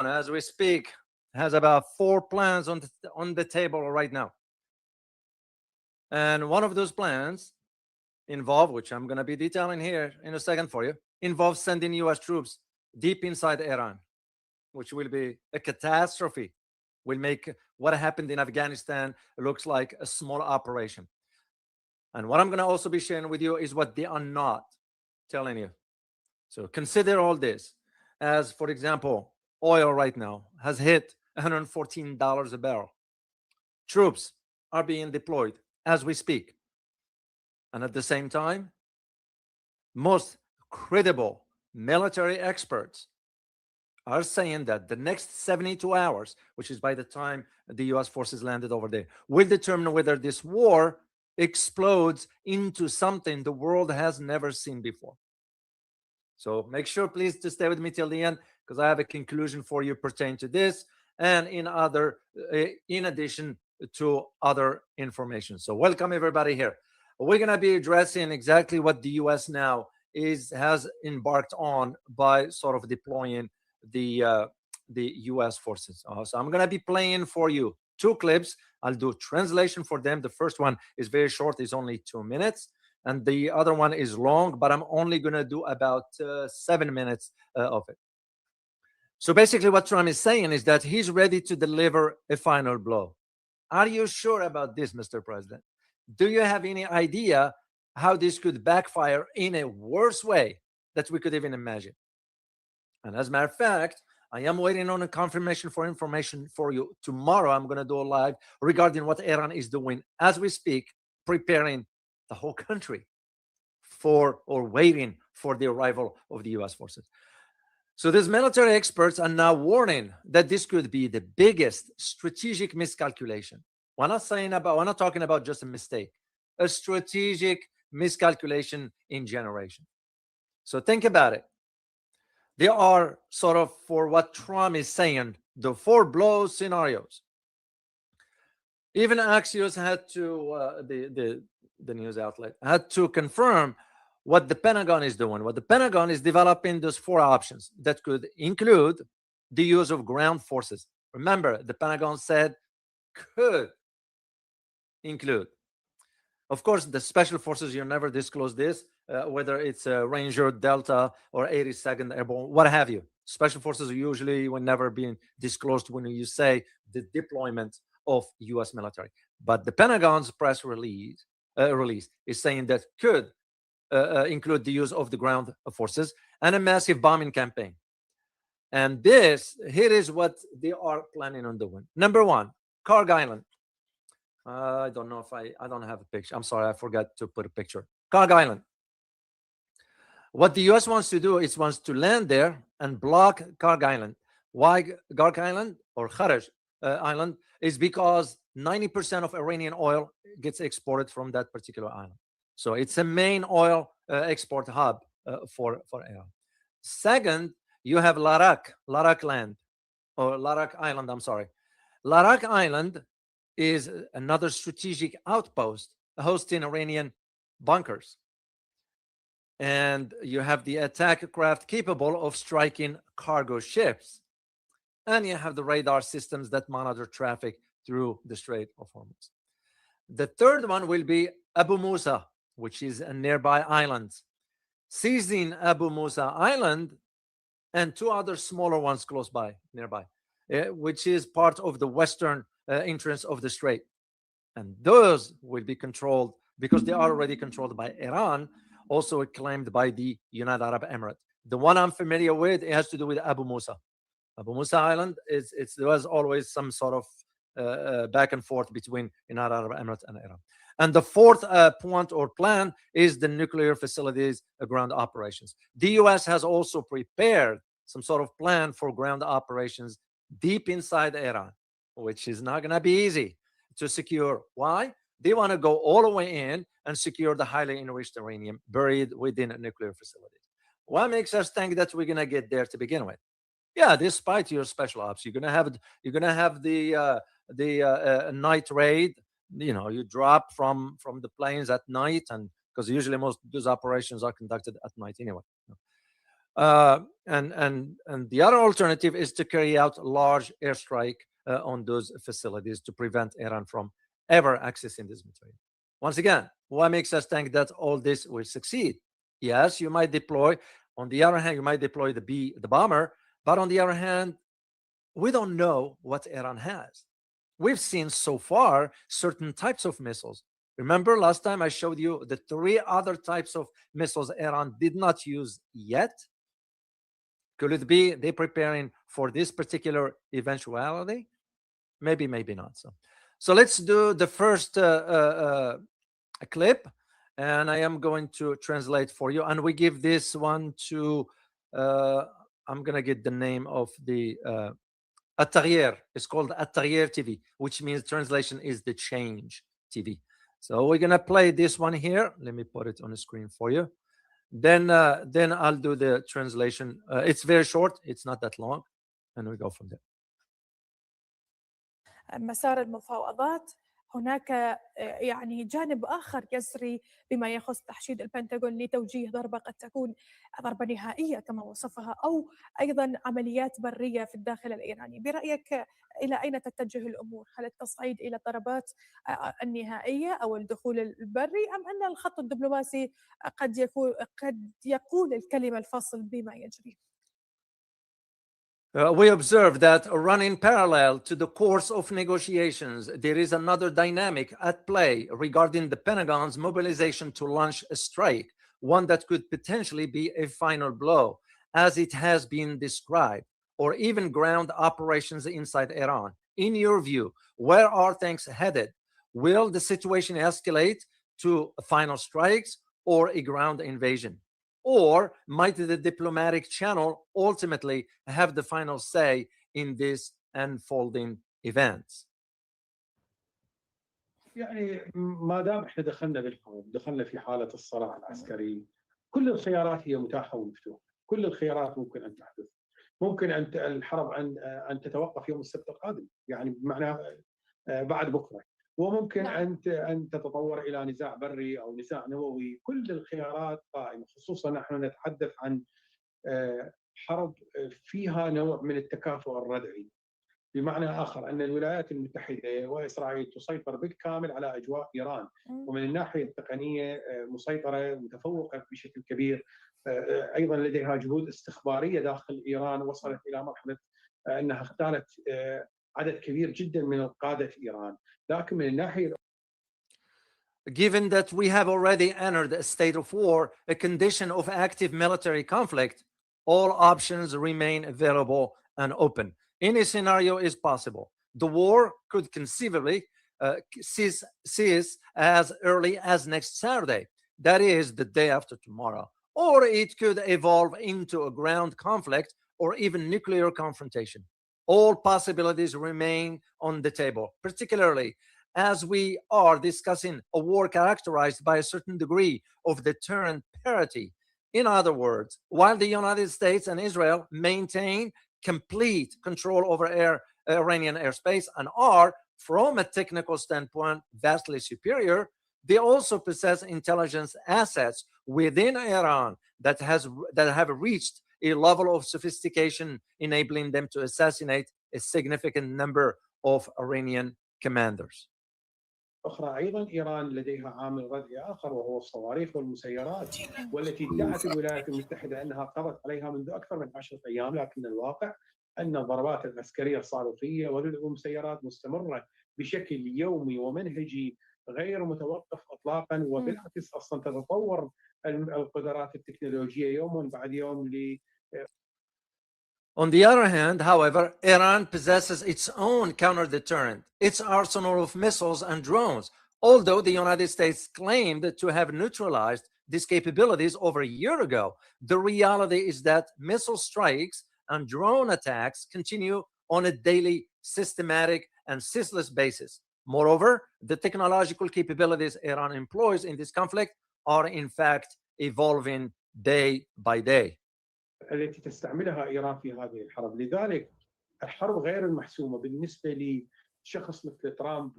As we speak, has about 4 plans on the table right now. And one of those plans involve, which I'm going to be detailing here in a second for you, involves sending U.S. troops deep inside Iran, which will be a catastrophe. Will make what happened in Afghanistan looks like a small operation. And what I'm going to also be sharing with you is what they are not telling you. So consider all this as, for example, oil right now has hit $114 a barrel. Troops are being deployed as we speak. And at the same time, most credible military experts are saying that the next 72 hours, which is by the time the U.S. forces landed over there, will determine whether this war explodes into something the world has never seen before. So make sure, please, to stay with me till the end, because I have a conclusion for you pertaining to this and in addition to other information. So welcome everybody here. We're going to be addressing exactly what the U.S. now has embarked on by sort of deploying the U.S. forces. So I'm going to be playing for you 2 clips. I'll do translation for them. The first one is very short, it's only 2 minutes. And the other one is long, but I'm only going to do about 7 minutes of it. So basically what Trump is saying is that he's ready to deliver a final blow. Are you sure about this, Mr. President? Do you have any idea how this could backfire in a worse way that we could even imagine? And as a matter of fact, I am waiting on a confirmation for information for you. Tomorrow, I'm going to do a live regarding what Iran is doing as we speak, preparing the whole country for or waiting for the arrival of the U.S. forces. So these military experts are now warning that this could be the biggest strategic miscalculation. We're not talking about just a mistake, a strategic miscalculation in generation. So think about it. There are sort of, for what Trump is saying, the 4 blow scenarios. Even Axios had to, the news outlet, had to confirm what the Pentagon is doing. What the Pentagon is developing those 4 options that could include the use of ground forces. Remember, the Pentagon said could include. Of course, the special forces, you never disclose this, whether it's a Ranger, Delta, or 82nd Airborne, what have you. Special forces usually will never be disclosed when you say the deployment of U.S. military. But the Pentagon's press release is saying that could include the use of the ground forces and a massive bombing campaign. And here is what they are planning on doing. Number one, Karg Island. I don't know if I don't have a picture. I'm sorry, I forgot to put a picture. Karg Island. What the U.S. wants to do is wants to land there and block Karg Island. Why Karg Island or Kharaj Island? Is because 90% of Iranian oil gets exported from that particular island. So it's a main oil export hub for Iran. Second, you have Larak land, or Larak Island, I'm sorry. Larak Island is another strategic outpost hosting Iranian bunkers. And you have the attack craft capable of striking cargo ships. And you have the radar systems that monitor traffic through the Strait of Hormuz. The third one will be Abu Musa, which is a nearby island. Seizing Abu Musa Island and two other smaller ones close by, nearby, which is part of the western entrance of the strait. And those will be controlled, because they are already controlled by Iran, also claimed by the United Arab Emirates. The one I'm familiar with, it has to do with Abu Musa. Abu Musa Island, there was always some sort of back and forth between United Arab Emirates and Iran. And the fourth point or plan is the nuclear facilities ground operations. The U.S. has also prepared some sort of plan for ground operations deep inside Iran, which is not going to be easy to secure. Why? They want to go all the way in and secure the highly enriched uranium buried within a nuclear facility. What makes us think that we're going to get there to begin with? Yeah, despite your special ops, you're going to have the night raid. You know, you drop from the planes at night, and because usually most of those operations are conducted at night anyway. And the other alternative is to carry out large airstrike on those facilities to prevent Iran from ever accessing this material. Once again, what makes us think that all this will succeed? Yes, you might deploy. On the other hand, you might deploy the bomber, but on the other hand, we don't know what Iran has. We've seen so far certain types of missiles. Remember last time I showed you the 3 other types of missiles Iran did not use yet? Could it be they're preparing for this particular eventuality? Maybe, maybe not. So let's do the first clip, and I am going to translate for you. And we give this one to, I'm going to get the name of the At-Taghyer. It's called At-Taghyer TV, which means translation is the change TV. So we're going to play this one here. Let me put it on the screen for you. Then I'll do the translation. It's very short. It's not that long. And we go from there. مسار المفاوضات هناك يعني جانب آخر يسري بما يخص تحشيد البنتاغون لتوجيه ضربة قد تكون ضربة نهائية كما وصفها، أو أيضا عمليات برية في الداخل الإيراني. برأيك إلى أين تتجه الأمور؟ هل التصعيد إلى الضربات النهائية أو الدخول البري، أم أن الخط الدبلوماسي قد يقول الكلمة الفاصل بما يجري؟ We observe that running parallel to the course of negotiations, there is another dynamic at play regarding the Pentagon's mobilization to launch a strike, one that could potentially be a final blow, as it has been described, or even ground operations inside Iran. In your view, where are things headed? Will the situation escalate to final strikes or a ground invasion? Or might the diplomatic channel ultimately have the final say in this unfolding events? يعني ما دام احنا دخلنا بالحرب، دخلنا في حالة الصراع العسكري، كل الخيارات هي متاحة ومفتوحة، كل الخيارات ممكن أن تحدث. ممكن أن الحرب أن تتوقف يوم السبت القادم، يعني بمعنى بعد بكرة. وممكن أن تتطور إلى نزاع بري أو نزاع نووي. كل الخيارات قائمة، خصوصا نحن نتحدث عن حرب فيها نوع من التكافؤ الردعي، بمعنى آخر أن الولايات المتحدة وإسرائيل تسيطر بالكامل على أجواء إيران، ومن الناحية التقنية مسيطرة متفوقة بشكل كبير. أيضا لديها جهود استخبارية داخل إيران وصلت إلى مرحلة أنها اختارت عدد كبير جدا من القادة في إيران. لكن من الناحية given that we have already entered a state of war, a condition of active military conflict, all options remain available and open. Any scenario is possible. The war could conceivably cease as early as next Saturday, that is the day after tomorrow, or it could evolve into a ground conflict or even nuclear confrontation. All possibilities remain on the table, particularly as we are discussing a war characterized by a certain degree of deterrent parity. In other words, while the United States and Israel maintain complete control over Iranian airspace and are, from a technical standpoint, vastly superior, they also possess intelligence assets within Iran that have reached a level of sophistication enabling them to assassinate a significant number of Iranian commanders. أخرى أيضا إيران لديها عامل ردعي آخر وهو الصواريخ والمسيرات والتي ادعت الولايات المتحدة أنها قضت عليها منذ أكثر من 10 أيام، لكن الواقع أن الضربات العسكرية الصاروخية والمسيرات مستمرة بشكل يومي ومنهجي غير متوقف إطلاقا، وبالعكس أصلا تتطور القدرات التكنولوجية يوم بعد يوم. On the other hand, however, Iran possesses its own counter-deterrent, its arsenal of missiles and drones. Although the United States claimed to have neutralized these capabilities over a year ago, the reality is that missile strikes and drone attacks continue on a daily, systematic, and ceaseless basis. Moreover, the technological capabilities Iran employs in this conflict are in fact evolving day by day. التي تستعملها إيران في هذه الحرب. لذلك الحرب غير المحسومة بالنسبة لشخص مثل ترامب،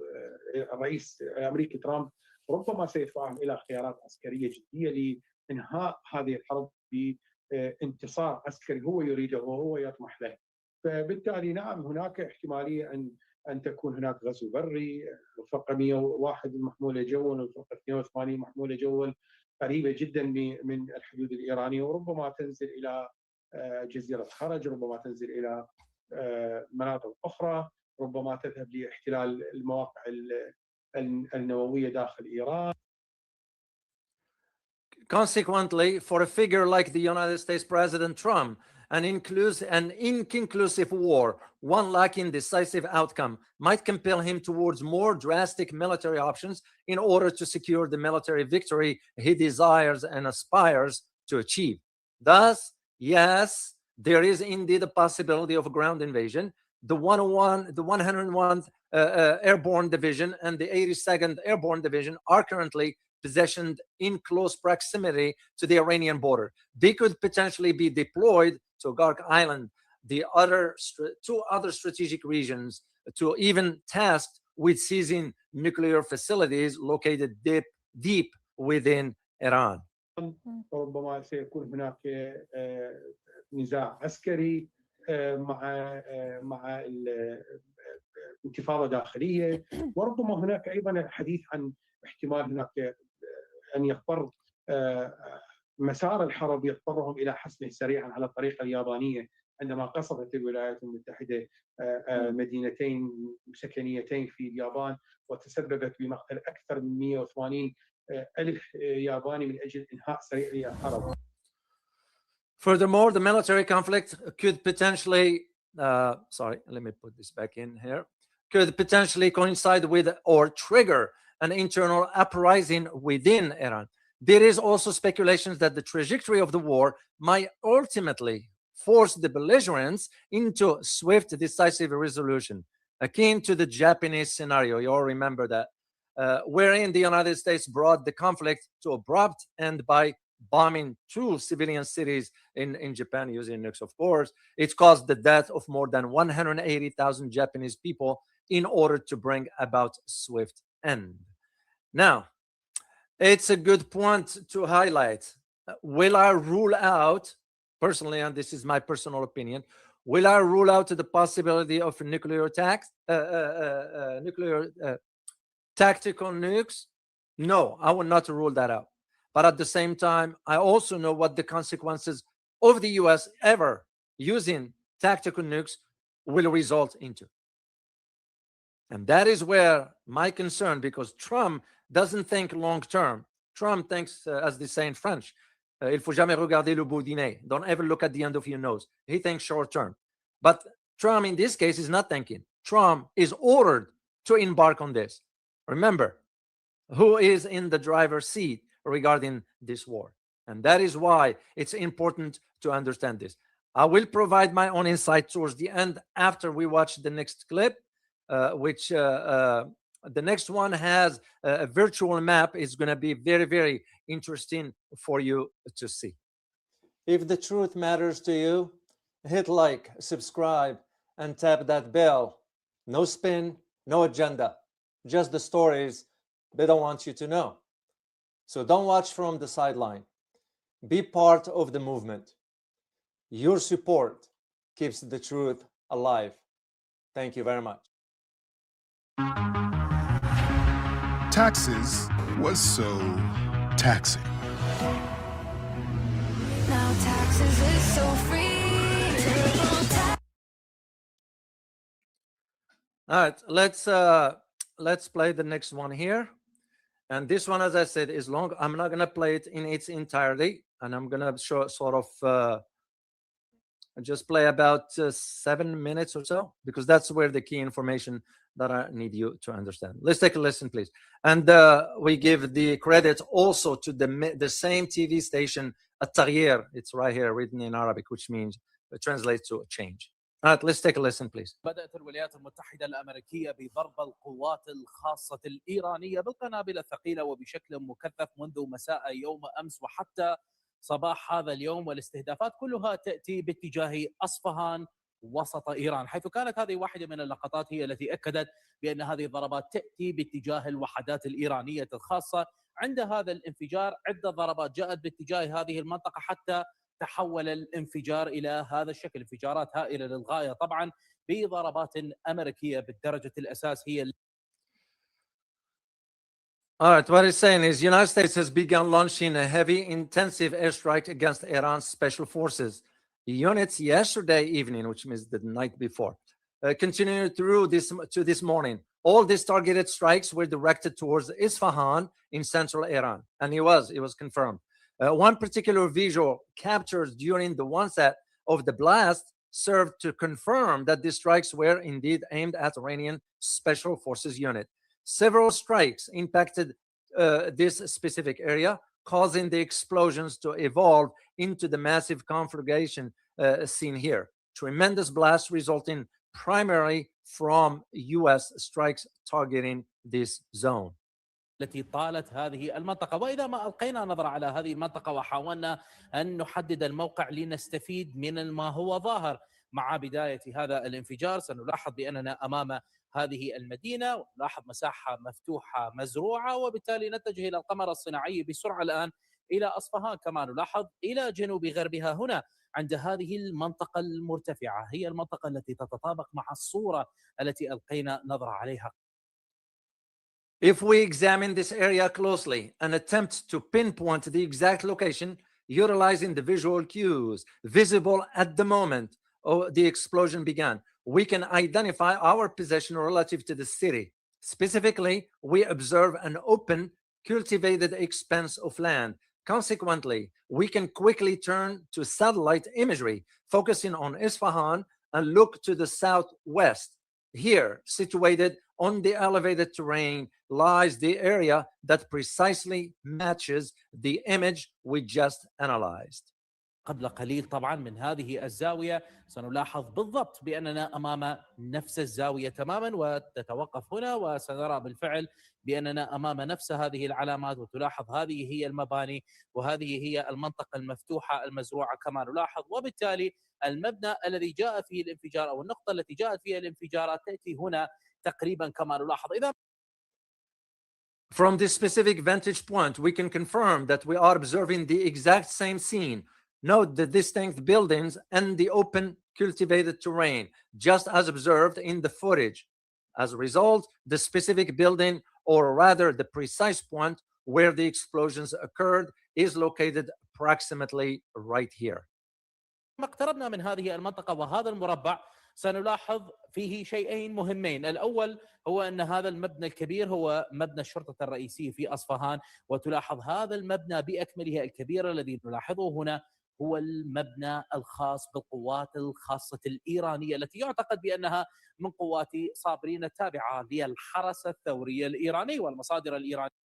الرئيس الأمريكي ترامب ربما سيتفاهم إلى خيارات عسكرية جدية لإنهاء هذه الحرب بانتصار عسكري هو يريده وهو يطمح له. فبالتالي نعم هناك احتمالية أن تكون هناك غزو بري، الفرقة 101 محمولة جوا والفرقة 82 محمولة جوا قريبة جدا من الحدود الإيرانية، وربما تنزل إلى جزيرة خرج، ربما تنزل إلى مناطق أخرى، ربما تذهب لاحتلال المواقع النووية داخل إيران. Consequently, for a figure like the United States President Trump, an inconclusive war, one lacking decisive outcome, might compel him towards more drastic military options in order to secure the military victory he desires and aspires to achieve. Thus, yes, there is indeed a possibility of a ground invasion. The 101th Airborne Division and the 82nd Airborne Division are currently positioned in close proximity to the Iranian border. They could potentially be deployed to Gark Island, the two other strategic regions, to even tasked with seizing nuclear facilities located deep within Iran. ربما سيكون هناك نزاع عسكري مع انتفاضة داخلية، وربما هناك أيضا الحديث عن احتمال هناك أن يضطر مسار الحرب يضطرهم إلى حسمه سريعا على الطريقة اليابانية عندما قصفت الولايات المتحدة مدينتين سكنيتين في اليابان وتسببت بمقتل أكثر من 180 ألف ياباني من أجل إنهاء سريع للحرب. Furthermore, the military conflict could potentially, let me put this back in here, could potentially coincide with or trigger an internal uprising within Iran. There is also speculation that the trajectory of the war might ultimately force the belligerents into swift, decisive resolution, akin to the Japanese scenario. You all remember that, wherein the United States brought the conflict to abrupt end by bombing 2 civilian cities in Japan using nukes, of course. It caused the death of more than 180,000 Japanese people in order to bring about swift end. Now, it's a good point to highlight. Will I rule out, personally, and this is my personal opinion, will I rule out the possibility of nuclear attacks, tactical nukes? No, I will not rule that out. But at the same time, I also know what the consequences of the US ever using tactical nukes will result into. And that is where my concern, because Trump doesn't think long term. Trump thinks, as they say in French, il faut jamais regarder le bout du nez. Don't ever look at the end of your nose. He thinks short term. But Trump, in this case, is not thinking. Trump is ordered to embark on this. Remember, who is in the driver's seat regarding this war? And that is why it's important to understand this. I will provide my own insight towards the end after we watch the next clip, which the next one has a virtual map. Is going to be very, very interesting for you to see. If the truth matters to you, hit like, subscribe, and tap that bell. No spin, no agenda, just the stories they don't want you to know. So don't watch from the sideline. Be part of the movement. Your support keeps the truth alive. Thank you very much. Taxes was so taxing. Now taxes is so free. All right, let's play the next one here. And this one, as I said, is long. I'm not going to play it in its entirety, and I'm going to show sort of just play about 7 minutes or so, because that's where the key information that I need you to understand. Let's take a listen, please. And we give the credit also to the same TV station, At-Taghyer. It's right here, written in Arabic, which means it translates to a change. All right, let's take a listen, please. بدأت الولايات المتحدة الأمريكية بضرب القوات الخاصة الإيرانية بالقنابل الثقيلة وبشكل مكثف منذ مساء يوم أمس وحتى صباح هذا اليوم، والاستهدافات كلها تأتي باتجاه أصفهان وسط إيران، حيث كانت هذه واحدة من اللقطات هي التي أكدت بأن هذه الضربات تأتي باتجاه الوحدات الإيرانية الخاصة. عند هذا الانفجار عدة ضربات جاءت باتجاه هذه المنطقة حتى تحول الانفجار إلى هذا الشكل، انفجارات هائلة للغاية طبعا بضربات أمريكية بالدرجة الأساس هي. All right, what it's saying is the United States has begun launching a heavy, intensive airstrike against Iran's special forces units yesterday evening, which means the night before, continuing through this morning. All these targeted strikes were directed towards Isfahan in central Iran, and it was confirmed. One particular visual captured during the onset of the blast served to confirm that the strikes were indeed aimed at Iranian special forces unit. Several strikes impacted this specific area, causing the explosions to evolve into the massive conflagration seen here. Tremendous blasts resulting primarily from U.S. strikes targeting this zone. التي طالت هذه المنطقة. وإذا ما ألقينا نظرة على هذه المنطقة وحاولنا أن نحدد الموقع لنستفيد من ما هو ظاهر مع بداية هذا الانفجار، سنلاحظ بأننا أمام هذه المدينة، ونلاحظ مساحة مفتوحة مزروعة، وبالتالي نتجه إلى القمر الصناعي بسرعة الآن إلى أصفهان. كما نلاحظ إلى جنوب غربها هنا عند هذه المنطقة المرتفعة، هي المنطقة التي تتطابق مع الصورة التي ألقينا نظرة عليها. If we examine this area closely and attempt to pinpoint the exact location, utilizing the visual cues visible at the moment the explosion began, we can identify our position relative to the city. Specifically, we observe an open, cultivated expanse of land. Consequently, we can quickly turn to satellite imagery, focusing on Isfahan, and look to the southwest. Here, situated on the elevated terrain, lies the area that precisely matches the image we just analyzed. قبل قليل طبعا من هذه الزاوية سنلاحظ بالضبط بأننا أمام نفس الزاوية تماما، وتتوقف هنا وسنرى بالفعل بأننا أمام نفس هذه العلامات، وتلاحظ هذه هي المباني وهذه هي المنطقة المفتوحة المزروعة كما نلاحظ، وبالتالي المبنى الذي جاء فيه الانفجار أو النقطة التي جاءت فيها الانفجارات تأتي هنا تقريبا كما نلاحظ. إذا From this specific vantage point, we can confirm that we are observing the exact same scene. Note the distinct buildings and the open cultivated terrain, just as observed in the footage. As a result, the specific building, or rather the precise point where the explosions occurred, is located approximately right here. ما اقتربنا من هذه المنطقة وهذا المربع سنلاحظ فيه شيئين مهمين. الأول هو أن هذا المبنى الكبير هو مبنى الشرطة الرئيسي في أصفهان، وتلاحظ هذا المبنى بأكمله الكبير الذي نلاحظه هنا هو المبنى الخاص بالقوات الخاصة الإيرانية التي يعتقد بأنها من قوات صابرين التابعة للحرس الثوري الإيراني والمصادر الإيرانية.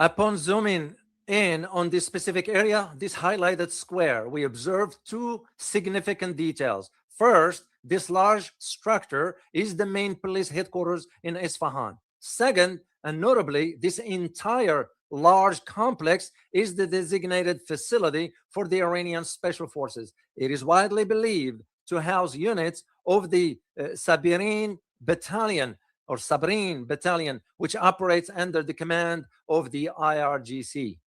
Upon zooming in on this specific area, this highlighted square, we observed two significant details. First, this large structure is the main police headquarters in Isfahan. Second, and notably, this entire large complex is the designated facility for the Iranian Special Forces. It is widely believed to house units of the Sabrin Battalion, which operates under the command of the IRGC.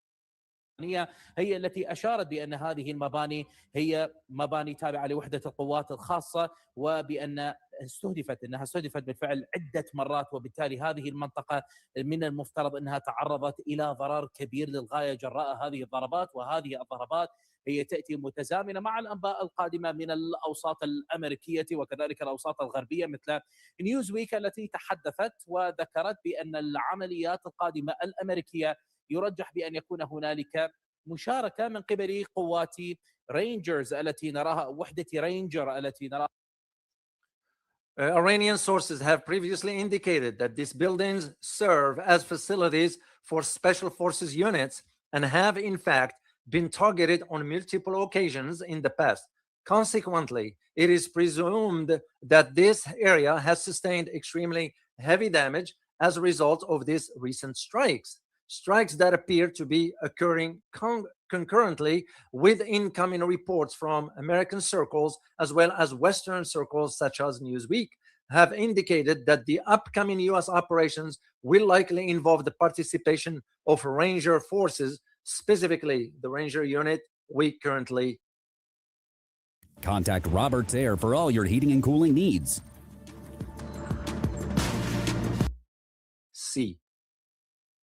هي التي أشارت بأن هذه المباني هي مباني تابعة لوحدة القوات الخاصة، وبأن أنها استهدفت بالفعل عدة مرات، وبالتالي هذه المنطقة من المفترض أنها تعرضت إلى ضرر كبير للغاية جراء هذه الضربات، وهذه الضربات هي تأتي متزامنة مع الأنباء القادمة من الأوساط الأمريكية وكذلك الأوساط الغربية مثل نيوزويك التي تحدثت وذكرت بأن العمليات القادمة الأمريكية يرجح بأن يكون هنالك مشاركة من قبل قوات رينجرز التي نراها، وحدة رينجر التي نراها. Iranian sources have previously indicated that these buildings serve as facilities for special forces units and have in fact been targeted on multiple occasions in the past. Consequently, it is presumed that this area has sustained extremely heavy damage as a result of these recent strikes that appear to be occurring concurrently with incoming reports from American circles as well as Western circles such as Newsweek have indicated that the upcoming U.S. operations will likely involve the participation of Ranger forces, specifically the Ranger unit we currently. Contact Roberts Air for all your heating and cooling needs. C.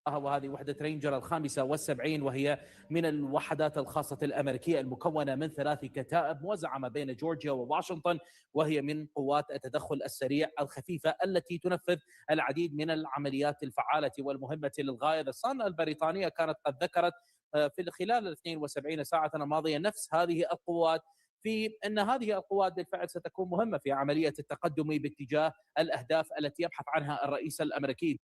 وهذه وحدة رينجر الخامسة والسبعين، وهي من الوحدات الخاصة الأمريكية المكونة من 3 كتائب موزعة ما بين جورجيا وواشنطن، وهي من قوات التدخل السريع الخفيفة التي تنفذ العديد من العمليات الفعالة والمهمة للغاية. الصن البريطانية كانت قد ذكرت في خلال 72 ساعة الماضية نفس هذه القوات في أن هذه القوات بالفعل ستكون مهمة في عملية التقدم باتجاه الأهداف التي يبحث عنها الرئيس الأمريكي.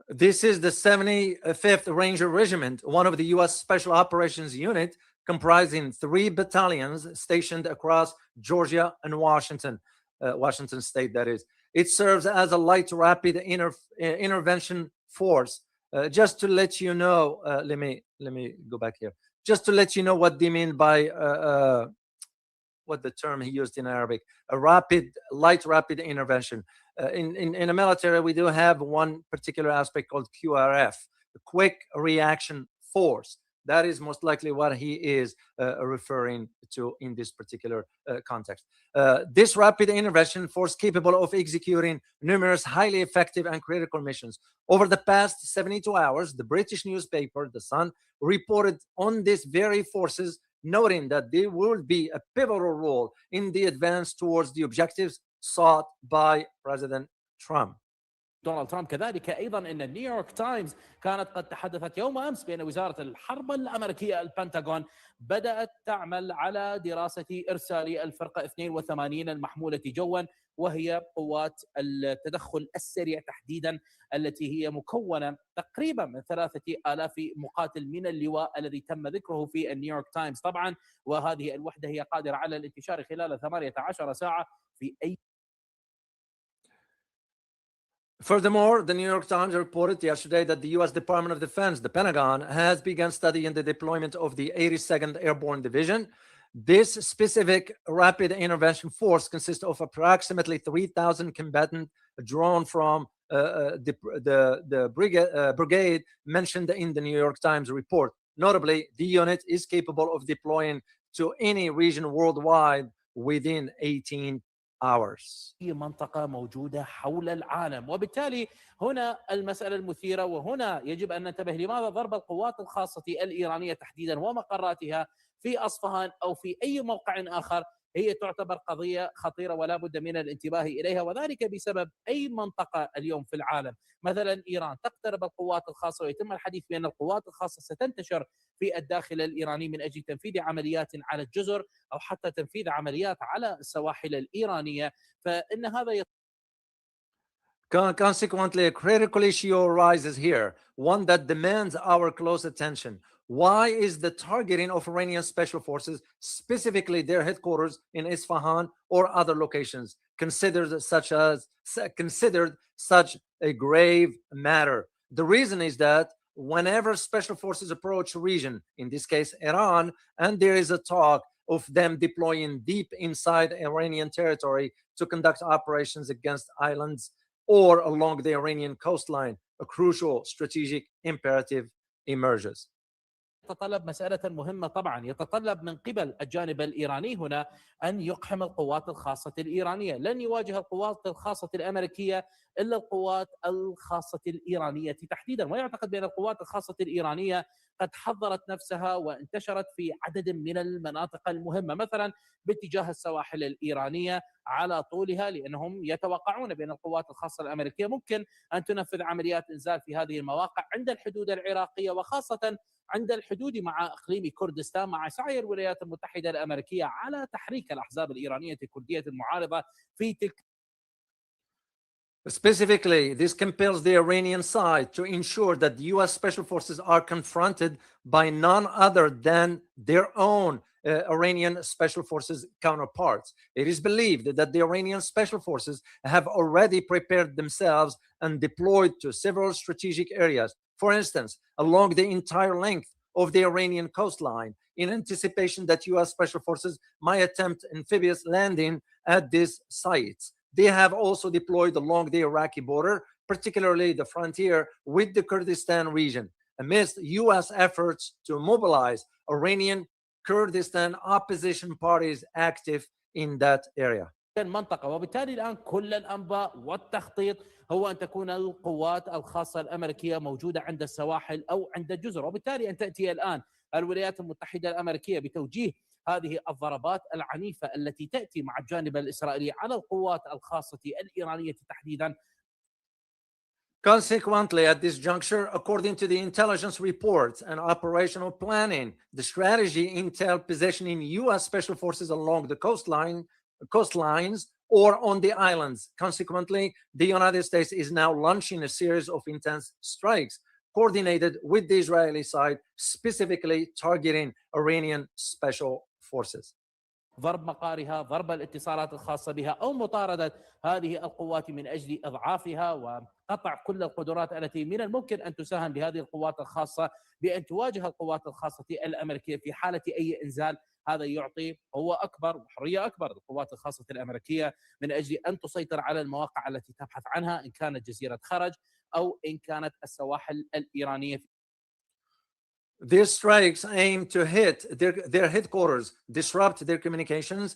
This is the 75th Ranger Regiment, one of the U.S. Special Operations Unit, comprising 3 battalions stationed across Georgia and Washington State, that is. It serves as a light rapid intervention force. Just to let you know, let me go back here. Just to let you know what they mean by what the term he used in Arabic, a light rapid intervention. In the military, we do have one particular aspect called QRF, the Quick Reaction Force. That is most likely what he is referring to in this particular context. This rapid intervention force capable of executing numerous highly effective and critical missions. Over the past 72 hours, the British newspaper, The Sun, reported on these very forces, noting that they will be a pivotal role in the advance towards the objectives sought by President Trump. دونالد ترامب كذلك أيضا أن نيويورك تايمز كانت قد تحدثت يوم أمس بأن وزارة الحرب الأمريكية البنتاغون بدأت تعمل على دراسة إرسال الفرقة 82 المحمولة جوا، وهي قوات التدخل السريع تحديدا التي هي مكونة تقريبا من 3000 مقاتل من اللواء الذي تم ذكره في نيويورك تايمز طبعا، وهذه الوحدة هي قادرة على الانتشار خلال 18 ساعة في أي. Furthermore, the New York Times reported yesterday that the U.S. Department of Defense, the Pentagon, has begun studying the deployment of the 82nd Airborne Division. This specific rapid intervention force consists of approximately 3,000 combatants drawn from the brigade mentioned in the New York Times report. Notably, the unit is capable of deploying to any region worldwide within 18 hours. هي منطقة موجودة حول العالم، وبالتالي هنا المسألة المثيرة، وهنا يجب أن ننتبه لماذا ضرب القوات الخاصة الإيرانية تحديدا ومقراتها في أصفهان أو في أي موقع آخر هي تعتبر قضية خطيرة ولا بد من الانتباه إليها، وذلك بسبب أي منطقة اليوم في العالم. مثلا إيران تقترب القوات الخاصة، ويتم الحديث بأن القوات الخاصة ستنتشر في الداخل الإيراني من أجل تنفيذ عمليات على الجزر أو حتى تنفيذ عمليات على السواحل الإيرانية. فإن هذا Consequently, a critical issue arises here, one that demands our close attention. Why is the targeting of Iranian special forces, specifically their headquarters in Isfahan or other locations, considered such a grave matter? The reason is that whenever special forces approach a region, in this case Iran, and there is a talk of them deploying deep inside Iranian territory to conduct operations against islands or along the Iranian coastline, a crucial strategic imperative emerges. يتطلب مسألة مهمة طبعا، يتطلب من قبل الجانب الإيراني هنا أن يقحم القوات الخاصة الإيرانية. لن يواجه القوات الخاصة الأمريكية إلا القوات الخاصة الإيرانية تحديدا، ويعتقد بأن القوات الخاصة الإيرانية قد حضرت نفسها وانتشرت في عدد من المناطق المهمة، مثلا باتجاه السواحل الإيرانية على طولها، لأنهم يتوقعون بأن القوات الخاصة الأمريكية ممكن أن تنفذ عمليات إنزال في هذه المواقع عند الحدود العراقية، وخاصة عند الحدود مع إقليم كردستان، مع سعي الولايات المتحدة الأمريكية على تحريك الأحزاب الإيرانية الكردية المعارضة في تلك. Specifically, this compels the Iranian side to ensure that the U.S. Special Forces are confronted by none other than their own Iranian Special Forces counterparts. It is believed that the Iranian Special Forces have already prepared themselves and deployed to several strategic areas, for instance, along the entire length of the Iranian coastline, in anticipation that U.S. Special Forces might attempt amphibious landing at these sites. They have also deployed along the Iraqi border, particularly the frontier with the Kurdistan region, amidst U.S. efforts to mobilize Iranian Kurdistan opposition parties active in that area. المنطقة. وبالتالي الآن كل الأنباء والتخطيط هو أن تكون القوات الخاصة الأمريكية موجودة عند السواحل أو عند الجزر، وبالتالي أن تأتي الآن الولايات المتحدة الأمريكية بتوجيه هذه الضربات العنيفة التي تأتي مع الجانب الإسرائيلي على القوات الخاصة الإيرانية تحديدا. Consequently, at this juncture, according to the intelligence reports and operational planning, the strategy intel positioning U.S. Special Forces along the coastlines or on the islands. Consequently, the United States is now launching a series of intense strikes coordinated with the Israeli side, specifically targeting Iranian special forces. ضرب مقارها، ضرب الاتصالات الخاصة بها، أو مطاردة هذه القوات من أجل إضعافها وقطع كل القدرات التي من الممكن أن تساهم بهذه القوات الخاصة بأن تواجه القوات الخاصة الأمريكية في حالة أي إنزال. هذا يعطي قوة أكبر وحرية أكبر للقوات الخاصة الأمريكية من أجل أن تسيطر على المواقع التي تبحث عنها، إن كانت جزيرة خرج أو إن كانت السواحل الإيرانية. These strikes aim to hit their headquarters, disrupt their communications,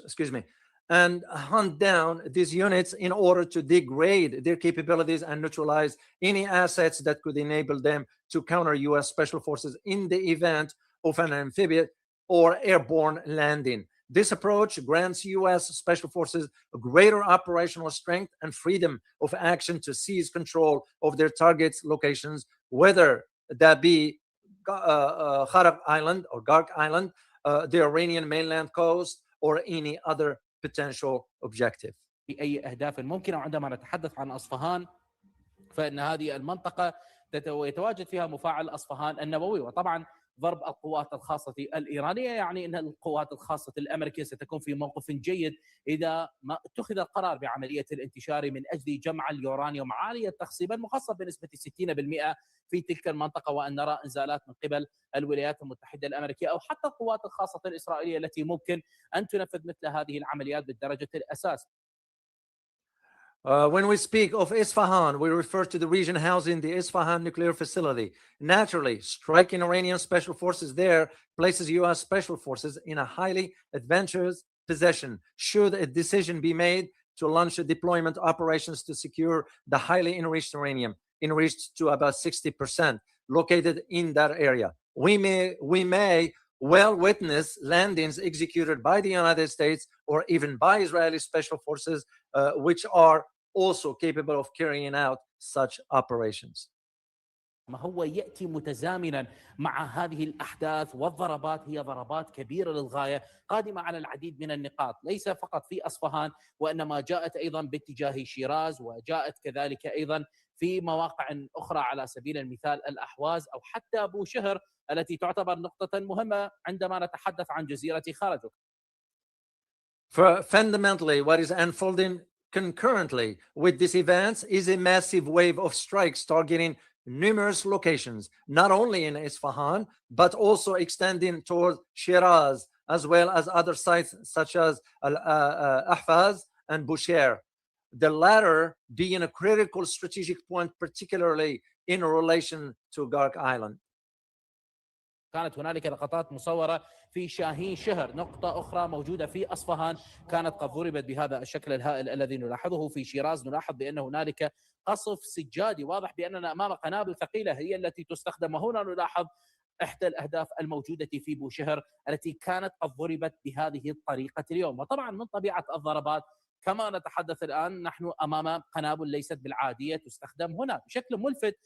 excuse me, and hunt down these units in order to degrade their capabilities and neutralize any assets that could enable them to counter U.S. Special Forces in the event of an amphibious or airborne landing. This approach grants U.S. Special Forces a greater operational strength and freedom of action to seize control of their targets' locations, whether that be Kharab Island or Gark Island, the Iranian mainland coast, or any other potential objective. أي أهداف ممكنة. وعندما نتحدث عن أصفهان فإن هذه المنطقة يتواجد فيها مفاعل أصفهان النووي، وطبعا ضرب القوات الخاصة الإيرانية يعني أن القوات الخاصة الأمريكية ستكون في موقف جيد إذا ما اتخذ القرار بعملية الانتشار من أجل جمع اليورانيوم عالي التخصيب المخصب بنسبة 60% في تلك المنطقة، وأن نرى إنزالات من قبل الولايات المتحدة الأمريكية أو حتى القوات الخاصة الإسرائيلية التي ممكن أن تنفذ مثل هذه العمليات بالدرجة الأساس. When we speak of Isfahan, we refer to the region housing the Isfahan nuclear facility. Naturally, striking Iranian special forces there places U.S. special forces in a highly advantageous position should a decision be made to launch deployment operations to secure the highly enriched uranium, enriched to about 60%, located in that area. We may well witnessed landings executed by the United States or even by Israeli special forces, which are also capable of carrying out such operations. ما هو يأتي متزامنا مع هذه الأحداث والضربات، هي ضربات كبيرة للغاية قادمة على العديد من النقاط، ليس فقط في أصفهان وإنما جاءت أيضا باتجاه شيراز، وجاءت كذلك أيضا في مواقع أخرى على سبيل المثال الأحواز أو حتى بوشهر التي تعتبر نقطة مهمة عندما نتحدث عن جزيرة خارج. Fundamentally, what is unfolding concurrently with these events is a massive wave of strikes targeting numerous locations, not only in Isfahan, but also extending toward Shiraz, as well as other sites such as Ahfaz and Bushehr. The latter being a critical strategic point, particularly in relation to Gark Island. كانت هنالك لقطات مصورة في شاهين شهر، نقطة أخرى موجودة في أصفهان كانت قد ضربت بهذا الشكل الهائل الذي نلاحظه في شيراز. نلاحظ بأن هنالك قصف سجادي، واضح بأننا أمام قنابل ثقيلة هي التي تستخدم. وهنا نلاحظ إحدى الأهداف الموجودة في بوشهر التي كانت قد ضربت بهذه الطريقة اليوم. وطبعا من طبيعة الضربات كما نتحدث الآن نحن أمام قنابل ليست بالعادية تستخدم هنا بشكل ملفت.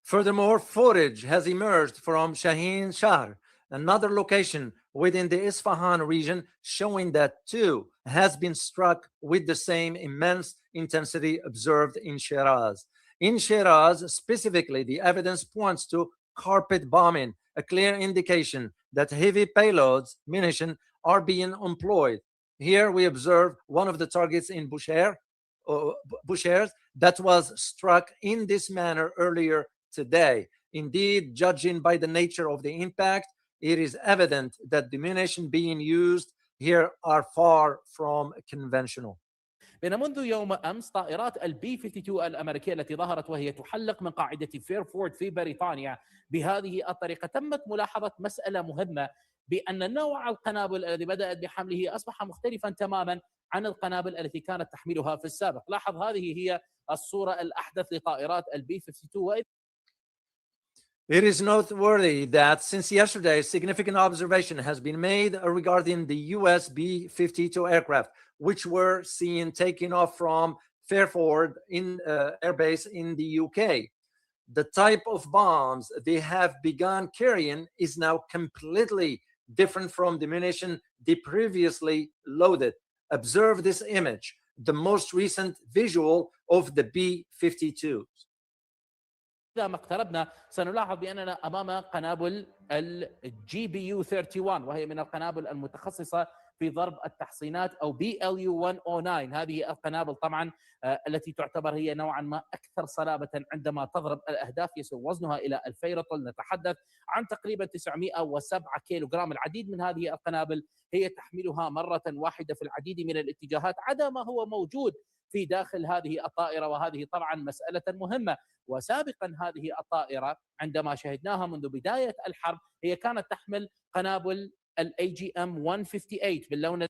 Furthermore, footage has emerged from Shaheen Shahr, another location within the Isfahan region, showing that too has been struck with the same immense intensity observed in Shiraz. In Shiraz, specifically, the evidence points to carpet bombing, a clear indication that heavy payloads, munitions, are being employed. Here we observe one of the targets in Bushehr that was struck in this manner earlier today. Indeed, judging by the nature of the impact, it is evident that the munitions being used here are far from conventional. بين منذ يوم أمس طائرات البي 52 الأمريكية التي ظهرت وهي تحلق من قاعدة فيرفورد في بريطانيا بهذه الطريقة، تمت ملاحظة مسألة مهمة، بأن نوع القنابل الذي بدأت بحمله أصبح مختلفا تماما عن القنابل التي كانت تحملها في السابق. لاحظ هذه هي الصورة الأحدث لطائرات البي 52. It is noteworthy that since yesterday, significant observation has been made regarding the US B-52 aircraft, which were seen taking off from Fairford in Air Base in the UK. The type of bombs they have begun carrying is now completely different from the munition they previously loaded. Observe this image, the most recent visual of the B-52s. إذا ما اقتربنا سنلاحظ بأننا أمام قنابل GBU-31، وهي من القنابل المتخصصة في ضرب التحصينات، أو BLU-109. هذه القنابل طبعا التي تعتبر هي نوعا ما أكثر صلابة عندما تضرب الأهداف، يصل وزنها إلى 2000 رطل. نتحدث عن تقريبا 907 كيلوغرام. العديد من هذه القنابل هي تحملها مرة واحدة في العديد من الاتجاهات، عدا ما هو موجود في داخل هذه الطائرة، وهذه طبعا مسألة مهمة. وسابقا هذه الطائرة عندما شاهدناها منذ بداية الحرب هي كانت تحمل قنابل AGM-158 باللون.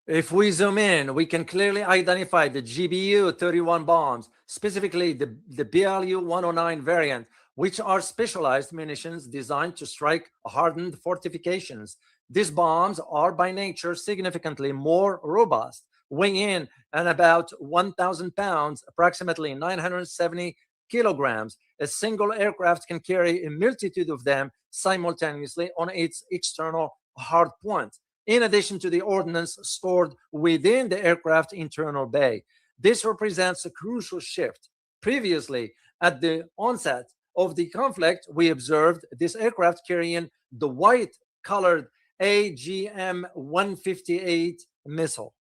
If we zoom in, we can clearly identify the GBU-31 bombs, specifically the BLU-109 variant, which are specialized munitions designed to strike hardened fortifications. These bombs are by nature significantly more robust, weighing in at about 1,000 pounds, approximately 970 kilograms. A single aircraft can carry a multitude of them simultaneously on its external hard point, in addition to the ordnance stored within the aircraft internal bay. This represents a crucial shift. Previously, at the onset of the conflict, we observed this aircraft carrying the white-colored AGM-158 missile.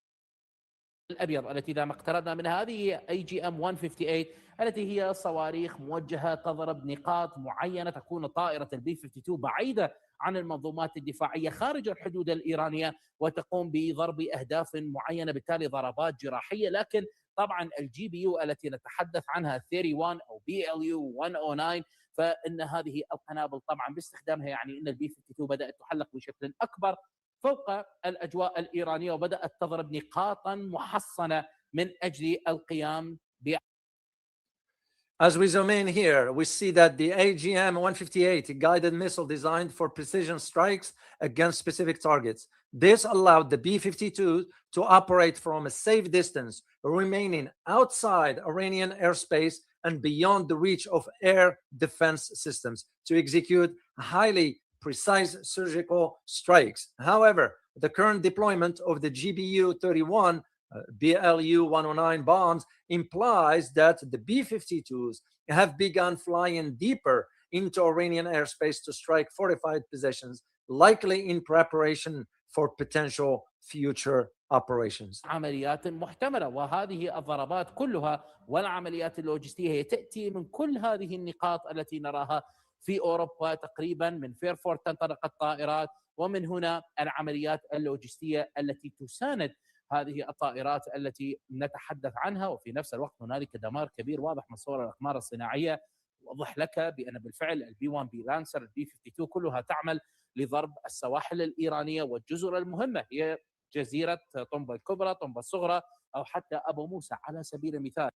الأبيض التي إذا ما اقتربنا من هذه AGM-158 التي هي صواريخ موجهة تضرب نقاط معينة. تكون طائرة البي 52 بعيدة عن المنظومات الدفاعية خارج الحدود الإيرانية وتقوم بضرب أهداف معينة، بالتالي ضربات جراحية. لكن طبعا الجي بي يو التي نتحدث عنها 31 أو BLU 109 فإن هذه القنابل طبعا باستخدامها يعني إن البي 52 بدأت تحلق بشكل أكبر فوق الأجواء الإيرانية وبدأت تضرب نقاطا محصنة من أجل القيام ب. As we zoom in here, we see that the AGM-158 guided missile designed for precision strikes against specific targets. This allowed the B-52 to operate from a safe distance, remaining outside Iranian airspace and beyond the reach of air defense systems to execute highly precise surgical strikes. However, the current deployment of the GBU-31 BLU-109 bombs implies that the B-52s have begun flying deeper into Iranian airspace to strike fortified positions, likely in preparation for potential future operations. عمليات محتملة، وهذه الضربات كلها والعمليات اللوجستية هي تأتي من كل هذه النقاط التي نراها في أوروبا. تقريبا من فيرفورت تنطلق الطائرات، ومن هنا العمليات اللوجستية التي تساند هذه الطائرات التي نتحدث عنها. وفي نفس الوقت هنالك دمار كبير واضح من صور الأقمار الصناعية. وضح لك بأن بالفعل البي 1 بي لانسر البي 52 كلها تعمل لضرب السواحل الإيرانية والجزر المهمة، هي جزيرة طنبة الكبرى، طنبة الصغرى، أو حتى أبو موسى على سبيل المثال.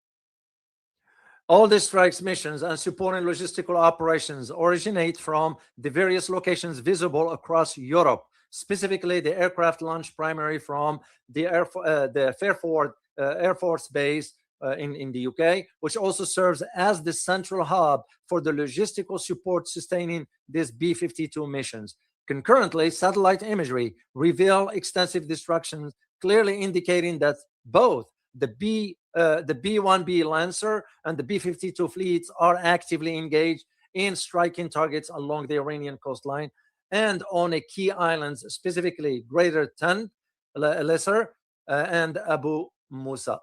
All the strikes missions and supporting logistical operations originate from the various locations visible across Europe, specifically the aircraft launch primary from the Fairford Air Force Base in the UK, which also serves as the central hub for the logistical support sustaining these B-52 missions. Concurrently, satellite imagery reveal extensive destruction, clearly indicating that both the B-1B Lancer and the B-52 fleets are actively engaged in striking targets along the Iranian coastline and on a key islands, specifically Greater Tan, Lesser, and Abu Musa.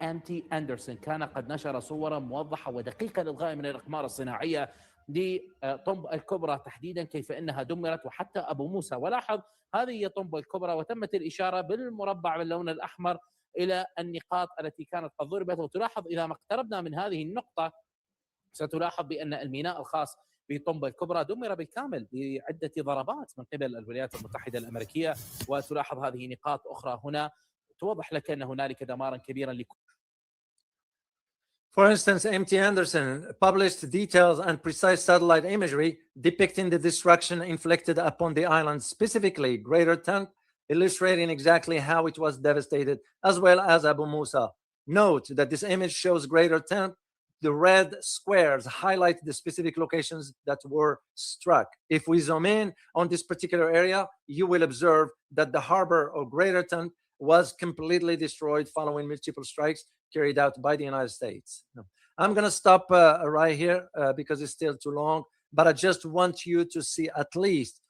أنتي أندرسون كان قد نشر صورا موضحة ودقيقة للغاية من الأقمار الصناعية لطنبة الكبرى تحديدا، كيف أنها دمرت، وحتى أبو موسى. ولاحظ هذه هي طنبة الكبرى، وتمت الإشارة بالمربع باللون الأحمر إلى النقاط التي كانت قد ضربت. وتلاحظ إذا ما اقتربنا من هذه النقطة ستلاحظ بأن الميناء الخاص بطنبة الكبرى دمر بالكامل بعدة ضربات من قبل الولايات المتحدة الأمريكية. وتلاحظ هذه نقاط أخرى هنا توضح لك أن هنالك دمارا كبيرا For instance, MT Anderson published details and precise satellite imagery depicting the destruction inflicted upon the island, specifically Greater Tank, illustrating exactly how it was devastated, as well as Abu Musa. Note that this image shows Greater Tank. The red squares highlight the specific locations that were struck. If we zoom in on this particular area, you will observe that the harbor of Greater Tank was completely destroyed following multiple strikes carried out by the United States. I'm going to stop right here because it's still too long, but I just want you to see at least,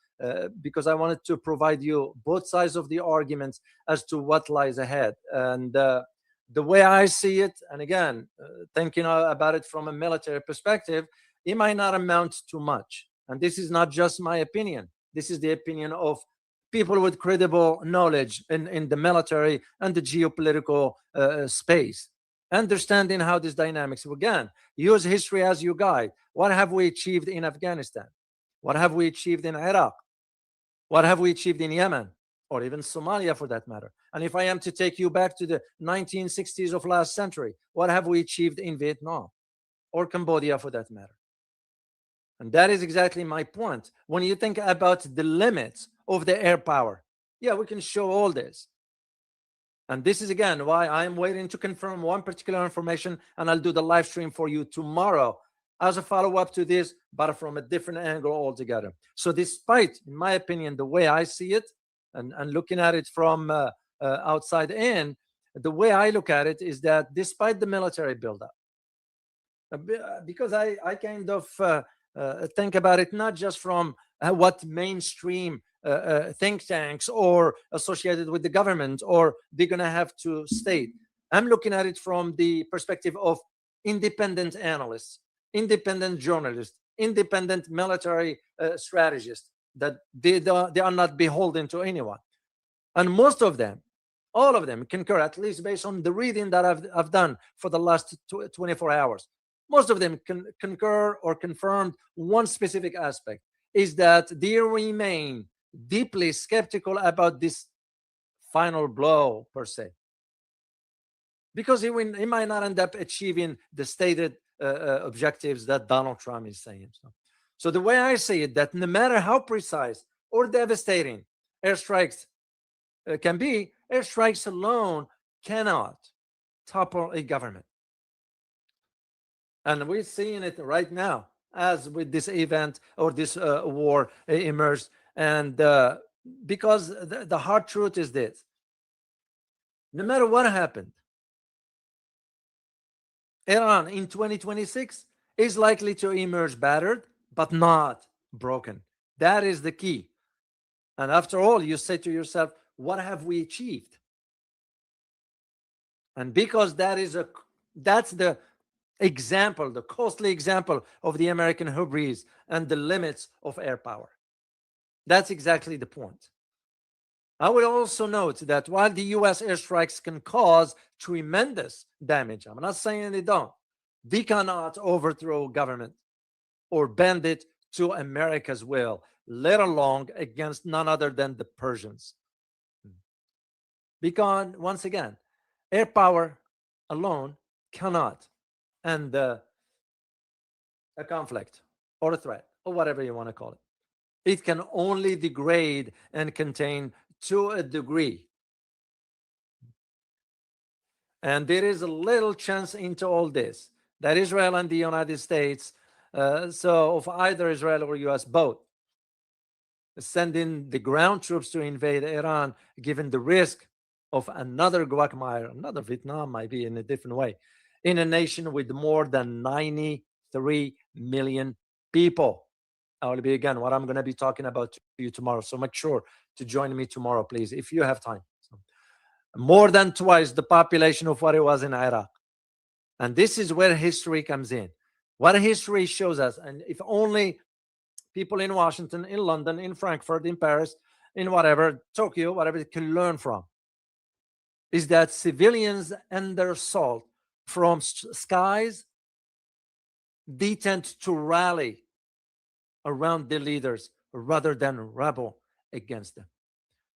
because I wanted to provide you both sides of the arguments as to what lies ahead. And the way I see it, and again, thinking about it from a military perspective, it might not amount to much. And this is not just my opinion. This is the opinion of people with credible knowledge in the military and the geopolitical space, understanding how this dynamics. Again, use history as your guide. What have we achieved in Afghanistan? What have we achieved in Iraq? What have we achieved in Yemen, or even Somalia for that matter? And if I am to take you back to the 1960s of last century, what have we achieved in Vietnam or Cambodia for that matter? And that is exactly my point. When you think about the limits of the air power, yeah, we can show all this. And this is again why I'm waiting to confirm one particular information, and I'll do the live stream for you tomorrow as a follow-up to this, but from a different angle altogether. So despite, in my opinion, the way I see it and looking at it from outside in, the way I look at it is that despite the military buildup, because I kind of think about it not just from what mainstream think tanks or associated with the government or they're going to have to state. I'm looking at it from the perspective of independent analysts, independent journalists, independent military strategists, that they are not beholden to anyone. And most of them, all of them concur, at least based on the reading that I've done for the last 24 hours. Most of them concur or confirmed one specific aspect, is that they remain deeply skeptical about this final blow per se. because he might not end up achieving the stated objectives that Donald Trump is saying. So the way I see it, that no matter how precise or devastating airstrikes can be, airstrikes alone cannot topple a government. And we're seeing it right now as with this event or this war emerged. And because the hard truth is this: no matter what happened, Iran in 2026 is likely to emerge battered, but not broken. That is the key. And after all, you say to yourself, what have we achieved? And because that's the example, the costly example of the American hubris and the limits of air power. That's exactly the point. I will also note that while the US airstrikes can cause tremendous damage, I'm not saying they don't, they cannot overthrow government or bend it to America's will, let alone against none other than the Persians. Because, once again, air power alone cannot end a conflict or a threat or whatever you want to call it. It can only degrade and contain to a degree. And there is a little chance into all this that Israel and the United States, so of either Israel or US, both, sending the ground troops to invade Iran, given the risk of another quagmire, another Vietnam might be in a different way, in a nation with more than 93 million people. I will be, again, what I'm going to be talking about to you tomorrow. So make sure to join me tomorrow, please, if you have time. So, more than twice the population of what it was in Iraq. And this is where history comes in. What history shows us, and if only people in Washington, in London, in Frankfurt, in Paris, in whatever, Tokyo, whatever, they can learn from, is that civilians and their assault from skies, they tend to rally around the leaders rather than rebel against them.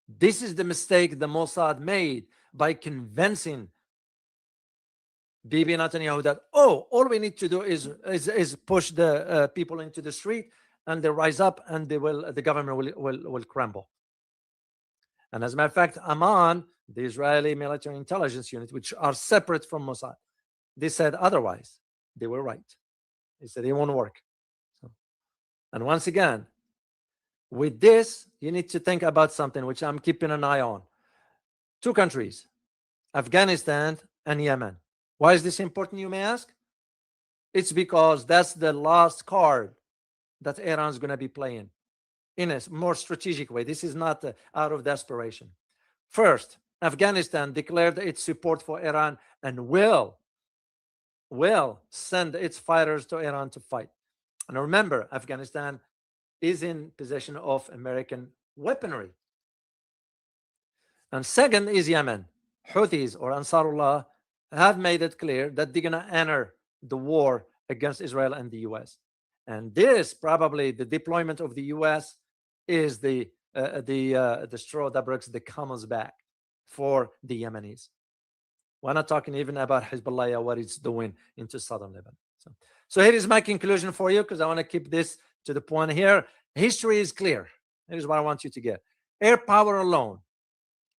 This is the mistake the Mossad made by convincing Bibi Netanyahu that, oh, all we need to do is push the people into the street and they rise up and the government will crumble. And as a matter of fact, Amman, the Israeli military intelligence unit, which are separate from Mossad, they said otherwise. They were right. They said it won't work. And once again, with this, you need to think about something which I'm keeping an eye on. Two countries, Afghanistan and Yemen. Why is this important, you may ask? It's because that's the last card that Iran's going to be playing in a more strategic way. This is not out of desperation. First, Afghanistan declared its support for Iran and will send its fighters to Iran to fight. And remember, Afghanistan is in possession of American weaponry. And second is Yemen. Houthis or Ansarullah have made it clear that they're going to enter the war against Israel and the US. And this, probably the deployment of the US, is the straw that breaks the camel's back for the Yemenis. We're not talking even about Hezbollah, what it's doing into southern Lebanon. So here is my conclusion for you, because I want to keep this to the point here. History is clear. Here's what I want you to get. Air power alone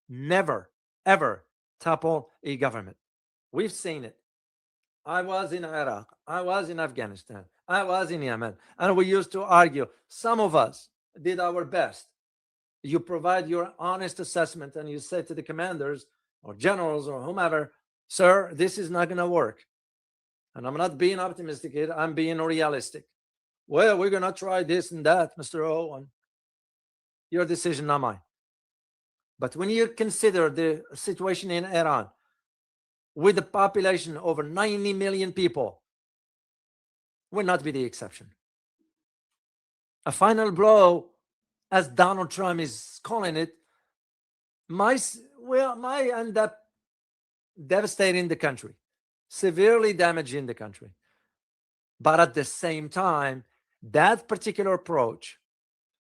never, ever topple a government. We've seen it. I was in Iraq. I was in Afghanistan. I was in Yemen. And we used to argue. Some of us did our best. You provide your honest assessment and you say to the commanders or generals or whomever, sir, this is not going to work. And I'm not being optimistic here. I'm being realistic. Well, we're going to try this and that, Mr. O. And your decision, not mine. But when you consider the situation in Iran, with a population over 90 million people, will not be the exception. A final blow, as Donald Trump is calling it, might end up devastating the country, severely damaging the country. But at the same time, that particular approach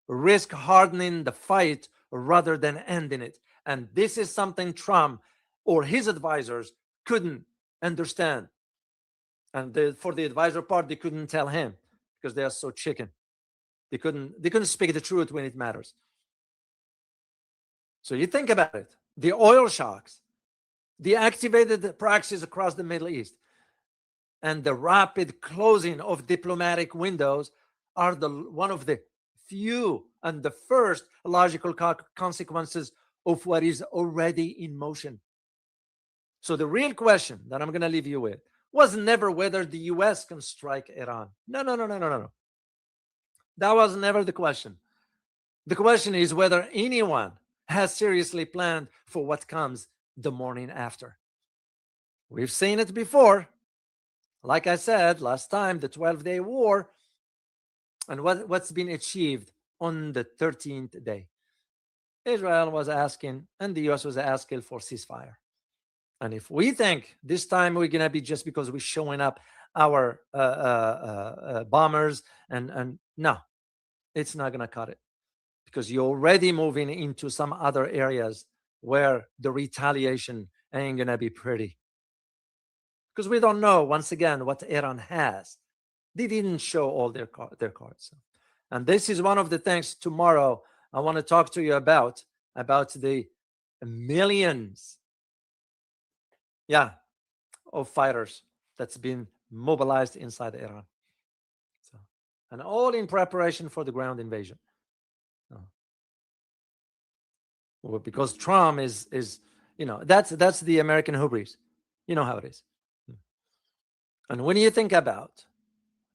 risks hardening the fight rather than ending it. And this is something Trump or his advisors couldn't understand. And for the advisor part, they couldn't tell him because they are so chicken. They couldn't speak the truth when it matters. So you think about it. The oil shocks, the activated proxies across the Middle East, and the rapid closing of diplomatic windows are one of the few and the first logical consequences of what is already in motion. So the real question that I'm going to leave you with was never whether the US can strike Iran. No. That was never the question. The question is whether anyone has seriously planned for what comes the morning after. We've seen it before. Like I said last time, the 12-day war, and what's been achieved on the 13th day. Israel was asking, and the US was asking for ceasefire. And if we think this time we're going to be just because we're showing up our bombers, and no, it's not going to cut it, because you're already moving into some other areas where the retaliation ain't going to be pretty. Because we don't know, once again, what Iran has. They didn't show all their cards. And this is one of the things tomorrow I want to talk to you about the millions of fighters that's been mobilized inside Iran. So, and all in preparation for the ground invasion. Well, because Trump is that's the American hubris. You know how it is. And when you think about,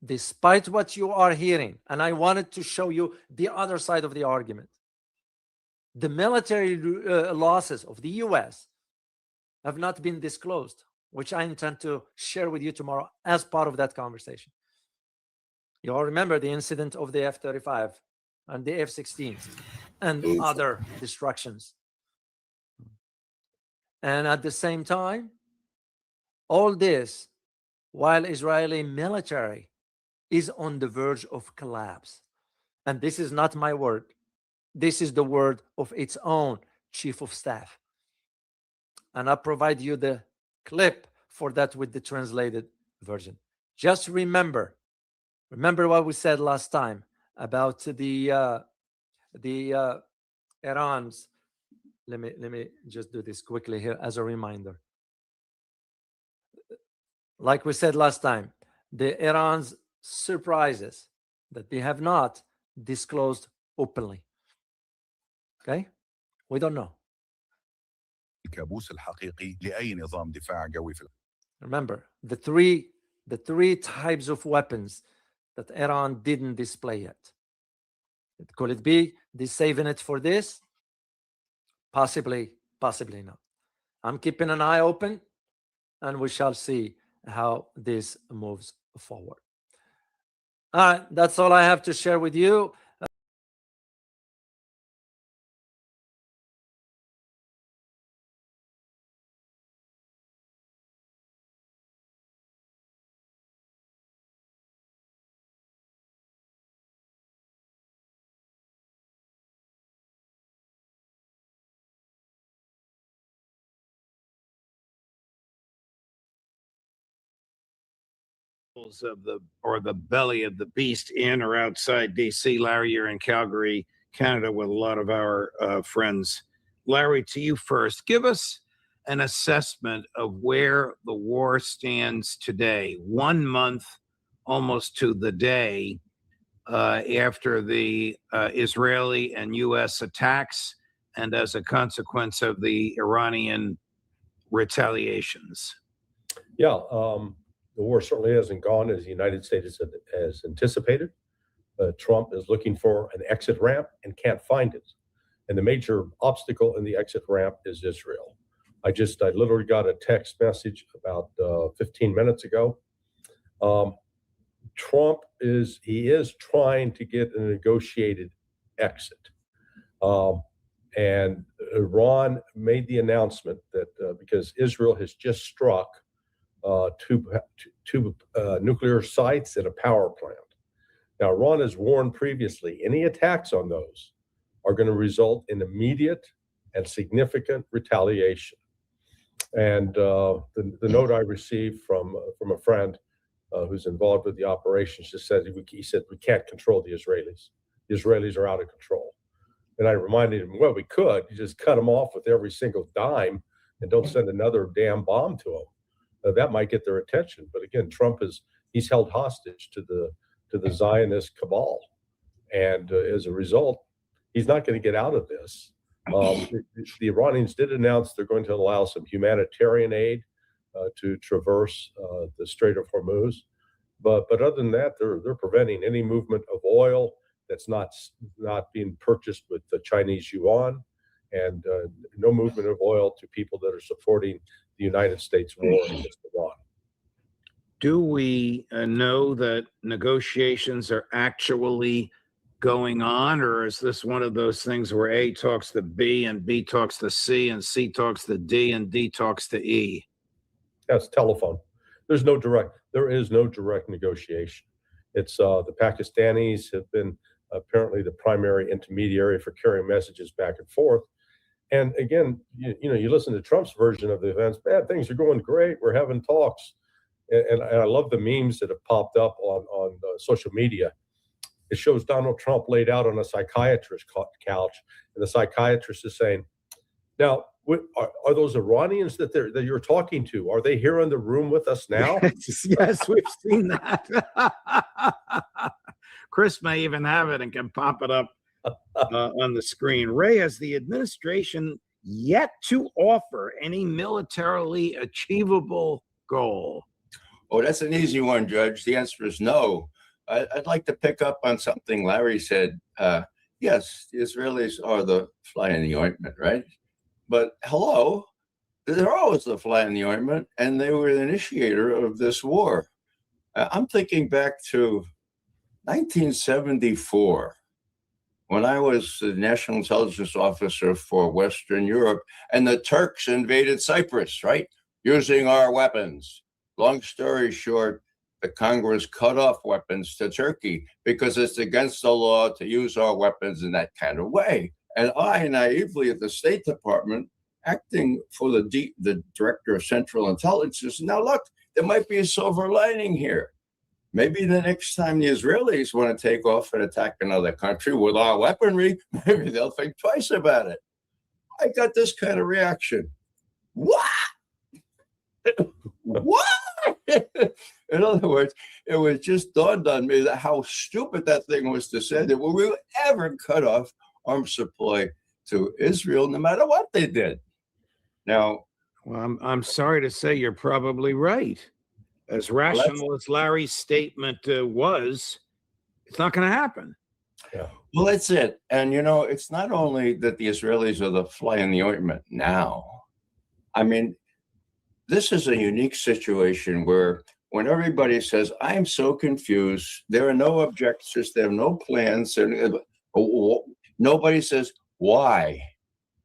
despite what you are hearing, and I wanted to show you the other side of the argument, the military losses of the US have not been disclosed, which I intend to share with you tomorrow as part of that conversation. You all remember the incident of the F-35 and the F-16s and other destructions. And at the same time, all this while Israeli military is on the verge of collapse. And this is not my word. This is the word of its own chief of staff. And I'll provide you the clip for that with the translated version. Just remember what we said last time about the Iran's. Let me just do this quickly here as a reminder. Like we said last time, the Iran's surprises that they have not disclosed openly. Okay? We don't know. الكابوس الحقيقي لأي نظام دفاع قوي في Remember, the three types of weapons that Iran didn't display yet. Could it be they're saving it for this? Possibly not. I'm keeping an eye open, and we shall see how this moves forward. All right, that's all I have to share with you. Of the belly of the beast in or outside DC. Larry, you're in Calgary, Canada, with a lot of our friends. Larry, to you first. Give us an assessment of where the war stands today, 1 month almost to the day after the Israeli and U.S. attacks, and as a consequence of the Iranian retaliations. Yeah, the war certainly hasn't gone as the United States has anticipated. Trump is looking for an exit ramp and can't find it. And the major obstacle in the exit ramp is Israel. I literally got a text message about 15 minutes ago. Trump is trying to get a negotiated exit. And Iran made the announcement that because Israel has just struck two nuclear sites and a power plant. Now, Iran has warned previously any attacks on those are going to result in immediate and significant retaliation. And the note I received from a friend who's involved with the operations just said, he said, we can't control the Israelis. The Israelis are out of control. And I reminded him, well, we could. You just cut them off with every single dime and don't send another damn bomb to them. That might get their attention. But again, Trump he's held hostage to the Zionist cabal. And as a result, he's not going to get out of this. The Iranians did announce they're going to allow some humanitarian aid to traverse the Strait of Hormuz. But other than that, they're preventing any movement of oil that's not being purchased with the Chinese yuan, and no movement of oil to people that are supporting the United States war against Iran. Do we know that negotiations are actually going on, or is this one of those things where A talks to B and B talks to C and C talks to D and D talks to E? That's telephone. There is no direct negotiation. It's the Pakistanis have been apparently the primary intermediary for carrying messages back and forth. And again, you listen to Trump's version of the events. Man, things are going great. We're having talks, and I love the memes that have popped up on social media. It shows Donald Trump laid out on a psychiatrist's couch, and the psychiatrist is saying, "Now, are those Iranians that you're talking to? Are they here in the room with us now?" Yes, we've seen that. Chris may even have it and can pop it up on the screen. Ray, has the administration yet to offer any militarily achievable goal? Oh, that's an easy one, Judge. The answer is no. I'd like to pick up on something Larry said. Yes, the Israelis are the fly in the ointment, right? But hello, they're always the fly in the ointment, and they were the initiator of this war. I'm thinking back to 1974, when I was the National Intelligence Officer for Western Europe, and the Turks invaded Cyprus, right? Using our weapons. Long story short, the Congress cut off weapons to Turkey because it's against the law to use our weapons in that kind of way. And I naively at the State Department, acting for the Director of Central Intelligence, now look, there might be a silver lining here. Maybe the next time the Israelis want to take off and attack another country with our weaponry, maybe they'll think twice about it. I got this kind of reaction. What? What? In other words, it was just dawned on me that how stupid that thing was to say that we would ever cut off arms supply to Israel, no matter what they did. Now, well, I'm sorry to say you're probably right. As rational as Larry's statement was, it's not going to happen. Yeah. Well, that's it. And, it's not only that the Israelis are the fly in the ointment now. I mean, this is a unique situation where when everybody says, I'm so confused, there are no objectives, there are no plans, nobody says, why?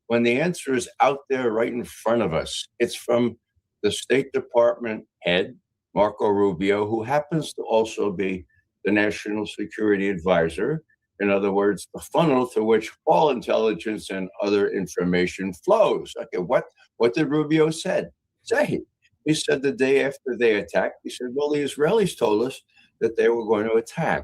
When the answer is out there right in front of us. It's from the State Department head, Marco Rubio, who happens to also be the National Security Advisor. In other words, the funnel through which all intelligence and other information flows. Okay, what did Rubio say? He said the day after they attacked, he said, well, the Israelis told us that they were going to attack.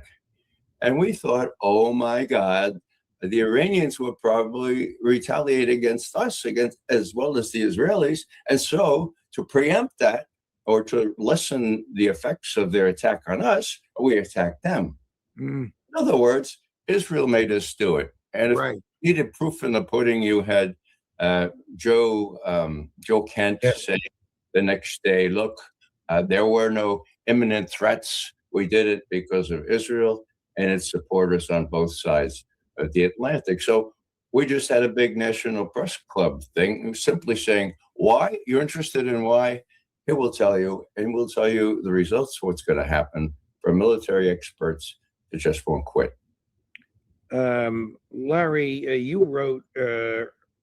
And we thought, oh my God, the Iranians would probably retaliate against us, as well as the Israelis. And so to preempt that, or to lessen the effects of their attack on us, we attacked them. In other words, Israel made us do it. And if you needed proof in the pudding, you had Joe Kent say the next day, look, there were no imminent threats. We did it because of Israel and its supporters on both sides of the Atlantic. So we just had a big National Press Club thing, simply saying, why? You're interested in why? It will tell you, and we'll tell you the results of what's going to happen for military experts that just won't quit. Larry, you wrote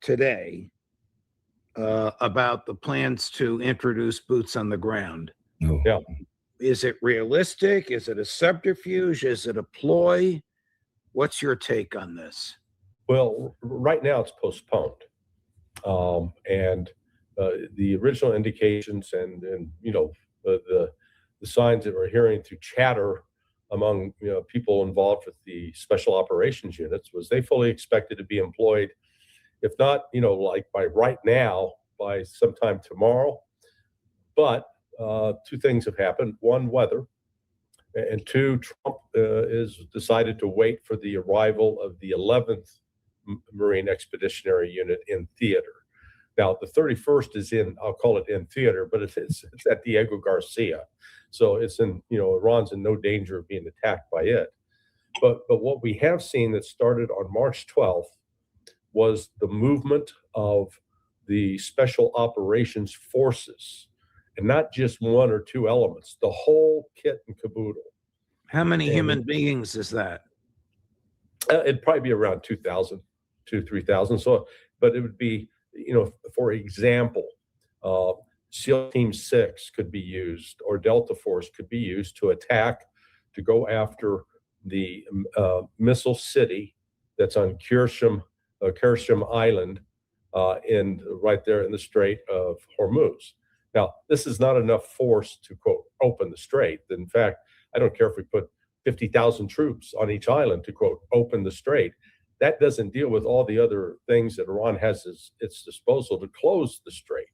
today about the plans to introduce boots on the ground. Yeah. Is it realistic? Is it a subterfuge? Is it a ploy? What's your take on this? Well, right now it's postponed. And the original indications and the signs that we're hearing through chatter among people involved with the special operations units was they fully expected to be employed, if not like by right now, by sometime tomorrow. But two things have happened: one, weather, and two, Trump is decided to wait for the arrival of the 11th Marine Expeditionary Unit in theater. Now, the 31st is I'll call it in theater, but it's at Diego Garcia. So it's Iran's in no danger of being attacked by it. But what we have seen that started on March 12th was the movement of the special operations forces, and not just one or two elements, the whole kit and caboodle. How many human beings is that? It'd probably be around 2,000, 3,000. So, but it would be, for example, SEAL Team 6 could be used, or Delta Force could be used to attack, to go after the missile city that's on Kursham Island, right there in the Strait of Hormuz. Now, this is not enough force to, quote, open the strait. In fact, I don't care if we put 50,000 troops on each island to, quote, open the strait. That doesn't deal with all the other things that Iran has at its disposal to close the strait.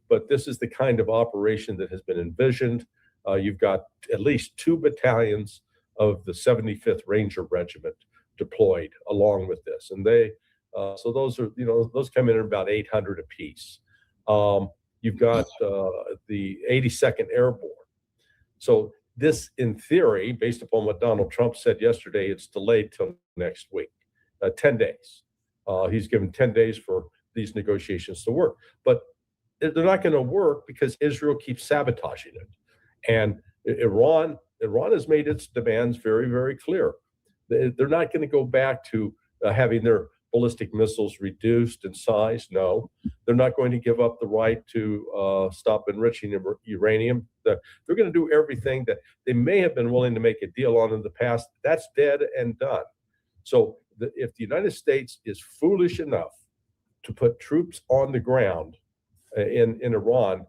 But this is the kind of operation that has been envisioned. You've got at least 2 battalions of the 75th Ranger Regiment deployed along with this. And so those are, those come in at about 800 apiece. You've got the 82nd Airborne. So this, in theory, based upon what Donald Trump said yesterday, it's delayed till next week, 10 days. He's given 10 days for these negotiations to work. But they're not going to work because Israel keeps sabotaging it. And Iran has made its demands very, very clear. They're not going to go back to having their ballistic missiles reduced in size. No, they're not going to give up the right to stop enriching uranium. They're going to do everything that they may have been willing to make a deal on in the past. That's dead and done. So if the United States is foolish enough to put troops on the ground in Iran,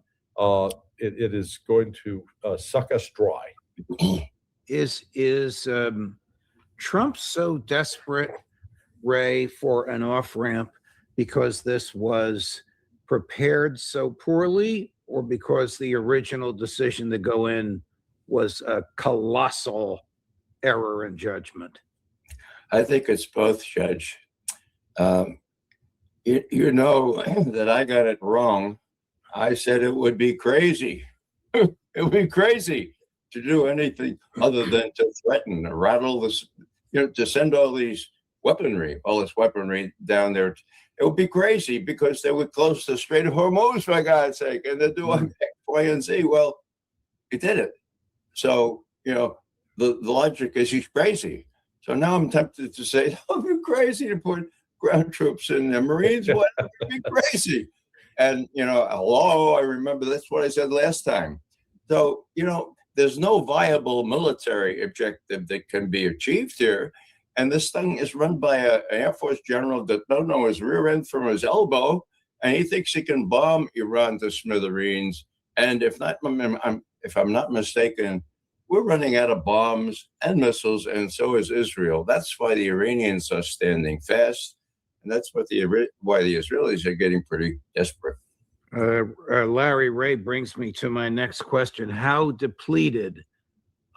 it is going to suck us dry. Is Trump so desperate, Ray, for an off-ramp because this was prepared so poorly, or because the original decision to go in was a colossal error in judgment? I think it's both, Judge. You know that I got it wrong. I said it would be crazy. It would be crazy to do anything other than to threaten, to rattle this, to send all this weaponry down there. It would be crazy because they would close the Strait of Hormuz, for God's sake, and they're doing X, Y, and Z. Well, he did it. So, the logic is he's crazy. So now I'm tempted to say, it would be crazy to put ground troops in the Marines. What? It would be crazy. And, hello, I remember that's what I said last time. So, there's no viable military objective that can be achieved here. And this thing is run by an Air Force general that don't know his rear end from his elbow, and he thinks he can bomb Iran to smithereens. And if I'm not mistaken, we're running out of bombs and missiles, and so is Israel. That's why the Iranians are standing fast, and that's why the Israelis are getting pretty desperate. Larry, Ray brings me to my next question. How depleted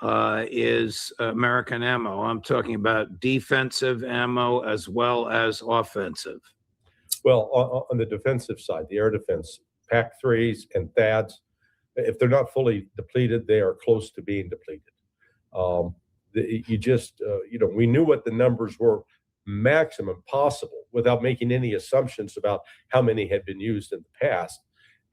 is American ammo? I'm talking about defensive ammo as well as offensive. Well, on the defensive side, the air defense, PAC-3s and THAADs, if they're not fully depleted, they are close to being depleted. We knew what the numbers were maximum possible without making any assumptions about how many had been used in the past.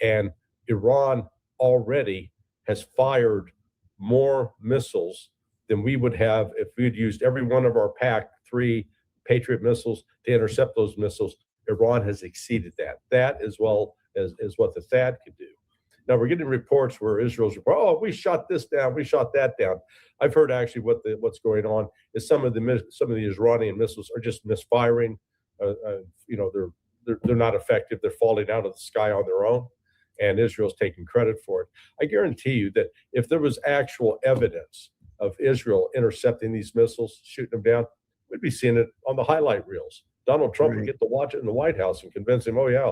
And Iran already has fired more missiles than we would have if we had used every one of our PAC-3 Patriot missiles to intercept those missiles. Iran has exceeded that. That as well as what the THAAD could do. Now we're getting reports where Israel's, we shot this down, we shot that down. I've heard actually what's going on is some of the Iranian missiles are just misfiring. They're they're not effective. They're falling out of the sky on their own, and Israel's taking credit for it. I guarantee you that if there was actual evidence of Israel intercepting these missiles, shooting them down, we'd be seeing it on the highlight reels. Donald Trump would get to watch it in the White House and convince him, oh yeah,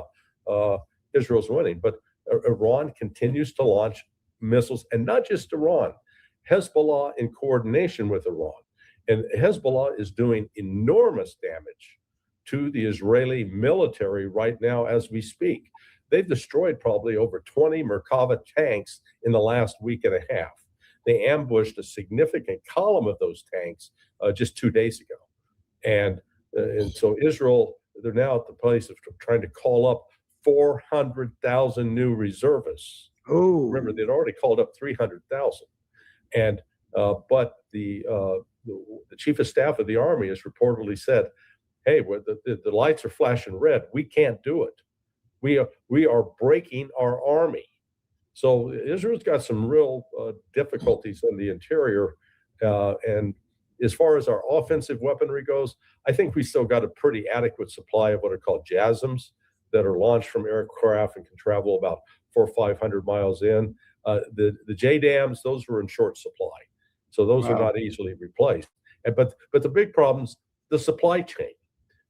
Israel's winning. But Iran continues to launch missiles, and not just Iran, Hezbollah in coordination with Iran. And Hezbollah is doing enormous damage to the Israeli military right now as we speak. They've destroyed probably over 20 Merkava tanks in the last week and a half. They ambushed a significant column of those tanks just 2 days ago. And so Israel, they're now at the place of trying to call up 400,000 new reservists. Oh, remember, they'd already called up 300,000. And but the chief of staff of the army has reportedly said, hey, the lights are flashing red. We can't do it. We are breaking our army. So Israel's got some real difficulties in the interior. And as far as our offensive weaponry goes, I think we still got a pretty adequate supply of what are called JASSMs that are launched from aircraft and can travel about 400 or 500 miles in. The JDAMs, those were in short supply. So those are not easily replaced. But the big problem's the supply chain.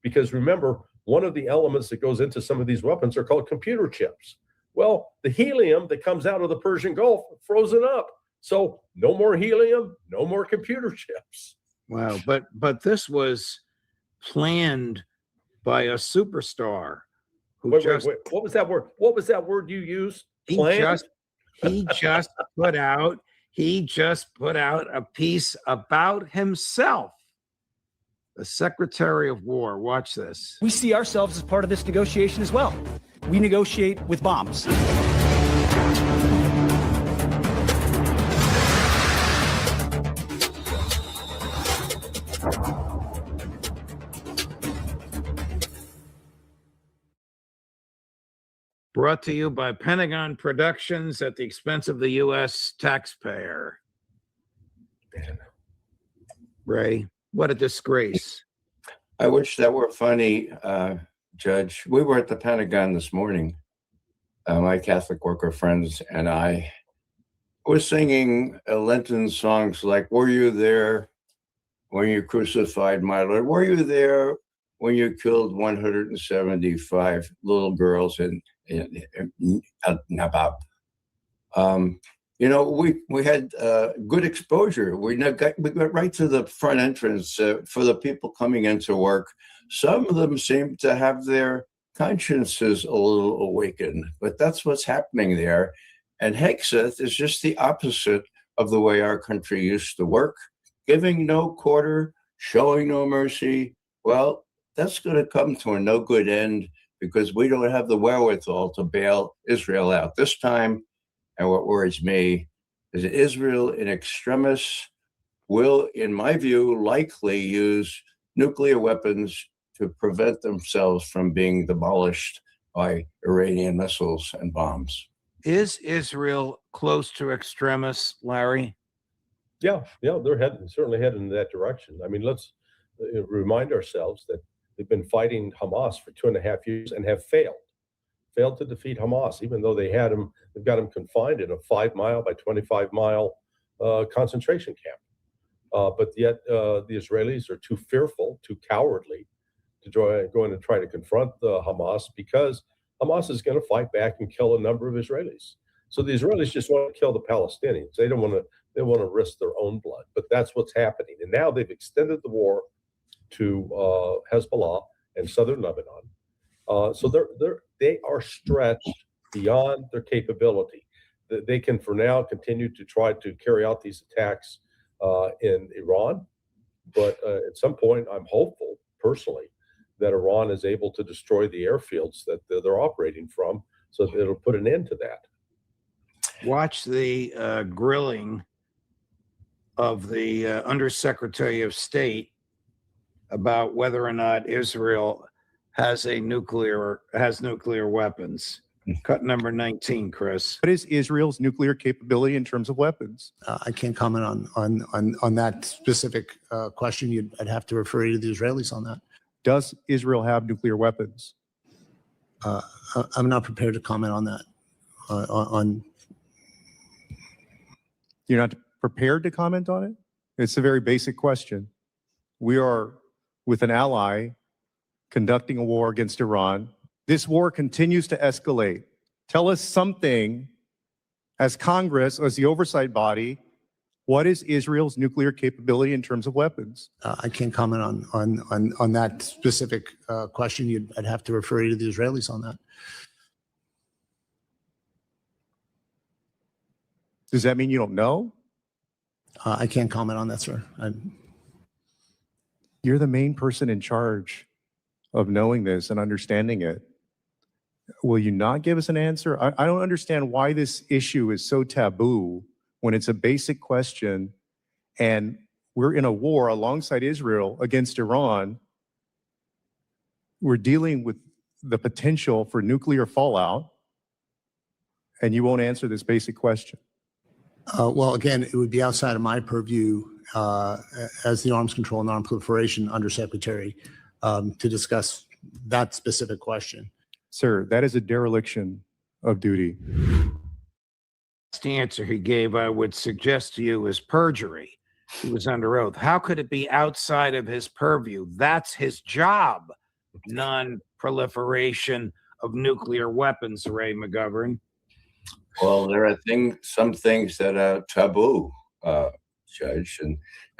Because remember, one of the elements that goes into some of these weapons are called computer chips. Well, the helium that comes out of the Persian Gulf frozen up. So no more helium, no more computer chips. Wow. But this was planned by a superstar who Wait, what was that word? What was that word you used? He just put out a piece about himself. The Secretary of War. Watch this. We see ourselves as part of this negotiation as well. We negotiate with bombs. Brought to you by Pentagon Productions at the expense of the U.S. taxpayer. Man. Ray, what a disgrace. I wish that were funny, Judge. We were at the Pentagon this morning. My Catholic worker friends and I were singing Lenten songs like, were you there when you crucified my Lord? Were you there when you killed 175 little girls in Nabab? You know, we had good exposure. We got right to the front entrance for the people coming into work. Some of them seem to have their consciences a little awakened, but that's what's happening there. And Hegseth is just the opposite of the way our country used to work, giving no quarter, showing no mercy. Well, that's going to come to a no good end because we don't have the wherewithal to bail Israel out this time. And what worries me is that Israel in extremis will, in my view, likely use nuclear weapons to prevent themselves from being demolished by Iranian missiles and bombs. Is Israel close to extremis, Larry? Yeah, they're certainly heading in that direction. I mean, let's remind ourselves that they've been fighting Hamas for 2.5 years and have failed to defeat Hamas, even though they've got them confined in a 5-mile by 25-mile concentration camp. But yet the Israelis are too fearful, too cowardly to go in and try to confront the Hamas because Hamas is going to fight back and kill a number of Israelis. So the Israelis just want to kill the Palestinians. They want to risk their own blood. But that's what's happening. And now they've extended the war to Hezbollah and southern Lebanon. So they are stretched beyond their capability. They can, for now, continue to try to carry out these attacks in Iran. But at some point, I'm hopeful, personally, that Iran is able to destroy the airfields that they're operating from, so that it'll put an end to that. Watch the grilling of the Undersecretary of State about whether or not Israel has nuclear weapons. Cut number 19, Chris. What is Israel's nuclear capability in terms of weapons? I can't comment on that specific question. I'd have to refer you to the Israelis on that. Does Israel have nuclear weapons? I'm not prepared to comment on that. You're not prepared to comment on it? It's a very basic question. We are with an ally conducting a war against Iran. This war continues to escalate. Tell us something as Congress, as the oversight body, what is Israel's nuclear capability in terms of weapons? I can't comment on that specific question. I'd have to refer you to the Israelis on that. Does that mean you don't know? I can't comment on that, sir. You're the main person in charge of knowing this and understanding it. Will you not give us an answer? I don't understand why this issue is so taboo when it's a basic question and we're in a war alongside Israel against Iran. We're dealing with the potential for nuclear fallout, and you won't answer this basic question. Well, again, it would be outside of my purview as the Arms Control and Non-Proliferation Undersecretary to discuss that specific question. Sir, that is a dereliction of duty. The answer he gave, I would suggest to you, is perjury. He was under oath. How could it be outside of his purview? That's his job. Non-proliferation of nuclear weapons, Ray McGovern. Well, there are some things that are taboo, Judge,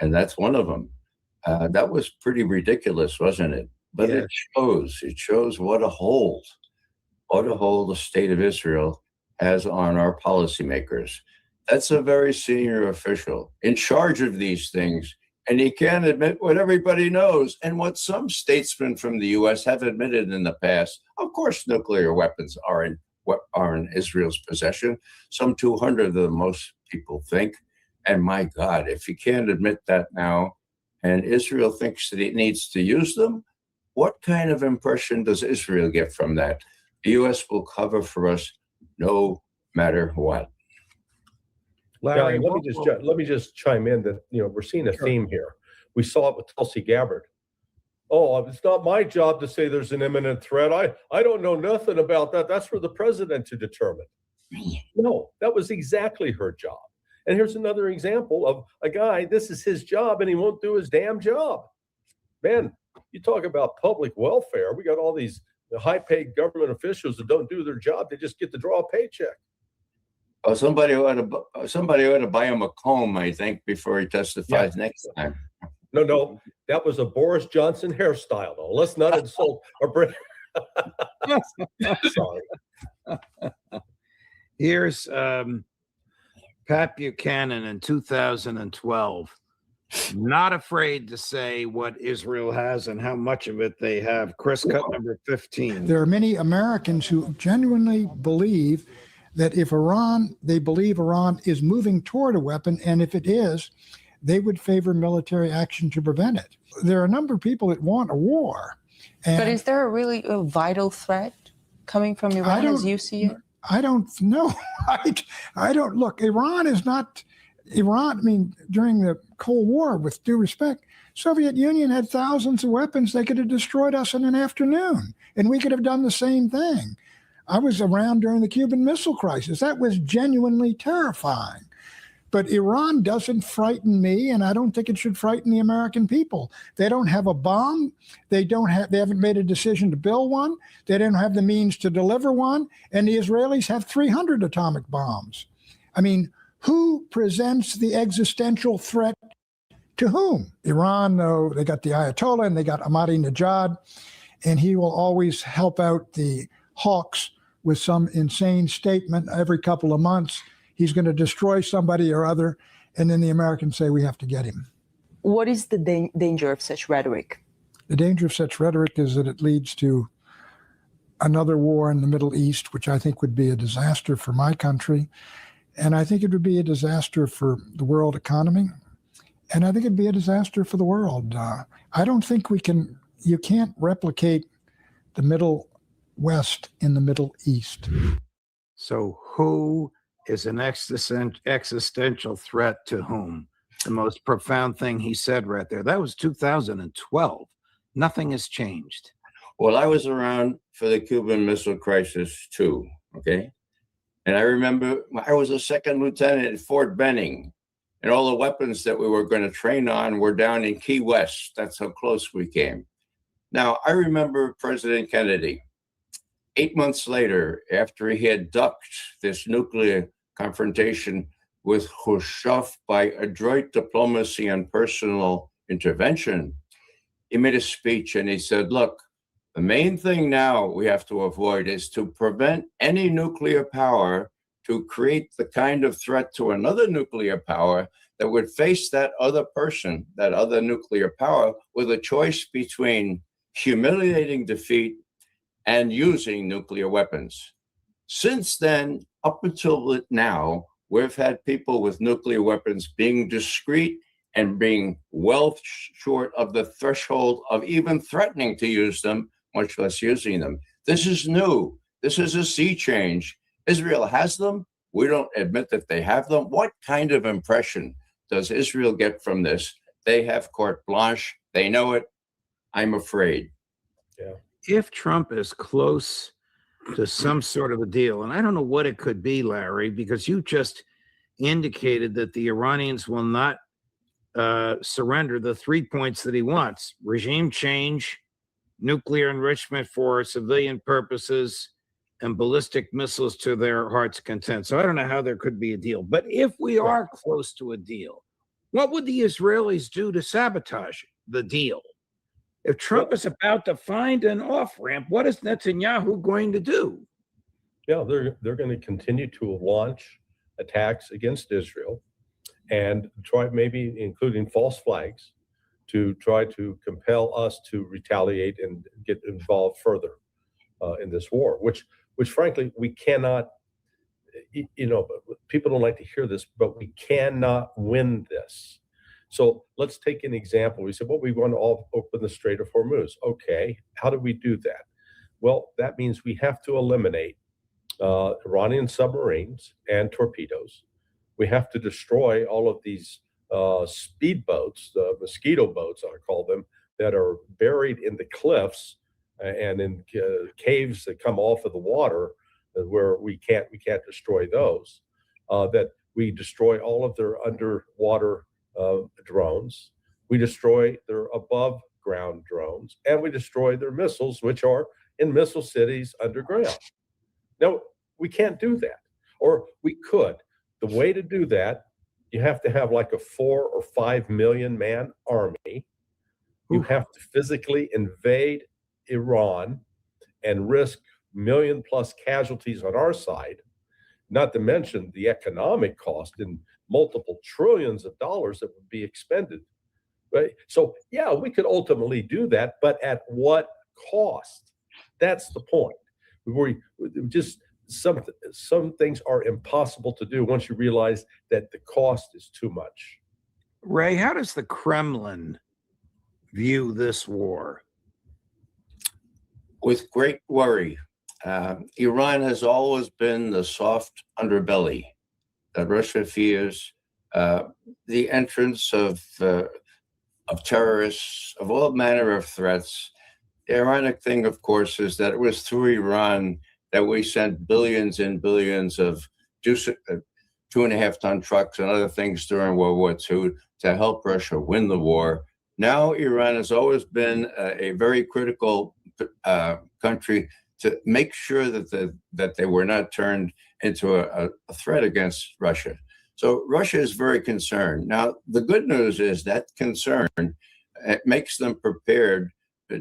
and that's one of them. That was pretty ridiculous, wasn't it? But Yes. it shows what a hold the state of Israel has on our policymakers. That's a very senior official in charge of these things, and he can't admit what everybody knows and what some statesmen from the U.S. have admitted in the past. Of course, nuclear weapons are in Israel's possession. Some 200 of them, most people think. And my God, if he can't admit that now, and Israel thinks that it needs to use them, what kind of impression does Israel get from that? The U.S. will cover for us no matter what. Larry, Yeah, let me just chime in that we're seeing a theme here. We saw it with Tulsi Gabbard. Oh, it's not my job to say there's an imminent threat. I don't know nothing about that. That's for the president to determine. No, that was exactly her job. And here's another example of a guy, this is his job, and he won't do his damn job. Man, you talk about public welfare. We got all these high-paid government officials that don't do their job. They just get to draw a paycheck. Oh, somebody ought to buy him a comb, I think, before he testifies next time. No, that was a Boris Johnson hairstyle, though. Let's not insult or bring. Sorry. Here's Pat Buchanan in 2012, not afraid to say what Israel has and how much of it they have. Chris, cut number 15. There are many Americans who genuinely believe that if they believe Iran is moving toward a weapon, and if it is, they would favor military action to prevent it. There are a number of people that want a war. But is there a vital threat coming from Iran as you see it? I don't know. I don't look. Iran is not Iran. I mean, during the Cold War, with due respect, Soviet Union had thousands of weapons. They could have destroyed us in an afternoon, and we could have done the same thing. I was around during the Cuban Missile Crisis. That was genuinely terrifying. But Iran doesn't frighten me, and I don't think it should frighten the American people. They don't have a bomb. They haven't made a decision to build one. They don't have the means to deliver one. And the Israelis have 300 atomic bombs. I mean, who presents the existential threat to whom? Iran, though, they got the Ayatollah and they got Ahmadinejad, and he will always help out the hawks with some insane statement every couple of months. He's going to destroy somebody or other, and then the Americans say we have to get him. What is the danger of such rhetoric? The danger of such rhetoric is that it leads to another war in the Middle East, which I think would be a disaster for my country, and I think it would be a disaster for the world economy, and I think it'd be a disaster for the world. I don't think you can't replicate the Middle West in the Middle East. So who is an existential threat to whom? The most profound thing he said right there. That was 2012. Nothing has changed. Well, I was around for the Cuban Missile Crisis too, okay? And I remember I was a second lieutenant at Fort Benning, and all the weapons that we were going to train on were down in Key West. That's how close we came. Now, I remember President Kennedy, 8 months later, after he had ducked this nuclear confrontation with Khrushchev by adroit diplomacy and personal intervention, he made a speech and he said, look, the main thing now we have to avoid is to prevent any nuclear power to create the kind of threat to another nuclear power that would face that other person, that other nuclear power, with a choice between humiliating defeat and using nuclear weapons. Since then, up until now, we've had people with nuclear weapons being discreet and being well short of the threshold of even threatening to use them, much less using them. This is new. This is a sea change. Israel has them. We don't admit that they have them. What kind of impression does Israel get from this? They have carte blanche. They know it. I'm afraid. Yeah. If Trump is close to some sort of a deal, and I don't know what it could be, Larry, because you just indicated that the Iranians will not surrender the 3 points that he wants: regime change, nuclear enrichment for civilian purposes, and ballistic missiles to their heart's content. So I don't know how there could be a deal. But if we are close to a deal, what would the Israelis do to sabotage the deal? If Trump is about to find an off-ramp, what is Netanyahu going to do? Yeah, they're going to continue to launch attacks against Israel and try, maybe including false flags, to try to compel us to retaliate and get involved further in this war, which frankly we cannot. People don't like to hear this, but we cannot win this. So let's take an example. We said, well, we want to all open the Strait of Hormuz. Okay, how do we do that? Well, that means we have to eliminate Iranian submarines and torpedoes. We have to destroy all of these speedboats, the mosquito boats, I call them, that are buried in the cliffs and in caves that come off of the water, where we can't destroy those. That we destroy all of their underwater drones. We destroy their above ground drones, and we destroy their missiles, which are in missile cities underground. Now, we can't do that, or we could. The way to do that, you have to have like a 4 or 5 million man army. You have to physically invade Iran and risk million plus casualties on our side, not to mention the economic cost in multiple trillions of dollars that would be expended. Right? So yeah, we could ultimately do that, but at what cost? That's the point. We just some things are impossible to do once you realize that the cost is too much. Ray, how does the Kremlin view this war? With great worry. Iran has always been the soft underbelly that Russia fears. The entrance of terrorists, of all manner of threats. The ironic thing, of course, is that it was through Iran that we sent billions and billions of 2.5-ton trucks and other things during World War II to help Russia win the war. Now, Iran has always been a very critical country to make sure that they were not turned into a threat against Russia. So Russia is very concerned. Now, the good news is that concern makes them prepared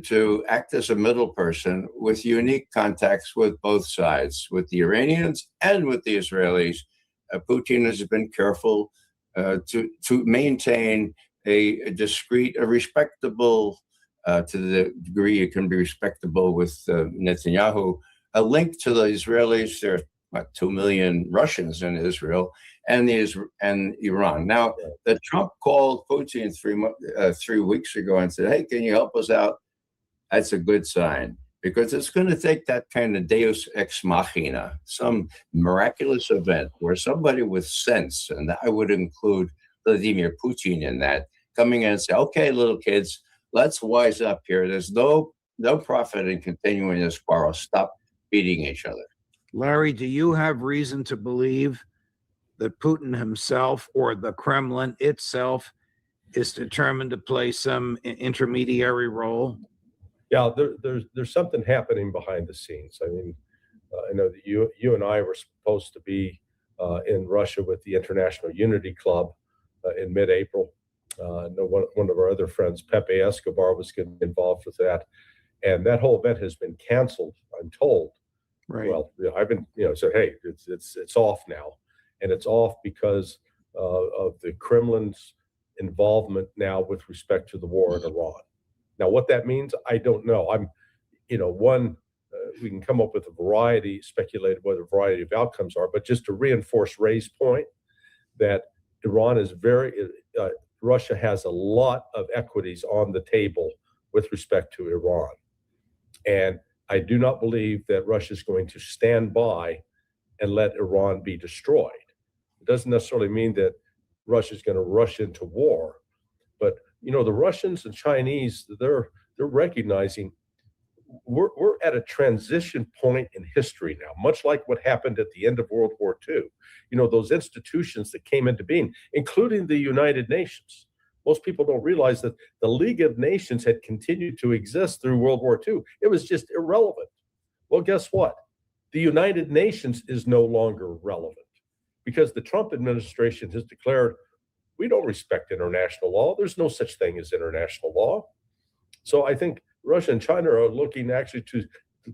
to act as a middle person with unique contacts with both sides, with the Iranians and with the Israelis. Putin has been careful to maintain a discreet, a respectable, to the degree it can be respectable with Netanyahu, a link to the Israelis. There are about 2 million Russians in Israel and Iran. Now, the Trump called Putin 3 weeks ago and said, hey, can you help us out? That's a good sign, because it's going to take that kind of deus ex machina, some miraculous event where somebody with sense, and I would include Vladimir Putin in that, coming in and say, okay, little kids, let's wise up here. There's no no profit in continuing this quarrel. Stop beating each other. Larry, do you have reason to believe that Putin himself or the Kremlin itself is determined to play some intermediary role? Yeah, there's something happening behind the scenes. I mean, I know that you and I were supposed to be in Russia with the International Unity Club in mid-April. I know one of our other friends, Pepe Escobar, was getting involved with that, and that whole event has been canceled, I'm told. Right. Well, I've been, said, hey, it's off now, and it's off because of the Kremlin's involvement now with respect to the war in Iran. Now, what that means, I don't know. We can come up with speculate what a variety of outcomes are, but just to reinforce Ray's point that Iran is Russia has a lot of equities on the table with respect to Iran. And I do not believe that Russia is going to stand by and let Iran be destroyed. It doesn't necessarily mean that Russia is going to rush into war, but the Russians and Chinese, they're recognizing we're at a transition point in history now, much like what happened at the end of World War II. Those institutions that came into being, including the United Nations. Most people don't realize that the League of Nations had continued to exist through World War II. It was just irrelevant. Well, guess what? The United Nations is no longer relevant because the Trump administration has declared we don't respect international law. There's no such thing as international law. So I think Russia and China are looking actually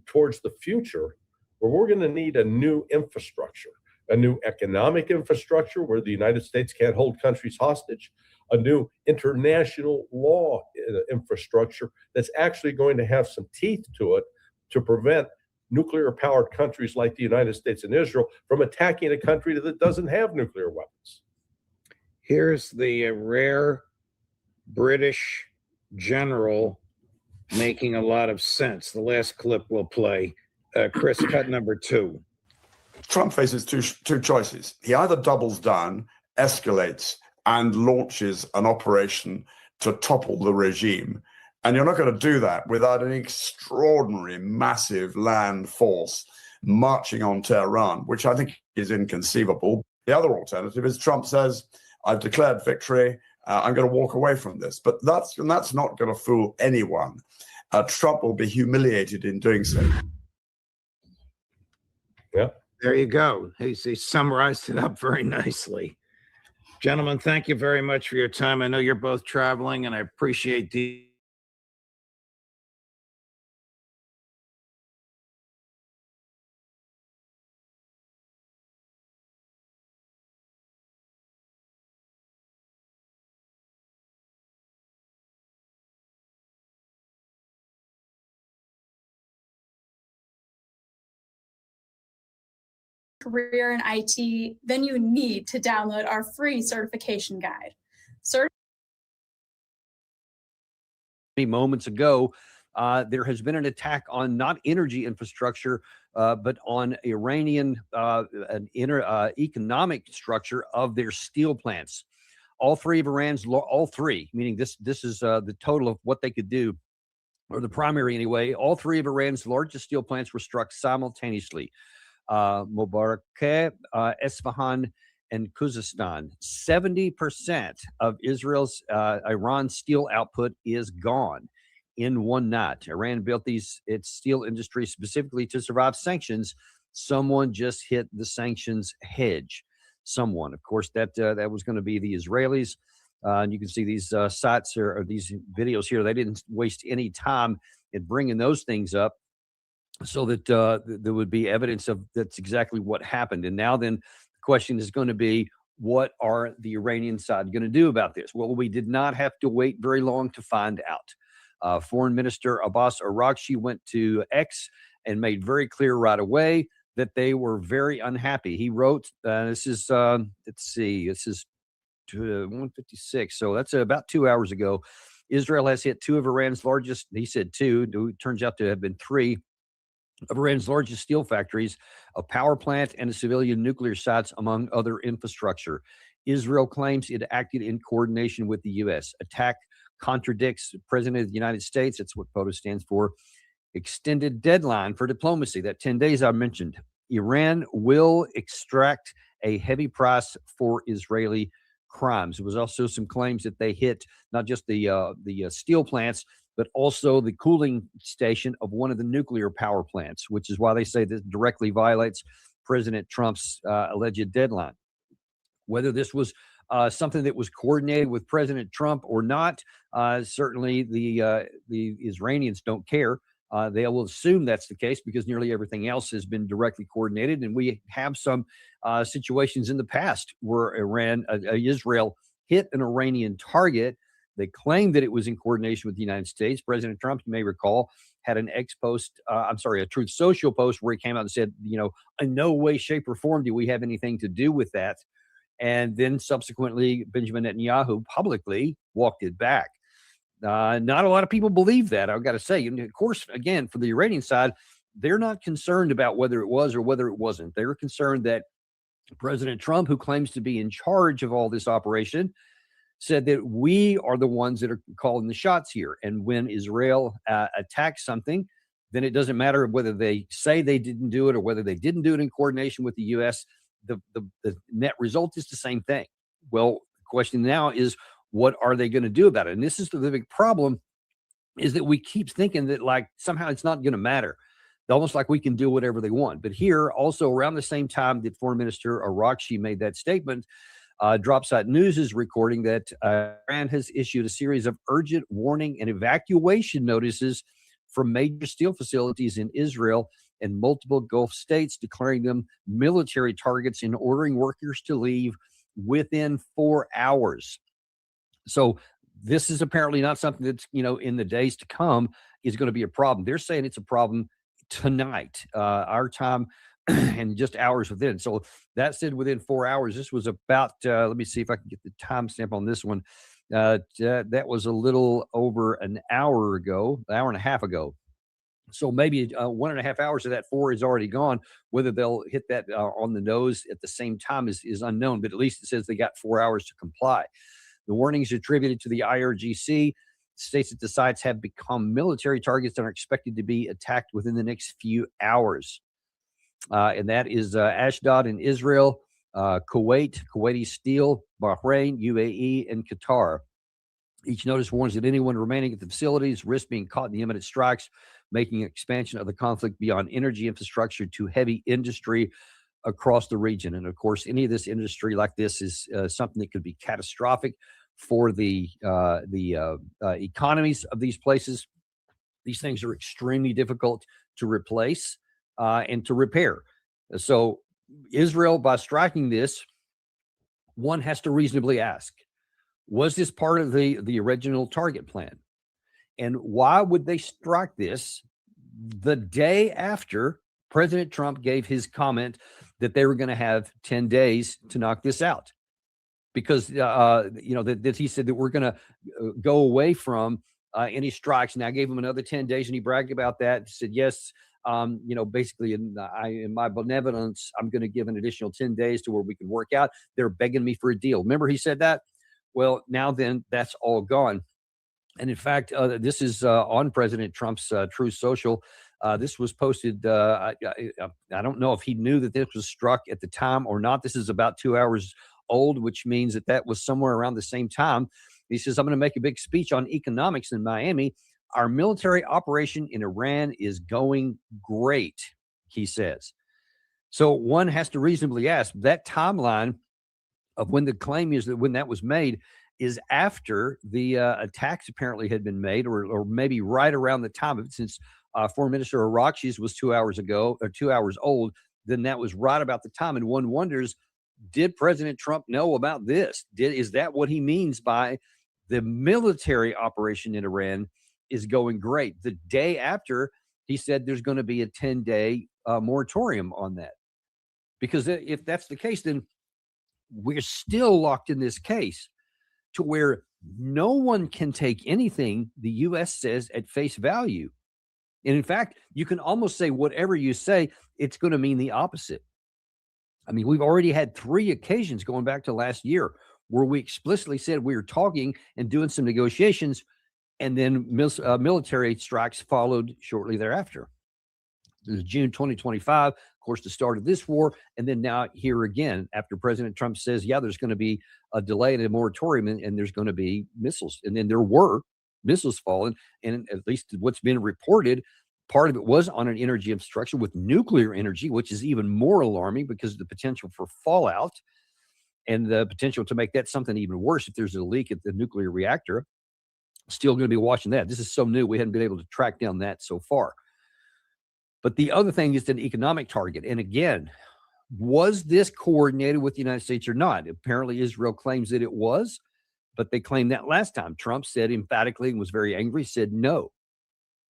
towards the future where we're going to need a new infrastructure, a new economic infrastructure where the United States can't hold countries hostage, a new international law infrastructure that's actually going to have some teeth to it to prevent nuclear-powered countries like the United States and Israel from attacking a country that doesn't have nuclear weapons. Here's the rare British general making a lot of sense. The last clip we'll play. Chris, cut number 2. Trump faces two choices. He either doubles down, escalates, and launches an operation to topple the regime. And you're not going to do that without an extraordinary, massive land force marching on Tehran, which I think is inconceivable. The other alternative is Trump says, I've declared victory. I'm going to walk away from this. But that's not going to fool anyone. Trump will be humiliated in doing so. Yeah. There you go. He summarized it up very nicely. Gentlemen, thank you very much for your time. I know you're both traveling, and I appreciate the career in IT, then you need to download our free certification guide. Moments ago, there has been an attack on not energy infrastructure, but on Iranian economic structure of their steel plants. All three, meaning this is the total of what they could do, or the primary anyway. All three of Iran's largest steel plants were struck simultaneously. Mubarakeh, Esfahan, and Khuzestan. 70% of Iran's steel output is gone in one night. Iran built its steel industry specifically to survive sanctions. Someone just hit the sanctions hedge. Someone, of course, that was going to be the Israelis. And you can see these sites or these videos here. They didn't waste any time in bringing those things up, so that there would be evidence of that's exactly what happened. And now then the question is going to be, what are the Iranian side going to do about this? Well, we did not have to wait very long to find out. Foreign Minister Abbas Araghchi went to X and made very clear right away that they were very unhappy. He wrote, this is 156, so that's about 2 hours ago. Israel has hit two of Iran's largest, he said two, it turns out to have been three, of Iran's largest steel factories, a power plant, and a civilian nuclear sites, among other infrastructure. Israel claims it acted in coordination with the U.S. Attack contradicts the President of the United States. It's what POTUS stands for. Extended deadline for diplomacy, that 10 days I mentioned. Iran will extract a heavy price for Israeli crimes. There was also some claims that they hit not just the steel plants, but also the cooling station of one of the nuclear power plants, which is why they say this directly violates President Trump's alleged deadline. Whether this was something that was coordinated with President Trump or not, certainly the Iranians don't care. They will assume that's the case because nearly everything else has been directly coordinated. And we have some situations in the past where Israel hit an Iranian target. They claimed that it was in coordination with the United States. President Trump, you may recall, had an a Truth Social post where he came out and said, in no way, shape, or form do we have anything to do with that. And then subsequently, Benjamin Netanyahu publicly walked it back. Not a lot of people believe that, I've got to say. And of course, again, for the Iranian side, they're not concerned about whether it was or whether it wasn't. They're concerned that President Trump, who claims to be in charge of all this operation, said that we are the ones that are calling the shots here. And when Israel attacks something, then it doesn't matter whether they say they didn't do it or whether they didn't do it in coordination with the U.S. The net result is the same thing. Well, the question now is, what are they going to do about it? And this is the big problem, is that we keep thinking that like somehow it's not going to matter. Almost like we can do whatever they want. But here, also around the same time that Foreign Minister Arakchi made that statement, Dropsite News is recording that Iran has issued a series of urgent warning and evacuation notices from major steel facilities in Israel and multiple Gulf states, declaring them military targets and ordering workers to leave within 4 hours. So this is apparently not something that's, in the days to come is going to be a problem. They're saying it's a problem tonight, our time, and just hours within. So that said, within 4 hours, this was about, let me see if I can get the timestamp on this one. That was a little over an hour ago, an hour and a half ago. So maybe 1.5 hours of that 4 is already gone. Whether they'll hit that on the nose at the same time is unknown, but at least it says they got 4 hours to comply. The warnings attributed to the IRGC states that the sites have become military targets and are expected to be attacked within the next few hours. And that is Ashdod in Israel, Kuwait, Kuwaiti Steel, Bahrain, UAE, and Qatar. Each notice warns that anyone remaining at the facilities risk being caught in the imminent strikes, making expansion of the conflict beyond energy infrastructure to heavy industry across the region. And of course, any of this industry like this is something that could be catastrophic for the economies of these places. These things are extremely difficult to replace and to repair. So Israel, by striking this, one has to reasonably ask, was this part of the original target plan? And why would they strike this the day after President Trump gave his comment that they were going to have 10 days to knock this out? Because, that he said that we're going to go away from any strikes. And I gave him another 10 days and he bragged about that. He said, yes, basically in my benevolence, I'm going to give an additional 10 days to where we can work out. They're begging me for a deal. Remember he said that? Well, now then that's all gone. And in fact, this is on President Trump's Truth Social. This was posted. I don't know if he knew that this was struck at the time or not. This is about 2 hours old, which means that was somewhere around the same time. He says, I'm going to make a big speech on economics in Miami. Our military operation in Iran is going great, he says. So one has to reasonably ask, that timeline of when the claim is that when that was made is after the attacks apparently had been made, or maybe right around the time of it, since Foreign Minister Arakchi's was 2 hours ago, or 2 hours old, then that was right about the time. And one wonders, did President Trump know about this? Is that what he means by the military operation in Iran is going great? The day after, he said there's going to be a 10-day moratorium on that. Because if that's the case, then we're still locked in this case to where no one can take anything the U.S. says at face value. And in fact, you can almost say whatever you say, it's going to mean the opposite. I mean, we've already had 3 occasions going back to last year where we explicitly said we were talking and doing some negotiations, and then military strikes followed shortly thereafter. It was June 2025, of course, the start of this war, and then now here again, after President Trump says, yeah, there's going to be a delay in a moratorium, and there's going to be missiles. And then there were missiles falling, and at least what's been reported, part of it was on an energy infrastructure with nuclear energy, which is even more alarming because of the potential for fallout and the potential to make that something even worse if there's a leak at the nuclear reactor. Still going to be watching that. This is so new, we hadn't been able to track down that so far. But the other thing is an economic target. And again, was this coordinated with the United States or not? Apparently, Israel claims that it was, but they claimed that last time. Trump said emphatically and was very angry, said no.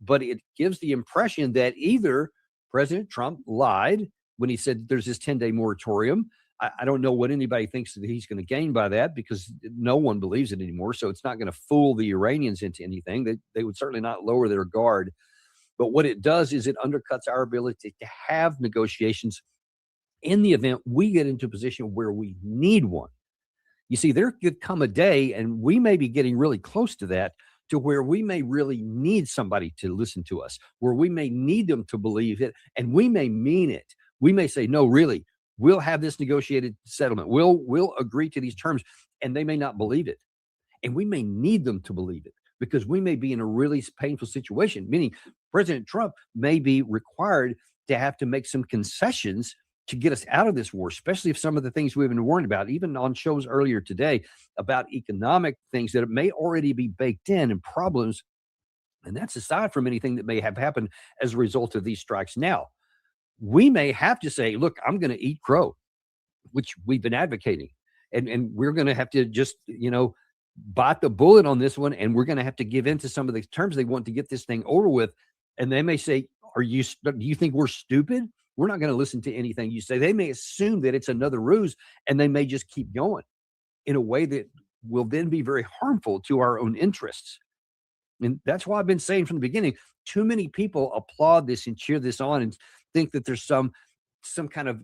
But it gives the impression that either President Trump lied when he said there's this 10-day moratorium. I don't know what anybody thinks that he's going to gain by that, because no one believes it anymore. So it's not going to fool the Iranians into anything. They would certainly not lower their guard. But what it does is it undercuts our ability to have negotiations in the event we get into a position where we need one. You see, there could come a day, and we may be getting really close to that, to where we may really need somebody to listen to us, where we may need them to believe it, and we may mean it. We may say, no, really, we'll have this negotiated settlement. We'll agree to these terms, and they may not believe it. And we may need them to believe it, because we may be in a really painful situation, meaning President Trump may be required to have to make some concessions to get us out of this war, especially if some of the things we've been warned about, even on shows earlier today, about economic things that may already be baked in and problems. And that's aside from anything that may have happened as a result of these strikes. Now, we may have to say, look, I'm going to eat crow, which we've been advocating. And we're going to have to just, bite the bullet on this one, and we're going to have to give in to some of the terms they want to get this thing over with. And they may say, do you think we're stupid? We're not going to listen to anything you say. They may assume that it's another ruse, and they may just keep going in a way that will then be very harmful to our own interests. And that's why I've been saying from the beginning, too many people applaud this and cheer this on and think that there's some kind of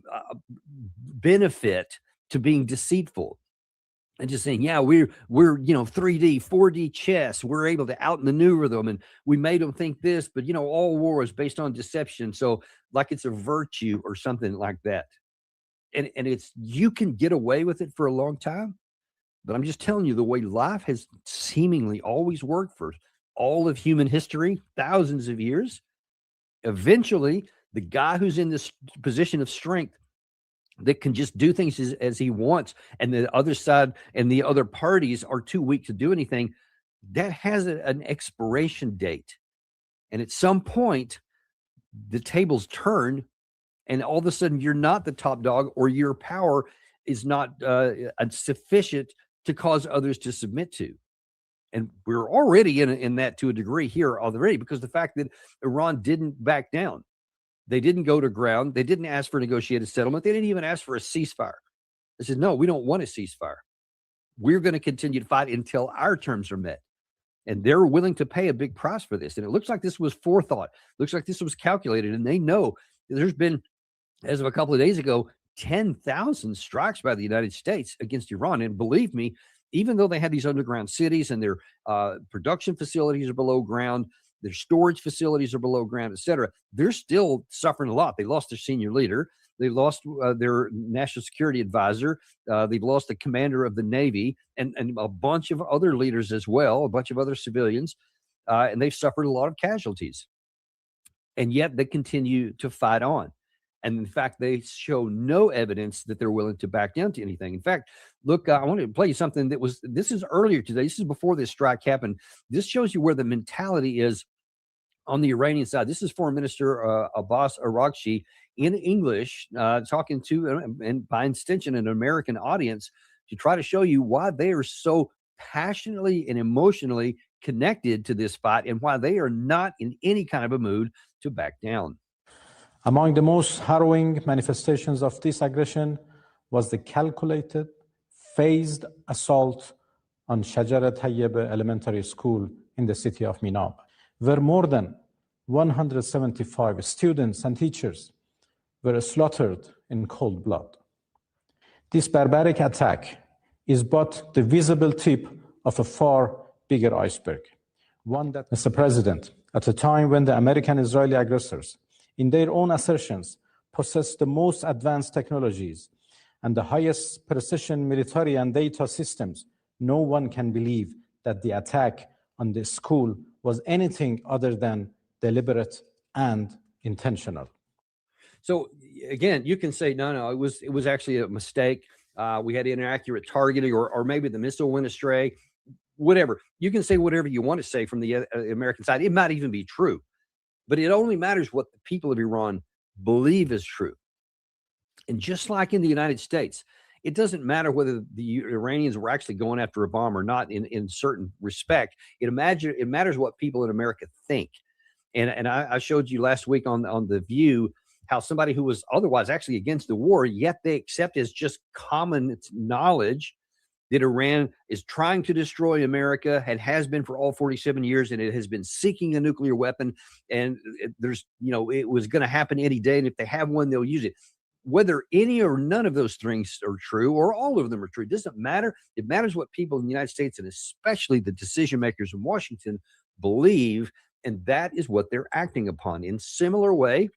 benefit to being deceitful. And just saying, yeah, we're 3D, 4D chess. We're able to outmaneuver them, and we made them think this. But all war is based on deception, so like it's a virtue or something like that. And it's, you can get away with it for a long time, but I'm just telling you, the way life has seemingly always worked for all of human history, thousands of years, eventually the guy who's in this position of strength that can just do things as he wants, and the other side and the other parties are too weak to do anything, that has an expiration date. And at some point, the tables turn, and all of a sudden you're not the top dog, or your power is not sufficient to cause others to submit to. And we're already in that to a degree here already, because the fact that Iran didn't back down. They didn't go to ground. They didn't ask for a negotiated settlement. They didn't even ask for a ceasefire. They said, no, we don't want a ceasefire. We're going to continue to fight until our terms are met. And they're willing to pay a big price for this. And it looks like this was forethought. Looks like this was calculated. And they know there's been, as of a couple of days ago, 10,000 strikes by the United States against Iran. And believe me, even though they had these underground cities and their production facilities are below ground, their storage facilities are below ground, et cetera, they're still suffering a lot. They lost their senior leader. They lost their national security advisor. They've lost the commander of the Navy and a bunch of other leaders as well, a bunch of other civilians, and they've suffered a lot of casualties. And yet they continue to fight on. And in fact, they show no evidence that they're willing to back down to anything. In fact, look, I want to play you something this is earlier today. This is before this strike happened. This shows you where the mentality is on the Iranian side. This is Foreign Minister Abbas Araghchi in English, talking to, and by extension, an American audience, to try to show you why they are so passionately and emotionally connected to this fight, and why they are not in any kind of a mood to back down. Among the most harrowing manifestations of this aggression was the calculated, phased assault on Shajara Tayyib Elementary School in the city of Minab, where more than 175 students and teachers were slaughtered in cold blood. This barbaric attack is but the visible tip of a far bigger iceberg. One that, Mr. President, at a time when the American-Israeli aggressors, in their own assertions, possess the most advanced technologies and the highest precision military and data systems, no one can believe that the attack on the school was anything other than deliberate and intentional. So again, you can say, no, it was actually a mistake. We had inaccurate targeting, or maybe the missile went astray, whatever. You can say whatever you want to say from the American side. It might even be true, but it only matters what the people of Iran believe is true. And just like in the United States, it doesn't matter whether the Iranians were actually going after a bomb or not in certain respect. It matters what people in America think. And I showed you last week on The View how somebody who was otherwise actually against the war, yet they accept as just common knowledge that Iran is trying to destroy America and has been for all 47 years, and it has been seeking a nuclear weapon. And there's, it was going to happen any day. And if they have one, they'll use it. Whether any or none of those things are true, or all of them are true, it doesn't matter. It matters what people in the United States, and especially the decision makers in Washington, believe, and that is what they're acting upon. In similar way,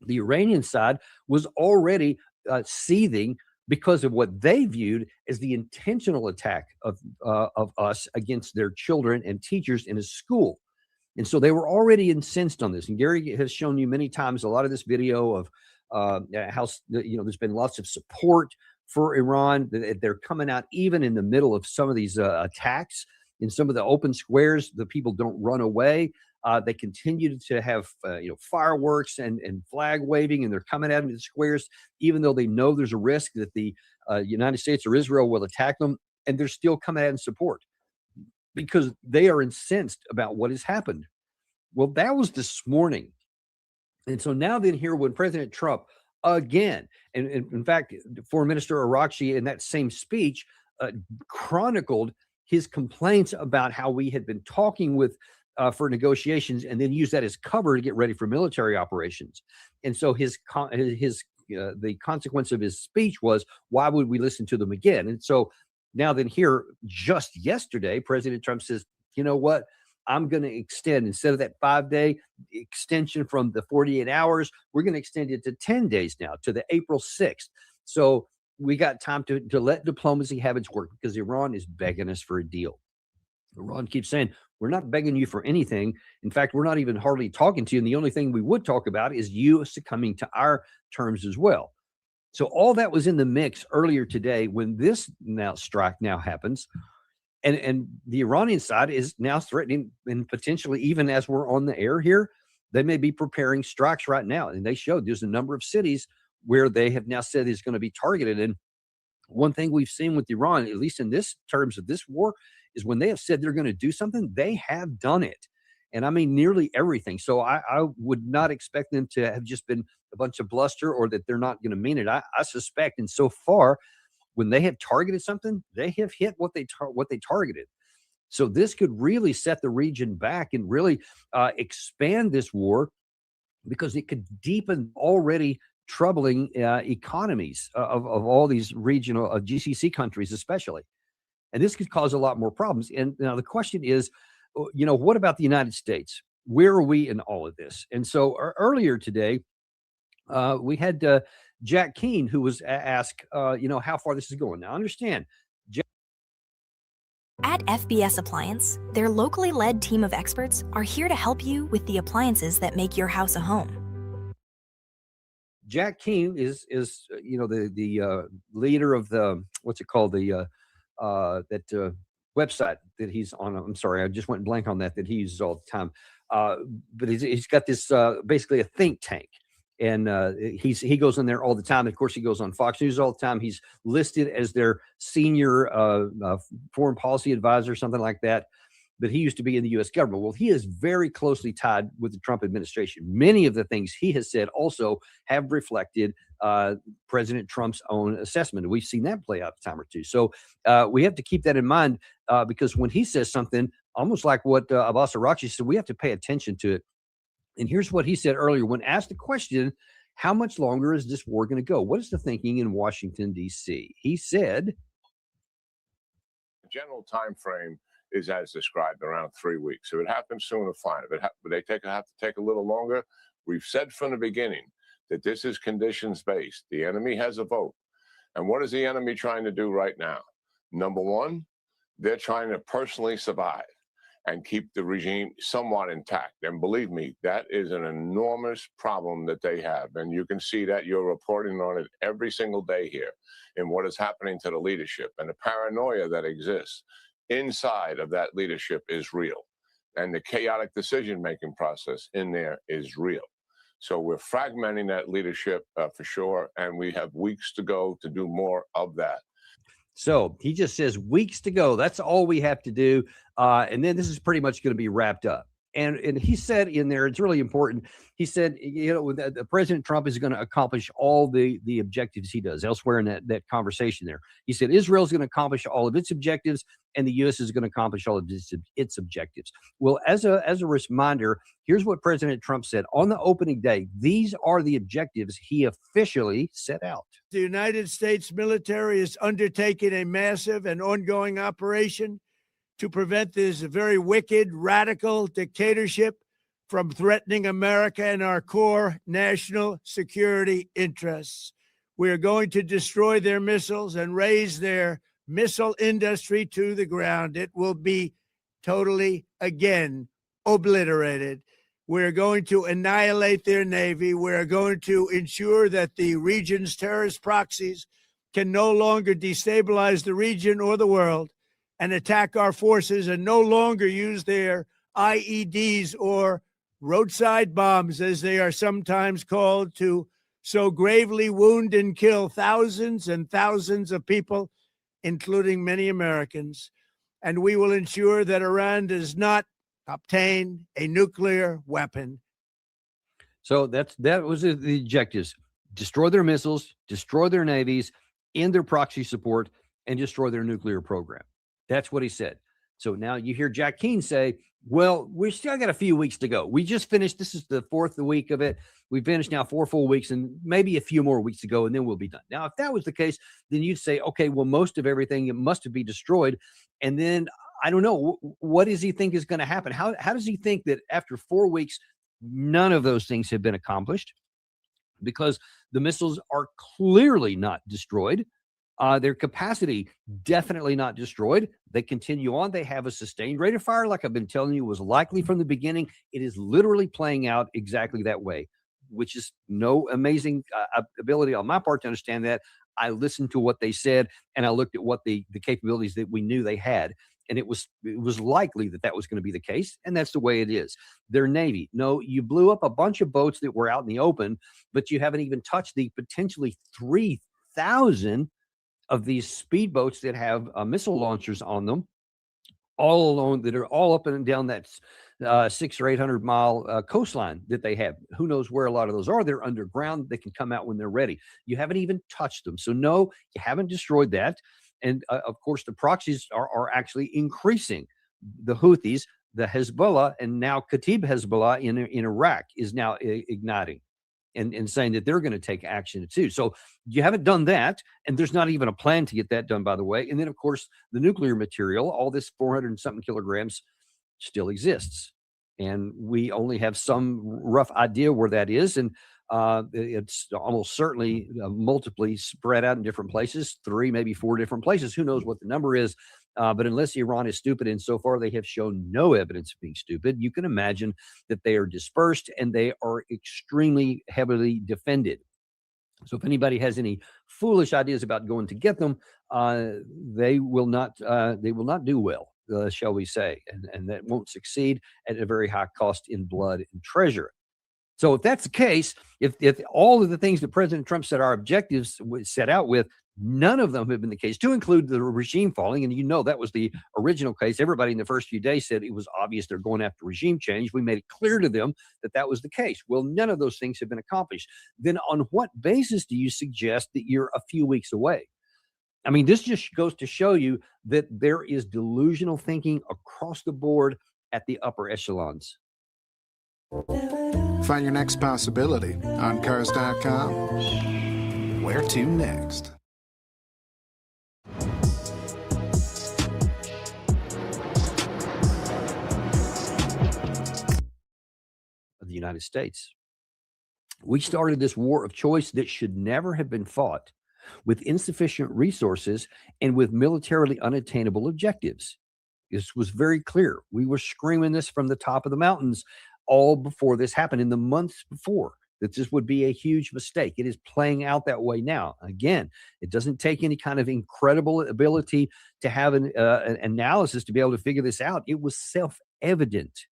the Iranian side was already seething because of what they viewed as the intentional attack of us against their children and teachers in a school. And so they were already incensed on this. And Gary has shown you many times a lot of this video of how there's been lots of support for Iran. They're coming out even in the middle of some of these attacks in some of the open squares. The people don't run away. They continue to have fireworks and flag waving, and they're coming out into the squares, even though they know there's a risk that the United States or Israel will attack them, and they're still coming out in support because they are incensed about what has happened. Well, that was this morning. And so now then here, when President Trump again, and in fact, Foreign Minister Arakchi in that same speech chronicled his complaints about how we had been talking with for negotiations, and then use that as cover to get ready for military operations. And so the consequence of his speech was, why would we listen to them again? And so now then here, just yesterday, President Trump says, you know what? I'm going to extend, instead of that 5-day extension from the 48 hours, we're going to extend it to 10 days now, to the April 6th. So we got time to let diplomacy have its work, because Iran is begging us for a deal. Iran keeps saying, we're not begging you for anything. In fact, we're not even hardly talking to you. And the only thing we would talk about is you succumbing to our terms as well. So all that was in the mix earlier today when this strike happens. And the Iranian side is now threatening, and potentially, even as we're on the air here, they may be preparing strikes right now. And they showed there's a number of cities where they have now said is going to be targeted. And one thing we've seen with Iran, at least in this terms of this war, is when they have said they're going to do something, they have done it. And I mean, nearly everything. So I would not expect them to have just been a bunch of bluster, or that they're not going to mean it. I suspect, and so far, when they have targeted something, they have hit what they targeted. So this could really set the region back and really expand this war, because it could deepen already troubling economies of all these regional GCC countries, especially. And this could cause a lot more problems. And now the question is, what about the United States? Where are we in all of this? And so earlier today, we had Jack Keane, who was asked, how far this is going. Now, understand, at FBS Appliance, their locally led team of experts are here to help you with the appliances that make your house a home. Jack Keane is the leader of the that website that he's on. I'm sorry, I just went blank on that he uses all the time. But he's got this basically a think tank. And he goes in there all the time. Of course, he goes on Fox News all the time. He's listed as their senior foreign policy advisor, something like that. But he used to be in the U.S. government. Well, he is very closely tied with the Trump administration. Many of the things he has said also have reflected President Trump's own assessment. We've seen that play out a time or two. So we have to keep that in mind, because when he says something, almost like what Abbas Araghchi said, we have to pay attention to it. And here's what he said earlier when asked the question, how much longer is this war going to go? What is the thinking in Washington, D.C.? He said, general time frame is as described, around 3 weeks. If it happens sooner, fine. If they have to take a little longer, we've said from the beginning that this is conditions based. The enemy has a vote. And what is the enemy trying to do right now? Number one, they're trying to personally survive and keep the regime somewhat intact. And believe me, that is an enormous problem that they have. And you can see that you're reporting on it every single day here in what is happening to the leadership. And the paranoia that exists inside of that leadership is real. And the chaotic decision-making process in there is real. So we're fragmenting that leadership for sure. And we have weeks to go to do more of that. So he just says weeks to go. That's all we have to do. And then this is pretty much going to be wrapped up. And he said in there, it's really important. He said, you know, the President Trump is going to accomplish all the objectives he does elsewhere in that conversation there. He said Israel is going to accomplish all of its objectives and the U.S. is going to accomplish all of its objectives. Well, as a reminder, here's what President Trump said on the opening day. These are the objectives he officially set out. The United States military is undertaking a massive and ongoing operation to prevent this very wicked, radical dictatorship from threatening America and our core national security interests. We are going to destroy their missiles and raise their missile industry to the ground. It will be totally, again, obliterated. We're going to annihilate their Navy. We're going to ensure that the region's terrorist proxies can no longer destabilize the region or the world and attack our forces and no longer use their IEDs or roadside bombs, as they are sometimes called, to so gravely wound and kill thousands and thousands of people, including many Americans. And we will ensure that Iran does not obtain a nuclear weapon. So that was the objectives: destroy their missiles, destroy their navies, end their proxy support, and destroy their nuclear program. That's what he said. So now you hear Jack Keane say, well, we still got a few weeks to go. We just finished. This is the fourth week of it. We finished now 4 full weeks and maybe a few more weeks to go, and then we'll be done. Now, if that was the case, then you'd say, okay, well, most of everything, it must be destroyed. And then I don't know, what does he think is going to happen? How does he think that after 4 weeks, none of those things have been accomplished? Because the missiles are clearly not destroyed. Their capacity definitely not destroyed. They continue on. They have a sustained rate of fire, like I've been telling you, was likely from the beginning. It is literally playing out exactly that way, which is no amazing ability on my part to understand that. I listened to what they said, and I looked at what the capabilities that we knew they had, and it was likely that was going to be the case, and that's the way it is. Their Navy, no, you blew up a bunch of boats that were out in the open, but you haven't even touched the potentially 3,000 of these speedboats that have missile launchers on them, all alone, that are all up and down that 600 or 800 mile coastline that they have. Who knows where a lot of those are? They're underground. They can come out when they're ready. You haven't even touched them. So no, you haven't destroyed that. And of course, the proxies are actually increasing. The Houthis, the Hezbollah, and now Kataib Hezbollah in Iraq is now igniting and saying that they're going to take action too. So you haven't done that, and there's not even a plan to get that done, by the way. And then, of course, the nuclear material, all this 400 and something kilograms, still exists. And we only have some rough idea where that is. And it's almost certainly multiply spread out in different places, 3, maybe 4 different places. Who knows what the number is? But unless Iran is stupid, and so far they have shown no evidence of being stupid, you can imagine that they are dispersed and they are extremely heavily defended. So if anybody has any foolish ideas about going to get them, they will not do well, shall we say, and that won't succeed at a very high cost in blood and treasure. So if that's the case, if all of the things that President Trump said our objectives set out with, none of them have been the case, to include the regime falling. And you know that was the original case. Everybody in the first few days said it was obvious they're going after regime change. We made it clear to them that was the case. Well, none of those things have been accomplished. Then on what basis do you suggest that you're a few weeks away? I mean, this just goes to show you that there is delusional thinking across the board at the upper echelons. Find your next possibility on Cars.com. Where to next? United States. We started this war of choice that should never have been fought with insufficient resources and with militarily unattainable objectives. This was very clear. We were screaming this from the top of the mountains all before this happened, in the months before, that this would be a huge mistake. It is playing out that way now. Again, it doesn't take any kind of incredible ability to have an analysis to be able to figure this out. It was self-evident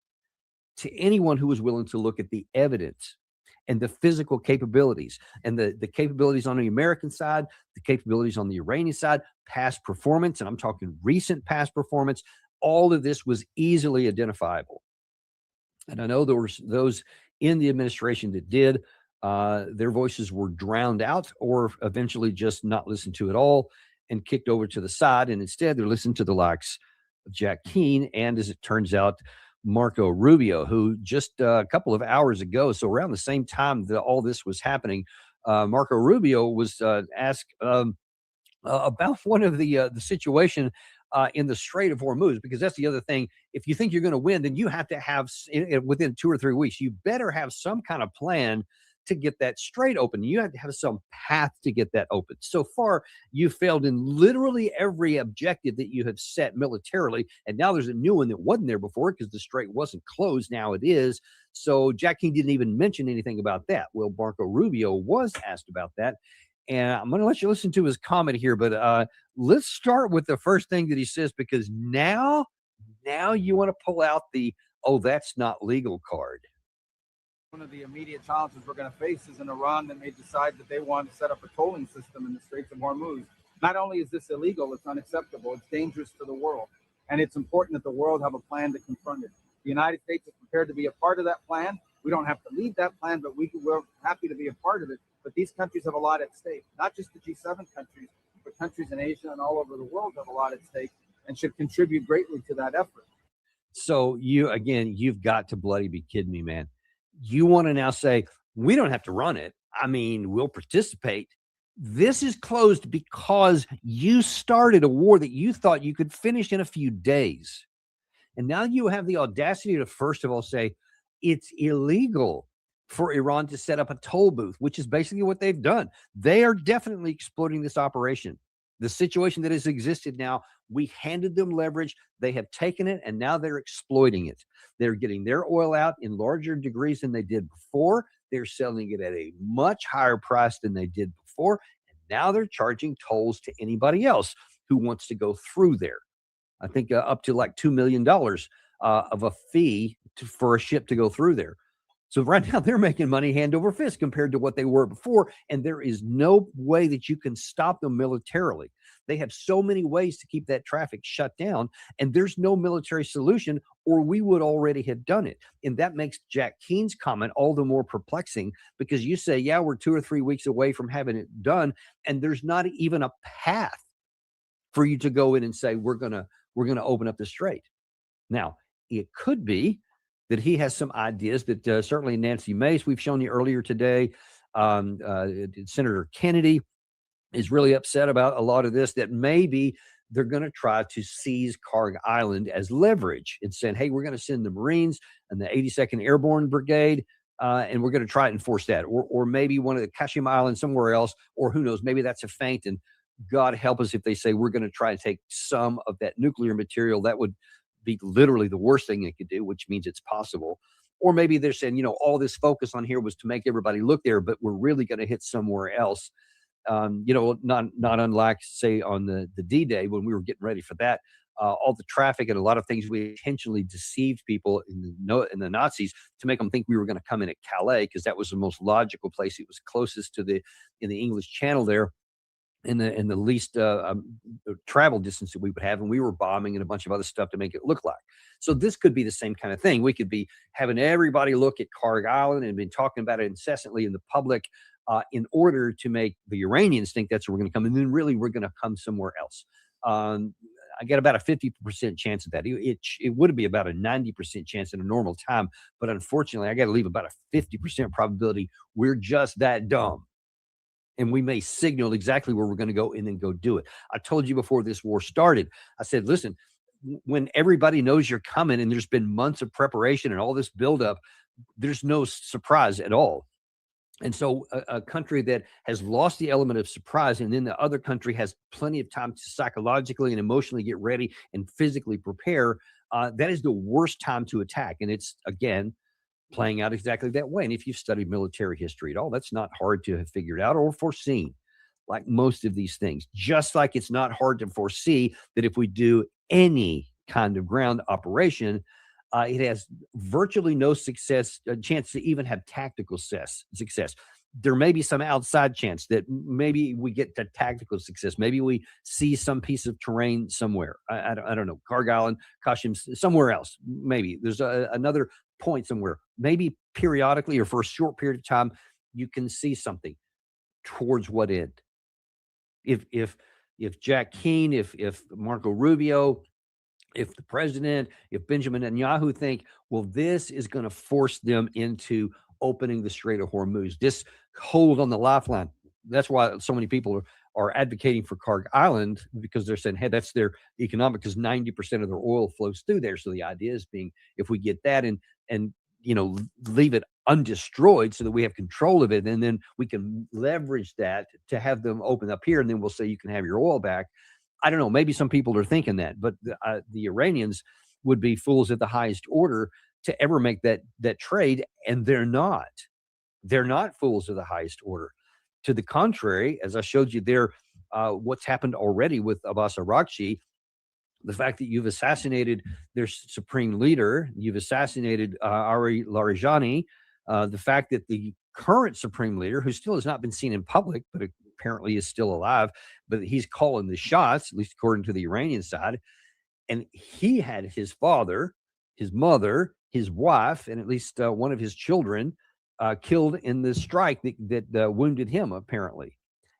to anyone who was willing to look at the evidence and the physical capabilities and the capabilities on the American side, the capabilities on the Iranian side, past performance, and I'm talking recent past performance. All of this was easily identifiable. And I know there were those in the administration that did. Their voices were drowned out or eventually just not listened to at all and kicked over to the side. And instead, they're listening to the likes of Jack Keane and, as it turns out, Marco Rubio, who just a couple of hours ago, so around the same time that all this was happening, Marco Rubio was asked about one of the situation in the Strait of Hormuz, because that's the other thing. If you think you're going to win, then you have to have, within 2 or 3 weeks, you better have some kind of plan to get that strait open. You have to have some path to get that open. So far, you failed in literally every objective that you have set militarily. And now there's a new one that wasn't there before because the strait wasn't closed. Now it is. So Jack King didn't even mention anything about that. Well, Marco Rubio was asked about that. And I'm going to let you listen to his comment here, but let's start with the first thing that he says, because now you want to pull out the, oh, that's not legal card. One of the immediate challenges we're going to face is an Iran that may decide that they want to set up a tolling system in the Straits of Hormuz. Not only is this illegal, it's unacceptable, it's dangerous to the world. And it's important that the world have a plan to confront it. The United States is prepared to be a part of that plan. We don't have to lead that plan, but we're happy to be a part of it. But these countries have a lot at stake, not just the G7 countries, but countries in Asia and all over the world have a lot at stake and should contribute greatly to that effort. So you've got to bloody be kidding me, man. You want to now say, we don't have to run it. I mean, we'll participate. This is closed because you started a war that you thought you could finish in a few days. And now you have the audacity to, first of all, say it's illegal for Iran to set up a toll booth, which is basically what they've done. They are definitely exploiting this operation. The situation that has existed now, we handed them leverage. They have taken it, and now they're exploiting it. They're getting their oil out in larger degrees than they did before. They're selling it at a much higher price than they did before. And now they're charging tolls to anybody else who wants to go through there. I think up to like $2 million of a fee for a ship to go through there. So right now they're making money hand over fist compared to what they were before. And there is no way that you can stop them militarily. They have so many ways to keep that traffic shut down. And there's no military solution, or we would already have done it. And that makes Jack Keene's comment all the more perplexing, because you say, yeah, we're 2 or 3 weeks away from having it done. And there's not even a path for you to go in and say, we're going to open up the strait. Now, it could be that he has some ideas that certainly Nancy Mace, we've shown you earlier today, Senator Kennedy is really upset about a lot of this, that maybe they're going to try to seize Karg Island as leverage and saying, hey, we're going to send the Marines and the 82nd Airborne Brigade, and we're going to try to enforce that. Or maybe one of the Kashim Islands somewhere else, or who knows, maybe that's a feint. And God help us if they say we're going to try to take some of that nuclear material. That would be literally the worst thing they could do, which means it's possible. Or maybe they're saying, all this focus on here was to make everybody look there, but we're really going to hit somewhere else. Not unlike, say, on the D-Day when we were getting ready for that, all the traffic and a lot of things, we intentionally deceived people in the Nazis to make them think we were going to come in at Calais, because that was the most logical place. It was closest to in the English Channel there, in the least travel distance that we would have, and we were bombing and a bunch of other stuff to make it look like. So this could be the same kind of thing. We could be having everybody look at Karg Island and been talking about it incessantly in the public in order to make the Iranians think that's where we're going to come, and then really we're going to come somewhere else. I get about a 50% chance of that. It would be about a 90% chance in a normal time, but unfortunately, I got to leave about a 50% probability we're just that dumb. And we may signal exactly where we're going to go and then go do it. I told you before this war started, I said, listen, when everybody knows you're coming and there's been months of preparation and all this buildup, there's no surprise at all. And so a country that has lost the element of surprise, and then the other country has plenty of time to psychologically and emotionally get ready and physically prepare, that is the worst time to attack. And it's, again, playing out exactly that way. And if you've studied military history at all, that's not hard to have figured out or foreseen, like most of these things. Just like it's not hard to foresee that if we do any kind of ground operation, it has virtually no chance to even have tactical success. There may be some outside chance that maybe we get to tactical success. Maybe we see some piece of terrain somewhere. I don't know, Karg Island, Kashim, somewhere else. Maybe there's another point somewhere. Maybe periodically or for a short period of time, you can see something. Towards what end? If Jack Keane, if Marco Rubio, if the president, if Benjamin Netanyahu think, well, this is going to force them into opening the Strait of Hormuz, this hold on the lifeline. That's why so many people are advocating for Karg Island, because they're saying, hey, that's their economic, because 90% of their oil flows through there. So the idea is being, if we get that and leave it undestroyed so that we have control of it, and then we can leverage that to have them open up here, and then we'll say you can have your oil back. I don't know. Maybe some people are thinking that, but the Iranians would be fools at the highest order to ever make that trade, and they're not. They're not fools of the highest order. To the contrary, as I showed you there, what's happened already with Abbas Araghchi, the fact that you've assassinated their supreme leader, you've assassinated Ari Larijani, the fact that the current supreme leader, who still has not been seen in public, but apparently is still alive, but he's calling the shots, at least according to the Iranian side. And he had his father, his mother, his wife, and at least one of his children killed in the strike that wounded him, apparently.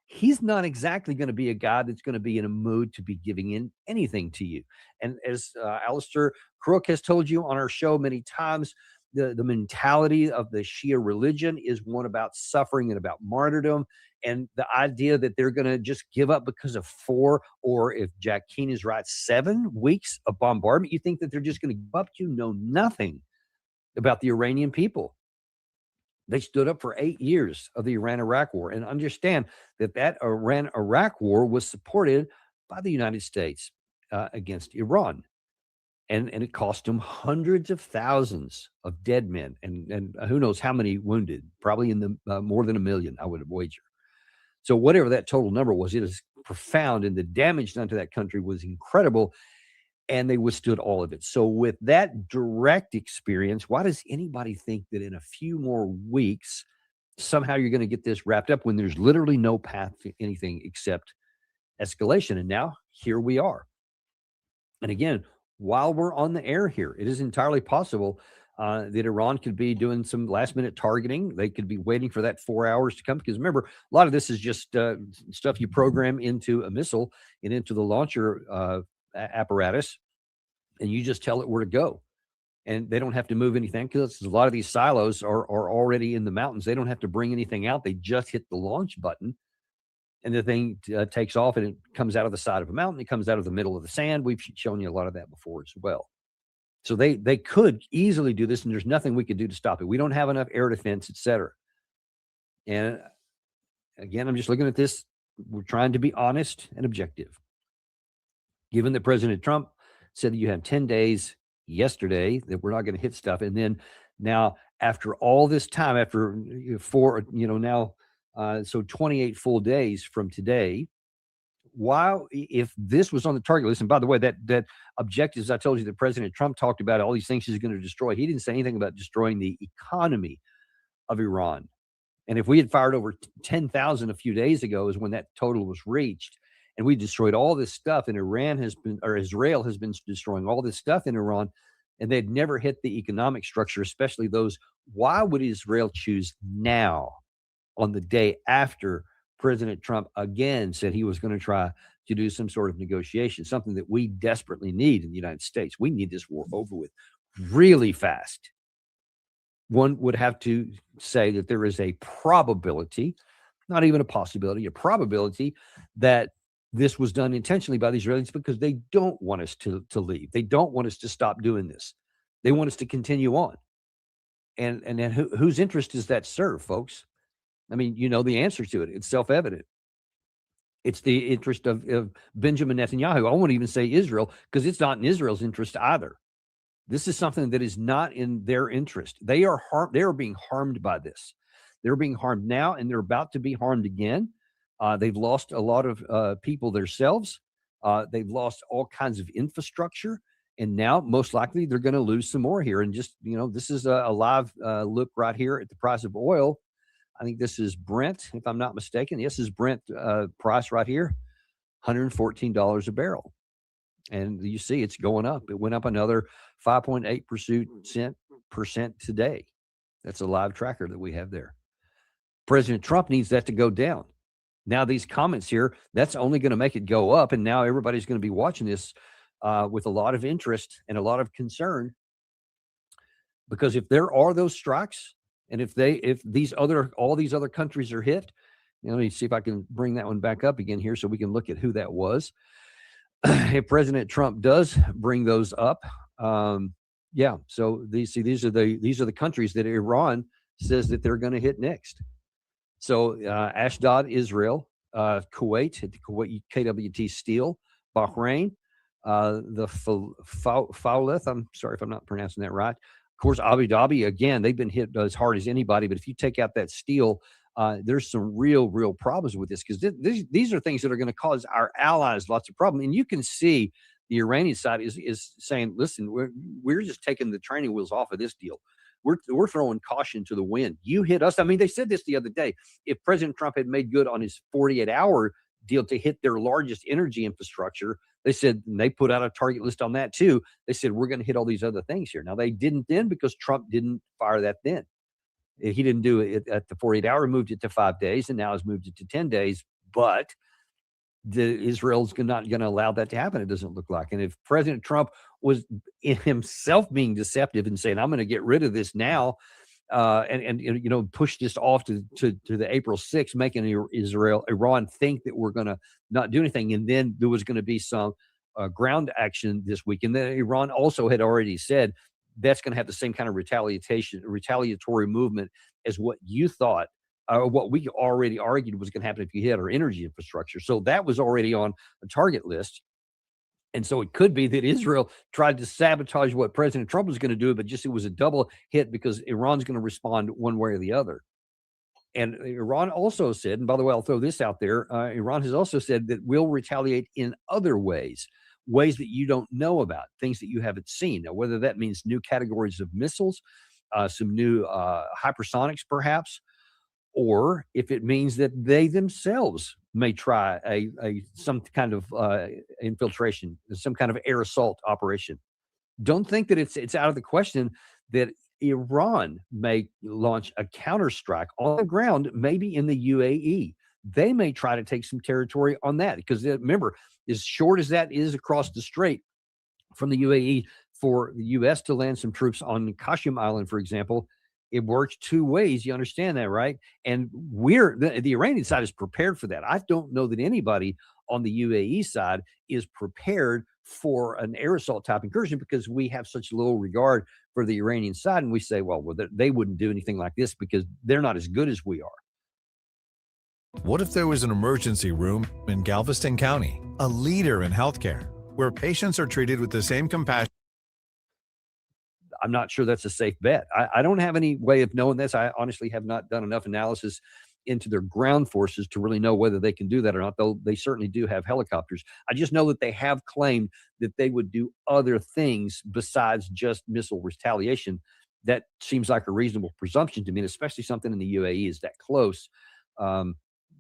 He's not exactly going to be a guy that's going to be in a mood to be giving in anything to you. And as Alistair Crook has told you on our show many times, the mentality of the Shia religion is one about suffering and about martyrdom. And the idea that they're going to just give up because of 4, or if Jack Keane is right, 7 weeks of bombardment, you think that they're just going to give up? You know nothing about the Iranian people. They stood up for 8 years of the Iran-Iraq war, and understand that Iran-Iraq war was supported by the United States against Iran. And it cost them hundreds of thousands of dead men, and who knows how many wounded, probably in the more than 1 million, I would wager. So whatever that total number was, it is profound, and the damage done to that country was incredible, and they withstood all of it. So with that direct experience, why does anybody think that in a few more weeks, somehow you're going to get this wrapped up when there's literally no path to anything except escalation? And now here we are. And again, while we're on the air here, it is entirely possible that Iran could be doing some last-minute targeting. They could be waiting for that 4 hours to come, because remember, a lot of this is just stuff you program into a missile and into the launcher apparatus, and you just tell it where to go. And they don't have to move anything, because a lot of these silos are already in the mountains. They don't have to bring anything out. They just hit the launch button, and the thing takes off, and it comes out of the side of a mountain. It comes out of the middle of the sand. We've shown you a lot of that before as well. So they could easily do this, and there's nothing we could do to stop it. We don't have enough air defense, etc. And again, I'm just looking at this. We're trying to be honest and objective. Given that President Trump said that you have 10 days yesterday that we're not going to hit stuff, and then now after all this time, after 4, so 28 full days from today, why, if this was on the target list, and by the way, that objectives I told you that President Trump talked about, all these things he's going to destroy, he didn't say anything about destroying the economy of Iran. And if we had fired over 10,000 a few days ago is when that total was reached, and we destroyed all this stuff, and Israel has been destroying all this stuff in Iran, and they'd never hit the economic structure, especially those, why would Israel choose now, on the day after President Trump again said he was going to try to do some sort of negotiation, something that we desperately need in the United States? We need this war over with really fast. One would have to say that there is a probability, not even a possibility, a probability that this was done intentionally by the Israelis, because they don't want us to leave. They don't want us to stop doing this. They want us to continue on. And then whose interest does that serve, folks? I mean, you know the answer to it. It's self-evident. It's the interest of Benjamin Netanyahu. I won't even say Israel, because it's not in Israel's interest either. This is something that is not in their interest. They are being harmed by this. They're being harmed now, and they're about to be harmed again. They've lost a lot of people themselves. They've lost all kinds of infrastructure, and now most likely they're going to lose some more here. And just, this is a live look right here at the price of oil. I think this is Brent, if I'm not mistaken. Yes, this is Brent price right here, $114 a barrel. And you see it's going up. It went up another 5.8% today. That's a live tracker that we have there. President Trump needs that to go down. Now these comments here, that's only going to make it go up. And now everybody's going to be watching this with a lot of interest and a lot of concern. Because if there are those strikes, and if all these other countries are hit, let me see if I can bring that one back up again here so we can look at who that was. If President Trump does bring those up, so these are the countries that Iran says that they're going to hit next. So Ashdod, Israel, Kuwait, the Kuwait KWT Steel, Bahrain, the Fauleth. I'm sorry if I'm not pronouncing that right. Of course, Abu Dhabi, again, they've been hit as hard as anybody. But if you take out that steel, there's some real problems with this, because these are things that are going to cause our allies lots of problems. And you can see the Iranian side is saying, listen, we're just taking the training wheels off of this deal. We're throwing caution to the wind. You hit us. I mean, they said this the other day. If President Trump had made good on his 48-hour deal to hit their largest energy infrastructure, they said, and they put out a target list on that too. They said, we're going to hit all these other things here. Now, they didn't then, because Trump didn't fire that then. He didn't do it at the 48-hour, moved it to 5 days, and now has moved it to 10 days. But Israel's not going to allow that to happen, it doesn't look like. And if President Trump was in himself being deceptive and saying, I'm going to get rid of this now, and push this off to the April 6th, making Iran think that we're going to not do anything, and then there was going to be some ground action this week. And then Iran also had already said that's going to have the same kind of retaliatory movement as what you thought, what we already argued was going to happen if you hit our energy infrastructure. So that was already on a target list. And so it could be that Israel tried to sabotage what President Trump was going to do, but just it was a double hit because Iran's going to respond one way or the other. And Iran also said, and by the way, I'll throw this out there, Iran has also said that we'll retaliate in other ways that you don't know about, things that you haven't seen. Now, whether that means new categories of missiles, some new hypersonics perhaps, or if it means that they themselves may try some kind of infiltration, some kind of air assault operation. Don't think that it's out of the question that Iran may launch a counterstrike on the ground, maybe in the UAE. They may try to take some territory on that, because remember, as short as that is across the strait from the UAE, for the U.S. to land some troops on Qasem Island, for example, it works two ways. You understand that, right? And the Iranian side is prepared for that. I don't know that anybody on the UAE side is prepared for an air assault type incursion, because we have such little regard for the Iranian side. And we say, well, they wouldn't do anything like this because they're not as good as we are. What if there was an emergency room in Galveston County, a leader in healthcare, where patients are treated with the same compassion? I'm not sure that's a safe bet. I don't have any way of knowing this. I honestly have not done enough analysis into their ground forces to really know whether they can do that or not, though they certainly do have helicopters. I just know that they have claimed that they would do other things besides just missile retaliation. That seems like a reasonable presumption to me, and especially something in the UAE is that close.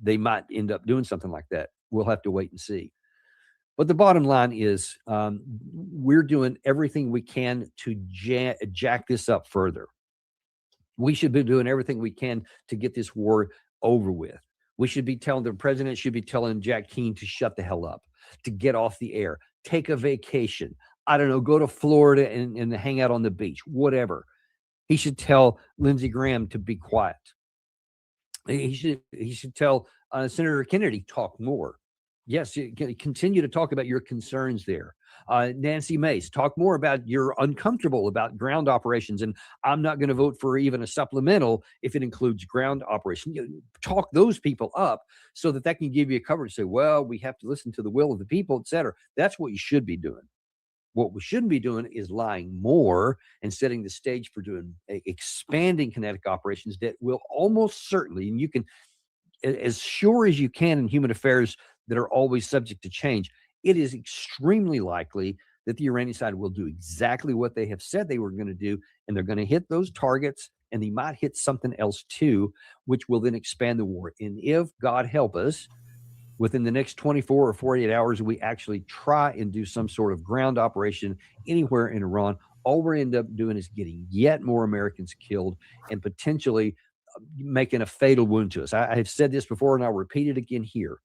They might end up doing something like that. We'll have to wait and see. But the bottom line is we're doing everything we can to jack this up further. We should be doing everything we can to get this war over with. We should be telling the president should be telling Jack Keane to shut the hell up, to get off the air, take a vacation. I don't know, go to Florida and hang out on the beach, whatever. He should tell Lindsey Graham to be quiet. He should tell Senator Kennedy talk more. Yes, continue to talk about your concerns there. Nancy Mace, talk more about you're uncomfortable about ground operations, and I'm not going to vote for even a supplemental if it includes ground operation. Talk those people up so that can give you a cover to say, well, we have to listen to the will of the people, et cetera. That's what you should be doing. What we shouldn't be doing is lying more and setting the stage for doing expanding kinetic operations that will almost certainly, and you can, as sure as you can in human affairs that are always subject to change, it is extremely likely that the Iranian side will do exactly what they have said they were going to do, and they're going to hit those targets, and they might hit something else too, which will then expand the war. And if, God help us, within the next 24 or 48 hours, we actually try and do some sort of ground operation anywhere in Iran, all we're end up doing is getting yet more Americans killed and potentially making a fatal wound to us. I have said this before, and I'll repeat it again here.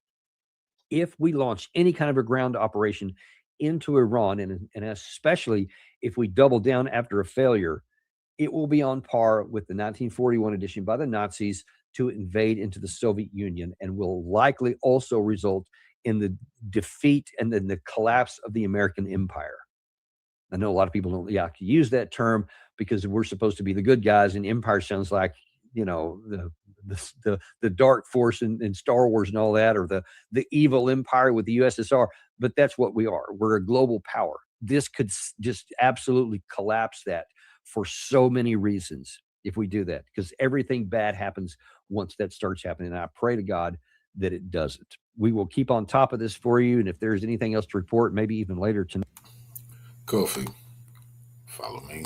If we launch any kind of a ground operation into Iran, and especially if we double down after a failure, it will be on par with the 1941 edition by the Nazis to invade into the Soviet Union, and will likely also result in the defeat and then the collapse of the American empire. I know a lot of people don't like to use that term because we're supposed to be the good guys, and empire sounds like, you know, the dark force in Star Wars and all that, or the evil empire with the USSR. But that's what we are. We're a global power. This could just absolutely collapse that for so many reasons if we do that, because everything bad happens once that starts happening. And I pray to God that it doesn't. We will keep on top of this for you. And if there's anything else to report, maybe even later tonight. Kofi, follow me.